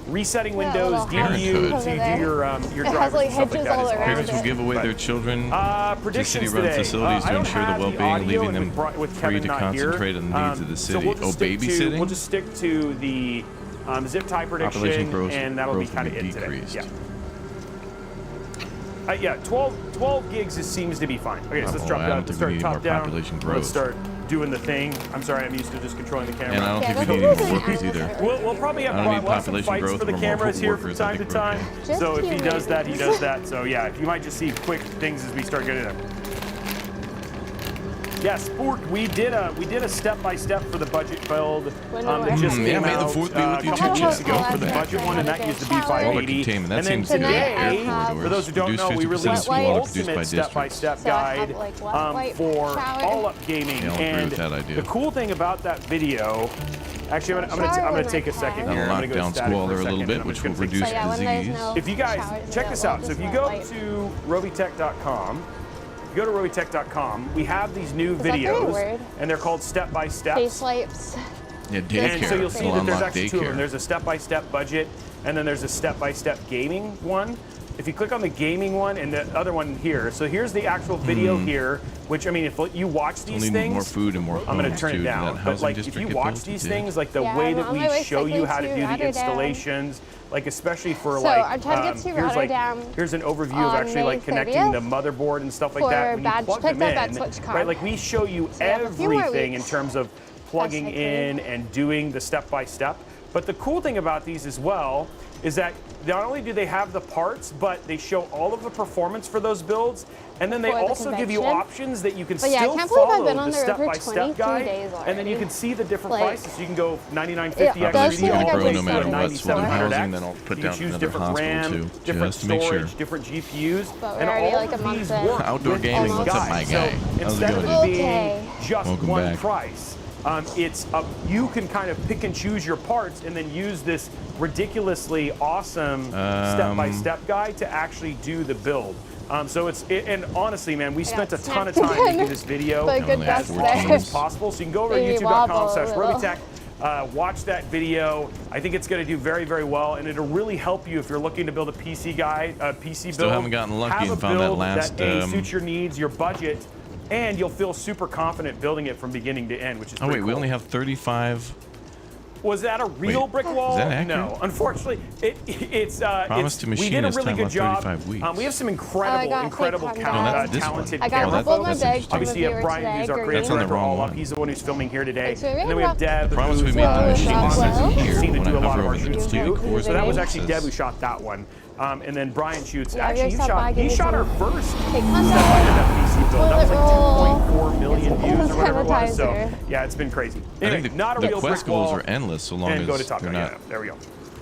K: resetting Windows,
A: little
K: DDU
L: house
K: to
A: over
K: do
A: there.
K: your
A: It
K: drivers
A: has, like,
K: and stuff like
A: hedges
K: that.
A: all
K: is
A: around
L: Parents will
K: awesome.
L: give away
K: But,
L: their children to
K: predictions
L: city-run
K: today.
L: facilities
K: I
L: to
K: don't
L: ensure the
K: have
L: well-being,
K: audio
L: leaving
K: and
L: them
K: with
L: free
K: Kevin
L: to
K: not
L: concentrate
K: here.
L: on the needs of the
K: So
L: city.
K: we'll just stick to-
L: babysitting?
K: We'll just stick to the zip tie
L: Population
K: prediction,
L: growth,
K: and that'll be
L: will
K: kind of
L: be
K: it today.
L: decreased.
K: Yeah. Yeah, 12 gigs seems to be fine. Okay, so let's
L: Oh,
K: drop
L: I
K: down.
L: don't
K: Let's
L: think we
K: start
L: need
K: top
L: more
K: down.
L: population
K: Let's
L: growth.
K: start doing the thing. I'm sorry, I'm used to just controlling the camera.
L: And I don't
A: Yeah,
L: think we
A: that's
L: need any
A: what
L: workers
A: I'm
L: either.
K: We'll probably have
L: I don't need
K: we'll have some
L: population
K: fights
L: growth
K: for the
L: or more
K: cameras here from
L: workers. I
K: time to
L: think we're
K: time.
L: okay.
A: Just
K: So if he
A: humans.
K: does that, he does that. So yeah, you might just see quick things as we start getting there. Yeah, Spork, we did a step-by-step for the budget build that just
L: Yeah,
K: came
L: May the
K: out
L: 4th be with you
K: a
L: too,
K: couple weeks
L: Jessica.
K: ago for the budget one, and that used the B580.
L: containment, that
K: And then
L: seems to be
K: today,
L: air corridors.
K: for those who don't
L: Reduce
K: know, we
L: 50%
K: released the
L: smaller, produced by
K: ultimate
L: districts.
K: step-by-step
A: So I have,
K: guide
A: like, white
K: for
A: shower.
K: all-up gaming.
L: Yeah, I'll agree
K: And
L: with that idea.
K: the cool thing about that video, actually, I'm
A: Shower
K: gonna
A: when
K: take
A: I
K: a second
A: can.
K: here.
L: That'll
K: I'm
L: knock
K: gonna go
L: down
K: static for
L: squalor a little
K: second,
L: bit,
K: and I'm
L: which
K: just
L: will
K: gonna fix
L: reduce
A: So yeah, when there's
L: disease.
A: no
K: if you guys
A: showers
K: check this
A: available,
K: out, so if
A: just
K: you
A: let
K: go
A: light.
K: to rovitech.com, go to rovitech.com, we have these new
A: Is that very
K: videos,
A: weird?
K: and they're called step by
A: Face
K: steps.
A: wipes.
L: Yeah, daycare.
K: And so you'll see
L: We'll
K: that there's
L: unlock
K: actually two of them.
L: daycare.
K: There's a step-by-step budget, and then there's a step-by-step gaming one. If you click on the gaming one and the other one here, so here's the actual video here, which, I mean, if you watch these
L: Only
K: things,
L: more food and more
K: I'm going to
L: homes,
K: turn it
L: too.
K: down.
L: That
K: But
L: housing
K: like, if
L: district
K: you
L: get
K: watch
L: built,
K: these
L: it
K: things, like the
A: Yeah,
K: way
A: I'm
K: that
A: on
K: we
A: my way
K: show you
A: cycling
K: how to
A: to
K: do the
A: Rotterdam.
K: installations, like especially for
A: So
K: like,
A: I'm trying to get to
K: here's like,
A: Rotterdam
K: here's an overview of
A: on
K: actually like
A: May
K: connecting the
A: 30th
K: motherboard and stuff like
A: for
K: that. When you
A: badge
K: plug them
A: pickup at
K: in,
A: SwitchCon.
K: right? Like we show you
A: So we have a few more
K: everything in
A: weeks.
K: terms of plugging in and doing the step-by-step. But the cool thing about these as well is that not only do they have the parts, but they show all of the performance for those builds, and then they
A: For the
K: also give you
A: convention.
K: options that you can
A: But yeah, I
K: still
A: can't believe I've
K: follow
A: been on
K: the
A: the road for
K: step-by-step
A: 22
K: guide,
A: days
K: and then you
A: already.
K: can see the different
A: Like,
K: prices. You can go $99.50
A: it
K: extra
A: does feel like I've
L: grow
A: been
L: no matter
A: so
L: what. So the
K: 9700X.
L: housing, then I'll put
K: You
L: down
K: can choose
L: another
K: different
L: hospital
K: RAM,
L: too,
K: different
L: just to make sure.
K: storage, different GPUs,
A: But we're
K: and
A: already
K: all
A: like a
K: of
A: month
K: these
A: in.
K: work
L: Outdoor
K: with
L: gaming,
K: these
L: what's up,
K: guys.
L: my
K: So
L: guy? How's it
K: instead of
L: going?
K: it being
A: Okay.
K: just
L: Welcome
K: one
L: back.
K: price, it's you can kind of pick and choose your parts and then use this ridiculously awesome step-by-step guide to actually do the build. So and honestly, man, we spent a ton of time making this video
A: But good
K: as
A: guess
K: long
A: there.
K: as possible. So you can go over
A: Maybe
K: to
A: wobble a
K: youtube.com/robotech, watch that video. I think it's going to do very, very well, and it'll really help you if you're looking to build a PC build.
L: Still haven't gotten lucky
K: Have a
L: and found that
K: build
L: last,
K: that suits your needs, your budget, and you'll feel super confident building it from beginning to end, which is
L: Oh
K: pretty
L: wait, we
K: cool.
L: only have 35.
K: Was that a real
L: Wait,
K: brick wall?
L: is that accurate?
K: No, unfortunately, it's.
L: Promise to
K: we did a
L: machinist
K: really
L: time
K: good
L: on
K: job.
L: 35 weeks.
K: We have some
A: I
K: incredible,
A: got
K: incredible
A: fake
K: talented
A: I got a couple of my
K: cameras.
A: bags from
K: Obviously,
A: the
K: you have
A: viewer
K: Brian,
A: today,
K: who's our
A: green.
K: creative
L: That's on the
K: director,
L: wrong
K: all up.
L: one.
K: He's the one who's filming here today.
A: So we
K: And then we have Deb,
L: Promise we
K: who's
L: made the
K: she's
L: machine
K: awesome.
L: says
K: You've
L: here
K: seen
L: when
K: her
L: I
K: do a lot
L: hover
K: of our
L: over the
K: shoots
L: vehicle,
K: too.
L: or
K: So that was
L: it
K: actually
L: says-
K: Deb who shot that one. And then Brian shoots.
A: Yeah,
K: Actually,
A: we stop by, give
K: he
A: me
K: shot
A: some
K: our first
A: cake
K: PC build. That was like
A: roll.
K: 2.4 million views or whatever it was. So
A: Sanitizer.
K: yeah, it's been crazy.
L: I
K: Anyway,
L: think
K: not a
L: the
K: real
L: quest
K: brick wall.
L: goals are endless so long
K: And
L: as
K: go to Top
L: they're
K: Gun.
L: not
K: Yeah, there we go.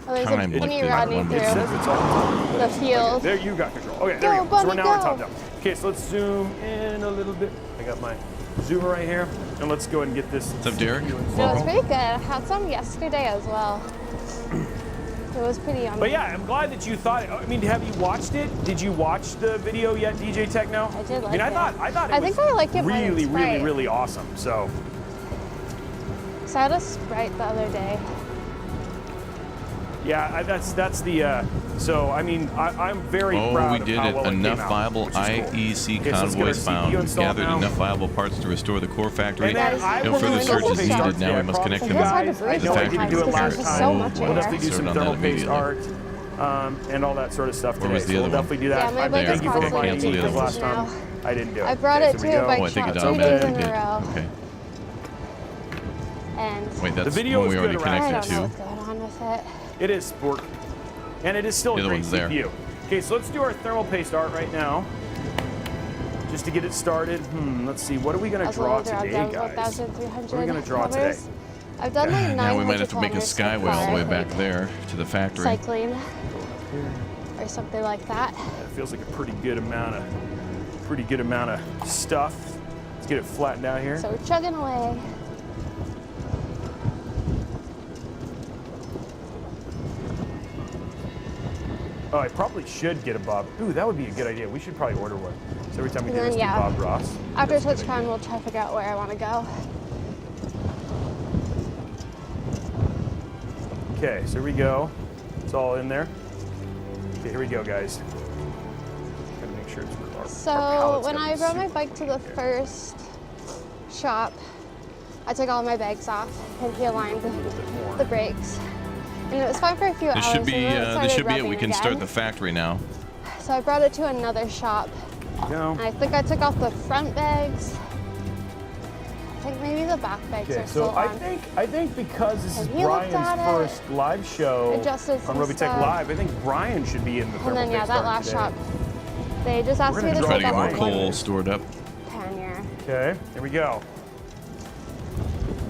A: Oh, there's a
L: time
A: bunny
L: limited
A: Rodney
L: on one
K: It says
A: through
K: it's all
A: the field.
K: there, you got control. Okay,
A: Go,
K: there you go. So
A: bunny,
K: we're now on
A: go.
K: top down. Okay, so let's zoom in a little bit. I got my zoomer right here, and let's go ahead and get this.
L: What's up, Derek?
A: It was pretty good. I had some yesterday as well. It was pretty yummy.
K: But yeah, I'm glad that you thought. I mean, have you watched it? Did you watch the video yet, DJ Techno?
A: I did like
K: I mean, I
A: it.
K: thought it
A: I
K: was
A: think I like it when it's
K: really, really,
A: bright.
K: really awesome. So
A: So I had a Sprite the other day.
K: yeah, that's the. So I mean, I'm very
L: Oh,
K: proud
L: we
K: of
L: did
K: how
L: it.
K: well it came
L: Enough
K: out,
L: viable
K: which is cool.
L: IEC
K: Okay, so let's get our
L: convoys
K: CPU
L: found. We've
K: installed
L: gathered
K: now.
L: enough viable parts to restore the core factory.
K: And then I
L: No
K: will
L: further
K: do
L: search
K: thermal
L: is
K: paste
L: needed.
K: art
L: Now we
K: there.
L: must connect
K: So
L: them
K: guys,
L: to
K: I
L: the
K: know I
L: factory
K: didn't do it
L: repair.
K: last time.
A: so much in
K: We'll
A: there.
K: definitely do
L: Start
K: some
L: on that
K: thermal paste
L: immediately.
K: art and all that sort of stuff
L: Where
K: today.
L: was the
K: So we'll
L: other one?
K: definitely do that.
A: Yeah, my
K: I
A: bike
K: thank
A: is
K: you for
A: constantly
K: reminding me because
A: changing
K: last time
A: now.
K: I didn't do it.
A: I brought
K: Okay,
A: it
K: so we
A: to a
K: go.
A: bike
L: Oh, I think
A: shop
L: it
A: 3
L: automatically
A: days in
L: did.
A: a row.
L: Okay.
A: And
L: Wait, that's
K: The video
L: one
K: is
L: we already
K: good, right?
A: I
L: connected
A: don't know
L: to.
A: what's going on with it.
K: It is sport. And it is still
L: The
K: a
L: other
K: great
L: one's there.
K: CPU. Okay, so let's do our thermal paste art right now. Just to get it started. Let's see, what are we going to
A: That's
K: draw
A: what we'll
K: today,
A: draw,
K: guys?
A: 1,300
K: What are we going to draw today?
A: kilometers. I've done like 900
L: Now we might have to make a
A: kilometers so
L: skyway all the way
A: far,
L: back there to the factory.
A: cycling or something like that.
K: That feels like a pretty good amount of stuff. Let's get it flattened out here.
A: So we're chugging away.
K: Oh, I probably should get a Bob. Ooh, that would be a good idea. We should probably order one. So every time we
A: And
K: do
A: then,
K: this, do
A: yeah,
K: Bob Ross.
A: After
K: That's a good
A: TwitchCon,
K: idea.
A: we'll try to figure out where I want to go.
K: Okay, so here we go. It's all in there. Okay, here we go, guys. Gotta make sure it's our
A: So
K: pallette's
A: when
K: gotta
A: I
K: be
A: brought my
K: super-
A: bike to the first shop, I took all my bags off and he aligned the brakes. And it was fine for a few
L: This
A: hours.
L: should be
A: and then it
L: this
A: started
L: should be it. We
A: rubbing
L: can start
A: again.
L: the factory now.
A: So I brought it to another shop.
K: No.
A: And I think I took off the front bags. I think maybe the back bags
K: Okay,
A: are still
K: so I
A: on.
K: think because this is
A: Have you looked
K: Brian's
A: at it?
K: first live show
A: Adjusted
K: on
A: some
K: Robotech
A: stuff.
K: Live, I think Brian should be in the
A: And
K: thermal
A: then yeah,
K: paste
A: that
K: art
A: last
K: today.
A: shop, they just asked
K: We're
A: me
K: gonna
A: to
L: Try
A: take
L: to get
A: off
L: more
A: one
L: coal stored up.
A: pannier.
K: Okay, here we go.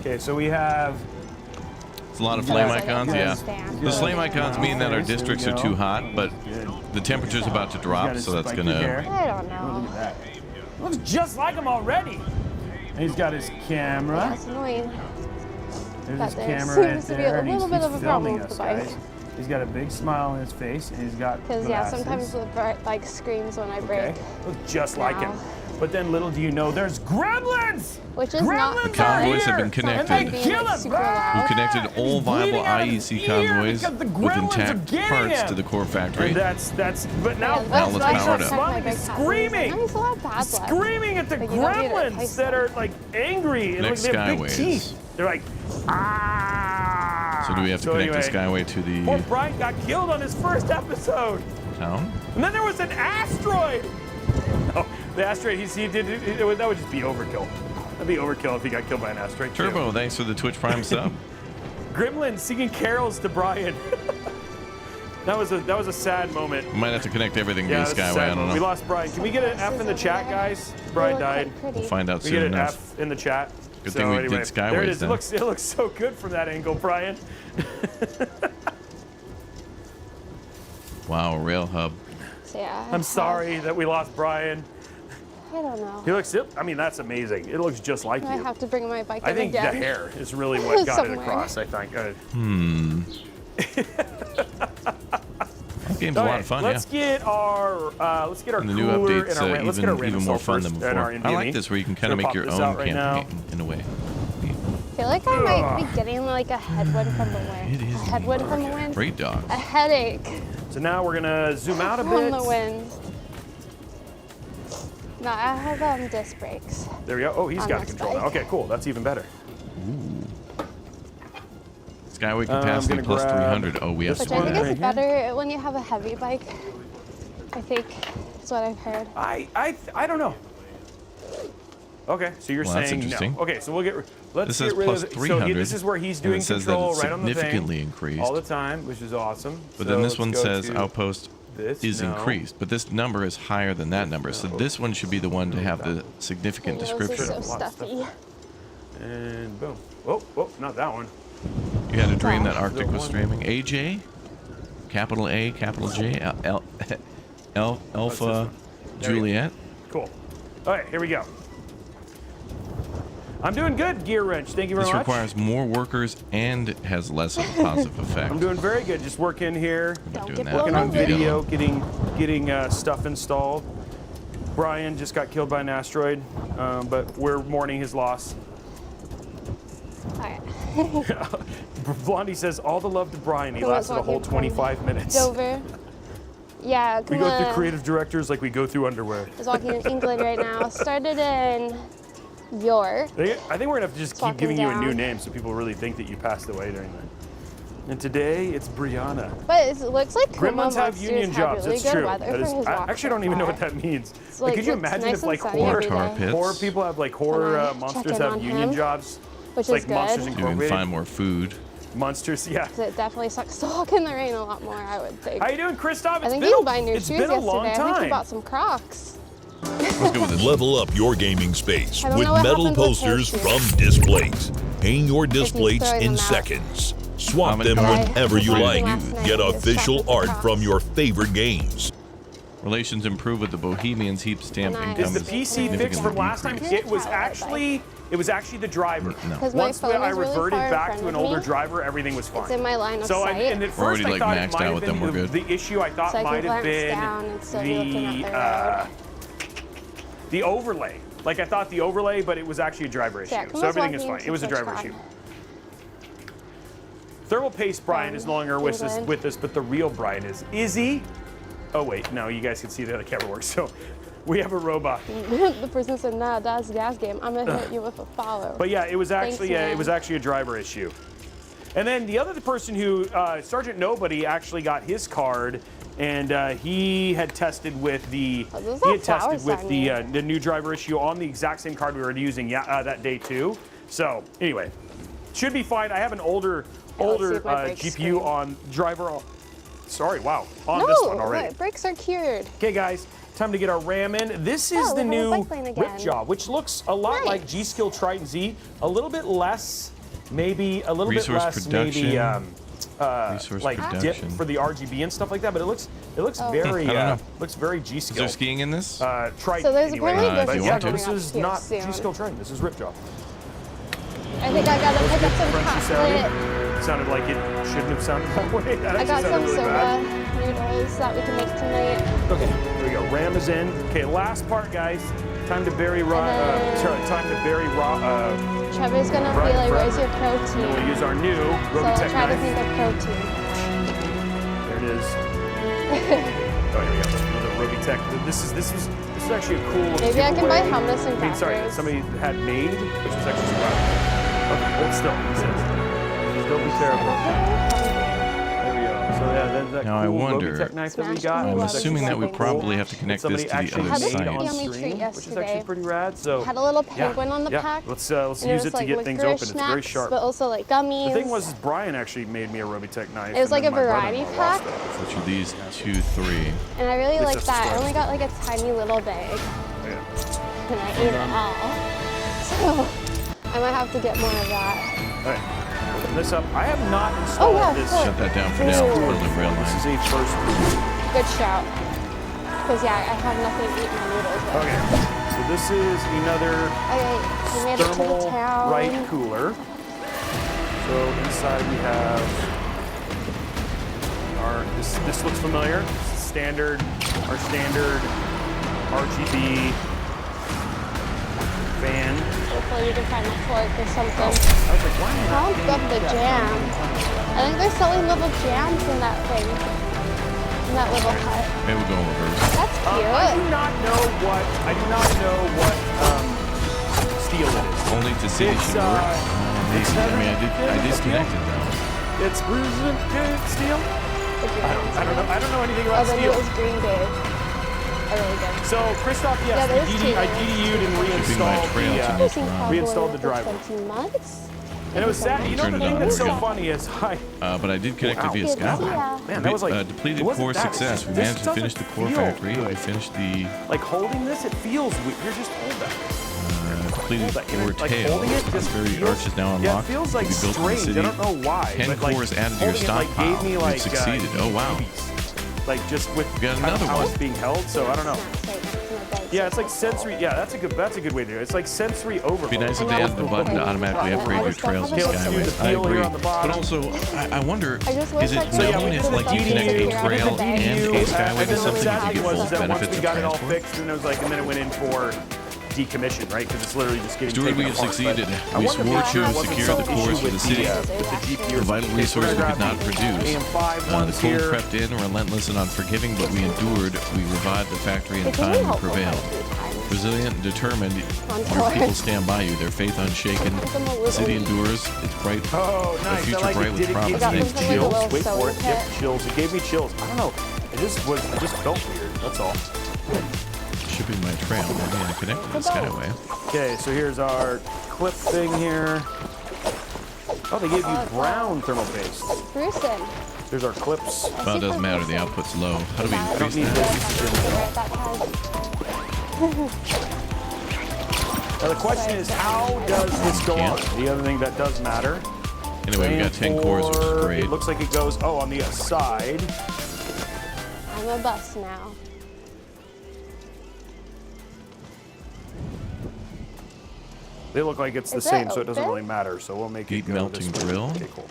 K: Okay, so we have.
L: It's a lot of flame icons, yeah.
A: Stand.
L: The flame icons mean that our
K: Okay, so
L: districts
K: we
L: are
K: go.
L: too hot, but the temperature's about to drop, so that's gonna.
A: I don't know.
K: Look at that. Looks just like him already. And he's got his camera.
A: That's annoying.
K: There's
A: But
K: his
A: there
K: camera
A: seems
K: right
A: to be
K: there,
A: a
K: and he's
A: little bit of a problem
K: filming
A: with
K: us,
A: the bike.
K: guys. He's got a big smile on his face, and he's got
A: Because yeah,
K: glasses.
A: sometimes the bike screams when I
K: Okay,
A: brake.
K: looks just like him.
A: now.
K: But then little do you know, there's gremlins!
A: Which is
K: gremlins
A: not
L: The convoys have been connected.
K: And they kill us!
L: We've connected all viable IEC convoys
K: because the
L: with
K: gremlins are
L: intact
K: getting
L: parts
K: him.
L: to the core factory.
K: And but now
L: Now let's power it up.
K: Slavic is screaming!
A: He's still have bad blood.
K: Screaming at the
A: Like, you don't need to
K: gremlins
A: replace
K: that
A: them.
K: are like angry and like,
L: Next
K: they have big
L: Skyways.
K: teeth. They're like, ah!
L: So do we have to
K: So
L: connect
K: anyway,
L: the Skyway to
K: Poor
L: the
K: Brian got killed on his first episode.
L: town?
K: And then there was an asteroid. No, the asteroid, that would just be overkill. That'd be overkill if he got killed by an asteroid. too.
L: Turbo, thanks for the Twitch Prime sub.
K: Gremlin singing carols to Brian. that was a sad moment.
L: We might have to connect everything to
K: Yeah,
L: the
K: that's a
L: Skyway.
K: sad
L: I don't
K: moment.
L: know.
K: We lost Brian. Can we get an F in the chat, guys? Brian died.
L: We'll find out
K: We
L: soon
K: get an
L: enough.
K: F in the chat.
L: Good
K: So
L: thing we
K: anyway,
L: did Skyways
K: there it is.
L: then.
K: It looks so good from that angle, Brian.
L: Wow, Rail Hub.
A: So yeah.
K: I'm sorry that we lost Brian.
A: I don't know.
K: He looks. I mean, that's amazing. It looks just like
A: I
K: you.
A: have to bring my bike
K: I
A: in
K: think
A: again.
K: the hair is really what got it
A: Somewhere.
K: across. I think.
L: That game's a lot of fun,
K: Let's get our
L: And the new
K: cooler
L: update's
K: and our let's get our
L: even
K: random
L: more
K: cell
L: fun than
K: first
L: before.
K: and our
L: I like
K: NVMe.
L: this where you can kind
K: So
L: of make
K: pop
L: your
K: this
L: own
K: out right now.
L: campaign in a way.
A: I feel like I might be getting like a headwind from the wind.
L: It is
A: A headwind from the wind.
L: Great dogs.
A: A headache
K: So now we're gonna zoom out a
A: from
K: bit.
A: the wind. No, I have disc brakes.
K: There we go. Oh, he's
A: on
K: got
A: this
K: control now.
A: bike.
K: Okay, cool. That's even better.
L: Skyway
K: I'm
L: capacity
K: gonna
L: plus
K: grab
L: 300. Oh, we have
A: Which
L: some
A: I think
L: more.
A: is better when you have a heavy bike. I think that's what I've heard.
K: I don't know. Okay, so you're
L: Well, that's
K: saying
L: interesting.
K: no. Okay, so let's
L: This
K: get
L: says
K: rid
L: plus
K: of. So
L: 300,
K: this is where he's
L: and
K: doing
L: it says that
K: control
L: it's
K: right on the thing
L: significantly increased.
K: all the time, which is awesome.
L: But
K: So
L: then this
K: let's
L: one
K: go
L: says
K: to
L: outpost
K: this.
L: is
K: No.
L: increased, but this number is higher than that number. So this one should be the one to have the significant
A: My nose is
L: description.
A: so stuffy.
K: And boom. Oh, not that one.
L: You had a dream that
K: The
L: Arctic was
K: one-
L: streaming. AJ, capital A, capital J, Alpha,
K: There we go.
L: Juliet.
K: Cool. All right, here we go. I'm doing good, Gear Wrench. Thank you very
L: This
K: much.
L: requires more workers and has less of a positive effect.
K: I'm doing very good. Just working here,
L: doing that.
K: working on
L: Blown
K: video, getting stuff installed. Brian just got killed by an asteroid, but we're mourning his loss.
A: Alright.
K: Blondie says, all the love to Brian. He
A: Someone's
K: lasted a whole
A: walking from
K: 25 minutes.
A: Dover. Yeah,
K: We go through creative directors like we go through underwear.
A: I was walking in England right now. Started in York.
K: I think we're gonna have to just keep
A: Walking
K: giving you a new
A: down.
K: name so people really think that you passed away during that. And today it's Brianna.
A: But it looks like Kuma
K: Gremlins have
A: Monsters
K: union jobs.
A: really
K: That's
A: good
K: true.
A: weather
K: That
A: for
K: is,
A: his
K: I
A: walk
K: actually
A: so
K: don't even know
A: far.
K: what that means.
A: It's
K: Like, could you
A: it's
K: imagine
A: nice
K: if
A: and
K: like
A: sunny every day.
K: horror people have like horror
A: Can I
K: monsters
A: check in
K: have
A: on
K: union
A: him?
K: jobs?
A: Which
K: It's
A: is
K: like Monsters
A: good.
L: You can
K: Incorporated.
L: find more food.
K: Monsters, yeah.
A: 'Cause it definitely sucks to walk in the rain a lot more, I would think.
K: How you doing, Christoph?
A: I think
K: been
A: you
K: a-
A: were buying new
K: it's
A: shoes
K: been a
A: yesterday.
K: long
A: I think you
K: time.
A: bought some Crocs.
N: Level up your gaming space
A: I don't
N: with
A: know what
N: metal
A: happened with
N: posters
A: those
N: from
A: shoes.
N: Displates. Hang your displates
A: throwing
N: in
A: them out.
N: seconds. Swap
L: many
N: them
L: cards?
N: whenever you
A: I
N: like.
A: last night
N: Get
A: I was
N: official
A: shopping for
N: art
A: Crocs.
N: from your favorite games.
L: Relations improve with the Bohemians. Heap stamp
A: And I-
L: income
K: Is the
L: is
K: PC fixed from
L: significantly
K: last time?
L: decreased.
K: It was actually the driver.
L: No.
A: 'Cause my
K: Once
A: phone
K: I
A: is really
K: reverted
A: far in
K: back
A: front
K: to an
A: of
K: older
A: me.
K: driver, everything was fine.
A: It's in my line of
K: So
A: sight.
K: and at
L: We're already,
K: first I
L: like,
K: thought it
L: maxed
K: might
L: out
K: have
L: with them.
K: been
L: We're good.
K: the issue I thought
A: So I can
K: might have
A: glance
K: been
A: down and still be looking at
K: the overlay. Like I thought the overlay, but it was actually a driver issue.
A: Yeah,
K: So
A: Kuma's
K: everything is
A: walking
K: fine. It was a
A: into
K: driver
A: Twitch
K: issue. Thermal Paste Brian is no longer with us,
A: England.
K: but the real Brian is. Is he? Oh wait, no, you guys can see that the camera works. So we have a robot.
A: The person said, nah, that's gas game. I'm gonna hit you with a follow.
K: But yeah, it was
A: Thanks,
K: actually
A: man.
K: it was actually a driver issue. And then the other person who Sergeant Nobody actually got his card, and he had tested with the
A: those
K: he
A: are
K: had tested
A: flowers
K: with
A: on
K: the new driver issue on the exact same card we were using that day too. So anyway, should be fine. I have an older
A: let's see if my brakes
K: GPU
A: scream.
K: on driver. Sorry, wow, on
A: no,
K: this one already.
A: my brakes are cured.
K: Okay, guys, time to get our RAM in. This is
A: Oh,
K: the
A: we have a
K: new
A: bike lane again.
K: Ripjaw, which looks a lot like G-Skill Triton Z, a little bit less, maybe a little
L: Resource
K: bit less,
L: production.
K: maybe
L: Resource
K: like dip
L: production.
K: for the RGB and stuff like that. But it looks
A: Oh.
K: very
L: I don't know.
K: looks very
L: Is
K: G-Skill.
L: there skiing in this?
K: Triton.
A: So there's
K: anyway.
A: apparently
K: But
L: if you
K: yeah,
L: want to.
K: this
A: coming
K: is
A: up
K: not
A: here soon.
K: G-Skill Triton. This is Ripjaw.
A: I think I gotta pick up some
K: Crunchy
A: chocolate.
K: sounding. Sounded like it shouldn't have sounded that way. That
A: I
K: actually
A: got
K: sounded
A: some
K: really
A: soba
K: bad.
A: noodles that we can make tonight.
K: Okay, here we go. RAM is in. Okay, last part, guys. Time to bury
A: Trevor's gonna be like, where's your protein?
K: We'll use our new
A: So
K: Robotech
A: try to
K: knife.
A: think of protein.
K: There it is. Oh, here we go. Another Robotech. This is actually a cool.
A: Maybe I can buy
K: giveaway.
A: hummus and
K: I mean, sorry,
A: crackers.
K: somebody had made, which was actually surprising. Okay, hold still. He says. Don't be terrible. There we go. So yeah, that's that
L: Now I
K: cool
L: wonder,
K: Robotech knife that we got.
L: I'm
K: which is
L: assuming that we
K: actually
L: probably
K: cool.
L: have to connect
K: Somebody
L: this to the
K: actually
L: other
A: Had this
K: made
L: side.
K: on
A: yummy
K: stream,
A: treat
K: which is
A: yesterday.
K: actually pretty rad. So
A: Had a little penguin on the pack.
K: Let's
A: and
K: use
A: was
K: it to
A: like
K: get things
A: licorice
K: open. It's very
A: snacks,
K: sharp.
A: but also like gummies.
K: The thing was, is Brian actually made me a Robotech knife.
A: It was
K: and
A: like
K: then
A: a
K: my
A: variety
K: brother-in-law lost
A: pack.
K: it.
L: Which are these 2, 3?
A: And I really
K: It's
A: like
K: just
A: that. I
K: starts
A: only got like a tiny little bag, and I ate it all. So I might have to get more of that.
K: All right, open this up. I have not installed
A: yeah,
K: this.
A: cool.
L: Shut that down for now. Put it in real
K: This
L: life.
K: is a first.
A: Good shout. Because yeah, I have nothing to eat my noodles with.
K: Okay, so this is another
A: I made it to the
K: thermal
A: town.
K: right cooler. So inside we have our. This looks familiar. Our standard RGB fan.
A: Hopefully we can find a fork or something.
K: I was like, why am I not
A: Sounds good, the jam. I think they're selling little jams in that thing. In that little hut.
L: Maybe we'll go in reverse.
A: That's cute.
K: I do not know what steel it is.
L: Only to see it should work. I disconnected though.
K: It's good steel. I don't know anything about
A: Oh, then
K: steel.
A: it was Green Day. I really did.
K: So Christoph, yes,
A: Yeah, there's two
K: I
A: there.
K: DDU'd and
L: Shipping by trail to
K: reinstalled
L: Nicaragua.
K: reinstalled the driver.
A: 20 months?
K: And it was sad. You know
L: Turned
K: the
L: it
K: thing
L: on,
K: that's so
L: forgot.
K: funny is
L: But I did connect it via
A: Good to see ya.
L: Skyway.
K: Man, that was like
L: Depleted
K: it wasn't
L: core
K: that,
L: success. We
K: this
L: managed to finish the
K: doesn't
L: core
K: feel
L: factory.
K: good.
L: We finished the
K: like holding this. It feels weird. You're just hold that.
L: depleted
K: Like,
L: core
K: like
L: tail.
K: holding it just
L: Prosperity
K: feels,
L: Arch is now
K: yeah, it
L: unlocked.
K: feels like
L: We built in the
K: strange.
L: city.
K: I don't know why.
L: 10
K: but, like,
L: cores added to your
K: holding it, like,
L: stockpile.
K: gave me like
L: We've succeeded. Oh wow.
K: Like just with
L: We got
K: kind of
L: another
K: how
L: one.
K: it's being held. So I don't know. Yeah, it's like sensory. Yeah, that's a good way to do it. It's like sensory overload.
L: It'd be nice if they added the button to automatically upgrade your trails and
K: Okay, let's do the
L: skyways. I
K: peel
L: agree.
K: here on the bottom.
L: But also, I wonder,
A: I just wish
L: is
A: I
L: it
A: could
L: known
A: get
L: if
A: the
L: like you
A: DDU
L: connect a trail
A: and the
L: and a skyway
K: and
L: to
K: then
L: something,
K: the
L: you
K: sad
L: could
K: thing
L: get
K: was
L: both
K: that once
L: benefits
K: we
L: of
K: got it all
L: transport?
K: fixed, and it was like, and then it went in for decommission, right? Because it's literally just getting
L: Stuart,
K: taken
L: we have
K: apart.
L: succeeded.
K: But I
L: We
K: wonder if
L: swore
K: it
L: to
K: wasn't
L: secure
K: some
L: the cores
K: issue
L: for the
K: with
L: city.
K: with the GPU.
L: The vital
K: Okay, so we're
L: resource we
K: gonna
L: could not
K: grab
L: produce.
K: AM5
L: The
K: ones
L: cold
K: here.
L: crept in, relentless and unforgiving, but we endured. We revived the factory in
A: It's
L: time
A: really
L: and
A: helpful
L: prevailed. Resilient and determined, your people stand by you. Their faith unshaken. The city endures. It's bright.
K: Oh, nice.
L: The future
K: I like
L: bright
K: it.
L: with
K: Did it
L: promise.
K: give you
L: Named
A: Jill.
K: chills? Wait for it.
A: Soda
K: Yep,
A: pit.
K: chills. It gave me chills. I don't know. It just felt weird. That's all.
L: Shipping my trail. I'm going to connect to the skyway.
K: Okay, so here's our clip thing here. Oh, they gave you brown thermal paste.
A: Brucein.
K: There's our clips.
L: Well, it doesn't matter. The output's low. How do we
K: I don't
L: increase
K: need
L: that?
K: Now the question is, how does this go on? The other thing that does matter.
L: Anyway, we got 10 cores, which is great.
K: It looks like it goes, on the side.
A: I'm a bus now.
K: They look like it's the
A: Is it
K: same, so it doesn't
A: open?
K: really matter. So we'll make
L: Gate
K: it go
L: melting
K: this way.
L: drill.
K: Okay, cool.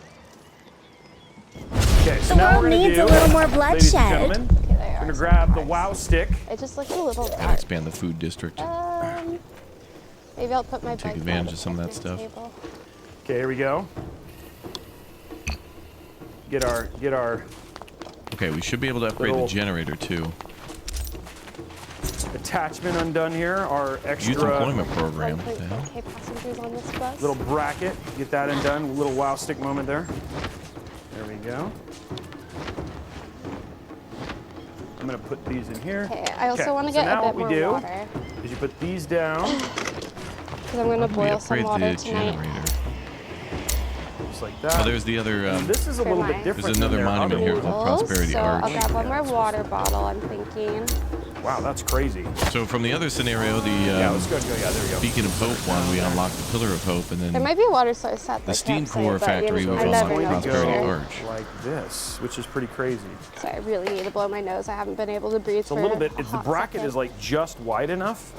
K: Okay, so
P: The
K: now
P: world
K: we're gonna
P: needs
K: do,
P: a little more
K: ladies and
P: bloodshed.
K: gentlemen,
A: Okay, there
K: we're
A: are
K: gonna
A: some
K: grab the
A: parts.
K: WoW stick.
A: It just looks a little
L: And
A: dark.
L: expand the food district.
A: Maybe I'll put my
L: Take
A: bike
L: advantage
A: on
L: of some of that
A: the
L: stuff.
A: table.
K: Okay, here we go. Get our
L: Okay, we should be able to upgrade the
K: Little-
L: generator too.
K: attachment undone here. Our extra
L: Youth employment program. What the hell?
A: 1.4K passengers on this bus.
K: little bracket. Get that undone. A little WoW stick moment there. There we go. I'm gonna put these in here.
A: Okay, I also want to
K: so
A: get
K: now
A: a bit
K: what
A: more
K: we do
A: water
K: is you put these down,
A: because I'm going to
L: We
A: boil some
L: upgrade
A: water
L: the
A: tonight.
L: generator.
K: just like that.
L: Oh, there's the other.
K: And this is a
A: For
K: little bit
A: mine.
K: different.
L: There's another
K: than their
L: monument
K: other
L: here called
K: ones.
L: Prosperity
A: So
L: Arch.
A: I'll grab one more water bottle, I'm thinking.
K: Wow, that's crazy.
L: So from the other scenario, the
K: Yeah, let's go. Yeah, there we go.
L: Beacon of Hope one, we unlocked the Pillar of Hope, and
A: There
L: then
A: might be a water source at
L: the
A: the
L: Steam
A: campsite,
L: Core
A: but,
L: factory
A: you know,
L: was
A: I
L: on
A: never
L: like
A: know for
L: Prosperity
A: sure.
L: Arch.
K: Like this, which is pretty crazy.
A: So I really need to blow my nose. I haven't been able to breathe
K: It's a
A: for
K: little bit.
A: a
K: It's the
A: hot
K: bracket
A: second.
K: is like just wide enough.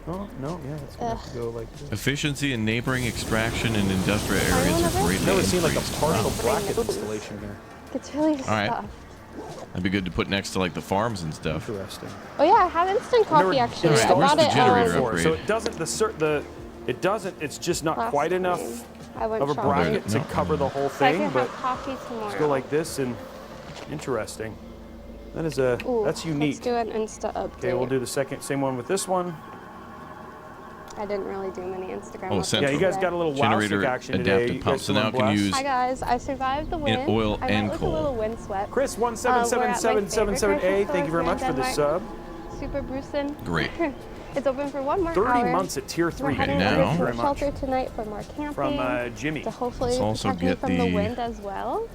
K: Oh no, yeah, it's gonna have to go like this.
L: Efficiency in neighboring extraction and industrial areas are
K: I've
L: greatly
K: never seen like a
L: increased.
K: partial
L: Wow.
K: bracket installation here.
A: It's really
L: All right.
A: tough.
L: That'd be good to put next to like the farms and stuff.
K: Interesting.
A: Oh yeah, I have instant coffee actually.
L: Alright,
A: I
L: where's
A: bought
L: the
A: it
L: generator
K: So
L: upgrade?
K: it doesn't it's just not
A: last
K: quite enough
A: time I went
K: of a
A: shopping.
K: bracket to
L: No.
K: cover the whole
A: So I
K: thing,
A: can
K: but
A: have coffee tomorrow.
K: let's go like this and interesting. That is that's unique.
A: Let's do an Insta update.
K: Okay, we'll do the same one with this one.
A: I didn't really do many Instagram
L: Oh,
A: updates
L: central.
K: Yeah, you guys got a little
L: Generator
K: wow stick action today.
L: adaptive
K: You
L: pump.
K: guys
L: So now
K: feeling
L: it can
K: blessed?
L: use
A: Hi guys, I survived the wind.
L: oil
A: I
L: and
A: went with
L: coal.
A: a little wind swept.
K: Chris
A: We're at my favorite
K: 177778,
A: grocery
K: thank you very
A: store
K: much for the
A: in
K: sub.
A: Denmark. Super Brusen.
L: Great.
A: It's open for one more
K: 30
A: hour.
K: months at tier 3.
A: We're heading
L: now.
A: over to
K: Very
A: the
K: much.
A: shelter tonight for more camping.
K: From Jimmy.
A: To hopefully
L: Let's also
A: protect me
L: get
A: from the
L: the-
A: wind as well.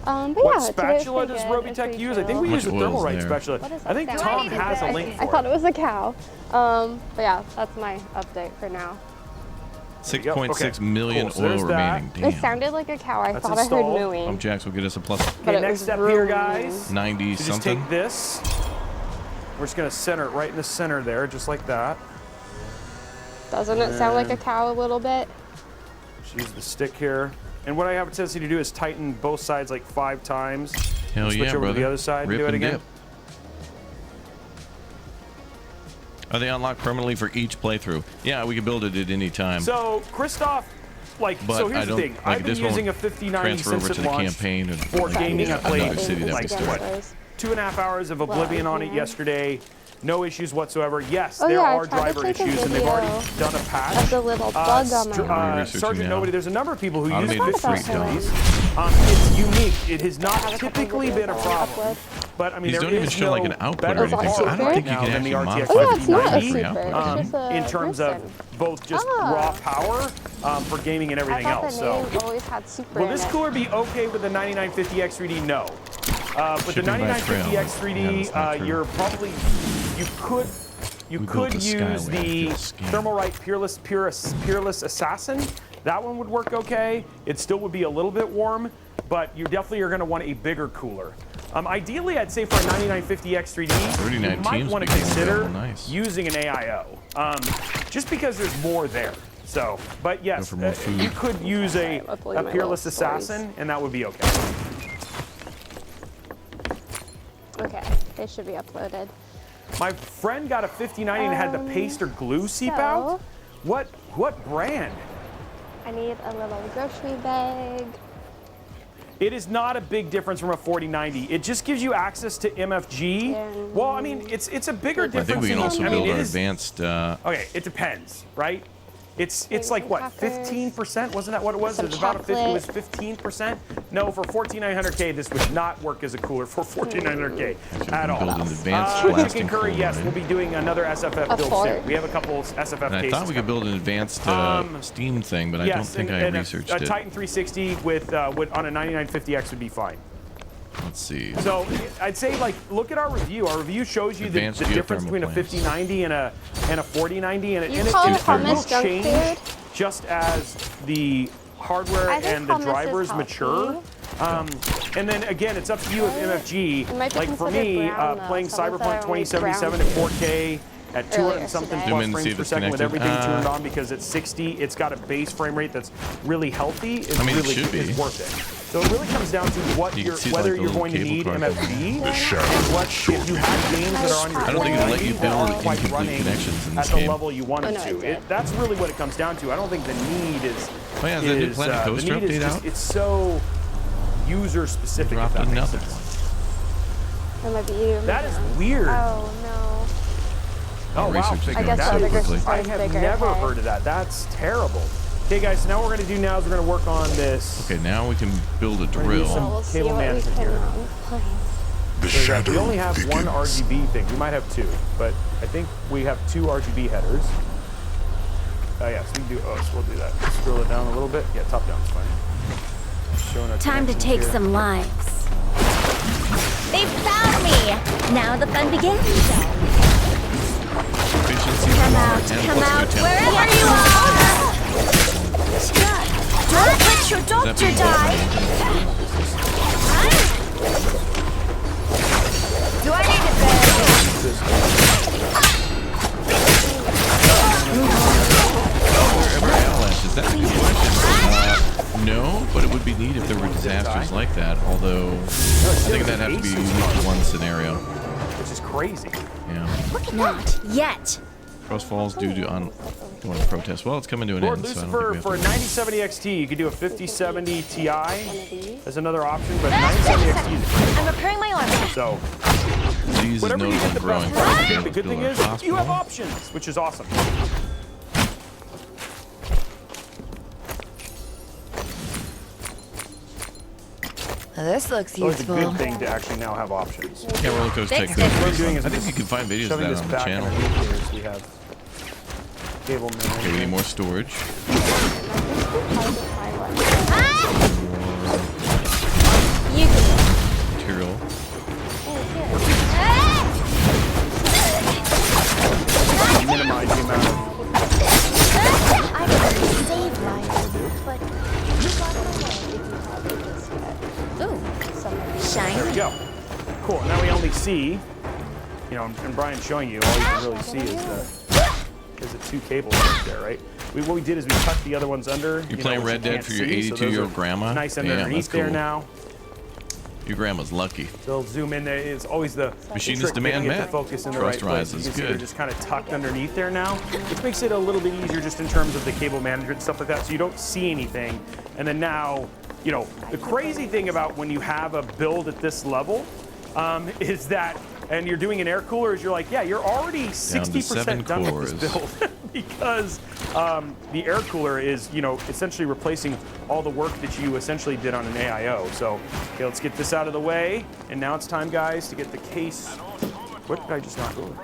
A: But
K: What
A: yeah, today's
K: spatula
A: been
K: does
A: good. It's
K: Robitech
A: pretty
K: use? I think we
A: chill.
K: use a
L: How much oil's
K: Thermalright
L: there?
K: spatula.
A: What is
K: I think
A: that
K: Tom
A: sound?
K: has a link
A: I
K: for
A: thought
K: it.
A: it was a cow. But yeah, that's my update for now.
L: 6.6 million
K: Cool, so there's
L: oil
K: that.
L: remaining.
A: It
L: Damn.
A: sounded like a cow. I
K: That's
A: thought I
K: installed.
A: heard mooing.
L: Pump jacks will get us a plus
A: But
K: Okay,
A: it
K: next
A: was
K: step here,
A: really
K: guys.
L: 90
K: So just
L: something.
K: take this. We're just gonna center it right in the center there, just like that.
A: Doesn't it sound like a cow a little bit?
K: Just use the stick here. And what I have a tendency to do is tighten both sides like 5 times.
L: Hell
K: Switch
L: yeah,
K: over
L: brother.
K: to the other side and
L: Rip
K: do it
L: and
K: again.
L: dip. Are they unlocked permanently for each playthrough? Yeah, we can build it at any time.
K: So Christoph, like,
L: But
K: so here's
L: I
K: the
L: don't-
K: thing.
L: like,
K: I've been
L: this won't
K: using a 5090
L: transfer
K: since
L: over
K: it
L: to the
K: launched
L: campaign and
K: for
L: like
K: gaming. I
L: another
K: played
L: city that we
K: like
L: start.
K: what, 2.5 hours of Oblivion on it yesterday. No issues whatsoever. Yes,
A: Oh,
K: there
A: yeah, I
K: are
A: tried to
K: driver
A: take a
K: issues, and they've already
A: video
K: done a patch.
A: of the little bug on my
L: researching
K: Sergeant
L: now.
K: Nobody, there's a number of people who use
L: Automated
K: 5090s. It's unique. It has not typically been a problem. But I mean,
L: These
K: there
L: don't even
K: is
L: show,
K: no
L: like, an output or
K: better
L: anything, so I don't
K: card
L: think you
K: now
L: can
K: than the
L: actually
K: RTX
L: modify
A: Oh, yeah, it's not a
K: 5090,
A: secret. It's just a
K: in terms
A: person.
K: of both just
A: Ah.
K: raw power for gaming and everything
A: I thought
K: else.
A: the
K: So.
A: name always had super
K: Will
A: in
K: this
A: it.
K: cooler be okay with the 9950X 3D? No. With the
L: Shipping by
K: 9950X
L: trail.
K: 3D,
L: Yeah, that's not true.
K: you're probably you
L: We
K: could
L: built a
K: use
L: Skylab
K: the
L: fuel scheme.
K: Thermalright Peerless Assassin. That one would work okay. It still would be a little bit warm, but you definitely are going to want a bigger cooler. Ideally, I'd say for a 9950X 3D,
L: 39
K: you might
L: teams
K: want to
L: became
K: consider
L: available. Nice.
K: using an AIO, just because there's more there. So, but yes,
L: for more food.
K: you could use a
A: uploading my
K: Peerless
A: little stories.
K: Assassin, and that would be okay.
A: Okay, they should be uploaded.
K: My friend got a 5090 and had the paste or glue seep out. What brand?
A: I need a little grocery bag.
K: It is not a big difference from a 4090. It just gives you access to MFG. Well, I mean, it's a bigger
L: I
K: difference.
L: think we can also
K: I mean,
L: build
K: it
L: our
K: is-
L: advanced.
K: Okay, it depends, right? It's like what, 15%? Wasn't that what it was?
A: Some
K: It was about a 50, it was
A: chocolate.
K: 15%. No, for 14900K, this would not work as a cooler for 14900K at all.
L: build an advanced blasting
K: Chicken curry,
L: cooler,
K: yes,
L: right?
K: we'll be doing another SFF
A: A
K: build
A: fork.
K: soon. We have a couple SFF
L: And I
K: cases.
L: thought we could build an advanced Steam thing, but I don't think I researched
K: a
L: it.
K: Titan 360 with on a 9950X would be fine.
L: Let's see.
K: So I'd say, like, look at our review. Our review shows you the
L: Advanced
K: difference
L: geothermal
K: between a
L: plants.
K: 5090 and a 4090, and
A: You
K: it
A: call
K: will
A: hummus junk
K: change
A: food?
K: just as the hardware
A: I think
K: and the
A: hummus is
K: drivers
A: healthy.
K: mature. And then again, it's up to you with MFG.
A: It might be
K: Like for
A: considered
K: me,
A: brown, though.
K: playing
A: Some of them
K: Cyberpunk
A: are only
K: 2077 at 4K at 200
A: Earlier
K: and something
A: today.
L: Zoom
K: plus
L: in and see
K: frames
L: if
K: per
L: it's
K: second with
L: connected.
K: everything turned on because it's 60. It's got a base frame rate that's really healthy. It's
L: I mean, it
K: really
L: should be.
K: it's worth it. So it really comes down to what
L: You can see,
K: whether
L: like, the
K: you're
L: little
K: going to
L: cable
K: need
L: card.
K: MFG.
N: The shadow
K: And what if you have games that are on your
L: I don't think it'll let you
K: 4090 that
L: build
K: aren't quite
L: incomplete
K: running
L: connections in
K: at
L: this
K: the
L: game.
K: level you want
A: Oh,
K: them
A: no,
K: to.
A: it did.
K: That's really what it comes down to. I don't think the need is.
L: Oh, yeah, is that new Planet
K: the
L: Coaster
K: need is
L: update
K: just,
L: out?
K: It's so user specific. If
L: Dropped
K: that makes
L: another
K: sense.
L: one.
A: That might be you.
K: That is weird.
A: Oh no.
K: Oh, wow.
L: research is
A: I guess
K: That
A: the
K: is-
A: bigger
L: quickly.
A: size
K: I
A: is
K: have
A: bigger.
K: never
A: okay.
K: heard of that. That's terrible. Okay, guys, so now what we're going to do now is we're going to work on this.
L: Okay, now we can build a
K: We're gonna
L: drill.
K: use some
A: Well, we'll see
K: cable
A: what we
K: management
A: can
K: here.
A: play.
N: The
K: So
N: shadow
K: we only have one
N: begins.
K: RGB thing. We might have two, but I think we have two RGB headers. Yeah, so we can do, so we'll do that. Scroll it down a little bit. Yeah, top down is fine. Showing our
G: Time to
K: connections
G: take
K: here.
G: some lives. They found me! Now the fun begins.
L: Efficiency
G: Come
L: for
G: out,
L: 10
G: come
L: plus
G: out,
L: good
G: wherever you are! Don't let your
L: Is that
G: doctor
L: being
G: die! Do I need to
L: Wherever Avalanche is that a good question? No, but it would would be neat if there were disasters like that, although I think that'd have to be unique to one scenario.
K: Which is crazy.
L: Yeah.
G: Not yet.
L: Cross falls due to ongoing protest. Well, it's coming to an
K: Lord
L: end, so I don't
K: Lucifer,
L: think
K: for
L: we
K: a
L: have
K: 9070 XT, you could do a 5070 Ti as another option, but 9070 XT is pretty
G: I'm repairing my armor.
K: So,
L: to. Disease is
K: whatever you get
L: notable
K: the
L: growing.
K: best price,
L: Let's
K: the good
L: build
K: thing
L: our
K: is you
L: hospital.
K: have options, which is awesome.
G: This looks
K: It's always a
G: useful.
K: good thing to actually now have options.
L: Yeah, roller coaster tech.
K: What I'm doing is
L: I think you can find videos of
K: shoving
L: that
K: this
L: on the
K: back
L: channel.
K: underneath here so we have cable management.
L: Okay, we need more storage.
G: You can.
L: Material.
K: Minimize the amount of.
G: I can save lives, but ooh, shiny.
K: There we go. Cool. Now we only see, you know, and Brian's showing you, all you can really see is the two cables right there, right? What we did is we tucked the other ones under.
L: You're playing Red Dead for your 82-year-old grandma?
K: Nice
L: Damn,
K: underneath
L: that's cool.
K: there now.
L: Your grandma's lucky.
K: So zoom in there. It's always the
L: Machinist
K: trick
L: demand
K: to get
L: met.
K: the focus in the
L: Trust
K: right place.
L: rises.
K: You can see they're
L: Good.
K: just kind of tucked underneath there now, which makes it a little bit easier just in terms of the cable management and stuff like that. So you don't see anything. And then now, you know, the crazy thing about when you have a build at this level is that, and you're doing an air cooler, is you're like, yeah, you're already 60% done with this build because the air cooler is, you know, essentially replacing all the work that you essentially did on an AIO. So, okay, let's get this out of the way. And now it's time, guys, to get the case. What did I just knock over?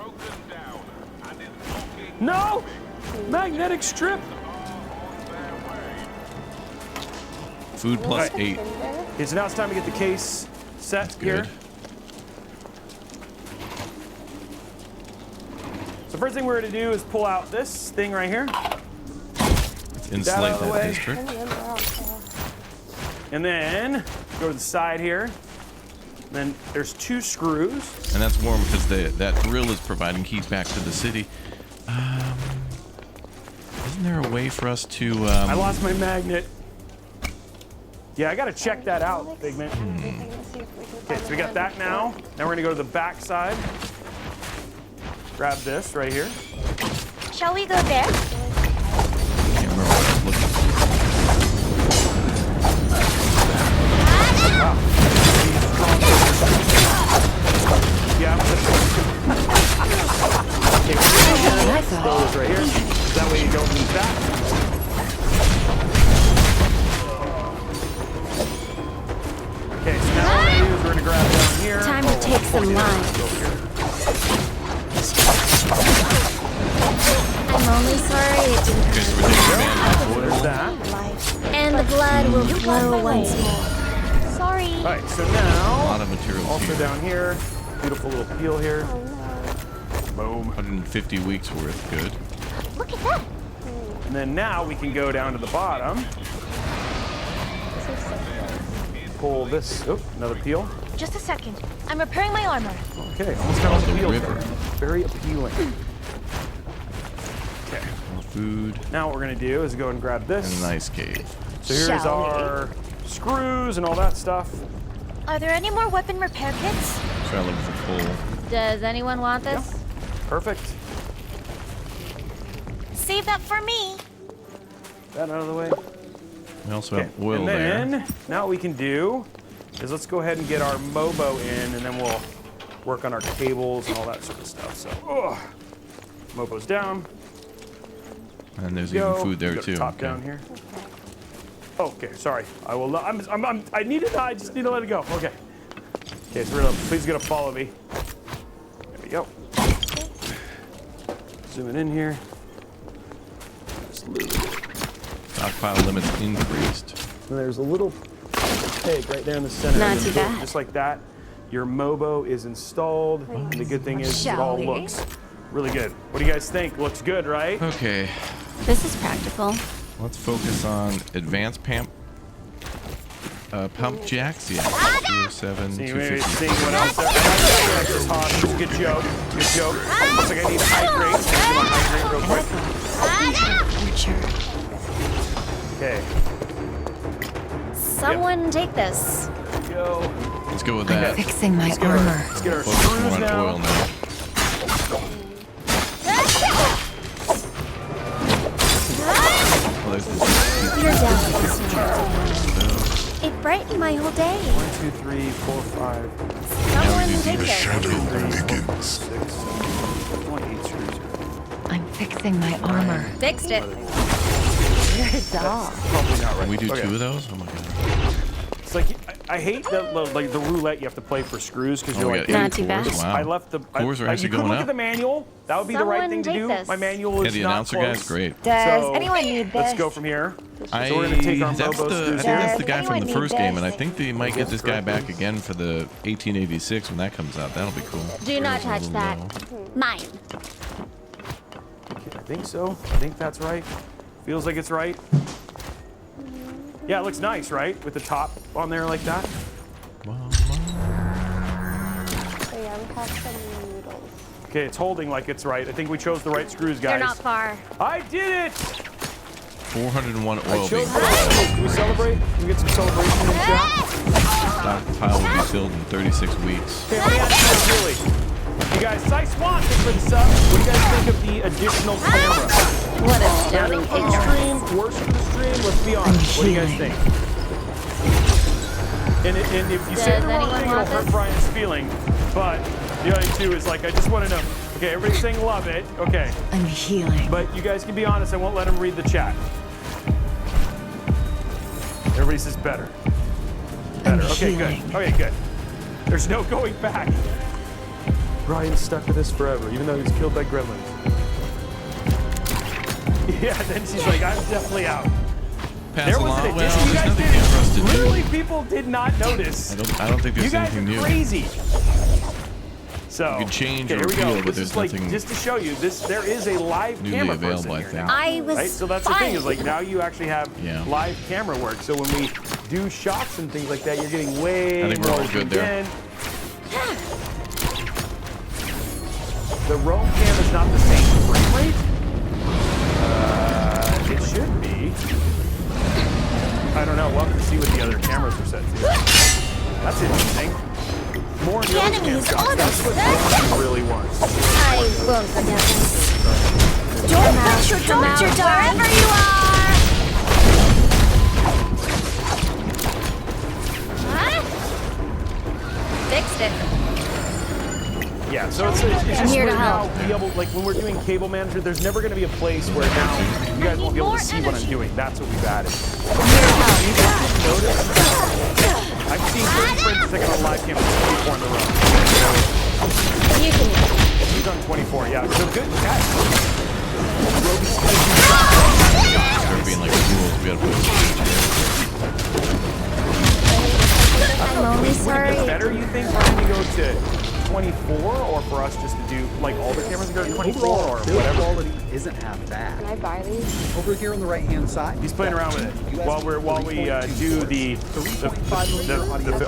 K: No! Magnetic strip!
L: Food plus 8.
K: Okay, so now it's time to get the case set here. So first thing we're going to do is pull out this thing right here.
L: Insulate that district.
K: And then go to the side here. Then there's 2 screws.
L: And that's warm because that grill is providing heat back to the city. Isn't there a way for us to...
K: I lost my magnet. Yeah, I got to check that out, Figment. Okay, so we got that now. Now we're going to go to the back side. Grab this right here.
G: Shall we go there?
L: Can't remember what I was looking for.
K: Yeah. Okay, throw this right here. That way you don't lose that. Okay, so now what we're going to do is we're going to grab down here.
G: Time to take some lives. I'm only sorry it didn't
K: There's that.
G: and the blood will flow once more. Sorry.
K: All right, so now,
L: A lot of materials
K: also
L: here.
K: down here, beautiful little peel here. Boom.
L: 150 weeks worth. Good.
G: Look at that.
K: And then now we can go down to the bottom. Pull this, oh, another peel.
G: Just a second. I'm repairing my armor.
K: Okay, almost got all the peels
L: river.
K: there. Very appealing. Okay.
L: More food.
K: Now what we're gonna do is go and grab this.
L: And an ice cave.
K: So here's
G: Shall we?
K: our screws and all that stuff.
G: Are there any more weapon repair kits?
L: Try looking for coal.
G: Does anyone want this?
K: Perfect.
G: Save that for me.
K: That out of the way.
L: We also have oil
K: and then,
L: there.
K: now what we can do is let's go ahead and get our Mobo in, and then we'll work on our cables and all that sort of stuff. So, Mobo's down.
L: And there's
K: Go.
L: even food there
K: Go
L: too.
K: Top down here. Okay, sorry. I will. I need it. I just need to let it go. Okay. Okay, so please gonna follow me. There we go. Zooming in here. Just a little bit.
L: Stockpile limits increased.
K: And there's a little peg right there in the center.
G: Not
K: And then
G: too
K: boom,
G: bad.
K: Just like that, your Mobo is installed. And the good thing is it
G: Shall
K: all
G: we?
K: looks really good. What do you guys think? Looks good, right?
L: Okay.
G: This is practical.
L: Let's focus on advanced pump jacks. Yeah. 207,
K: See, maybe
L: 250.
K: see what else there. I like that Texas Hoss. Good joke. Good joke. Looks like I need to hydrate. So I'm gonna hydrate real quick. Okay.
G: Someone take this.
K: Go.
L: Let's go with that.
S: Fixing my
K: Let's get our-
S: armor.
K: Let's get our
L: Focus more
K: screws
L: on
K: now.
L: oil now. Well, there's the-
G: You're down. It brightened my whole day.
K: 1, 2, 3, 4, 5.
G: Someone take
N: The
G: this.
N: shadow begins.
K: 6, 7, 8 screws.
S: I'm fixing my armor.
G: Fixed it. You're a dog.
K: Probably not right.
L: Can we do
K: Okay.
L: 2 of those? Oh my god.
K: It's like I hate that like the roulette you have to play for screws because you're
L: we
K: like
L: got
G: Not too bad.
L: cores. Wow.
K: I left the
L: Cores are actually
K: you could
L: going
K: look
L: up.
K: at the manual. That would be the right
G: Someone
K: thing to
G: take
K: do.
G: this.
K: My manual
L: Yeah,
K: is
L: the
K: not
L: announcer
K: close.
L: guy's great.
G: Does
K: So,
G: anyone need this?
K: Let's go from here.
L: I,
K: So we're gonna take our
L: that's
K: Bobo
L: the, I
K: screws
L: think that's
K: here.
L: the guy from the
G: Anyone
L: first
G: need
L: game,
G: this?
L: and I think they might get this guy back again for the 1886 when that comes out. That'll be cool.
G: Do not touch that. Mine.
K: I think so. I think that's right. Feels like it's right. Yeah, it looks nice, right? With the top on there like that.
A: So yeah, we have some noodles.
K: Okay, it's holding like it's right. I think we chose the right screws, guys.
G: They're not far.
K: I did it!
L: 401
K: I
L: oil
K: chose
L: beans.
K: the right screws. Can we celebrate? Can we get some celebration in the chat?
L: Stockpile will be filled in 36 weeks.
K: Okay, let me ask you guys really. You guys, Cy Swan, thanks for the sub. What do you guys think of the additional camera?
G: What a
K: Better
G: stunning
K: for the
G: ignorance.
K: stream, worse for the stream? Let's be honest. What do you guys think? And if you say
G: Does
K: the wrong
G: anyone
K: thing, it'll
G: want
K: hurt
G: this?
K: Brian's feeling. But the other two is like, I just want to know. Okay, everybody's saying love it. Okay.
S: I'm healing.
K: But you guys can be honest. I won't let him read the chat. Everybody says better. Better. Okay, good. Okay, good. There's no going back. Brian's stuck with this forever, even though he was killed by gremlins. Yeah, then she's like, I'm definitely out.
L: Pass
K: There was
L: along.
K: an
L: Well,
K: addition you
L: there's
K: guys
L: nothing
K: did.
L: here for us to do.
K: Literally, people did not notice.
L: I don't think there's
K: You guys
L: anything
K: are
L: new.
K: crazy. So
L: You could change
K: okay,
L: or
K: here we go.
L: repeal, but
K: This is
L: there's
K: like
L: nothing
K: just to show you this. There is a live
L: newly
K: camera
L: available,
K: person
L: I
K: here
L: think.
K: now.
G: I was
K: Right? So that's the thing is
G: fine.
K: like now you actually have
L: Yeah.
K: live camera work. So when we do shots and things like that, you're getting way
L: I think we're
K: more
L: all good there.
K: in. The roam cam is not the same frame rate. It should be. I don't know. We'll have to see what the other cameras are set to. That's interesting. More
G: The
K: nose
G: enemy
K: cam
G: is
K: shots.
G: on
K: That's
G: us.
K: what Roam really wants.
G: I won't forget this. Don't put your door wherever you are. Huh? Fixed it.
K: Yeah, so it's
G: I'm
K: just
G: here
K: we're
G: to
K: now
G: help.
K: be able, like when we're doing cable management, there's never going to be a place where now you guys won't be able to see what I'm doing. That's what we've added. You guys didn't notice? I've seen certain friends taking a live cam 24 in a row.
G: You can.
K: He's on 24, yeah. So good catch.
L: Start being like rules. We gotta put
G: I'm only
K: Would it
G: sorry.
K: be better, you think, Brian, to go to 24 or for us just to do like all the cameras go to 24 or
J: build
K: whatever?
J: quality isn't half bad.
A: Can I buy these?
J: Over here on the right-hand side,
K: He's playing around with it while we do the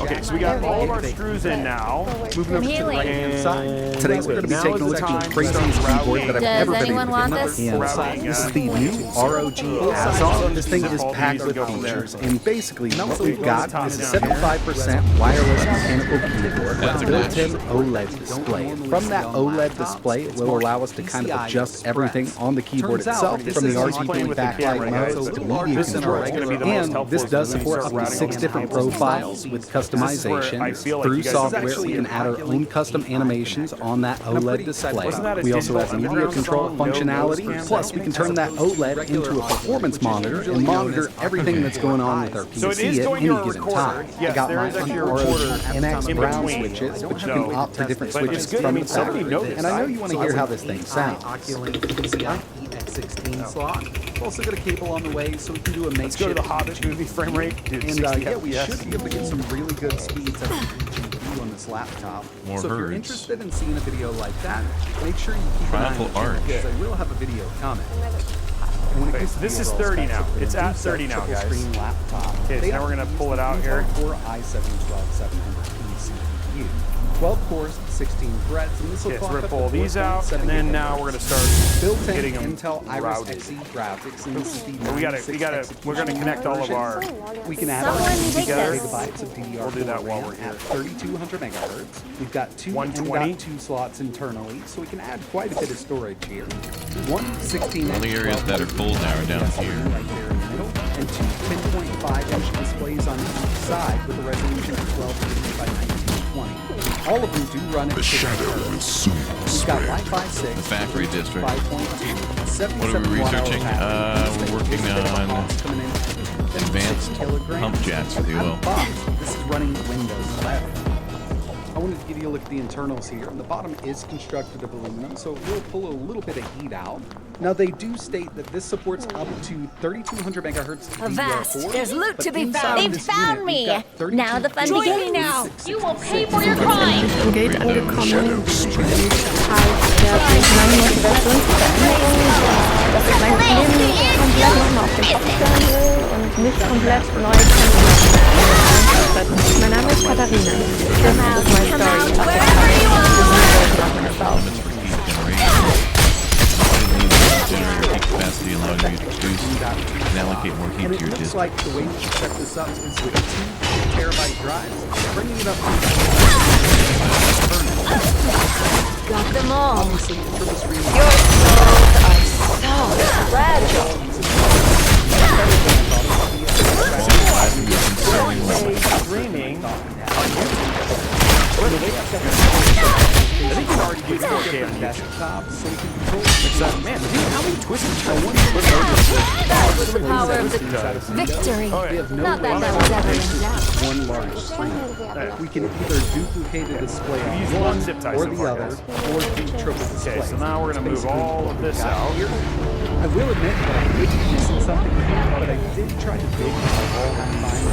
K: okay. So we got all of our screws in now.
J: moving over to the
G: healing.
J: right-hand side. Today we're going to be
K: Now
J: taking a
K: is
J: look
K: the
J: at
K: time
J: the
K: to
J: craziest
K: start
J: keyboard that I've
G: Does
J: ever been
G: anyone
J: able
G: want
J: to
G: this?
J: get my hands on. This is the new ROG Azon. This thing is packed with features, and basically what we've got is a 75% wireless mechanical keyboard with a built-in OLED display. From that OLED display, it will allow us to kind of adjust everything on the keyboard itself, from the RGB backlight modes to media control. And this does support up to 6 different profiles with customization. Through software, we can add our own custom animations on that OLED display. We also have media control functionality, plus we can turn that OLED into a performance monitor and monitor everything that's going on with our PC at any given time. I got my ROG NX Brown switches, which you can opt for different switches from the factory. And I know you want to hear how this thing sounds. Oculink PCI EX16 slot. We've also got a cable on the way, so we can do a makeshift.
K: Let's go to the Hobbit movie frame rate. Dude,
J: And
K: 60
J: yeah, we
K: FPS.
J: should be able to get some really good speeds out of the GPU on this laptop.
L: More
J: so if you're
L: hertz.
J: interested in seeing a video like that, make sure you keep an eye on
L: Triumphal
J: the channel,
L: Arch.
J: because I will have a video coming. And when it
K: Okay,
J: comes
K: so
J: to
K: this
J: the
K: is
J: overall
K: 30
J: specs
K: now.
J: of it,
K: It's at
J: it's a
K: 30 now,
J: triple
K: guys.
J: screen laptop.
K: Okay, so
J: They
K: now we're
J: actually
K: gonna
J: use
K: pull it
J: an
K: out here.
J: Intel Core i7 12700P CPU. 12 cores, 16 threads, and this will
K: Okay, so
J: clock
K: we're
J: up
K: gonna pull
J: to
K: these out,
J: 4.7
K: and then now
J: gigahertz.
K: we're gonna start
J: Built-in
K: getting them
J: Intel Iris
K: routed.
J: Xe graphics, and this is the
K: But we gotta,
J: 96
K: we're gonna connect all of our.
J: We can add
K: Someone
J: on
K: take
J: together
K: this.
J: gigabytes of DDR4
K: We'll do that while
J: RAM
K: we're here.
J: at 3200 megahertz. We've got two
K: 120.
J: M.2 slots internally, so we can add quite a bit of storage here. One 16
L: All the areas that are cold now are down here.
J: right there in the middle, and two 10.5-inch displays on each side with a resolution of 1280 by 1920. All of them do run at
N: The shadow will soon
J: We've got Wi-Fi 6,
L: The factory district.
J: 5.2,
L: What are we researching? We're working on advanced pump jacks, if you will.
J: This is running Windows 11. I wanted to give you a look at the internals here. And the bottom is constructed of aluminum, so it will pull a little bit of heat out. Now, they do state that this supports up to 3200 megahertz
G: Avast!
J: DDR4.
G: There's loot
J: but
G: to be
J: inside
G: found.
J: of
G: They've
J: this
G: found
J: unit,
G: me.
J: we've got 32
G: Now the fun beginning now.
Q: You will pay for your crime.
A: Gate angekommen. Dass ich mein Leben komplett nochmal auf den Kopf stellen will und mich komplett neu kennenlernen. Mein Name ist Katharina. This is my story of
L: Generator peak capacity allowing you to produce and allocate more heat
J: And
L: to
J: it
L: your
J: looks
L: disk.
J: like the way you set this up is with 2 terabyte drives, bringing it up to
G: Got them all.
J: obviously for this reason.
G: Your souls are so fragile.
K: Streaming. I think you can already do 4K on
J: desktop, so we can control
K: Man, dude, how many twists
G: That was the power of the victory. Not that that was ever in doubt.
J: one large screen. We can either duplicate a display on
K: use
J: one
K: one zip tie
J: or
K: so
J: the
K: far,
J: other,
K: guys.
J: or do triple display.
K: Okay, so now we're gonna move
J: Basically
K: all
J: what
K: of
J: we've
K: this
J: got
K: out.
J: here. I will admit that I did missing something here, but I did try to dig all that find it.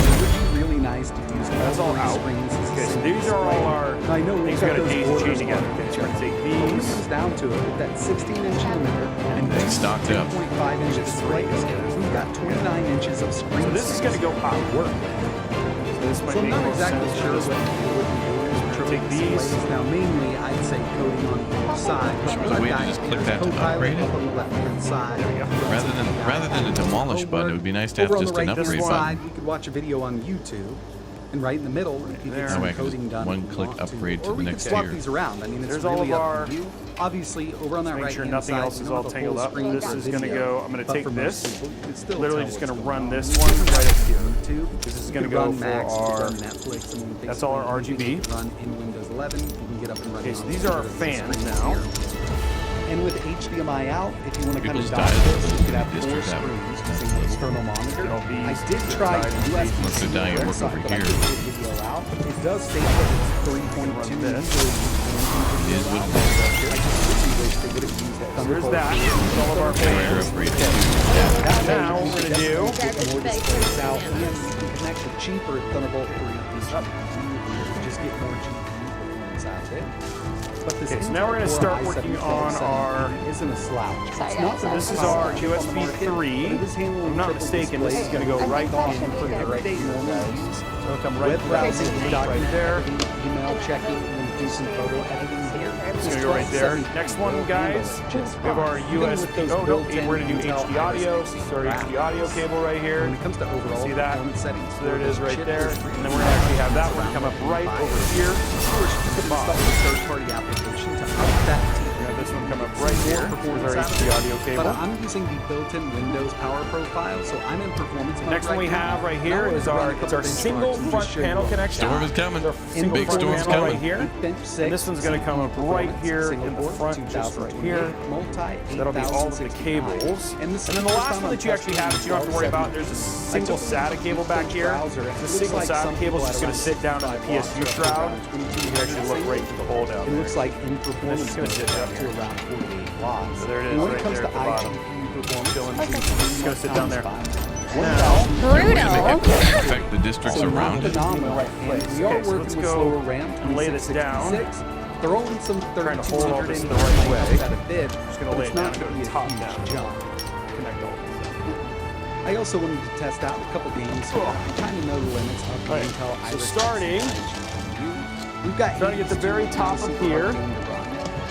J: It would be really nice to use
K: That's all
J: three
K: out.
J: screens as a
K: Okay, so
J: single
K: these are all
J: display.
K: our
J: I know we've
K: things we
J: got
K: gotta
J: those
K: daisy chain
J: borders
K: together.
J: on
K: Okay,
J: the
K: so we're gonna take
J: But when it
K: these.
J: comes down to it, with that 16-inch emitter and
L: They
J: these
L: stocked up.
J: 10.5-inch displays, we've got 29 inches of screen
K: So this is gonna go out.
J: work.
K: So this might
J: So I'm
K: make
J: not
K: more
J: exactly
K: sense
J: sure
K: for this
J: what
K: one.
J: you would be doing is triple
K: Take these.
J: displays. Now, mainly, I'd say coding on each side.
L: There's a way to just click that to upgrade it.
J: Up on the left-hand side.
L: Rather than a demolish button, it would be nice to have
J: Over on
L: just
J: the
L: an
J: right-hand
L: upgrade
J: side,
L: button.
J: you could watch a video on YouTube. And right in the middle, you can get
L: That
J: some
L: way I can
J: coding
L: just
J: done.
L: one
J: if you
L: click
J: want to.
L: upgrade to
J: Or
L: the
J: we could
L: next
J: swap
L: tier.
J: these around. I mean, it's
K: There's all
J: really
K: of
J: up
K: our-
J: to you. Obviously, over on that
K: Make
J: right
K: sure
J: hand
K: nothing
J: side,
K: else
J: you
K: is
J: don't
K: all
J: have a
K: tangled
J: full
K: up.
J: screen
K: This
J: for
K: is gonna
J: video,
K: go. I'm gonna
J: but
K: take
J: for most
K: this.
J: people, you can still
K: Literally
J: tell
K: just
J: what's
K: gonna
J: going
K: run
J: on.
K: this one right up here.
J: YouTube.
K: This is
J: You
K: gonna
J: could
K: go
J: run
K: for
J: Max, you could
K: our.
J: run Netflix, and
K: That's all our
J: basically
K: RGB.
J: anything you could run in Windows 11. You can get up and running.
K: Okay, so
J: on
K: these are our
J: the
K: fans
J: screen
K: now.
J: here. And with HDMI out, if you want to kind of
L: People's
J: dial
L: diet
J: this, you could have
L: district
J: 4
L: have
J: screens using an external monitor. I did
K: these
J: try
K: divided
J: USB-C
L: Unless the diet work
J: website,
L: over
J: but I
L: here.
J: couldn't get video out. It does state that it's 3.2
K: this.
L: It is what it is.
J: I just wish they would have used that
K: So there's
J: Thunderbolt.
K: that. There's all of our
L: Generator
K: fans.
L: upgrade.
K: Now what we're gonna do.
J: Get more displays out, and you can connect the cheaper Thunderbolt 3 just get more GPU performance out of it. But this
K: Okay, so now we're gonna
J: Intel
K: start
J: Core
K: working
J: i7
K: on our.
J: isn't a slouch. It's not
K: So this is our USB 3. If I'm not mistaken, this is gonna go right in for
J: everyday normal use.
K: So it'll come right
J: Web browsing,
K: right there.
J: email checking, and then do some photo editing here.
K: It's gonna go right there. Next one, guys, we have our USB. Oh no, we're gonna do HD audio. This is our HD audio cable right here.
J: When it comes to overall
K: See that?
J: performance settings,
K: So there it is right
J: chip
K: there.
J: is
K: And then we're gonna actually have that one come up right over here.
J: Of course, you could install a third-party application to up that
K: We have this one come up right here. Here's our HD audio cable.
J: But I'm using the built-in Windows power profile, so I'm in performance mode.
K: Next one we
J: right now.
K: have right here is our single front panel connection.
L: Storm is coming.
K: Single
L: Big
K: front
L: storm's
K: panel
L: coming.
K: right here. And this one's going to come up right here in the front, just right here. That'll be all of the cables. And then the last one that you actually have that you don't have to worry about, there's a single SATA cable back here. The single SATA cable is just going to sit down on the PSU shroud. You can actually look right through the hole down
J: It
K: there.
J: looks like in performance
K: It's gonna sit down
J: up
K: here.
J: to around 48 watts.
K: So there it is,
J: And when
K: right
J: it comes
K: there
J: to
K: at the bottom.
J: iGPU performance,
K: It's going to sit down there.
L: Brutal. Affect the districts
J: so
L: around it.
J: phenomenal. And we are
K: Okay, so
J: working
K: let's
J: with
K: go
J: slower RAM
K: and lay this down.
J: 2666. They're only some
K: Trying to hold all
J: 3200
K: this
J: in
K: the right way.
J: at a bit.
K: Just gonna
J: but
K: lay
J: it's
K: it down
J: not
K: and
J: going
K: go
J: to be a
K: top
J: huge
K: down.
J: jump.
K: Connect all this up.
J: I also wanted to test out a couple games. So I kind of know the limits of the Intel
K: So
J: Iris
K: starting,
J: GPU. We've got
K: trying to get the very top of here.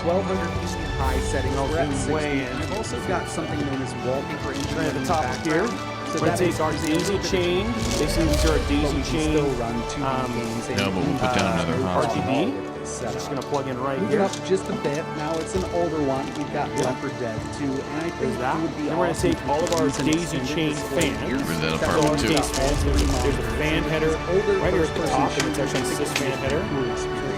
J: 1200 high settings. We're at 60.
K: Way in.
J: I've also got something known as wallpaper
K: Right at the top of here.
J: So
K: we're going to take our daisy chain. Basically, these are our daisy chain.
J: Still run 2D games.
L: No, but we'll put down another
K: RGB. Just going to plug in right
J: Move it
K: here.
J: up just a bit. Now it's an older one. We've got Left 4 Dead 2, and I think
K: that.
J: it would be
K: And we're going to take all of our daisy chain fans.
L: Where's that
K: So our
L: apartment too?
K: daisy fans. There's a fan header right here at the top, and it's actually a 6 fan header.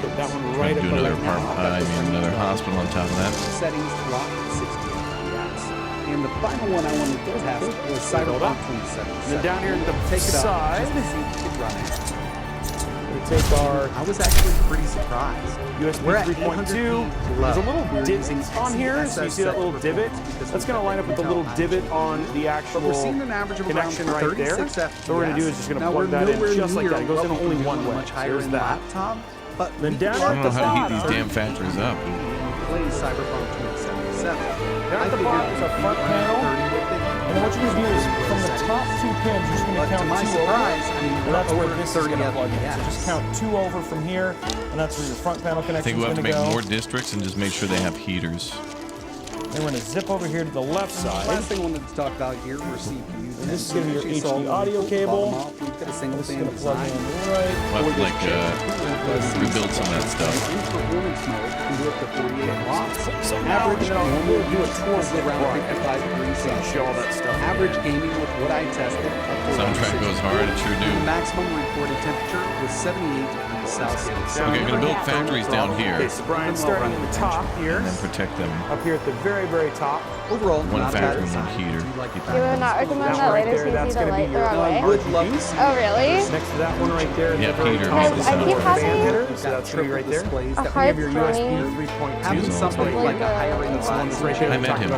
K: Put that one right
L: Do
K: up
L: another
K: right now.
L: apartment. I mean another hospital on top of that.
J: Settings locked at 60 FPS. And the final one I wanted to test was Cyberpunk 2077.
K: And then down here at the
J: Take it up
K: side,
J: just to see if you could run it.
K: we take our
J: I was actually pretty surprised.
K: USB
J: We're at
K: 3.2.
J: 800p
K: There's a
J: low.
K: little
J: We're
K: divot
J: using
K: on here, so you see that little divot? That's going to line up with the little divot on the actual
J: But we're seeing an average of around
K: connection right there.
J: 36 FPS.
K: So what we're going to do is just going to
J: Now,
K: plug
J: we're
K: that in
J: nowhere
K: just like
J: near
K: that. It goes in
J: what we
K: only
J: can do
K: one
J: on
K: way.
J: much higher
K: There's
J: in the
K: that.
J: laptop, but
K: Then down
L: I
K: at
L: don't know
K: the
L: how to heat
K: bottom,
L: these damn factories up.
J: Play Cyberpunk 2077.
K: down at the bottom is our front panel. And then what you're going to do is from the top 2 pins, you're just going to count 2 over.
J: surprise, I mean,
K: And that's where this is
J: 30
K: going to plug in.
J: FPS.
K: So just count 2 over from here, and that's where your front panel
L: I
K: connection
L: think
K: is
L: we'll have
K: going
L: to
K: to
L: make
K: go.
L: more districts and just make sure they have heaters.
K: Then we're going to zip over here to the left side.
J: Last thing I wanted to talk about here were CPUs.
K: And this is going to be your HD audio cable.
J: We've got a single
K: This is
J: fan
K: going to plug
J: design.
K: in right.
L: We'll have to like rebuild some of that stuff.
J: In performance mode, we can do up to 48 watts.
K: So now
J: Average
K: we'll do a tour
J: is around 55 degrees Celsius.
K: show all that stuff.
J: Average gaming with what I tested. Up to
L: Soundtrack goes hard, it sure do.
J: The maximum recorded temperature was 78 degrees Celsius.
L: Okay, I'm gonna build factories down here.
K: Okay, so Brian's starting at the top here.
L: And then protect them.
K: Up here at the very, very top.
J: Overall,
L: One
J: not
L: factory
J: bad
L: and one heater.
A: You would not recommend that
K: right
A: later
K: there,
A: so you
K: that's
A: see the
K: gonna be
A: light the
K: your-
A: wrong way?
J: I would love to see
A: Oh, really?
K: Next to that one right there.
L: Yeah, Peter.
A: I keep having
K: So that's going to be right there.
J: displays
A: a
J: that
A: hard
K: You have your USB
A: time
K: 3.2.
J: having something like a higher end
K: That's the one that's right there.
L: I met him.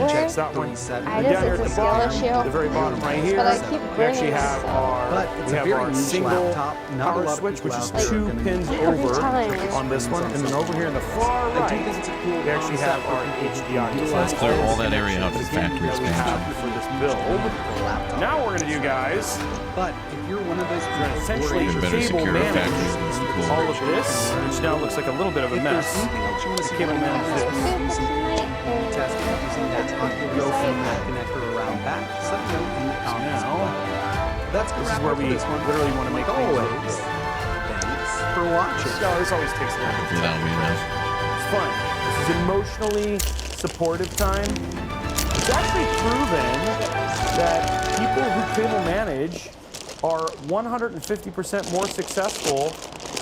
K: Checks that one.
A: I
K: And down
A: just,
K: here
A: it's
K: at
A: a
K: the
A: skill
K: bottom,
A: issue.
K: the very bottom right here,
A: But I keep
K: we actually
A: burning
K: have
A: myself.
K: our,
J: But it's
K: we
J: a
K: have
J: very
K: our
J: niche
K: single
J: laptop. Not a
K: power
J: lot of
K: switch,
J: people
K: which is
J: out there
K: 2
J: are gonna
K: pins
J: use it.
K: over
A: time.
K: on this one. And then over here in the far
J: I do
K: right,
J: think it's a cool
K: we actually have
J: concept
K: our
J: for people
K: HD
J: to
K: audio.
J: utilize
K: So
L: Let's clear all that
K: connections
L: area out for factory
K: that we
L: expansion.
K: have for this build.
J: laptop.
K: Now what we're going to do, guys,
J: But if you're one of those
K: we're going to essentially
L: Even better
K: cable
L: secure
K: manage
L: factories. Cool.
K: all of this, which now looks like a little bit of a mess. Cable manage this.
J: test it using that Oculus Ethernet connector around back, let me know in the comments below. That's
K: This is where we literally want to make things look
J: always.
K: good.
J: Thanks for watching.
K: This always takes a little bit of
L: That'll
K: time.
L: be enough.
K: It's fun. This is emotionally supportive time. It's actually proven that people who cable manage are 150% more successful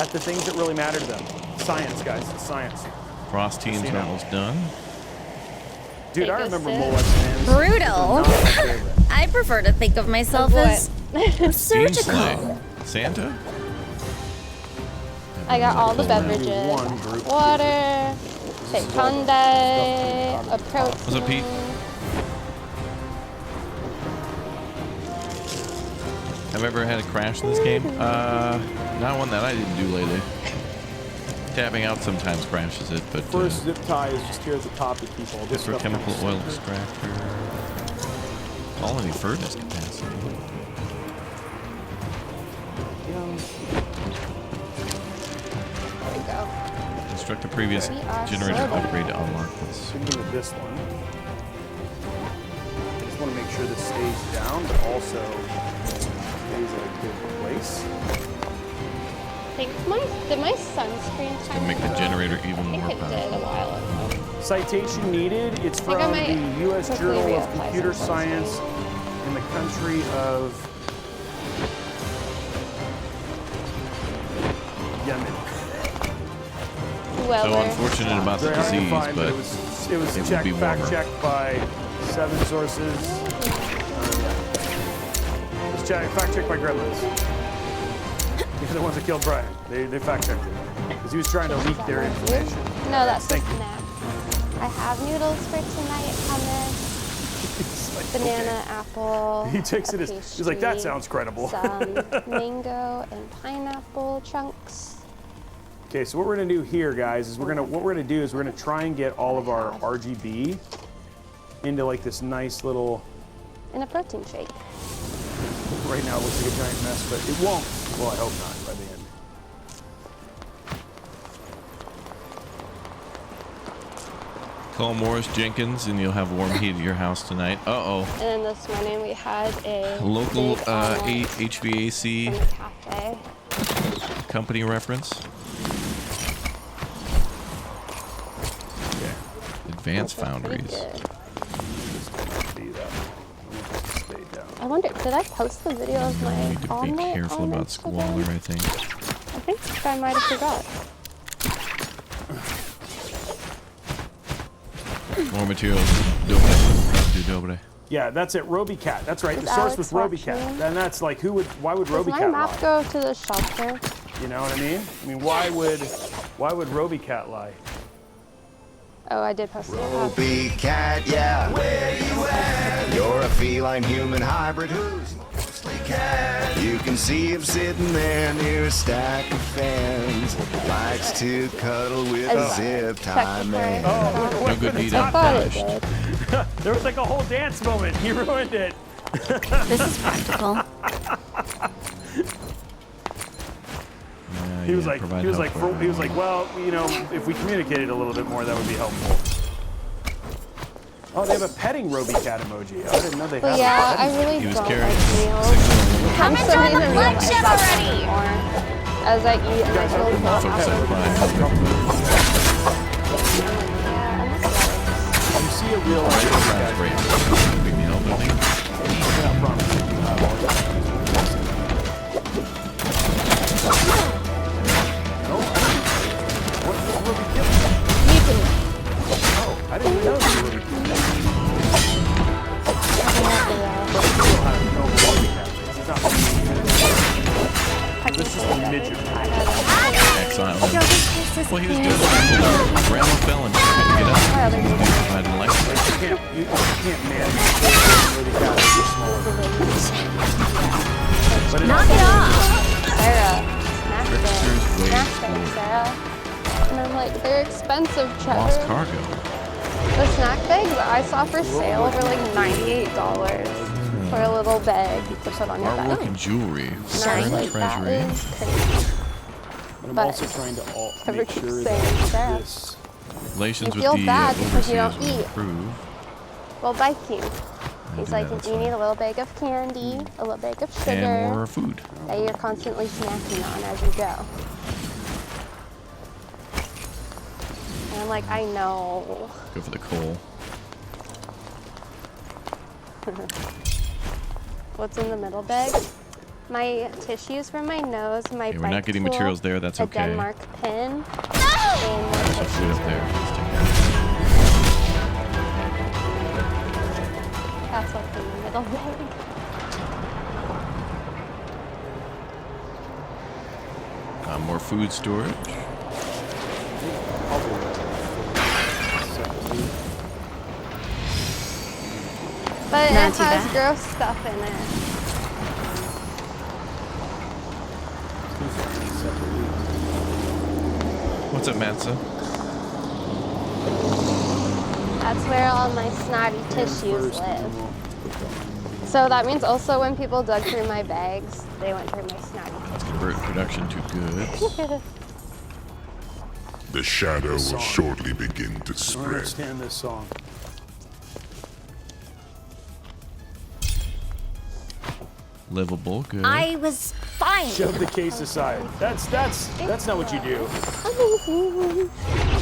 K: at the things that really matter to them. Science, guys. It's science.
L: Frost team's
K: Casino.
L: almost done.
K: Dude, I
A: Take a
K: remember
A: sip.
K: Mullet fans.
G: Brutal. I prefer to think of myself as
L: Steam
G: surgical.
L: Slay. Santa?
A: I got all the beverages.
K: One group.
A: Water, Hyundai, a protein.
L: What's up, Pete? Have I ever had a crash in this game? Not one that I didn't do lately. Tapping out sometimes crashes it, but
K: First zip tie is just here at the top to keep all this
L: for
K: stuff.
L: chemical oil extractor. Colony furnace capacity.
A: There we go.
L: Construct a previous
A: We are
L: generator
A: sorted.
L: upgrade to unlock this.
K: Same thing with this one. I just want to make sure this stays down, but also stays in a good place.
A: Did my sunscreen
L: To
A: timer
L: make the
A: go
L: generator
A: off?
L: even
A: I think
L: more
A: it did a
L: powerful.
A: while ago.
K: Citation needed. It's
A: I think I
K: from
A: might
K: the U.S.
A: quickly
K: Journal of
A: reapply
K: Computer
A: some
K: Science in the country of Yemen.
A: Well,
L: So unfortunate about the
K: Very hard to
L: disease,
K: find,
L: but
K: it was
L: it would
K: checked,
L: be
K: fact
L: warmer.
K: checked by 7 sources. It was fact checked by Gremlins. These are the ones that killed Brian. They fact checked it because he was trying to leak their information.
A: no, that's
K: Thank
A: a
K: you.
A: snack. I have noodles for tonight, hummus, banana, apple.
K: He takes it as he's like, that
A: pastry,
K: sounds credible.
A: Some mango and pineapple chunks.
K: Okay, so what we're gonna do here, guys, is we're gonna try and get all of our RGB into like this nice little.
A: And a protein shake.
K: Right now it looks like a giant mess, but it won't. Well, I hope not by the end.
L: Call Morris Jenkins, and you'll have warm heat at your house tonight. Uh-oh.
A: And then this morning we had a
L: Local
A: big omelet
L: HVAC
A: from the cafe.
L: company reference. Advanced Foundries.
A: I wonder, did I post the video of my
L: Need to be
A: omelet
L: careful
A: on
L: about
A: Instagram?
L: squalor, I think.
A: I think I might have forgot.
L: More materials. Dobre.
K: Yeah, that's it. RobyCat. That's right.
A: Is
K: The source
A: Alex
K: was
A: watching?
K: RobyCat. And that's like, why would
A: Does my
K: RobyCat
A: map
K: lie?
A: go to the shelter?
K: You know what I mean? I mean, why would RobyCat lie?
A: Oh, I did post it.
D: RobyCat, yeah. Where you at? You're a feline human hybrid who's mostly cat. You can see him sitting there near a stack of fans. Likes to cuddle with a zip tie man.
K: Oh,
L: No good deed
K: I
L: unpunished.
K: There was like a whole dance moment. You ruined it.
G: This is practical.
K: He was like, well, you know, if we communicated a little bit more, that would be helpful. Oh, they have a petting RobyCat emoji. Oh, I didn't know they had
A: But yeah, I
K: a
A: really
L: He was
A: don't
L: carrying
A: like meals.
G: Come and join the flagship already!
A: As I eat and I really feel
L: Folks at Prime.
K: You see a real
L: Sounds great. Big deal, building.
K: I didn't know you were This is the midget.
L: Exile. Well, he was doing it. Grandma fell and tried to get up. I didn't like it.
K: You can't manage really
G: Knock it off!
A: Sarah,
L: Trickster's Way
A: smash them, Sarah. And I'm like, they're expensive,
L: Lost
A: Trevor.
L: cargo.
A: The snack bags that I saw for sale were like $98 for a little bag to put on your
L: Artwork
A: bag.
L: and jewelry.
A: And I
L: Stern
A: was like, that
L: treasury.
A: is crazy.
K: But I'm
A: But
K: also trying to
A: Trevor
K: make
A: keeps
K: sure
A: saying,
K: that
A: Sarah,
K: this.
L: Relations
A: You
L: with
A: feel
L: the
A: bad because you
L: overseas
A: don't
L: will
A: eat.
L: improve.
A: well, biking. He's
L: do
A: like,
L: that,
A: you need a little bag of candy, a little bag of sugar
L: And more food.
A: that you're constantly snacking on as you go. And I'm like, I know.
L: Go for the coal.
A: What's in the middle bag? My tissues for my nose, my
L: Okay, we're not
A: bike
L: getting
A: tool,
L: materials there, that's
A: a
L: okay.
A: Denmark pin, and
L: There's some food up there. Let's take that.
A: that's what's in the middle bag.
L: More food storage.
A: But
G: Not
A: it
G: too
A: has
G: bad.
A: gross stuff in it.
L: What's up, Matza?
A: That's where all my snotty tissues live. So that means also when people dug through my bags, they went through my snotty
L: Let's convert production to goods.
A: tissues.
N: The shadow will shortly begin to
K: I don't
N: spread.
K: understand this song.
L: Livable, good.
G: I was fine.
K: Shove the case aside. That's not what you do.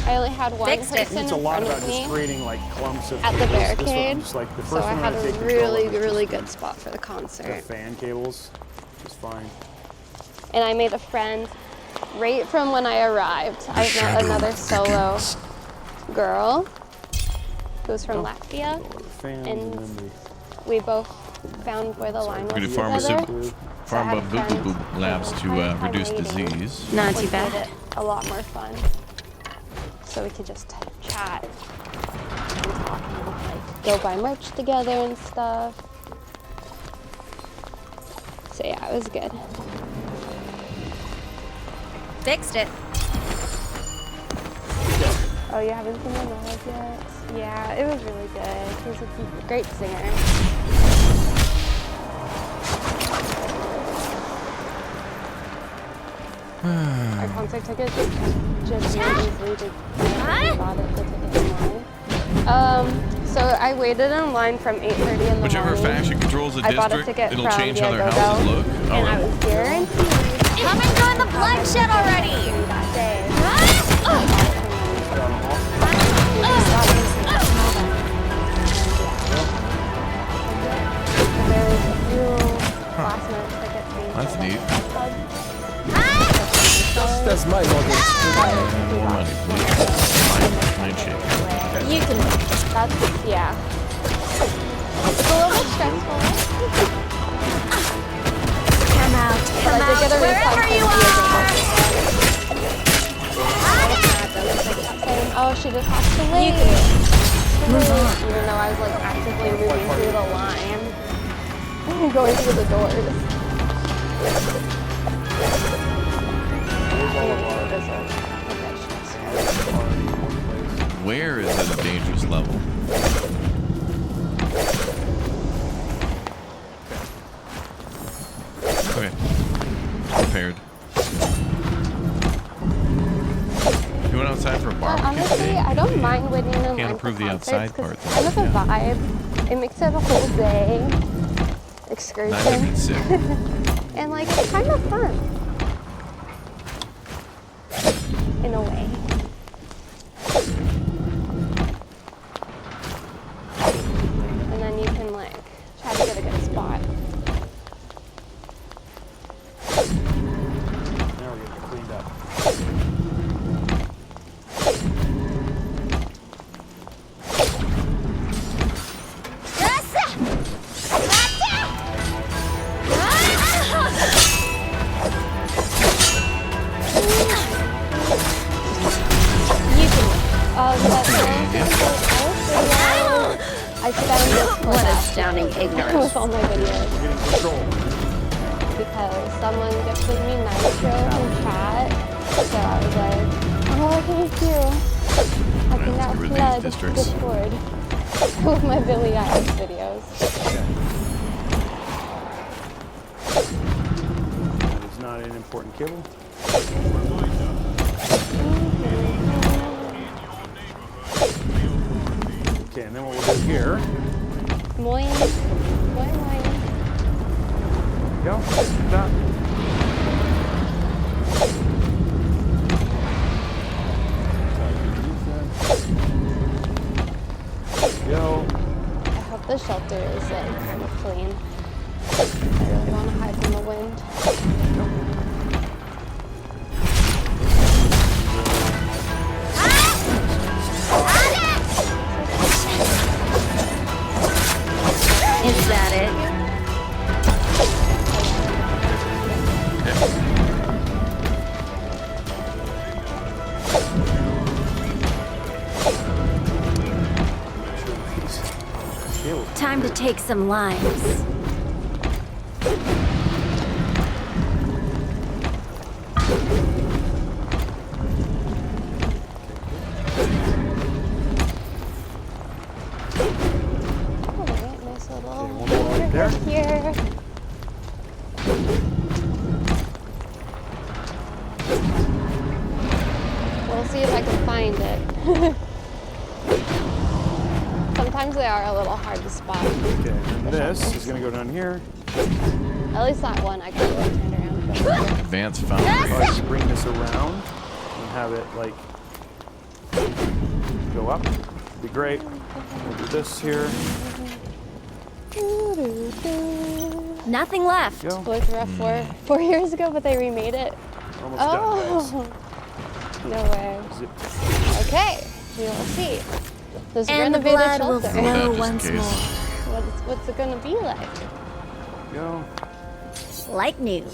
A: I only had one
G: Fixed it.
A: person
K: It's
A: in
K: a lot
A: front
K: about
A: of
K: just
A: me
K: creating like clumps of
A: at the
K: cables. This one, I'm
A: barricade,
K: just like the
A: so
K: first
A: I
K: one
A: had
K: I'm
A: a
K: gonna take control
A: really,
K: of is
A: really
K: just
A: good spot for the
K: the
A: concert.
K: fan cables. It's fine.
A: And I made a friend right from when I arrived. I met another solo girl who's from Latvia,
K: Fan
A: and
K: and then
A: we both found where the line was
L: We do
A: together.
L: Pharma Boo Boo Boo Labs to reduce disease.
G: Not too
A: Which made
G: bad.
A: it a lot more fun. So we could just chat and talk and like go buy merch together and stuff. So yeah, it was good.
G: Fixed it.
A: Oh, you haven't seen the live yet? Yeah, it was really good. He was a great singer. Our concert tickets just really easily to bought it the ticket online. So I waited in line from 8:30 in the
L: Whichever
A: morning.
L: faction controls the
A: I bought a
L: district,
A: ticket
L: it'll
A: from
L: change how their
A: Diego,
L: houses look.
A: and
L: Oh,
A: I
L: really?
A: was guaranteed
G: Come and join the bloodshed already!
A: that day. There was a few last minute ticket things.
L: That's neat.
J: Just as my models.
L: More money, please. Mind shake.
A: You can. That's yeah. It's a little bit stressful.
G: Come out,
A: But I did get a refund
G: wherever
A: from
G: you
A: saying, "Oh, she just has to wait." Even though I was like actively moving through the line, going through the doors.
L: Where is at a dangerous level? Okay. Prepared. You went outside for a barbecue
A: Honestly,
L: today?
A: I don't mind waiting in line
L: Can't
A: for
L: approve the
A: concerts
L: outside
A: 'cause
L: part,
A: it's kind of a vibe. It makes it a whole day excursion.
L: Not even sick.
A: And like it's kind of fun. In a way. And then you can like try to get a good spot.
K: Now we're getting cleaned up.
A: I found this
P: What astounding ignorance.
A: with all my videos. Because someone gifted me Nitro from chat. So I was like, oh, thank you. I can now plug Discord with my Billie Eilish videos.
K: That is not an important kibble. Okay, and then what we'll do here.
A: Moin. Moin, moin.
K: Go. Stop. Go.
A: I hope the shelter is like kind of clean. I really want to hide from the wind.
P: Is that it?
G: Time to take some limes.
A: Alright, nice little
K: there.
A: here. We'll see if I can find it. Sometimes they are a little hard to spot.
K: Okay, and this is going to go down here.
A: At least that one I got really turned around.
L: Advanced
K: I'll
L: foundry.
K: just bring this around and have it like go up. Be great. We'll do this here.
G: Nothing left.
K: Go.
A: Blue Rough 4 years ago, but they remade it.
K: Almost done,
A: Oh, no way.
K: guys. Zip.
A: Okay, we will see. This
G: And the
A: renovated
G: blood will
A: shelter.
G: flow
L: just in
G: once
L: case.
G: more.
A: What's it gonna be like?
K: Go.
G: Like new.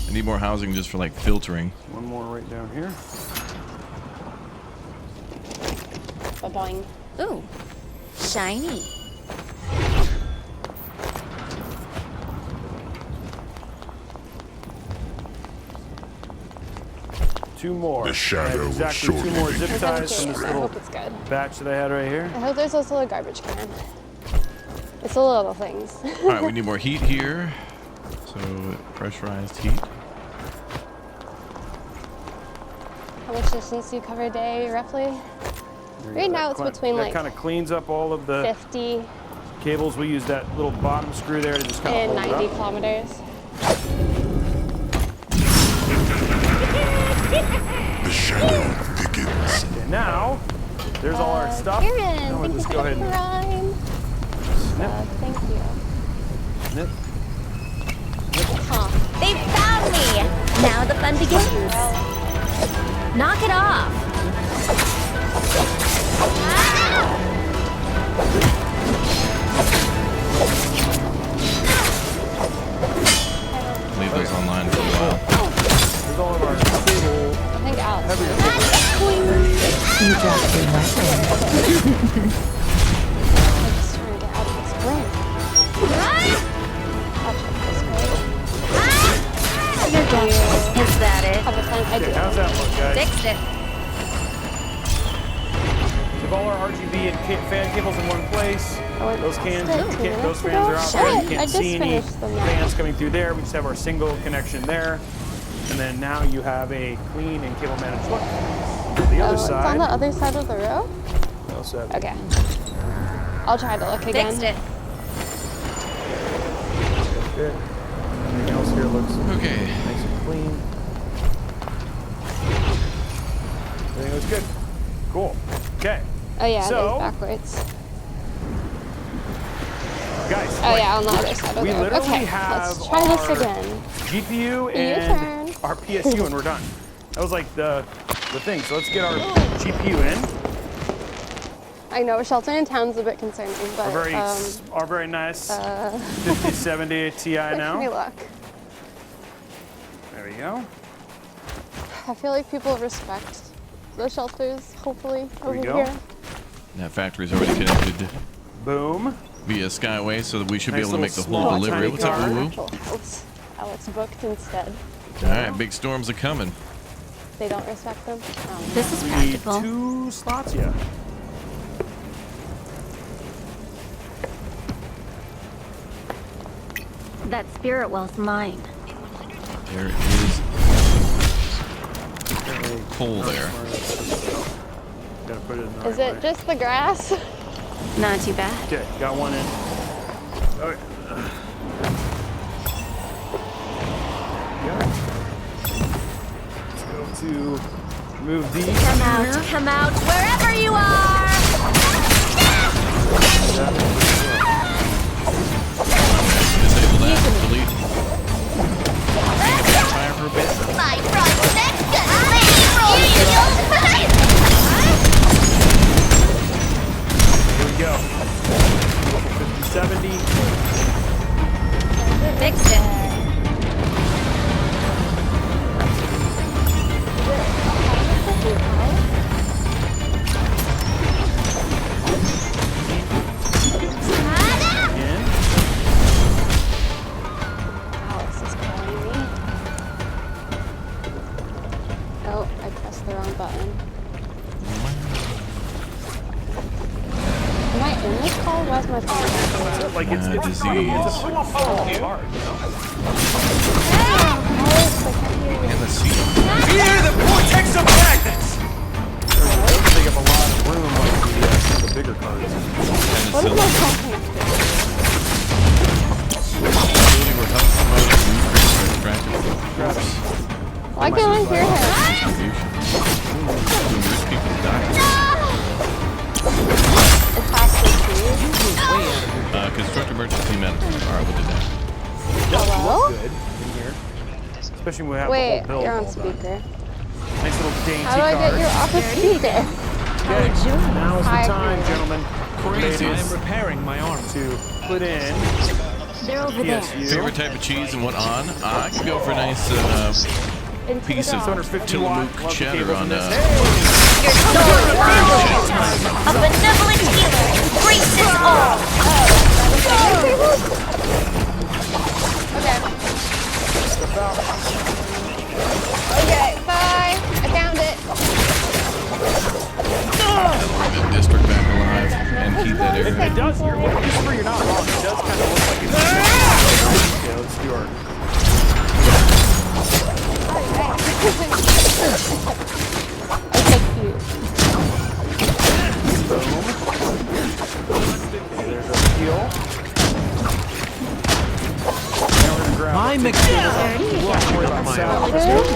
L: I need more housing just for like filtering.
K: One more right down here.
A: Ba-boing.
G: Ooh, shiny.
K: Two more.
N: The shadow will
K: exactly
N: shortly
K: 2 more
N: begin.
K: zip ties from this
A: I
K: little
A: hope it's good.
K: batch that I had right here.
A: I hope there's also a garbage can. It's the little things.
L: All right, we need more heat here. So pressurized heat.
A: How much distance do you cover a day, roughly? Right now it's between
K: that
A: like
K: kind of cleans up all of the
A: 50
K: cables. We use that little bottom screw there to just kind
A: and
K: of hold
A: 90
K: it up.
A: kilometers.
N: The shadow thickens.
K: Okay, now there's all our stuff.
A: Karen,
K: Now we'll
A: thank
K: just
A: you
K: go
A: for
K: ahead
A: the
K: and
A: prime.
K: snip,
A: Thank you.
K: snip.
A: Huh.
G: They found me! Now the fun begins. Knock it off.
L: Leave those online for a while.
K: There's all of our cable.
A: I think Alex.
K: Heavier
I: You dropped your weapon.
A: Just trying to get out of this room. I'll check this way.
G: You're done. Is that it?
A: Have a time. I do.
K: Okay, how's that look, guys?
G: Fixed it.
K: We have all our RGB and fan cables in one place. Those fans are out there. You
A: Shit, I
K: can't
A: just
K: see any
A: finished them now.
K: fans coming through there. We just have our single connection there. And then now you have a clean and cable managed look. On the other
A: It's on
K: side.
A: the other side of the row?
K: we also have
A: Okay. I'll try to look again.
G: Fixed it.
K: Good. Everything else here looks
L: Okay.
K: nice and clean. Everything looks good. Cool. Okay.
A: Oh yeah,
K: So-
A: it is backwards.
K: Guys.
A: Oh yeah, on the other side of
K: We
A: the row.
K: literally
A: Okay,
K: have
A: let's try this
K: our
A: again.
K: GPU
A: U-turn.
K: and our PSU and we're done. That was like the thing. So let's get our GPU in.
A: I know Shelton in Town's a bit concerning, but
K: Our very nice 5070 Ti now.
A: Let me look.
K: There we go.
A: I feel like people respect the shelters, hopefully,
K: There we
A: over
K: go.
A: here.
L: That factory's already connected
K: Boom.
L: via Skyway, so that we should be
K: Nice
L: able to make the
K: little
L: whole
K: small
L: delivery.
K: tiny
L: What's up,
K: car.
L: Woo Woo?
A: Actual house. Alex booked instead.
L: All right, big storms are coming.
A: They don't respect them.
G: This is
K: We
G: practical.
K: need 2 slots, yeah.
G: That spirit well's mine.
L: There is coal there.
K: Gotta put it in the
A: Is
K: right
A: it
K: way.
A: just the grass?
G: Not too bad.
K: Okay, got one in. Okay. Yeah. Let's go to move these.
G: Come out, wherever you are!
L: Disable that. Delete. Fire for a bit.
G: My prospect
K: Here we go. 5070.
G: Fixed it.
K: Again.
A: Alex is calling me. Oh, I pressed the wrong button. Am I in this call? Why's my phone?
K: Like it's
L: disease.
K: It's a full card, you know?
L: And the seat.
T: Fear the vortex of magnets!
K: Doesn't take up a lot of room like some of the bigger cards.
A: What is my phone?
L: Ability will help promote new distracted.
A: Why can't I hear him?
L: Risk people dying.
A: It's half
L: Construct emergency medicine. All right, we'll do that.
A: Hello?
K: Good in here. Especially when we have
A: Wait,
K: the whole build
A: you're on
K: all done.
A: speaker.
K: Nice little dainty
A: How do I get
K: card.
A: you off of speaker?
K: Okay, now is the
A: Hi,
K: time,
A: Chris.
K: gentlemen.
B: Crazy, I
K: ladies,
B: am repairing my arm.
K: to put in
G: They're over there.
K: PSU.
L: Favorite type of cheese and what on? I could go for a nice
A: Into
L: piece
A: the
L: of
A: dog.
K: 250 watt.
L: Tillamook
K: Love the
L: cheddar
K: cables
L: on
K: in this.
G: Your soul will a benevolent healer embraces all.
A: Okay, bye. I found it.
L: Bring the district back alive and keep that area.
K: It does. You're not wrong. It does kind of look like it's. Okay, let's do our.
A: Okay, cute.
B: I'm
A: Dirty,
B: McDonald.
A: yeah.
K: Myself.
A: Really good.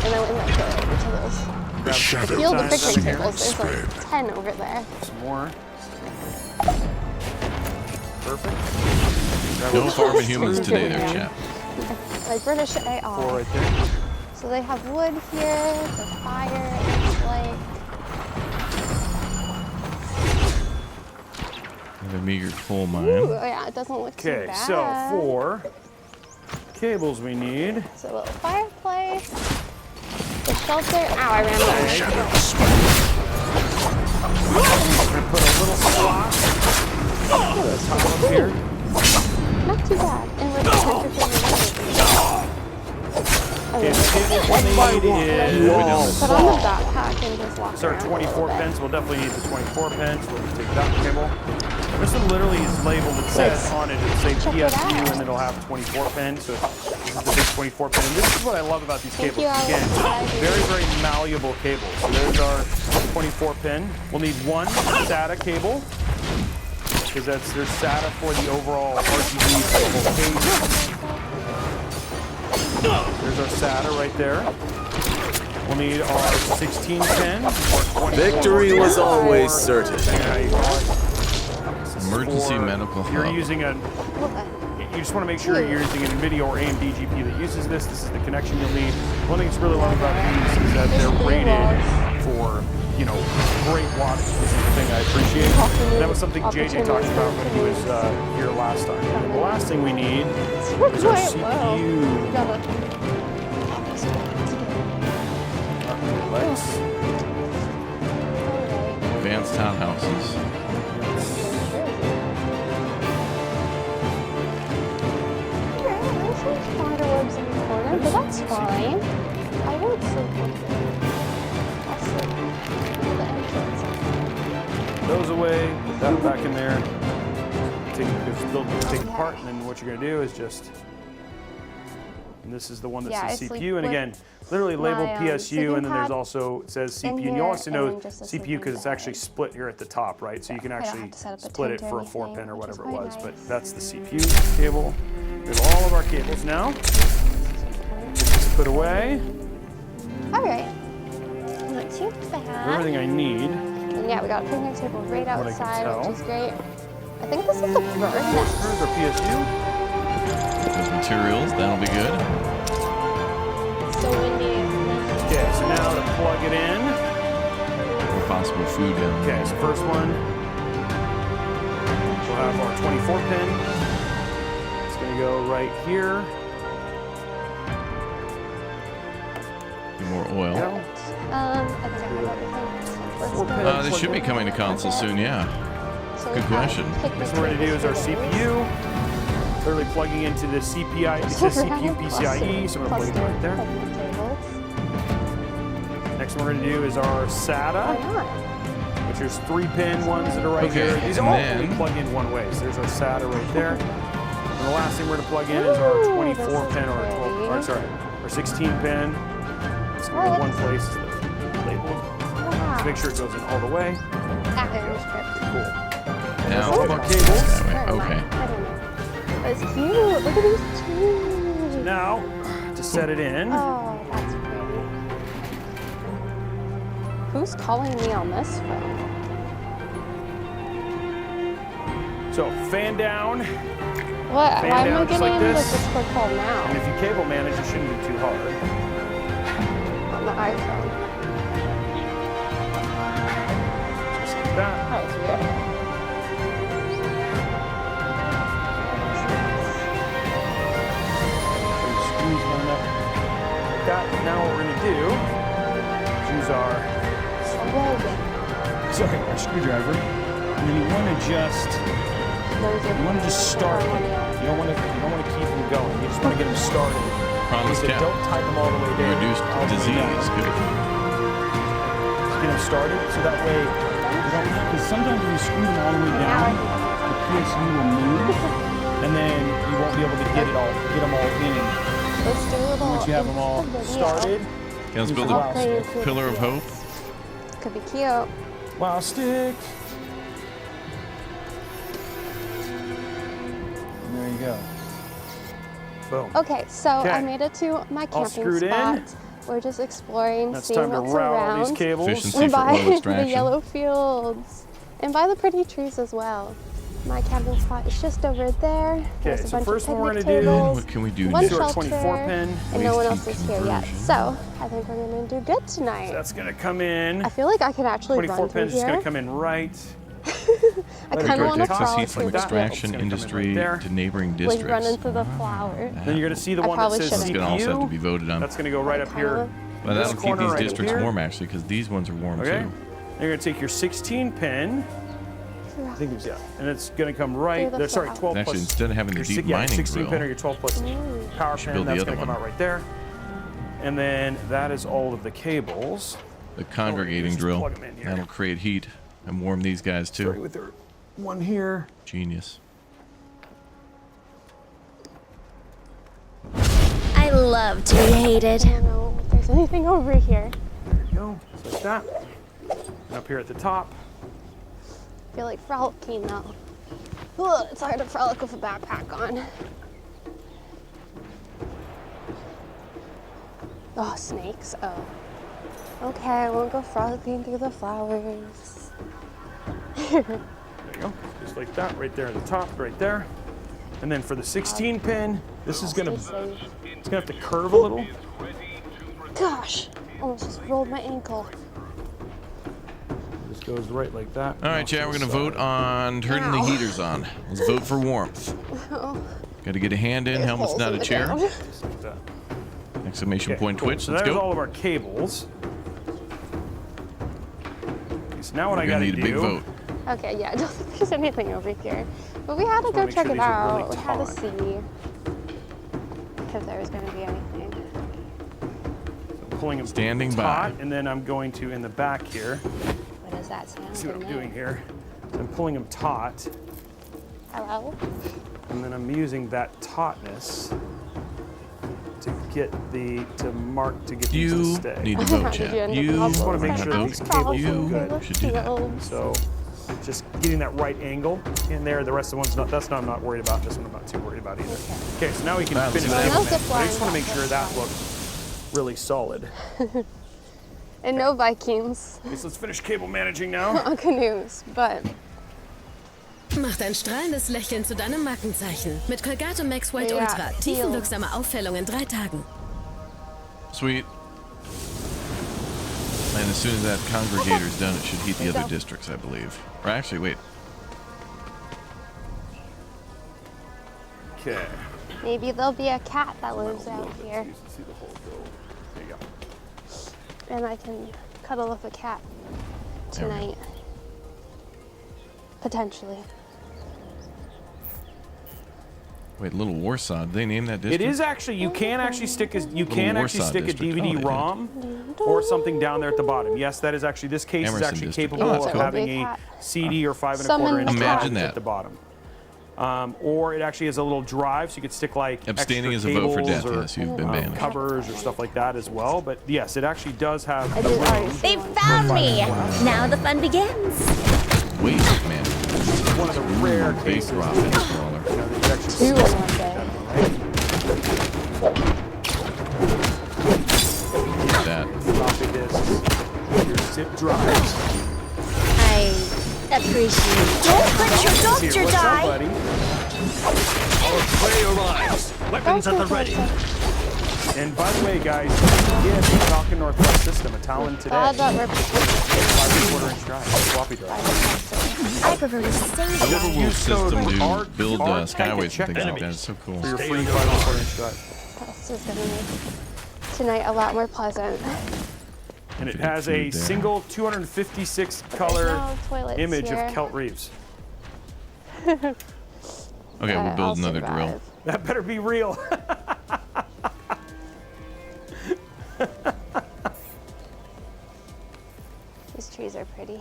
A: And then we might go over to those.
K: Grab some
A: Feel the
K: signs
A: picnic
K: over here.
A: tables. There's like 10 over there.
K: Some more. Perfect.
L: No farming humans today, there, chap.
A: Like British AR.
K: 4 right there.
A: So they have wood here for fire. It's like
L: A meager coal mine.
A: ooh, yeah, it doesn't look too
K: Okay,
A: bad.
K: so 4 cables we need.
A: So a little fireplace. The shelter. Ow, I ran over.
K: We're gonna put a little slot at the top up here.
A: Not too bad. And with the temperature.
K: Okay, the cables we need is.
A: Put on the backpack and just walk
K: These are
A: around a
K: 24
A: little bit.
K: pins. We'll definitely need the 24 pins. We'll just take that cable. This one literally is labeled. It says on it, it'll say
A: Check it
K: PSU,
A: out.
K: and it'll have 24 pins. So this is the big 24 pin. And this is what I love about these
A: Thank
K: cables.
A: you,
K: Again,
A: Alex.
K: very, very malleable cables. So there's our 24 pin. We'll need one SATA cable, because there's SATA for the overall RGB for the whole cage. There's our SATA right there. We'll need our 16 pin.
B: Victory was always certain.
L: Emergency medical
K: You're
L: hub.
K: using a. You just want to make sure you're using an NVIDIA or AMD GPU that uses this. This is the connection you'll need. One thing that's really love about these is that they're rated for, you know, great wattage. This is the thing I appreciate. That was something JJ talked about when he was here last time. And the last thing we need is our CPU. Legs.
L: Advanced townhouses.
A: Stronger orbs in the corner, but that's fine. I won't sleep with it. I'll sleep near the entrance.
K: Those away, put that back in there. Take it apart, and then what you're going to do is just. And this is the one that's the CPU, and again, literally labeled PSU, and then there's also, it says CPU, and you also know CPU because it's actually split here at the top, right? So you can actually split it for a 4-pin or whatever it was, but that's the CPU cable. We have all of our cables now. Just put away.
A: All right. Not too bad.
K: Everything I need.
A: And yeah, we got a picnic table right
K: What I can
A: outside,
K: tell.
A: which is great. I think this is the bird nest.
K: There's our PSU.
L: Those materials, that'll be good.
A: So windy.
K: Okay, so now to plug it in.
L: For possible food down there.
K: Okay, so first one. We'll have our 24 pin. It's going to go right here.
L: More oil.
A: I think I have everything. Let's go.
L: They should be coming to console soon, yeah.
A: So
L: Good question.
K: Next what we're going to do is our CPU. Literally plugging into the CPI. It says CPU PCIe, so I'm going to plug it right there. Next one we're going to do is our SATA, which is 3-pin ones that are right here. These all only plug in one way. So there's our SATA right there. And the last thing we're going to plug in is our 24 pin or sorry, our 16 pin. It's going to be one place labeled. Let's make sure it goes in all the way. Cool.
L: Now,
K: All of our cables.
L: Okay.
A: That's cute. Look at these two.
K: So now, to set it in.
A: Oh, that's pretty. Who's calling me on this phone?
K: So fan down.
A: What?
K: Fan
A: Why am I
K: down just
A: getting
K: like
A: into
K: this.
A: this quick call now?
K: And if you cable manage, it shouldn't be too hard.
A: On the iPhone.
K: Just like that.
A: That was weird.
K: Screws lined up. Like that. Now what we're gonna do is use our screwdriver. And then you want to just start them. You don't want to keep them going. You just want to get them started.
L: Promise
K: So
L: cap.
K: don't tighten them all the way down.
L: Reduced disease. Good.
K: Just get them started so that way you don't, because sometimes when you screw them all the way down, the PSU will move, and then you won't be able to get them all in.
A: Let's do a little.
K: Once you have them all started,
L: Okay, let's build a pillar of hope.
A: Could be cute.
K: wow stick. And there you go. Boom.
A: Okay, so
K: Okay.
A: I made it to my
K: All
A: camping
K: screwed in.
A: spot. We're just exploring,
K: Now it's
A: seeing
K: time to
A: what's
K: route all
A: around.
K: these cables.
L: Efficiency
A: We're
L: for
A: by
L: oil
A: the
L: extraction.
A: yellow fields and by the pretty trees as well. My camping spot is just over there.
K: Okay,
A: There's a
K: so
A: bunch
K: first
A: of
K: one we're
A: picnic
K: gonna do.
A: tables,
L: What can we do
A: one
L: next?
A: shelter,
K: 24 pin.
A: and no one else
L: Waste
A: is here yet. So I think we're gonna do good tonight.
K: So that's gonna come in.
A: I feel like I can actually
K: 24
A: run through
K: pins is
A: here.
K: gonna come in right.
A: I kind of want to
L: Texas
A: crawl
L: heat from
A: through that.
L: extraction industry to neighboring
A: Like run
L: districts.
A: into the flowers.
K: Then you're gonna see the
A: I
K: one that
A: probably
K: says
L: That's
A: shouldn't.
L: gonna also have to
K: CPU.
L: be voted on.
K: That's gonna go right up here.
L: Well,
K: This
L: that'll keep
K: corner
L: these
K: right
L: districts
K: here.
L: warm actually, because these ones are warm
K: Okay.
L: too.
K: Then you're gonna take your 16 pin. I think it's, yeah, and it's gonna come right
A: the
K: there. Sorry,
A: flower.
K: 12
L: Actually,
K: plus.
L: instead of having the
K: your
L: deep
K: yeah,
L: mining
K: 16 pin
L: drill,
K: or your 12 plus power
L: should
K: pin.
L: build the
K: That's
L: other
K: gonna come
L: one.
K: out right there. And then that is all of the cables.
L: the congregating
K: just
L: drill,
K: plug 'em in here.
L: that'll create heat and warm these guys
K: Starting
L: too.
K: with their one here.
L: Genius.
G: I love to be hated.
A: I don't know if there's anything over here.
K: There you go, just like that. And up here at the top.
A: I feel like frolicking now. Ugh, it's hard to frolic with a backpack on. Oh, snakes. Oh. Okay, I won't go frolicking through the flowers.
K: There you go, just like that, right there at the top, right there. And then for the 16 pin, this is gonna, it's gonna have to curve a little.
A: Gosh, almost just rolled my ankle.
K: This goes right like that.
L: All right, chat, we're gonna vote on turning the
A: Ow.
L: heaters on. Let's vote for warmth.
A: Oh,
L: Got to get a hand in.
A: there's
L: Helmet's
A: holes
L: not
A: in
L: a
A: the
L: chair.
A: ground.
K: Just like that.
L: Exclamation
K: Okay,
L: point
K: cool.
L: Twitch.
K: So
L: Let's
K: there's
L: go.
K: all of our cables. Okay, so now what
L: We're
K: I
L: gonna
K: gotta
L: need a big
K: do.
L: vote.
A: Okay, yeah, I don't think there's anything over here. But we had to
K: Just wanna
A: go
K: make
A: check
K: sure
A: it
K: these are really
A: out. We had to
K: taut.
A: see if there was going to be anything.
K: I'm pulling them
L: Standing
K: taut,
L: by.
K: and then I'm going to in the back here.
A: What does that sound?
K: See what I'm
A: in
K: doing
A: there?
K: here. So I'm pulling them taut,
A: Hello?
K: and then I'm using that tautness to get to get these to
L: You
K: stay.
L: need to vote,
A: Did you
L: chat.
A: end up
L: You
A: not
K: just want to make
L: are
K: sure
L: not
K: these
L: voting.
K: cables
L: You
K: are good.
L: should do that.
K: So just getting that right angle in there. The rest of the ones, I'm not worried about. This one I'm not too worried about either. Okay, so now we can
L: That's
K: finish
L: nice.
K: that.
A: Well,
K: But
A: that's
K: I just want to
A: fine.
K: make sure that looks really solid.
A: And no Vikings
K: Okay, so let's finish cable managing now.
A: on canoes, but
O: Macht ein strahlendes Lächeln zu deinem Markenzeichen. Mit Colgate Max White
A: Ja,
O: Ultra. Tiefenwirksame Aufhellung in 3 Tagen.
L: Sweet. And as soon as that congregator's done, it should heat the other districts, I believe. Or actually, wait.
K: Okay.
A: maybe there'll be a cat that lives out here.
K: See the hole go. There you go.
A: And I can cuddle with a cat tonight. Potentially.
L: Wait, Little Warsaw. Did they name that
K: It
L: district?
K: is actually you can actually stick a
L: Warsaw district. Oh, they did.
K: DVD-ROM or something down there at the bottom. Yes, that is actually this case
L: Emerson
K: is actually
L: district.
K: capable
L: Oh, that's
K: of
L: cool.
K: having
A: Big
K: a
A: hat.
K: CD or 5
A: Summon
K: 1/4 inch
A: the cat.
L: Imagine
K: drive
L: that.
K: at the bottom. Or it actually has a little drive, so you could stick like
L: Abstaining
K: extra
L: is a vote for
K: cables
L: death.
K: or,
L: Yes, you've been banned.
K: covers or stuff like that as well. But yes, it actually does have
A: I
K: the
A: did already
K: room.
A: see
G: They
A: one.
G: found me! Now the fun begins.
L: Wait, man.
K: One of the rare
L: Big
K: cases.
L: drop in crawler.
K: You know, that you actually
A: Two in
K: stick
A: one day.
L: That.
K: floppy disks, your zip drives.
G: I appreciate it. Don't let your
K: Here,
G: doctor
K: what's up,
G: die!
K: buddy?
T: Our prey arrives. Weapons at the ready.
K: And by the way, guys, yes, the Falcon Northwest system, a Talon today.
A: Glad that we're
K: 5 1/4 inch drive, floppy drive.
G: I prefer to save
L: The
G: it.
L: Liverpool
K: Use code
L: system to
K: ART
L: build
K: type
L: skyways
K: and
L: and
K: check
L: things like that.
K: enemies
L: It's so cool.
K: For your free 5 1/4 inch drive.
A: This is gonna make tonight a lot more pleasant.
K: And it
L: Good
K: has a
L: food there.
K: single 256 color
A: no toilets
K: image
A: here.
K: of Kelt Reeves.
L: Okay, we'll
A: I'll
L: build another drill.
A: survive.
K: That better be real.
A: These trees are pretty.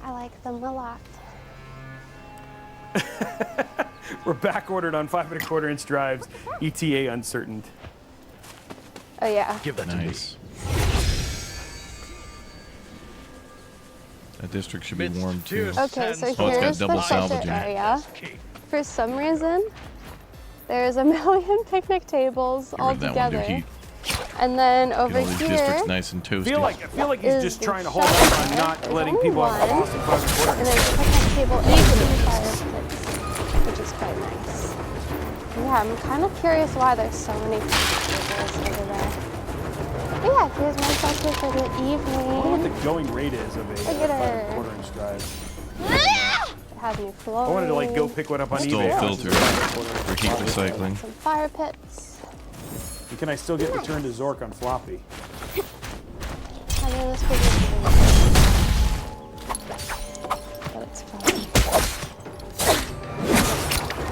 A: I like them a lot.
K: We're back ordered on 5 1/4 inch drives, ETA uncertain.
A: Oh yeah.
T: Give that to me.
L: Nice. That district should be warm too.
A: Okay, so
L: Oh, it's got
A: here's the
L: double
A: shelter
L: salvaging.
A: area. For some reason, There's a million picnic tables all
L: That one do
A: together.
L: heat.
A: And then
L: Get
A: over
L: all these
A: here,
L: districts nice and toasty.
K: I feel like he's just trying to hold up on not letting people have Boston Private
A: and
K: Quarters.
A: there's a picnic table and two fire pits, which is quite nice. Yeah, I'm kind of curious why there's so many picnic tables over there. But yeah, here's my shelter for the
K: I wonder
A: evening.
K: what the going rate is of a
A: Look at her.
K: 5 1/4 inch drive.
A: It has new flooring.
K: I wanted to like go pick one up on
L: Still
K: eBay.
L: filtered for heat recycling.
A: Some fire pits.
K: And can I still get returned to Zork on floppy?
A: I mean, this big but it's fine.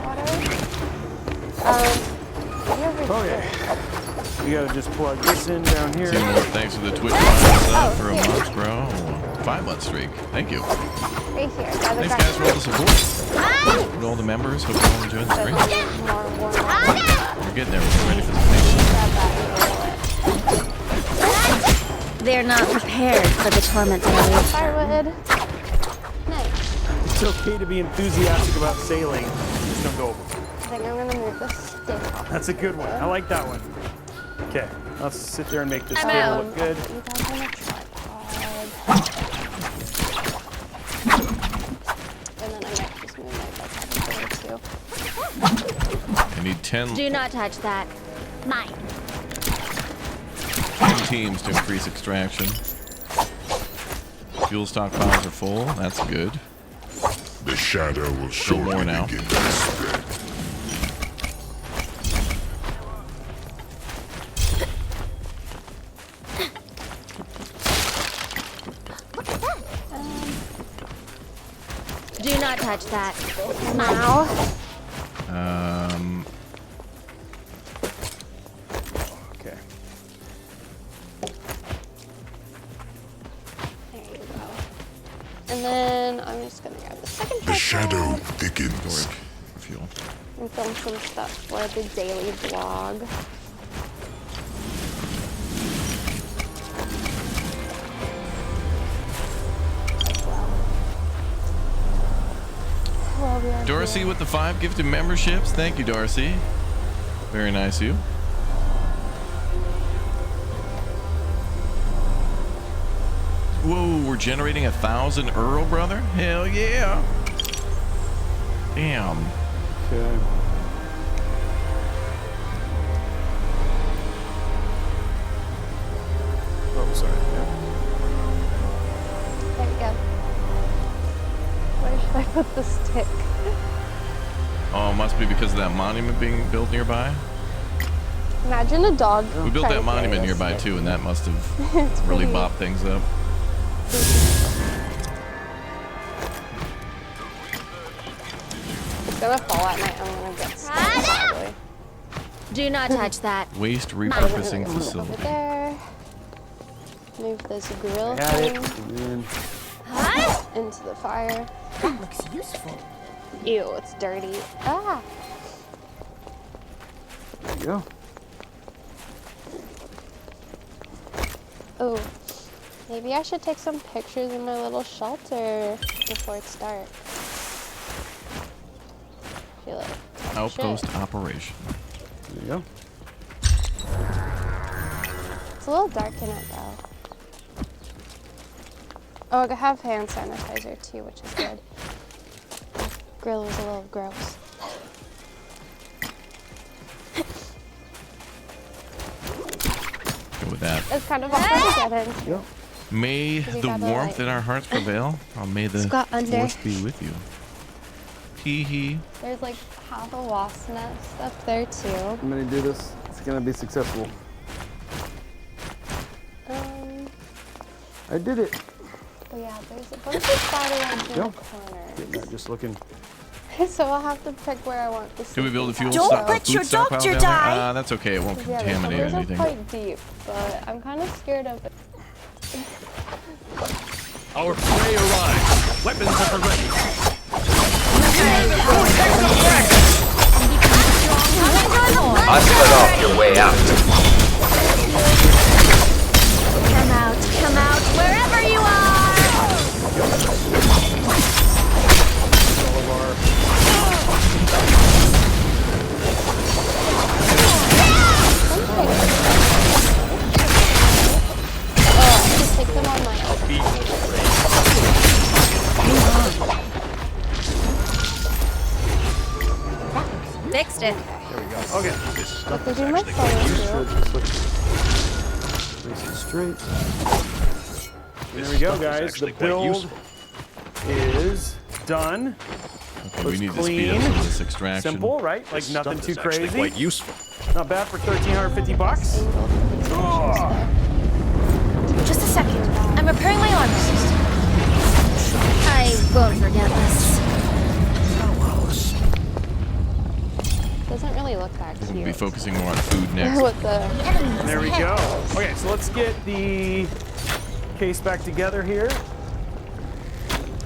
A: Water.
K: Okay. You gotta just plug this in down here.
L: Thanks for the Twitch Prime for a month, bro. 5 month streak. Thank you.
A: Right here. By the
L: Thanks guys for all the support. To all the members. Hope you all enjoyed the stream. We're getting there. We're ready for the thing.
G: They're not prepared for the torment area.
A: Firewood. Nice.
K: It's okay to be enthusiastic about sailing. Just don't go overboard.
A: I think I'm gonna move this stick off.
K: That's a good one. I like that one. Okay, let's sit there and make this
A: I'm
K: table
A: out.
K: look good.
A: You guys on a tripod. And then I might just move my bed too.
L: I need 10
G: Do not touch that. Mine.
L: teams to increase extraction. Fuel stockpiles are full. That's good.
N: The shadow will
L: show more now.
G: Do not touch that.
A: Now.
K: Okay.
A: There you go. And then I'm just gonna grab the second
N: The shadow
A: tripod
N: thickens.
L: Fuel.
A: and film some stuff for the daily vlog.
L: Darcy with the 5 gifted memberships. Thank you, Darcy. Very nice of you. Whoa, we're generating 1,000 Earl, brother? Hell yeah. Damn.
K: Okay. Oh, sorry.
A: There you go. Where should I put the stick?
L: Oh, it must be because of that monument being built nearby.
A: Imagine a dog.
L: We built
A: trying
L: that
A: to
L: monument
A: carry a
L: nearby
A: stick.
L: too, and that must have
A: It's
L: really
A: pretty-
L: bopped things up.
A: It's gonna fall at night. I'm gonna get stuck probably.
G: Do not touch that.
L: Waste repurposing
A: Over
L: facility.
A: there. Move this grill
K: Got it.
A: thing
K: And
A: into the fire.
G: That looks useful.
A: Ew, it's dirty. Ah.
K: there you go.
A: Oh, maybe I should take some pictures in my little shelter before it's dark. I feel like
L: Outpost operation.
K: There you go.
A: it's a little dark in it though. Oh, I have hand sanitizer too, which is good. Grill was a little gross.
L: Go with that.
A: It's kind of hard to get into.
K: Yep.
L: May
A: Because you
L: the
A: got the
L: warmth
A: light.
L: in our hearts prevail. Oh, may the
A: It's got under.
L: force be with you. Hee hee.
A: There's like half a wasp nest up there too.
K: I'm gonna do this. It's gonna be successful. I did it.
A: Oh yeah, there's a bunch of spider webs in
K: Yep.
A: the corner.
K: Getting that just looking.
A: So I'll have to pick where I want this.
L: Could we build a fuel
G: Don't
L: stock?
G: let
L: food
G: your
L: stockpile
G: doctor
L: down there?
G: die.
L: That's okay. It won't
A: Yeah, the
L: contaminate
A: covers are
L: anything.
A: quite deep, but I'm kind of scared of it.
B: Our prey arrives. Weapons are ready.
C: Hustle it off your way out.
G: Come out, wherever you are!
K: Okay.
A: But they do my phone
K: Nice and straight. There we go, guys. The build is done.
L: Okay, we
K: Looks
L: need
K: clean.
L: to speed up some of this extraction.
K: Simple, right? Like nothing too crazy.
N: Quite useful.
K: Not bad for $1,350 bucks.
G: Just a second. I'm repairing my armor system. I won't forget this.
A: Doesn't really look that
L: We'll
A: cute.
L: be focusing more on food next.
A: With the
K: There we go. Okay, so let's get the case back together here.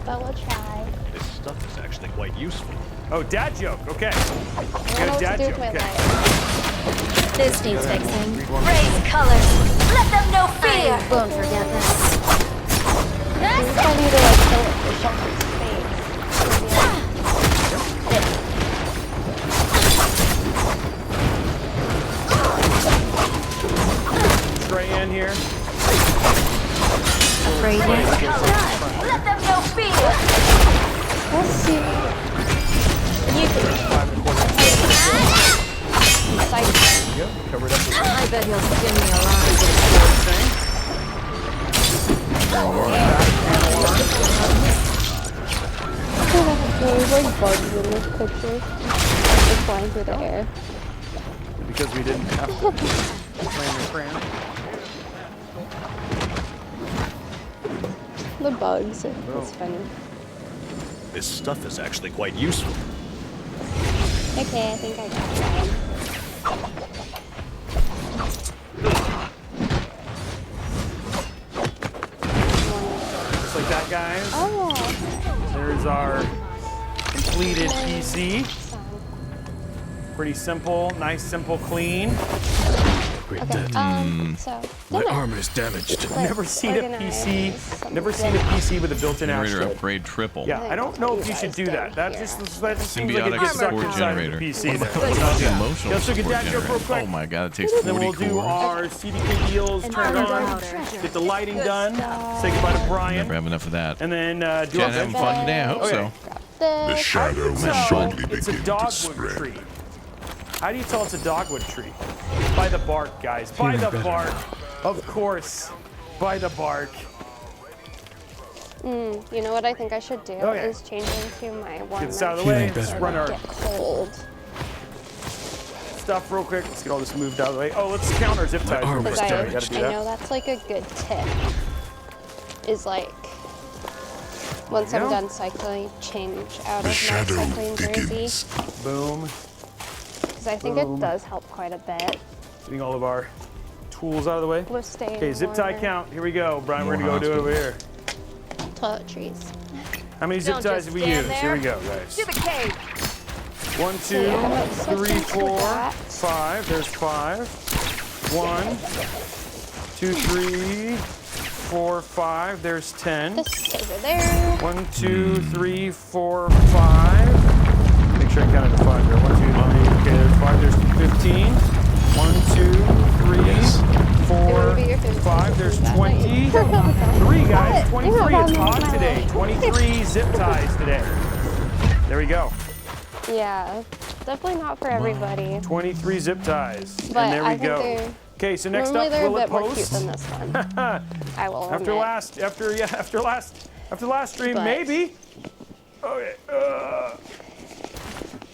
A: But we'll try.
N: This stuff is actually quite useful.
K: Oh, dad joke. Okay.
A: I don't know what to do with my life.
G: This needs fixing. Raise colors. Let them know fear. I won't forget this.
A: I think I need to like kill it for Shelby's
K: Stray in here.
G: Afraid it. Let them know fear.
A: Let's see. You can.
K: Covered up with
G: I bet he'll skin me alive.
A: There's like bugs in this picture. They're flying through the air.
K: because we didn't have to plan the cram.
A: The bugs. It's funny.
N: This stuff is actually quite useful.
A: Okay, I think I got it.
K: Just like that, guys.
A: Oh.
K: There's our completed PC. Pretty simple, nice, simple, clean.
A: Okay, so
N: My armor is damaged.
K: I've never seen a PC. Never seen a PC with a built-in
L: Generator
K: asteroid.
L: upgrade triple.
K: Yeah, I don't know if you should do that. That just seems like
L: Symbiotic
K: it gets stuck
L: support
K: inside of
L: generator.
K: the PC.
L: That's
K: Though.
L: the emotional
K: Let's look at
L: support
K: that joke real
L: generator.
K: quick.
L: Oh my god, it takes
K: And
L: 40
K: then we'll do
L: cores.
K: our CDK deals, turn it on, get the lighting done, say goodbye to Brian,
L: Never have enough of that.
K: and then do
L: Jen
K: our
L: having fun today? I hope so.
N: The shadow will shortly
K: it's a
N: begin to
K: dogwood
N: spread.
K: tree. How do you tell it's a dogwood tree? By the bark, guys. By the bark. Of course. By the bark.
A: You know what I think I should do is change into my warmer.
K: Get this out of the way. Let's run our
A: Get cold.
K: stuff real quick. Let's get all this moved out of the way. Oh, let's count our zip ties. real quick.
A: Because
K: We gotta do
A: I
K: that.
A: know that's like a good tip. Is like once I'm done cycling, change out of my cycling jersey.
K: Boom.
A: Because I think it does help quite a bit.
K: Getting all of our tools out of the way.
A: We're staying
K: Okay, zip tie
A: warmer.
K: count. Here we go. Brian, we're
L: More
K: gonna go do it over here.
A: Toiletries.
K: How many zip
A: Don't
K: ties
A: just
K: did we
A: stand
K: use?
A: there.
K: Here we go, guys.
G: To the cave.
K: 1, 2, 3, 4, 5. There's 5. 1, 2, 3, 4, 5. There's 10.
A: This over there.
K: 1, 2, 3, 4, 5. Make sure I counted the 5 there. 1, 2, 3. Okay, there's 5. There's 15. 1, 2, 3, 4, 5. There's 20. 3, guys. 23. It's hot today. 23 zip ties today. There we go.
A: Yeah, definitely not for everybody.
K: 23 zip ties.
A: But
K: And there we
A: I think
K: go.
A: they're-
K: Okay, so next
A: Normally
K: up,
A: they're a
K: will it
A: bit more cute
K: post?
A: than this one. I will
K: After
A: admit.
K: last stream,
A: But-
K: maybe. Okay.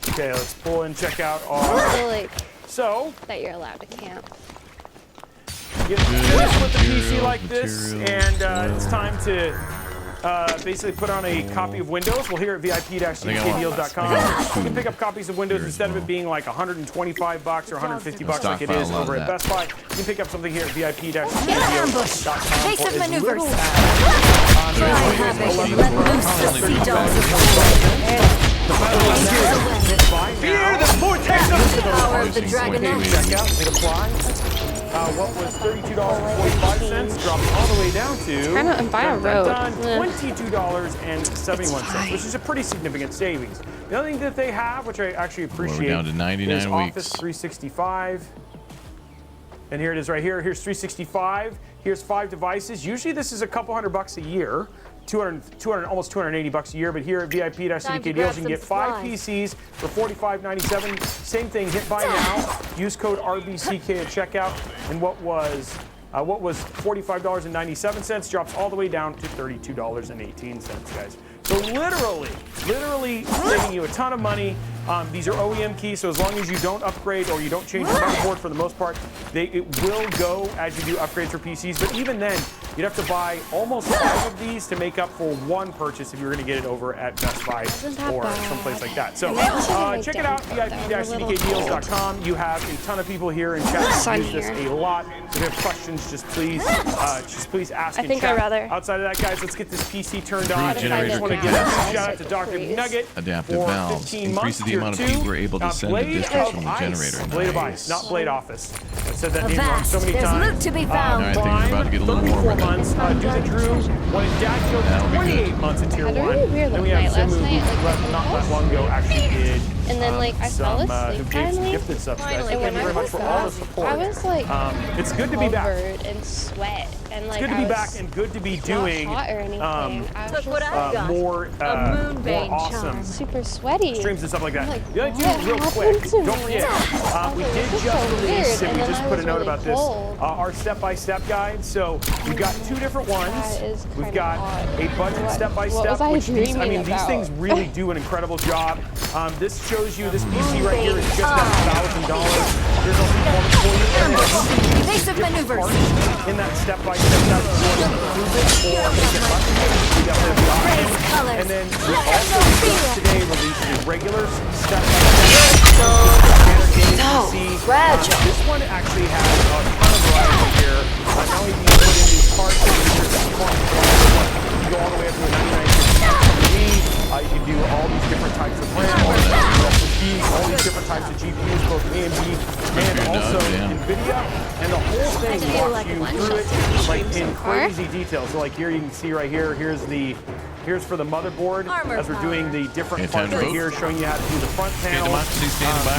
K: Okay, let's pull and check out
A: I
K: our.
A: feel like
K: So
A: that you're allowed to camp.
K: get finished with the PC like this, and it's time to basically put on a copy of Windows. We'll here at VIP-CDKdeals.com. You can pick up copies of Windows instead of it being like $125 or $150 like it is over at Best Buy. You can pick up something here at VIP-CDKdeals.com.
G: Evasive maneuvers.
K: Little
G: Try havoc and let loose the sea dogs of
K: Fear the vortex of
G: power of the dragonette.
K: Check out, hit apply. What was $32.45 dropped all the way down to
A: Trying to buy a road.
K: $22.71, which is a pretty significant savings. The other thing that they have, which I actually appreciate,
L: down to 99
K: is
L: weeks.
K: Office 365. And here it is right here. Here's 365. Here's 5 devices. Usually this is a couple $100 a year. almost 280 bucks a year. But here at VIP.CDK Deals, you can get 5 PCs for $45.97. Same thing, hit buy now. Use code RBCK at checkout. And what was $45.97 drops all the way down to $32.18, guys. So literally saving you a ton of money. These are OEM keys, so as long as you don't upgrade or you don't change your motherboard, for the most part, it will go as you do upgrades for PCs. But even then, you'd have to buy almost 5 of these to make up for one purchase if you were going to get it over at Best Buy or someplace like that. So check it out, VIP-CDKdeals.com. You have a ton of people here in chat who use this a lot. If you have questions, just please ask in chat. Outside of that, guys, let's get this PC turned on. I just want to give a shout out to Dr. Nugget.
L: Adaptive
K: for
L: valves
K: 15
L: increases
K: months,
L: the amount of people we're able to send to districts from the generator.
K: Blade of Ice, not Blade Office. I've said that name wrong so many
G: There's
K: times.
G: loot to be found.
L: All right, things are about to get a little
K: 34
L: warmer.
K: months. Do the Drew. When Dad killed 28 months in Tier 1. Then we have Zimu, who not that long ago actually did.
A: And then like I fell asleep
K: who gave some
A: finally.
K: gifted subs, guys.
A: And
K: Thank
A: when
K: you
A: I
K: very much
A: was
K: for all the
A: up,
K: support.
A: I was like
K: it's good to be back.
A: covered in sweat and like
K: It's good to be back and good to be doing
A: not hot or anything. I was just
K: more awesome
A: super sweaty
K: streams and stuff like that.
A: Like,
K: The other thing, real quick, don't forget, we did
A: this is
K: just
A: so
K: release,
A: weird.
K: and we
A: And
K: just
A: then I
K: put a
A: was
K: note
A: really
K: about this,
A: cold.
K: our step-by-step guide. So we've got 2 different ones. We've got a budget step-by-step, which these things really do an incredible job. This shows you, this PC right here is just $1,000. There's a performance for you.
G: Evasive maneuvers.
K: In that step-by-step, that's if you want to improve it or make it less expensive. You definitely have the option. And then we also just today released a regular step-by-step. This one actually has a ton of variety here. Not only do you put in these parts, you can go all the way up to a 9950 you can do all these different types of RAM, all these different types of GPUs, both AMD and also NVIDIA, and the whole thing walks you through it like in crazy detail. So like here you can see right here, here's for the motherboard as we're doing the different parts right here, showing you how to do the front panel. The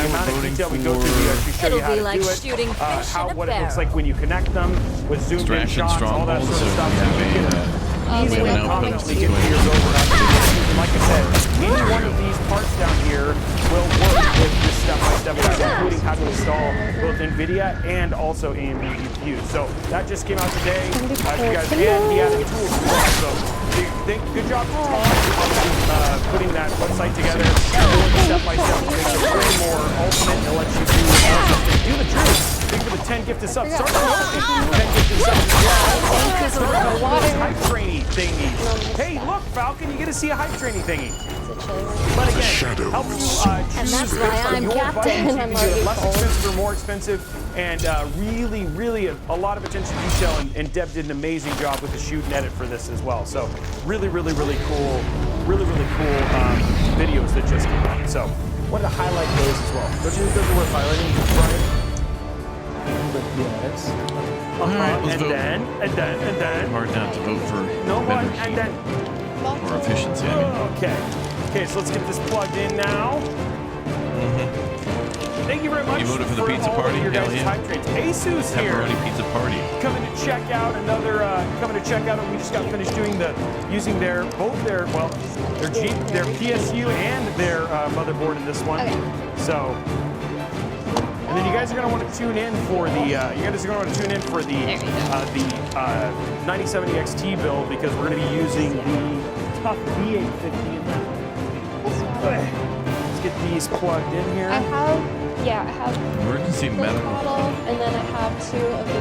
K: amount of detail we go through, we actually show you how to do it, what it looks like when you connect them with zoomed in shots, all that sort of stuff. Easily and confidently get to your build. And like I said, any one of these parts down here will work with this step-by-step guide, including how to install both NVIDIA and also AMD GPUs. So that just came out today. You guys, and he added tools as well. So good job to Tom putting that website together, doing the step-by-step, makes it way more ultimate. It lets you do the truth. Think for the 10 gifted subs. Start with 10 gifted subs as well. Start with those hype training thingies. Hey, look, Falcon, you get to see a hype training thingy. But again, helps you choose based on your budget. You can do it less expensive or more expensive. And really a lot of attention to detail. And Deb did an amazing job with the shoot and edit for this as well. So really cool videos that just came out. So wanted to highlight those as well. Those are worth highlighting, Brian.
J: Yes.
K: And then.
L: Hard not to vote for better heat or efficiency.
K: Okay, so let's get this plugged in now. Thank you very much.
L: You voted for the pizza party?
K: Your guys'
L: Hell yeah.
K: hype trains. Asus here.
L: Pepperoni pizza party.
K: Coming to check out and we just got finished doing using their PSU and their motherboard in this one.
A: Okay.
K: So. And then you guys are going to want to tune in for the 9070 XT build because we're going to be using the tough B850 in that. Let's get these plugged in here.
A: I have
L: Emergency medical
A: model, and then I have 2 of these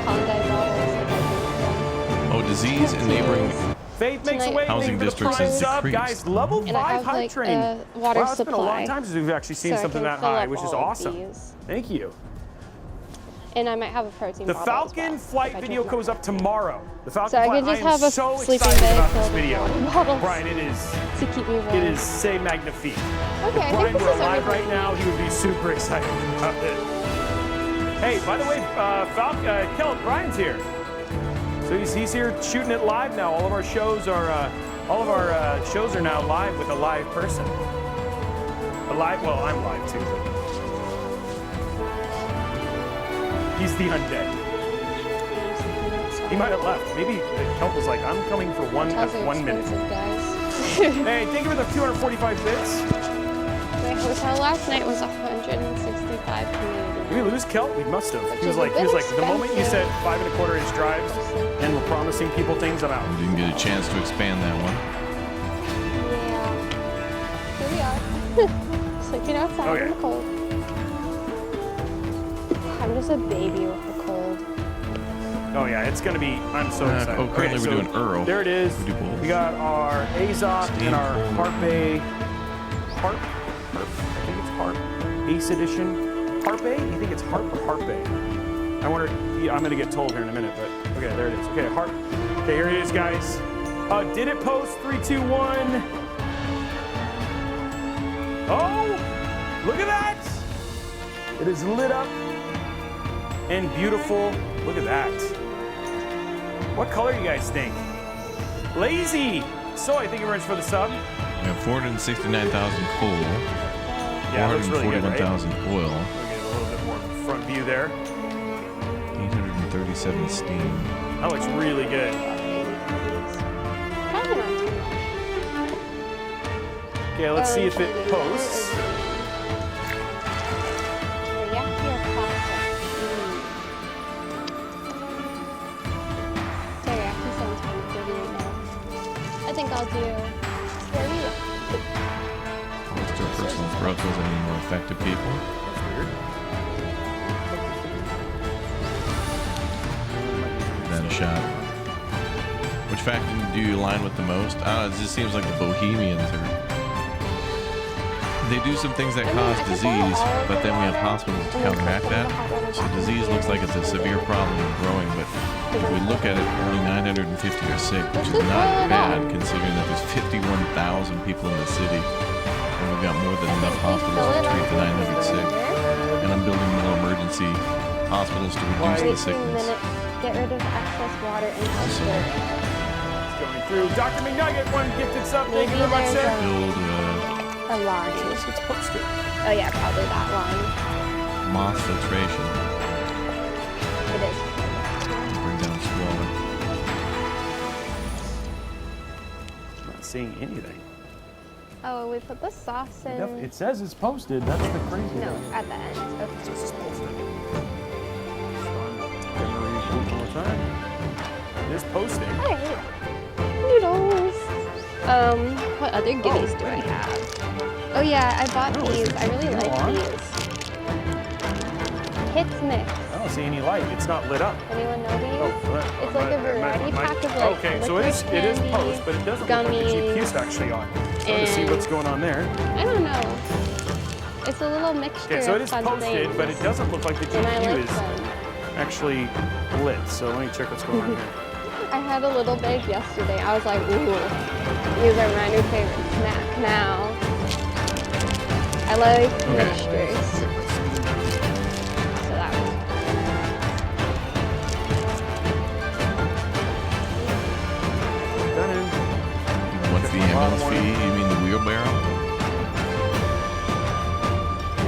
A: Hyundai models.
L: Oh, disease in neighboring
K: Faith makes a way.
L: housing districts is decreased.
K: Guys, level 5 hype train.
A: Water
K: Wow, it's been a long
A: supply.
K: time since we've actually seen
A: So I
K: something
A: can
K: that
A: fill
K: high,
A: up
K: which is
A: all of
K: awesome.
A: these.
K: Thank you.
A: And I might have a protein
K: The
A: bottle as
K: Falcon
A: well,
K: flight
A: if I
K: video
A: drink
K: goes up tomorrow. The Falcon
A: So I
K: flight,
A: can just
K: am
A: have a
K: so
A: sleeping
K: excited
A: bag
K: about
A: filled
K: this
A: with
K: video.
A: water bottles
K: Brian, it is.
A: to keep me warm.
K: It is say magnifique.
A: Okay,
K: If
A: I
K: Brian
A: think
K: were
A: this is
K: alive
A: everything.
K: right now, he would be super excited about it. Hey, by the way, Kelt, Brian's here. So he's here shooting it live now. All of our shows are now live with a live person. Well, I'm live too. He's the undead. He might have left. Maybe Kelp was like, I'm coming for one minute. Hey, thank you for the 245 bits.
A: My hotel last night was 165 Canadian.
K: Did we lose Kelp? We must have. He was like, the moment you said 5.25-inch drives and we're promising people things, I'm out.
L: We didn't get a chance to expand that one.
A: Yeah. Here we are. Sleeping outside in the cold. I'm just a baby with a cold.
K: Oh yeah, it's gonna be, I'm so excited.
L: Currently we're doing Earl.
K: There it is. We got our Azok and our Harpe. Harp? I think it's Harp. Ace Edition. Harpe? You think it's Harp or Harpe? I wonder, yeah, I'm gonna get told here in a minute, but okay, there it is. Okay, Harp. Okay, here it is, guys. Did it post? 3, 2, 1. Oh, look at that. It is lit up and beautiful. Look at that. What color do you guys think? Lazy. Soy, thank you very much for the sub.
L: We have 469,000 coal.
K: Yeah, it looks really good, right?
L: 441,000 oil.
K: We'll get a little bit more front view there.
L: 837 steam.
K: That looks really good. Okay, let's see if it posts.
A: I think I'll do
L: Monster personal growth wasn't any more effective people.
K: That's weird.
L: Then a shot. Which faction do you align with the most? It just seems like the Bohemians are. They do some things that cause disease, but then we have hospitals to counteract that. So disease looks like it's a severe problem and growing, but if we look at it, only 950 are sick, which is not bad considering that there's 51,000 people in the city. And we've got more than enough hospitals to treat the 900 sick. And I'm building more emergency hospitals to reduce the sickness.
A: Get rid of excess water and healthcare.
K: It's going through. Dr. McNugget, one gifted sub. Thank you very much, sir.
L: Build
A: a line.
K: It's posted.
A: Oh yeah, probably that line.
L: moss filtration.
A: It is.
L: Bring down squalor.
K: Not seeing anything.
A: Oh, we put the sauce in.
K: It says it's posted. That's the crazy thing.
A: No, at the end. Okay.
K: It says it's posted. One more time. It is posting.
A: Hey, noodles. What other goodies do I have? Oh yeah, I bought these. I really like these. Hits Mix.
K: I don't see any light. It's not lit up.
A: Anyone know these?
K: Oh,
A: it's like a variety pack of like
K: okay, so it is post, but it doesn't look like the GPU's actually on. So to see what's going on there.
A: I don't know. It's a little mixture.
K: Okay, so it is
A: of
K: posted,
A: things.
K: but it doesn't look like the GPU is actually lit. So let me check what's going on here.
A: I had a little bag yesterday. I was like, ooh, these are my new favorite snack now. I like mixtures. So that was.
L: What's the ambulance fee? You mean the wheelbarrow?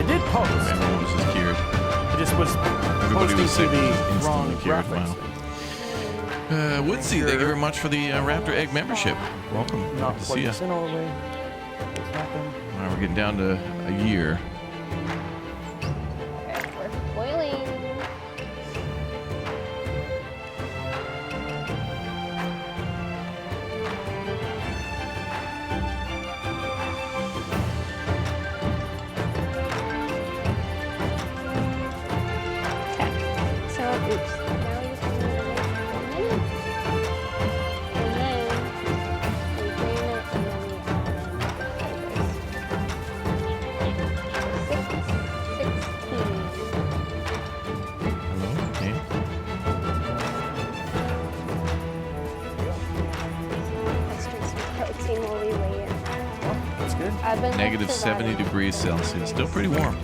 K: It did post.
L: Everyone was just cured.
K: It just was
L: Everybody was sick,
K: the
L: instantly
K: wrong
L: cured.
K: graphics.
L: Wow. Woodsy, thank you very much for the Raptor Egg membership. Welcome. Good to see you. All right, we're getting down to a year.
A: We're boiling. Okay. So, oops. Now we just want to wait 1 minute. And then we drain it and then we add in the
L: Okay.
A: Let's drink some protein while we wait.
K: That's good.
A: I've been
L: Negative 70 degrees Celsius. Still pretty warm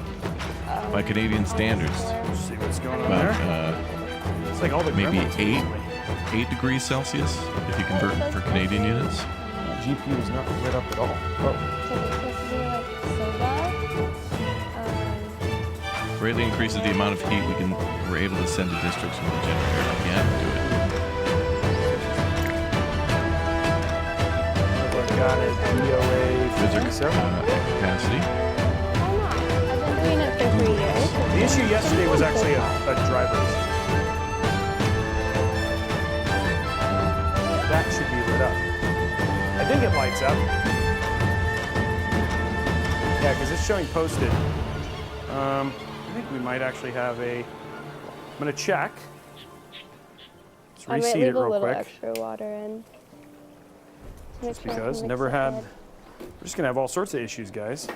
L: by Canadian standards.
K: See what's going on
L: About
K: there. It's like all the
L: maybe
K: gremlins
L: 8 degrees Celsius if you convert it for Canadian units.
K: GPU is not lit up at all.
A: So it's supposed to be like soda.
L: Greatly increases the amount of heat we're able to send to districts from the generator. Again, do it.
K: not at DOA 57
L: capacity.
A: I've been doing it for 3 years.
K: The issue yesterday was actually a driver issue. That should be lit up. I think it lights up. Yeah, because it's showing posted. I think we might actually have a... I'm going to check. Let's
A: I might
K: reseat
A: leave
K: it real
A: a little
K: quick.
A: extra water in.
K: Just because, never had... We're just going to have all sorts of issues, guys.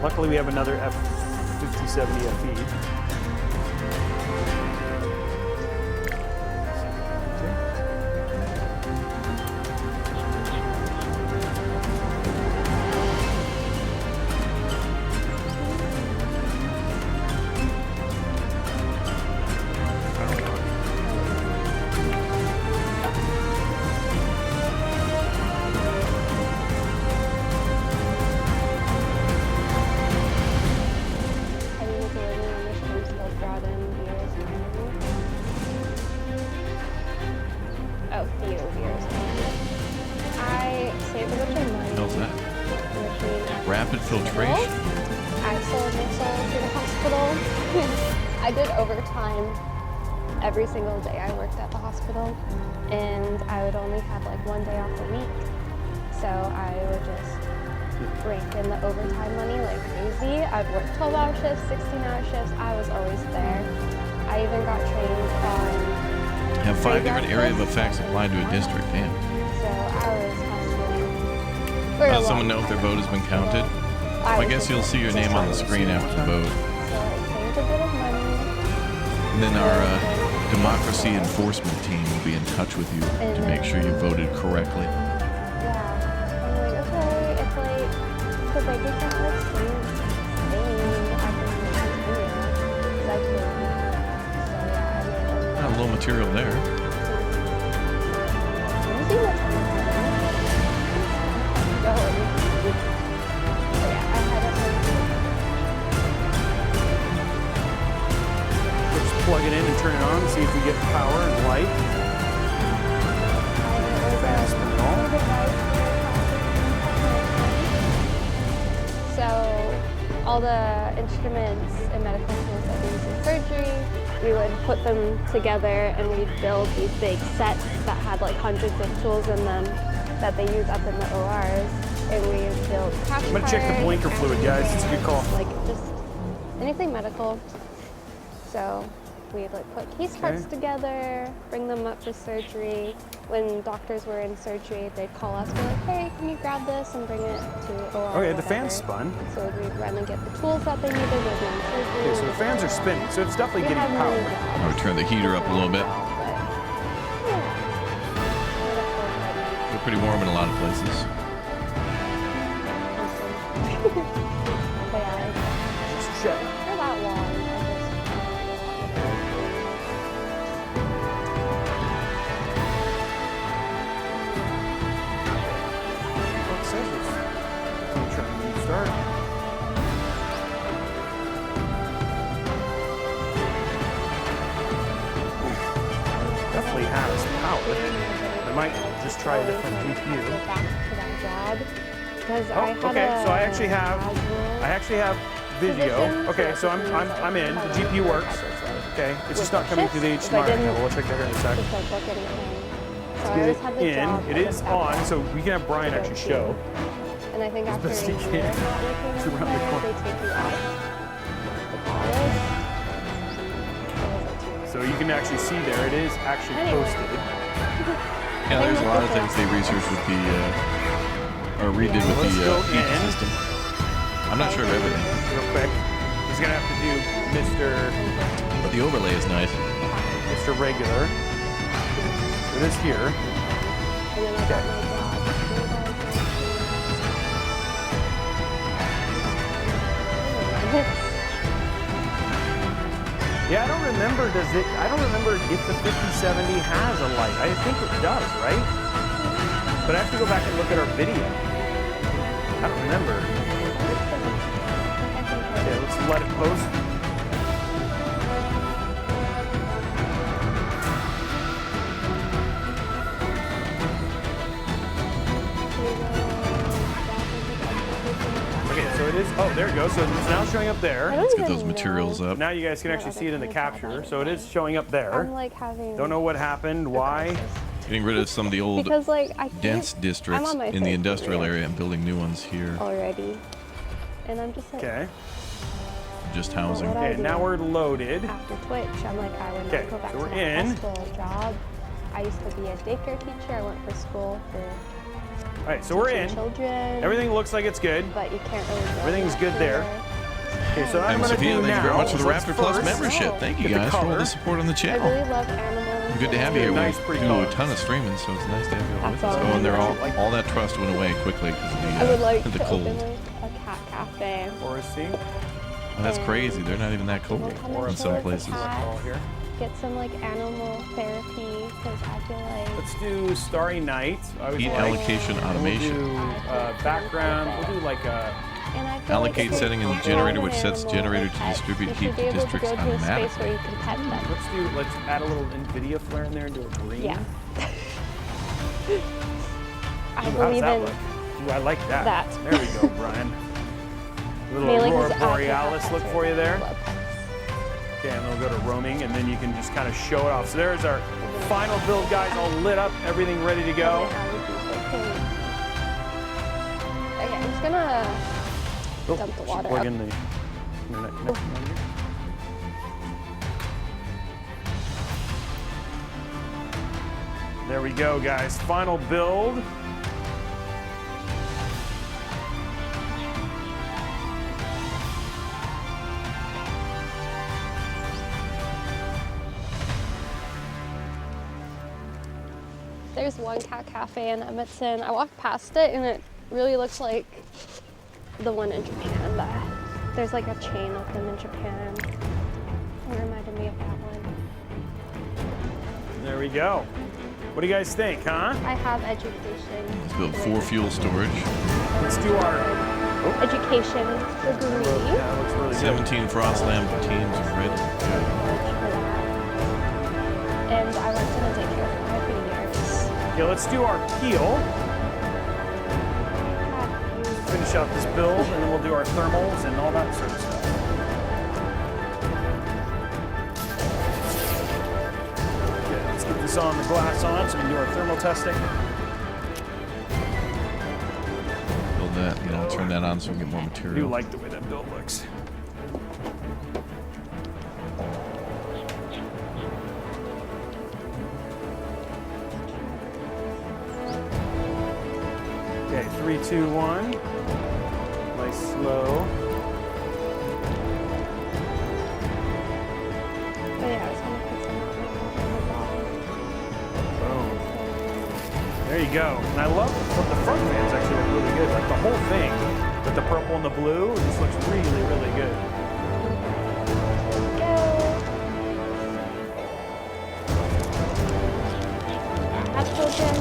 K: Luckily, we have another F5070 FE.
L: Rapid filtration.
A: I sold my soul to the hospital. I did overtime every single day I worked at the hospital, and I would only have like 1 day off a week. So I would just rake in the overtime money like crazy. I'd work 12-hour shifts, 16-hour shifts. I was always there. I even got trained on...
L: Have 5 different area of effects applied to a district, damn.
A: So I was hustling.
L: Does someone know if their vote has been counted? I guess you'll see your name on the screen after the vote. And then our democracy enforcement team will be in touch with you to make sure you voted correctly. Not a little material there.
K: Plug it in and turn it on and see if we get power and light. Fast and all.
A: So all the instruments and medical tools that we use in surgery, we would put them together and we'd build these big sets that had like hundreds of tools in them that they use up in the ORs. And we build crash
K: I'm gonna check the blinker fluid, guys. It's a good call.
A: Like just anything medical. So we'd like put case parts together, bring them up for surgery. When doctors were in surgery, they'd call us, be like, hey, can you grab this and bring it to OR?
K: Okay, the fan's spun.
A: So we'd run and get the tools that they needed when they were in surgery.
K: Okay, so the fans are spinning, so it's definitely getting power.
L: I would turn the heater up a little bit. It's pretty warm in a lot of places.
K: Just check.
A: For that long.
K: Start. Definitely has power. I might just try a different GPU.
A: Back to that job because
K: Oh, okay. So I actually have video. Okay, so I'm in. The GPU works. Okay, it's just not coming through the HDMI. Okay, well, we'll check that here in a sec. Let's get it in. It is on, so we can have Brian actually show.
A: And I think after
K: best he
A: a
K: can.
A: year of not
K: It's
A: working
K: around the
A: there,
K: corner.
A: they take you out the college.
K: So you can actually see there, it is actually posted.
L: Yeah, there's a lot of things they researched with the, or redid with the heat system. I'm not sure of everything.
K: Real quick. He's gonna have to do Mr.
L: But the overlay is nice.
K: Mr. Regular. It is here. Okay. Yeah, I don't remember if the 5070 has a light. I think it does, right? But I have to go back and look at our video. I don't remember. Okay, let's let it post. Okay, so it is. Oh, there it goes. So it's now showing up there.
L: Let's get those materials up.
K: Now you guys can actually see it in the capture. So it is showing up there.
A: I'm like having.
K: Don't know what happened. Why?
L: Getting rid of some of the old
A: Because like I
L: dense districts
A: I'm on my
L: in the
A: third
L: industrial
A: year
L: area and building new ones here.
A: already, and I'm just like.
K: Okay.
L: Just housing.
A: What I
K: Okay,
A: do
K: now we're loaded.
A: After Twitch, I'm like, I would
K: Okay,
A: not go back
K: so
A: to
K: we're
A: my
K: in.
A: high school job. I used to be a daycare teacher. I went for school for.
K: All right, so we're in.
A: Children.
K: Everything looks like it's good.
A: But you can't really. Go
K: Everything's good there. Okay, so I'm
L: And
K: gonna
L: Sophia,
K: do
L: thank you very
K: now
L: much for the
K: is let's
L: Raptor Plus
K: first
L: membership. Thank you
K: get the
L: guys for all
K: color.
L: the support on the
A: I
L: channel.
A: really love animals.
L: Good to have you here.
K: Nice,
L: We
K: pretty
L: do a
K: colors.
L: ton of streaming, so it's nice to have you all with
A: That's
L: us.
A: all
L: Oh, and they're all
A: I
L: all that trust went away quickly because
A: I would
L: of
A: like
L: the
A: to
L: cold.
A: open like a cat cafe.
K: Foresty.
L: Oh, that's crazy. They're not even that cold
A: Come
L: in some
A: chill with the
L: places.
A: cats,
K: here.
A: Get some like animal therapy because I feel like.
K: Let's do Starry Night. I would
L: Heat
K: like-
L: allocation automation.
K: We'll do background. We'll do like a.
A: And I feel
L: Allocate
A: like
L: setting in the
A: if you
L: generator
A: have
L: which
A: an
L: sets
A: animal,
L: generator
A: a
L: to
A: pet,
L: distribute
A: you
L: heat
A: should be
L: to
A: able to
L: districts
A: go to a space
L: automatically.
A: where you can pet them.
K: Let's add a little NVIDIA flare in there and do a green.
A: Yeah. I
K: Ooh,
A: believe
K: how's that
A: in
K: look? Ooh, I like that.
A: that.
K: There we go, Brian. Little
A: Mainly
K: Aurora
A: 'cause I
K: Borealis
A: have
K: look
A: pets
K: for you there.
A: love pets.
K: Okay, and then we'll go to roaming, and then you can just kind of show it off. So there's our final build, guys, all lit up, everything ready to go.
A: Okay, I'm just gonna dump the water
K: Plug
A: up.
K: in the internet connection on here. There we go, guys. Final build.
A: There's one cat cafe in Edmonton. I walked past it and it really looks like the one in Japan. But there's like a chain of them in Japan. It reminded me of that one.
K: There we go. What do you guys think, huh?
A: I have education.
L: Let's build 4 fuel storage.
K: Let's do our
A: education degree.
K: Yeah, it looks really good.
L: 17 Frostland teams are ready.
A: And I went to the daycare for a few years.
K: Okay, let's do our peel. Finish out this build, and then we'll do our thermals and all that sort of stuff. Okay, let's get this on the glass on so we can do our thermal testing.
L: Build that, you know, turn that on so we can get more
K: I do
L: material.
K: like the way that build looks. Okay, 3, 2, 1. Nice slow.
A: But yeah, I was gonna put some
K: Boom. There you go. And I love the front fans actually look really good. Like the whole thing with the purple and the blue, it just looks really, really good.
A: Have children?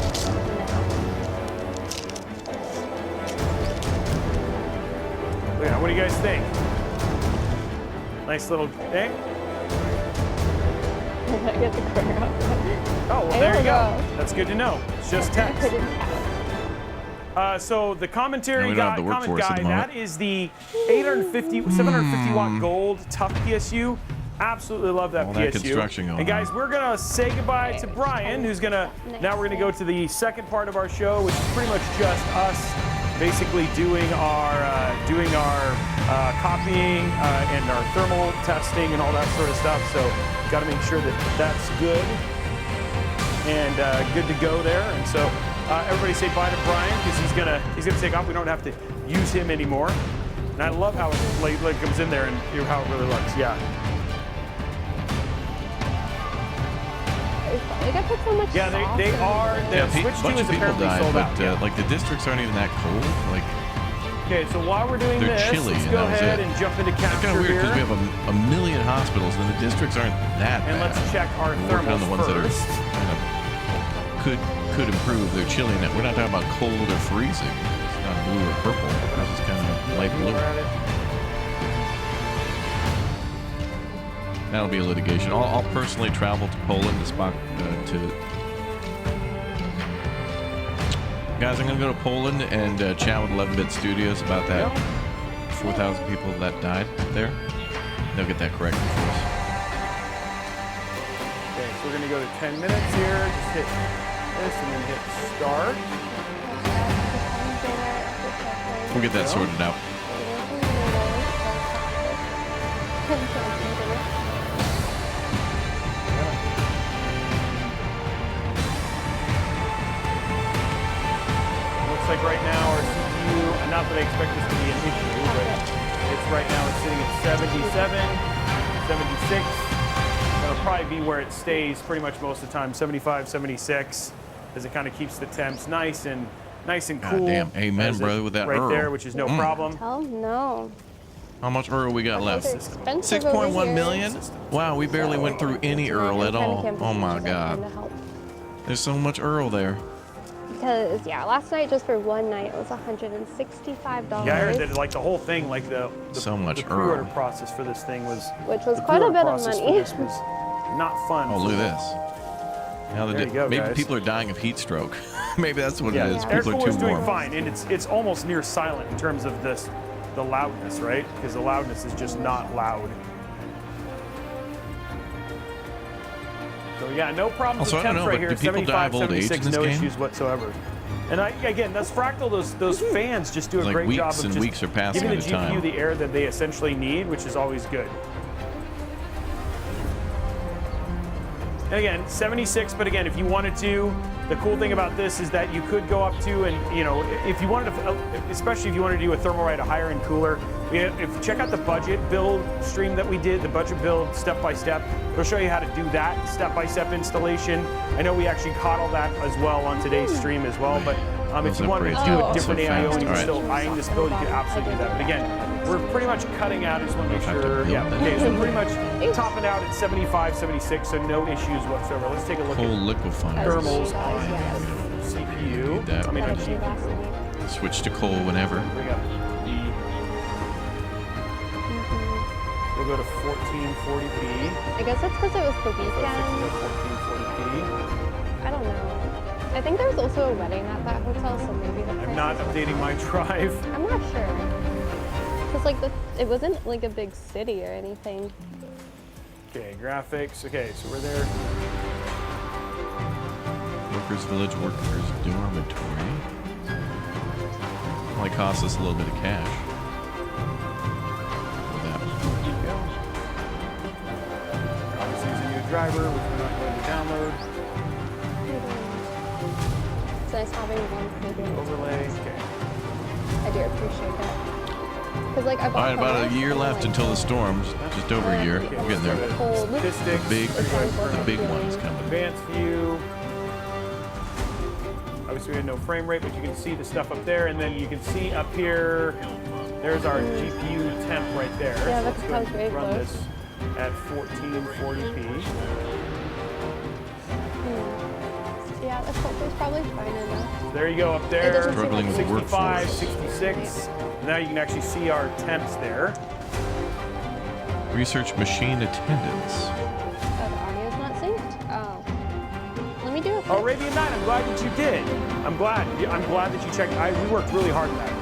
K: Yeah, what do you guys think? Nice little thing.
A: Get the corner up.
K: Oh, well, there you go. That's good to know. It's just text. So the
L: And
K: commentary
L: we don't have
K: guy,
L: the
K: comment
L: workforce at
K: guy,
L: the moment.
K: that is the 750 watt gold tough PSU. Absolutely love that
L: All
K: PSU.
L: that construction going
K: and guys, we're gonna say goodbye to Brian, who's gonna. Now we're gonna go to the second part of our show, which is pretty much just us, basically doing our copying and our thermal testing and all that sort of stuff. So, got to make sure that that's good and good to go there. And so, everybody say bye to Brian because he's gonna take off. We don't have to use him anymore. And I love how it like comes in there and how it really looks. Yeah.
A: They got put so much
K: Yeah, they are.
L: Yeah,
K: The
L: a
K: Switch 2
L: bunch
K: is
L: of people
K: apparently
L: died,
K: sold
L: but
K: out. Yeah.
L: like the districts aren't even that cold. Like
K: Okay, so while we're doing
L: they're
K: this,
L: chilly,
K: let's
L: and
K: go
L: that was
K: ahead
L: it.
K: and jump into
L: It's kind
K: capture
L: of weird
K: here.
L: because we have a million hospitals and the districts aren't that
K: And
L: bad.
K: let's check our
L: We're working on the ones
K: thermals
L: that
K: first.
L: are kind of could improve. They're chilly. We're not talking about cold or freezing. not blue or purple. This is kind of light blue. That'll be a litigation. I'll personally travel to Poland to Guys, I'm gonna go to Poland and chat with 11-Bit Studios about that 4,000 people that died there. They'll get that corrected for us.
K: Okay, so we're gonna go to 10 minutes here. Just hit this and then hit start.
L: We'll get that sorted out.
K: Looks like right now our CPU, not that I expect this to be an issue, but it's right now it's sitting at 77, 76. That'll probably be where it stays pretty much most of the time, 75, 76, as it kind of keeps the temps nice and cool.
L: Damn, amen, brother, with that
K: right
L: Earl.
K: there, which is no problem.
A: Oh no.
L: How much Earl we got left?
A: Expensive
L: 6.1
A: over here.
L: million? Wow, we barely went through any Earl at all. Oh my god. There's so much Earl there.
A: Because yeah, last night just for one night it was $165.
K: Yeah, I heard that like the whole thing, like the
L: so much
K: pre-order
L: Earl.
K: process for this thing was,
A: which was
K: the
A: quite a
K: pre-order
A: bit of
K: process
A: money.
K: for this was not fun.
L: Oh, look at this. Now
K: There you go,
L: maybe
K: guys.
L: people are dying of heat stroke. Maybe that's what
K: Yeah,
L: it is.
K: air
L: People are
K: cooler's
L: too
K: doing
L: warm.
K: fine, and it's almost near silent in terms of the loudness, right? Because the loudness is just not loud. So yeah, no problem
L: Also,
K: with
L: I don't
K: temps
L: know,
K: right
L: but
K: here.
L: do people die
K: 75,
L: of old age in
K: 76,
L: this
K: no
L: game?
K: issues whatsoever. And again, that's Fractal. Those fans just do a
L: Like
K: great job
L: weeks
K: of
L: and
K: just
L: weeks are passing
K: giving the
L: at a
K: GPU
L: time.
K: the air that they essentially need, which is always good. And again, 76, but again, if you wanted to, the cool thing about this is that you could go up to, and you know, if you wanted to, especially if you wanted to do a Thermalright, a higher end cooler, if check out the budget build stream that we did, the budget build step by step, it'll show you how to do that step by step installation. I know we actually caught all that as well on today's stream as well, but if
L: Those
K: you wanted to
L: upgrades
K: do
L: are
K: a different
L: so
K: AIO
L: fast.
K: and you're
L: All right.
K: still eyeing this build, you could absolutely do that. But again, we're pretty much cutting out. I just want to make sure. Yeah, okay, so we're pretty much topping out at 75, 76, so no issues whatsoever. Let's take a look
L: Coal
K: at
L: liquefiers.
K: thermals on CPU.
L: Need that.
K: I mean, on GPU.
L: Switch to coal whenever.
K: Bring up the. We'll go to 1440p.
A: I guess it's because it was the weekend.
K: 1440p.
A: I don't know. I think there was also a wedding at that hotel, so maybe the price
K: I'm not updating my drive.
A: I'm not sure. Because like it wasn't like a big city or anything.
K: Okay, graphics. Okay, so we're there.
L: Workers Village Workers Dormitory. Only costs us a little bit of cash. For that.
K: Obviously, it's a new driver, which we're not going to download.
A: It's nice having one program.
K: Overlay. Okay.
A: I do appreciate that. Because like I
L: All
A: bought
L: right, about a
A: Chromos
L: year
A: and,
L: left
A: like,
L: until the storms. Just over a year. We're getting there.
K: Statistics.
L: The big one's coming.
K: Advanced view. Obviously, we had no frame rate, but you can see the stuff up there, and then you can see up here. There's our GPU temp right there.
A: Yeah,
K: So
A: that
K: let's go
A: sounds
K: ahead
A: very
K: and run
A: close.
K: this at 1440p.
A: Yeah, the filter's probably fine enough.
K: There you go up
A: It
K: there.
A: doesn't seem
L: Struggling with
K: 65,
L: workforce.
K: 66. Now you can actually see our temps there.
L: Research machine attendance.
A: Oh, the audio's not synced? Oh. Let me do it.
K: Oh, Arabian Night, I'm glad that you did. I'm glad that you checked. We worked really hard on that.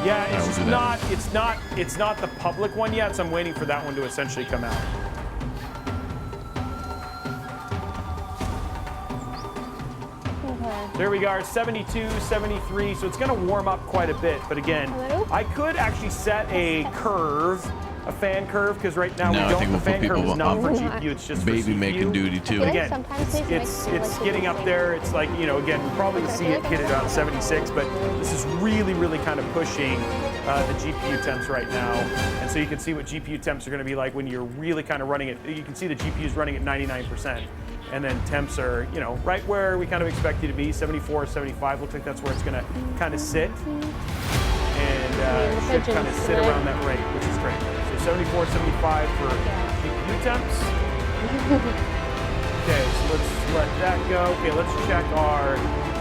K: Yeah, it's just it's not the public one yet, so I'm waiting for that one to essentially come out.
A: Okay.
K: There we are, 72, 73, so it's gonna warm up quite a bit, but again, I could actually set a curve, a fan curve, because right now
L: No, I
K: we don't,
L: think
K: the
L: we'll put
K: fan curve
L: people
K: is not for
L: on
K: GPU, it's just for
L: baby
K: CPU.
L: making duty too.
A: like
K: Again,
A: sometimes these
K: it's
A: mics feel like
K: getting
A: the
K: up
A: same.
K: there. It's like, you know, again, we probably would see it hit it around 76, but this is really kind of pushing the GPU temps right now. And so you can see what GPU temps are going to be like when you're really kind of running it. You can see the GPU is running at 99%. And then temps are, you know, right where we kind of expect you to be, 74, 75. Looks like that's where it's going to kind of sit. And it should kind of sit around that rate, which is great. So 74, 75 for GPU temps. Okay, so let's let that go. Okay, let's check our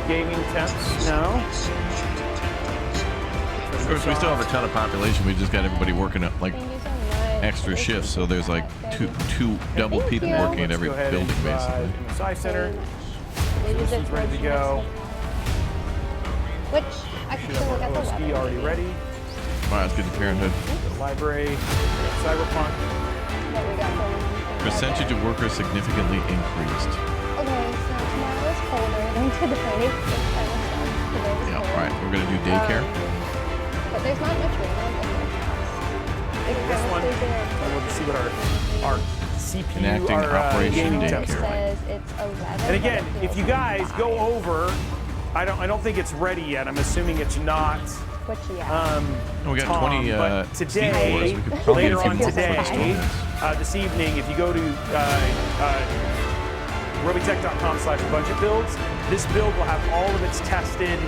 K: gaming temps now.
L: Of course, we still have a ton of population. We just got everybody working at like extra shifts, so there's like two double people working at every building, basically.
K: MSI Center. This is ready to go.
A: Which I can still look at the
K: OSB already ready.
L: All right, let's get to Parenthood.
K: Library, Cyberpunk.
L: Percentage of workers significantly increased.
A: Okay, so tomorrow is colder than today.
L: Yeah, all right, we're gonna do daycare.
A: But there's not much rain on
K: This one, we'll just see what our CPU,
L: Enacting
K: our
L: Operation
K: gaming
L: Daycare.
K: temps are like.
A: says it's 11.
K: And again, if you guys go over, I don't think it's ready yet. I'm assuming it's not.
A: Which,
L: We got
K: Tom,
L: 20
K: but
L: Speed
K: today,
L: Wars. We could probably
K: later
L: get a
K: on
L: few more
K: today,
L: first ones.
K: this evening, if you go to robotech.com/budget builds, this build will have all of its tested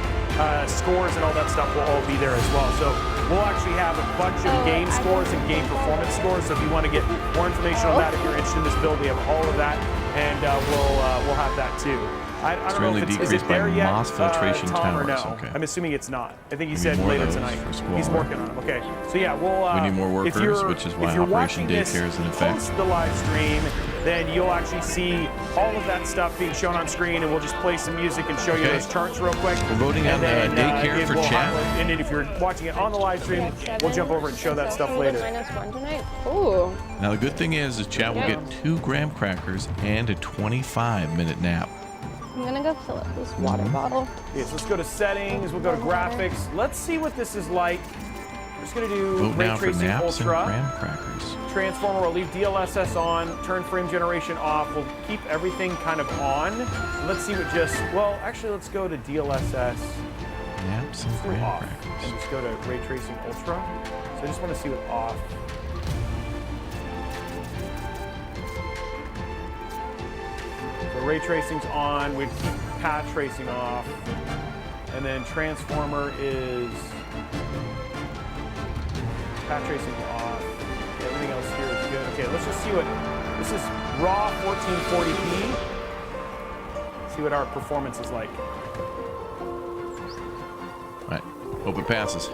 K: scores and all that stuff will all be there as well. So we'll actually have a bunch of game scores and game performance scores. So if you want to get more information on that, if you're interested in this build, we have all of that, and we'll have that too. I don't know if it's, is it there yet,
L: Moss filtration
K: Tom, or
L: towers.
K: no?
L: Okay.
K: I'm assuming it's not. I think he
L: We
K: said
L: need more
K: later
L: of those
K: tonight.
L: for school.
K: He's working on it. Okay, so yeah, we'll.
L: We need more
K: if
L: workers,
K: you're-
L: which is why
K: if you're
L: Operation
K: watching this
L: Daycare is in effect.
K: post the live stream, then you'll actually see all of that stuff being shown on screen, and we'll just play some music and show you
L: Okay.
K: those charts real quick.
L: We're voting
K: And
L: on
K: then,
L: daycare
K: again,
L: for
K: we'll
L: chat.
K: and then if you're watching it on the live stream, we'll jump over and show that stuff later.
A: -1 tonight. Ooh.
L: Now the good thing is chat will get 2 graham crackers and a 25-minute nap.
A: I'm gonna go fill up this water bottle.
K: Okay, so let's go to settings. We'll go to graphics. Let's see what this is like. We're just gonna do
L: Vote
K: ray
L: now for
K: tracing
L: naps and
K: ultra.
L: graham crackers.
K: Transformer, we'll leave DLSS on, turn frame generation off. We'll keep everything kind of on. Let's see what just, well, actually, let's go to DLSS.
L: Naps and
K: Let's do
L: graham
K: off.
L: crackers.
K: And just go to Ray Tracing Ultra. So I just want to see what off. So Ray Tracing's on, we'd keep path tracing off. And then Transformer is path tracing off. Everything else here is good. Okay, let's just see what, this is raw 1440p. See what our performance is like.
L: All right, hope it passes.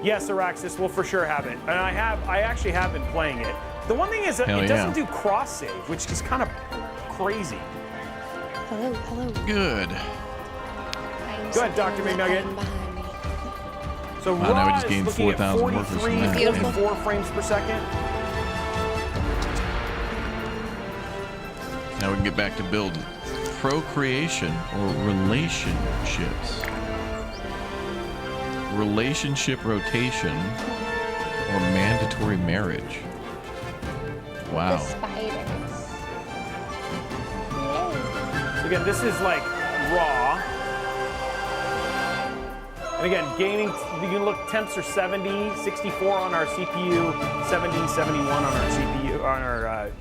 K: Yes, Araxis will for sure have it. And I actually have been playing it. The one thing is that
L: Hell
K: it doesn't
L: yeah.
K: do cross save, which is kind of crazy.
A: Hello, hello.
L: Good.
K: Go ahead, Dr. McNugget. So
L: Wow, now we
K: raw
L: just
K: is
L: gained
K: looking at
L: 4,000 workers from that.
K: 43.4 frames per second.
L: Now we can get back to building. Procreation or relationships. Relationship rotation or mandatory marriage. Wow.
A: The spiders.
K: So again, this is like raw. And again, gaming, you can look, temps are 70, 64 on our CPU, 70, 71 on our CPU, on our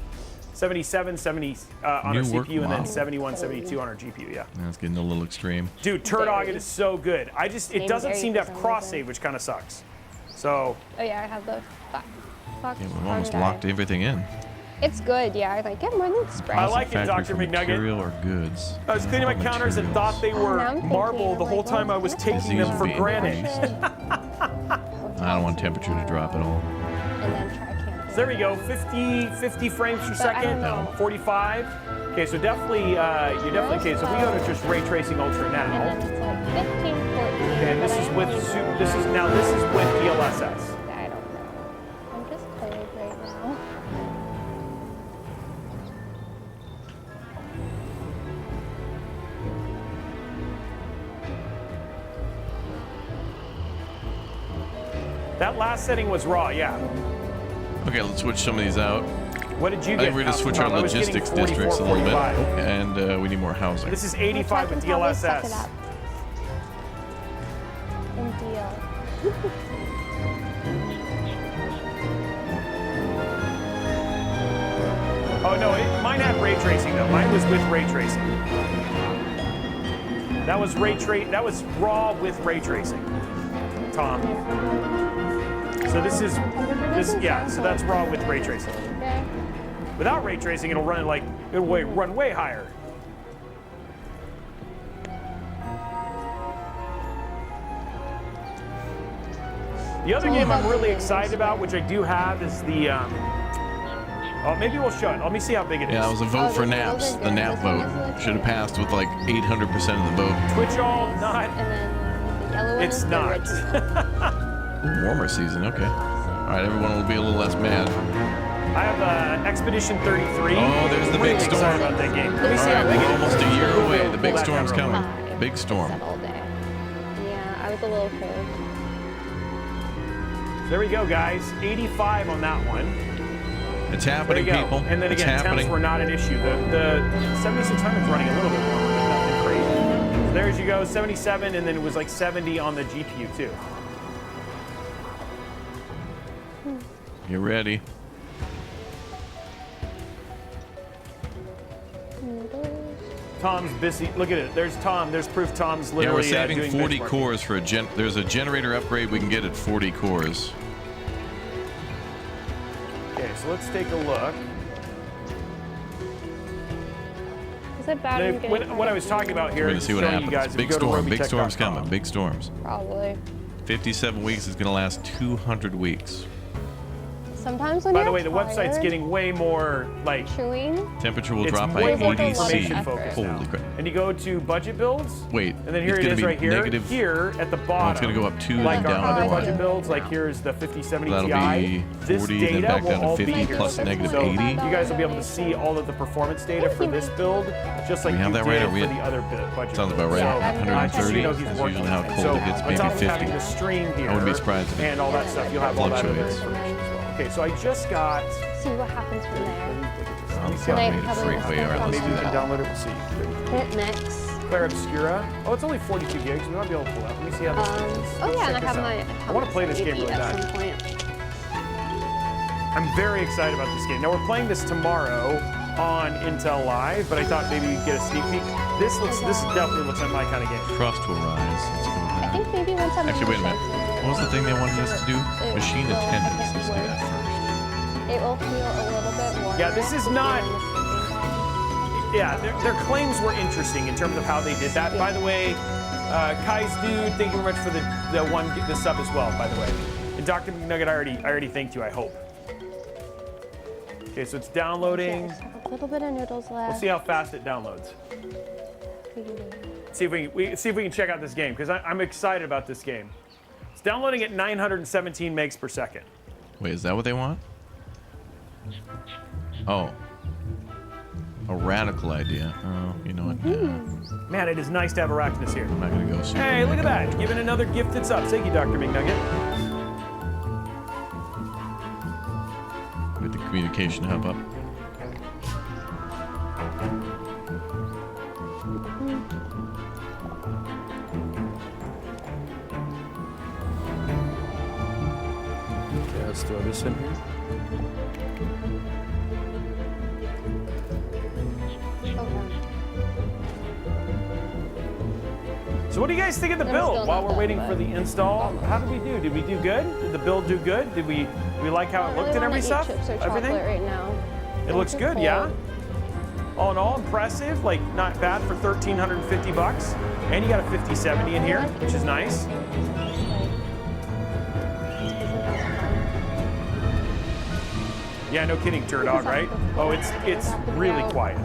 K: 77, 70 on
L: New
K: our
L: work
K: CPU, and then
L: model.
K: 71, 72 on our GPU, yeah.
L: That's getting a little extreme.
K: Dude, Turdogged is so good. It doesn't
A: Very
K: seem to have
A: for some
K: cross
A: reason.
K: save, which kind of sucks. So,
A: Oh yeah, I have the Fox.
L: Yeah, we've almost locked everything in.
A: It's good, yeah. I like it more than Sprite.
K: I like it,
L: Factory
K: Dr.
L: for
K: McNugget.
L: Material or goods.
K: I was cleaning my counters and thought they were
A: Now I'm thinking,
K: marble the
A: I'm
K: whole
A: like,
K: time I was taking them for
L: being
K: granite.
L: I don't want temperature to drop at all.
A: And then try camping.
K: So there we go, 50 frames per
A: But I
K: second,
A: don't know.
K: 45. Okay, so definitely, you're definitely, okay, so if we go to just Ray Tracing Ultra now,
A: And then it's like 15, 14.
K: okay, and this is with, this is with DLSS.
A: I don't know. I'm just cold right now.
K: That last setting was raw, yeah.
L: Okay, let's switch some of these out.
K: What did you
L: I
K: get?
L: think we're going to switch our
K: I was getting
L: logistics
K: 44,
L: districts a little bit,
K: 45.
L: and we need more housing.
K: This is 85 with
A: I can probably suck it
K: DLSS.
A: up. And deal.
K: Oh no, mine had ray tracing though. Mine was with ray tracing. That was raw with ray tracing, Tom. So this is yeah. So that's raw with ray tracing.
A: Okay.
K: Without ray tracing, it'll run like run way higher. The other game I'm really excited about, which I do have, is the. Oh, maybe we'll show it. Let me see how big it is.
L: Yeah, it was a vote for naps. The nap vote should have passed with like 800% of the vote.
K: Twitch all not. It's not.
L: Warmer season, okay. All right, everyone will be a little less mad.
K: I have Expedition 33.
L: Oh, there's the big storm.
K: Excited about that game. Let me
L: All
K: see
L: right,
K: how big
L: we're
K: it is.
L: almost a year away. The big
K: Pull that
L: storm's
K: camera
L: coming.
K: over.
L: Big storm.
A: All day. Yeah, I was a little cold.
K: So there we go, guys. 85 on that one.
L: It's happening,
K: There you go.
L: people.
K: And then
L: it's
K: again,
L: happening.
K: temps were not an issue. The 7600 is running a little bit warmer, but nothing crazy. So there's you go, 77, and then it was like 70 on the GPU too.
L: You ready?
K: Tom's busy. Look at it. There's Tom. There's proof Tom's
L: Yeah,
K: literally
L: we're saving
K: doing
L: 40
K: benchmarking.
L: cores for a there's a generator upgrade we can get at 40 cores.
K: Okay, so let's take a look.
A: Is it bad?
K: Now, what I was talking about here
L: We're gonna
K: is
L: see what
K: showing you
L: happens.
K: guys. if
L: Big
K: you go to
L: storm. Big storm's
K: robotech.com.
L: coming. Big storms.
A: Probably.
L: 57 weeks is gonna last 200 weeks.
A: Sometimes when
K: By
A: you're
K: the way, the website's
A: tired,
K: getting way more like
A: chewing.
L: Temperature will
K: it's
L: drop by
K: way more
L: 80 C.
K: information focused now.
L: Holy crap.
K: And you go to budget builds.
L: Wait,
K: And then here
L: it's
K: it
L: gonna
K: is
L: be
K: right here.
L: negative-
K: Here at the bottom.
L: Oh, it's gonna go up 2
K: like
L: then
K: our
L: down
K: other
L: 1.
K: budget builds. Like here's the 5070
L: That'll
K: Ti.
L: be
K: This
L: 40, then
K: data
L: back
K: will
L: down to
K: all
L: 50
K: be here.
L: plus negative
K: So
L: 80.
K: you guys will be able to see all of the performance data for this build, just like
L: We have
K: you
L: that
K: did
L: right? Are
K: for
L: we at-
K: the other budget.
L: Sounds about right.
K: So,
L: 130
K: just so you know, he's
L: is
K: working
L: usually how
K: on it.
L: cold
K: So
L: it gets,
K: on
L: maybe
K: top of
L: 50.
K: having the stream here
L: I wouldn't be surprised if it
K: and all that stuff, you'll have all that other
L: fluctuates.
K: information as well. Okay, so I just got.
A: See what happens from there.
K: Let me see how
A: Tonight,
K: many
A: probably
L: Freight way, all right, let's
K: maybe
L: do
K: we can
L: that.
K: download it. We'll see.
A: Hit mix.
K: Claire Obscura. Oh, it's only 42 gigs. We might be able to pull that. Let me see how this is.
A: Oh yeah, and I
K: Check
A: have
K: this
A: my.
K: out. I want to play this game really
A: at
K: bad.
A: some point.
K: I'm very excited about this game. Now we're playing this tomorrow on Intel Live, but I thought maybe you'd get a sneak peek. This definitely looks like my kind of game.
L: Trust will rise. Let's go with
A: I
L: that.
A: think maybe once I'm
L: Actually, wait a minute. What was the thing they wanted us to do? Machine attendance. Let's do that first.
A: It will feel a little bit more.
K: Yeah, this is not. Yeah, their claims were interesting in terms of how they did that. By the way, Kai's dude, thank you very much for the sub as well. By the way, and Dr. McNugget, I already thanked you. I hope. Okay, so it's downloading.
A: A little bit of noodles left.
K: We'll see how fast it downloads. See if we can check out this game because I'm excited about this game. It's downloading at 917 megs per second.
L: Wait, is that what they want? Oh. A radical idea. Oh, you know what?
K: Man, it is nice to have Arachnus here.
L: I'm not going to go super.
K: Hey, look at that. Giving another gifted sub. Thank you, Dr. McNugget.
L: With the communication hub up.
J: Okay, let's throw this in here.
K: So what do you guys think of the build while we're waiting for the install? How did we do? Did we do good? Did the build do good? Did we like how it looked and every stuff? Everything?
A: Right now.
K: It looks good, yeah? All in all, impressive. Like, not bad for $1,350. And you got a 5070 in here, which is nice. Yeah, no kidding, Turdog, right? Oh, it's really quiet.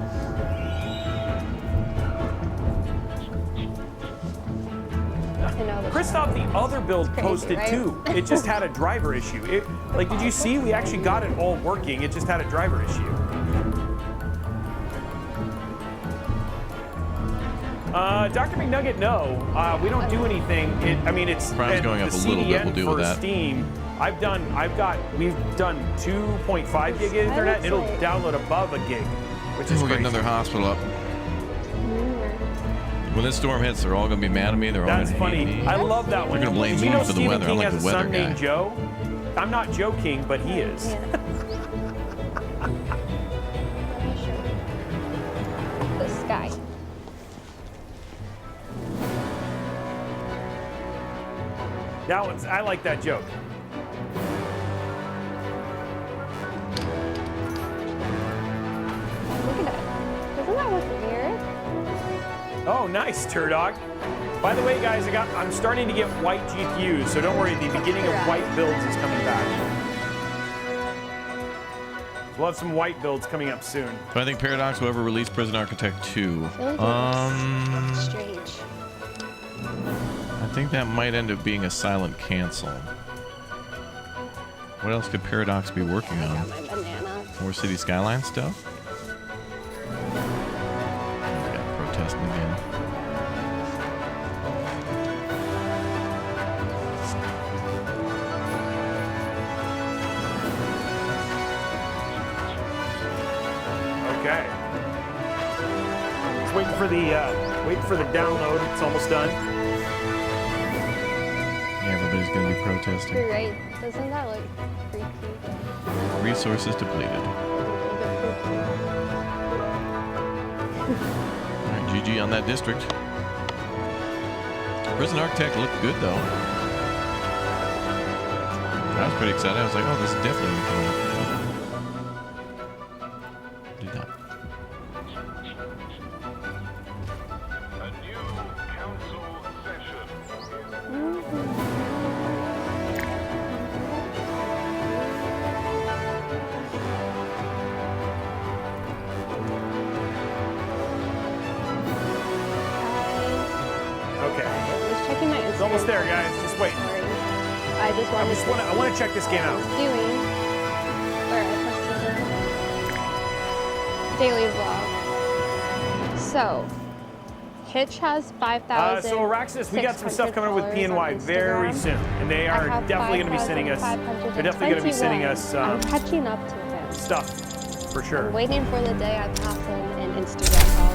K: Christoph, the other build posted too. It just had a driver issue. Did you see? We actually got it all working. It just had a driver issue. Dr. McNugget, no. We don't do anything. It's
L: Prime's going up a little bit. We'll deal with that.
K: Steam. We've done 2.5 gig internet, and it'll download above a gig, which is
L: We'll get
K: crazy.
L: another hospital up. When this storm hits, they're all going to be mad at me. They're all going
K: That's
L: to hate
K: funny.
L: me.
K: I love that one.
L: They're going to blame
K: Did
L: me
K: you know
L: for the
K: Stephen
L: weather.
K: King
L: I'm like
K: has
L: the
K: a
L: weather
K: son
L: guy.
K: named Joe? I'm not joking, but he is.
A: This guy.
K: I like that joke.
A: that was weird?
K: Oh, nice, Turdog. By the way, guys, I'm starting to get white GPUs, so don't worry, the beginning of white builds is coming back. We'll have some white builds coming up soon.
L: So I think Paradox will ever release Prison Architect 2.
A: Strange.
L: I think that might end up being a silent cancel. What else could Paradox be working on?
A: My banana.
L: More City Skyline stuff? Yeah, protesting again.
K: Okay. Just waiting for the download. It's almost done.
L: Yeah, everybody's gonna be protesting.
A: You're right. Doesn't that look freaky?
L: Resources depleted. Alright, GG on that district. Prison Architect looked good though. I was pretty excited. I was like, oh, this is definitely gonna come. Did not.
K: Okay.
A: I was checking my Instagram.
K: It's almost there, guys. Just wait.
A: I
K: want to check this game out.
A: Doing where I posted the daily vlog. So, Hitch has 5,000.
K: So Araxis, we got some stuff coming up with PNY very soon, and they are definitely going to be sending us. They're definitely going to be sending us
A: I'm catching up to him.
K: stuff for sure.
A: I'm waiting for the day I pass him an Instagram follow.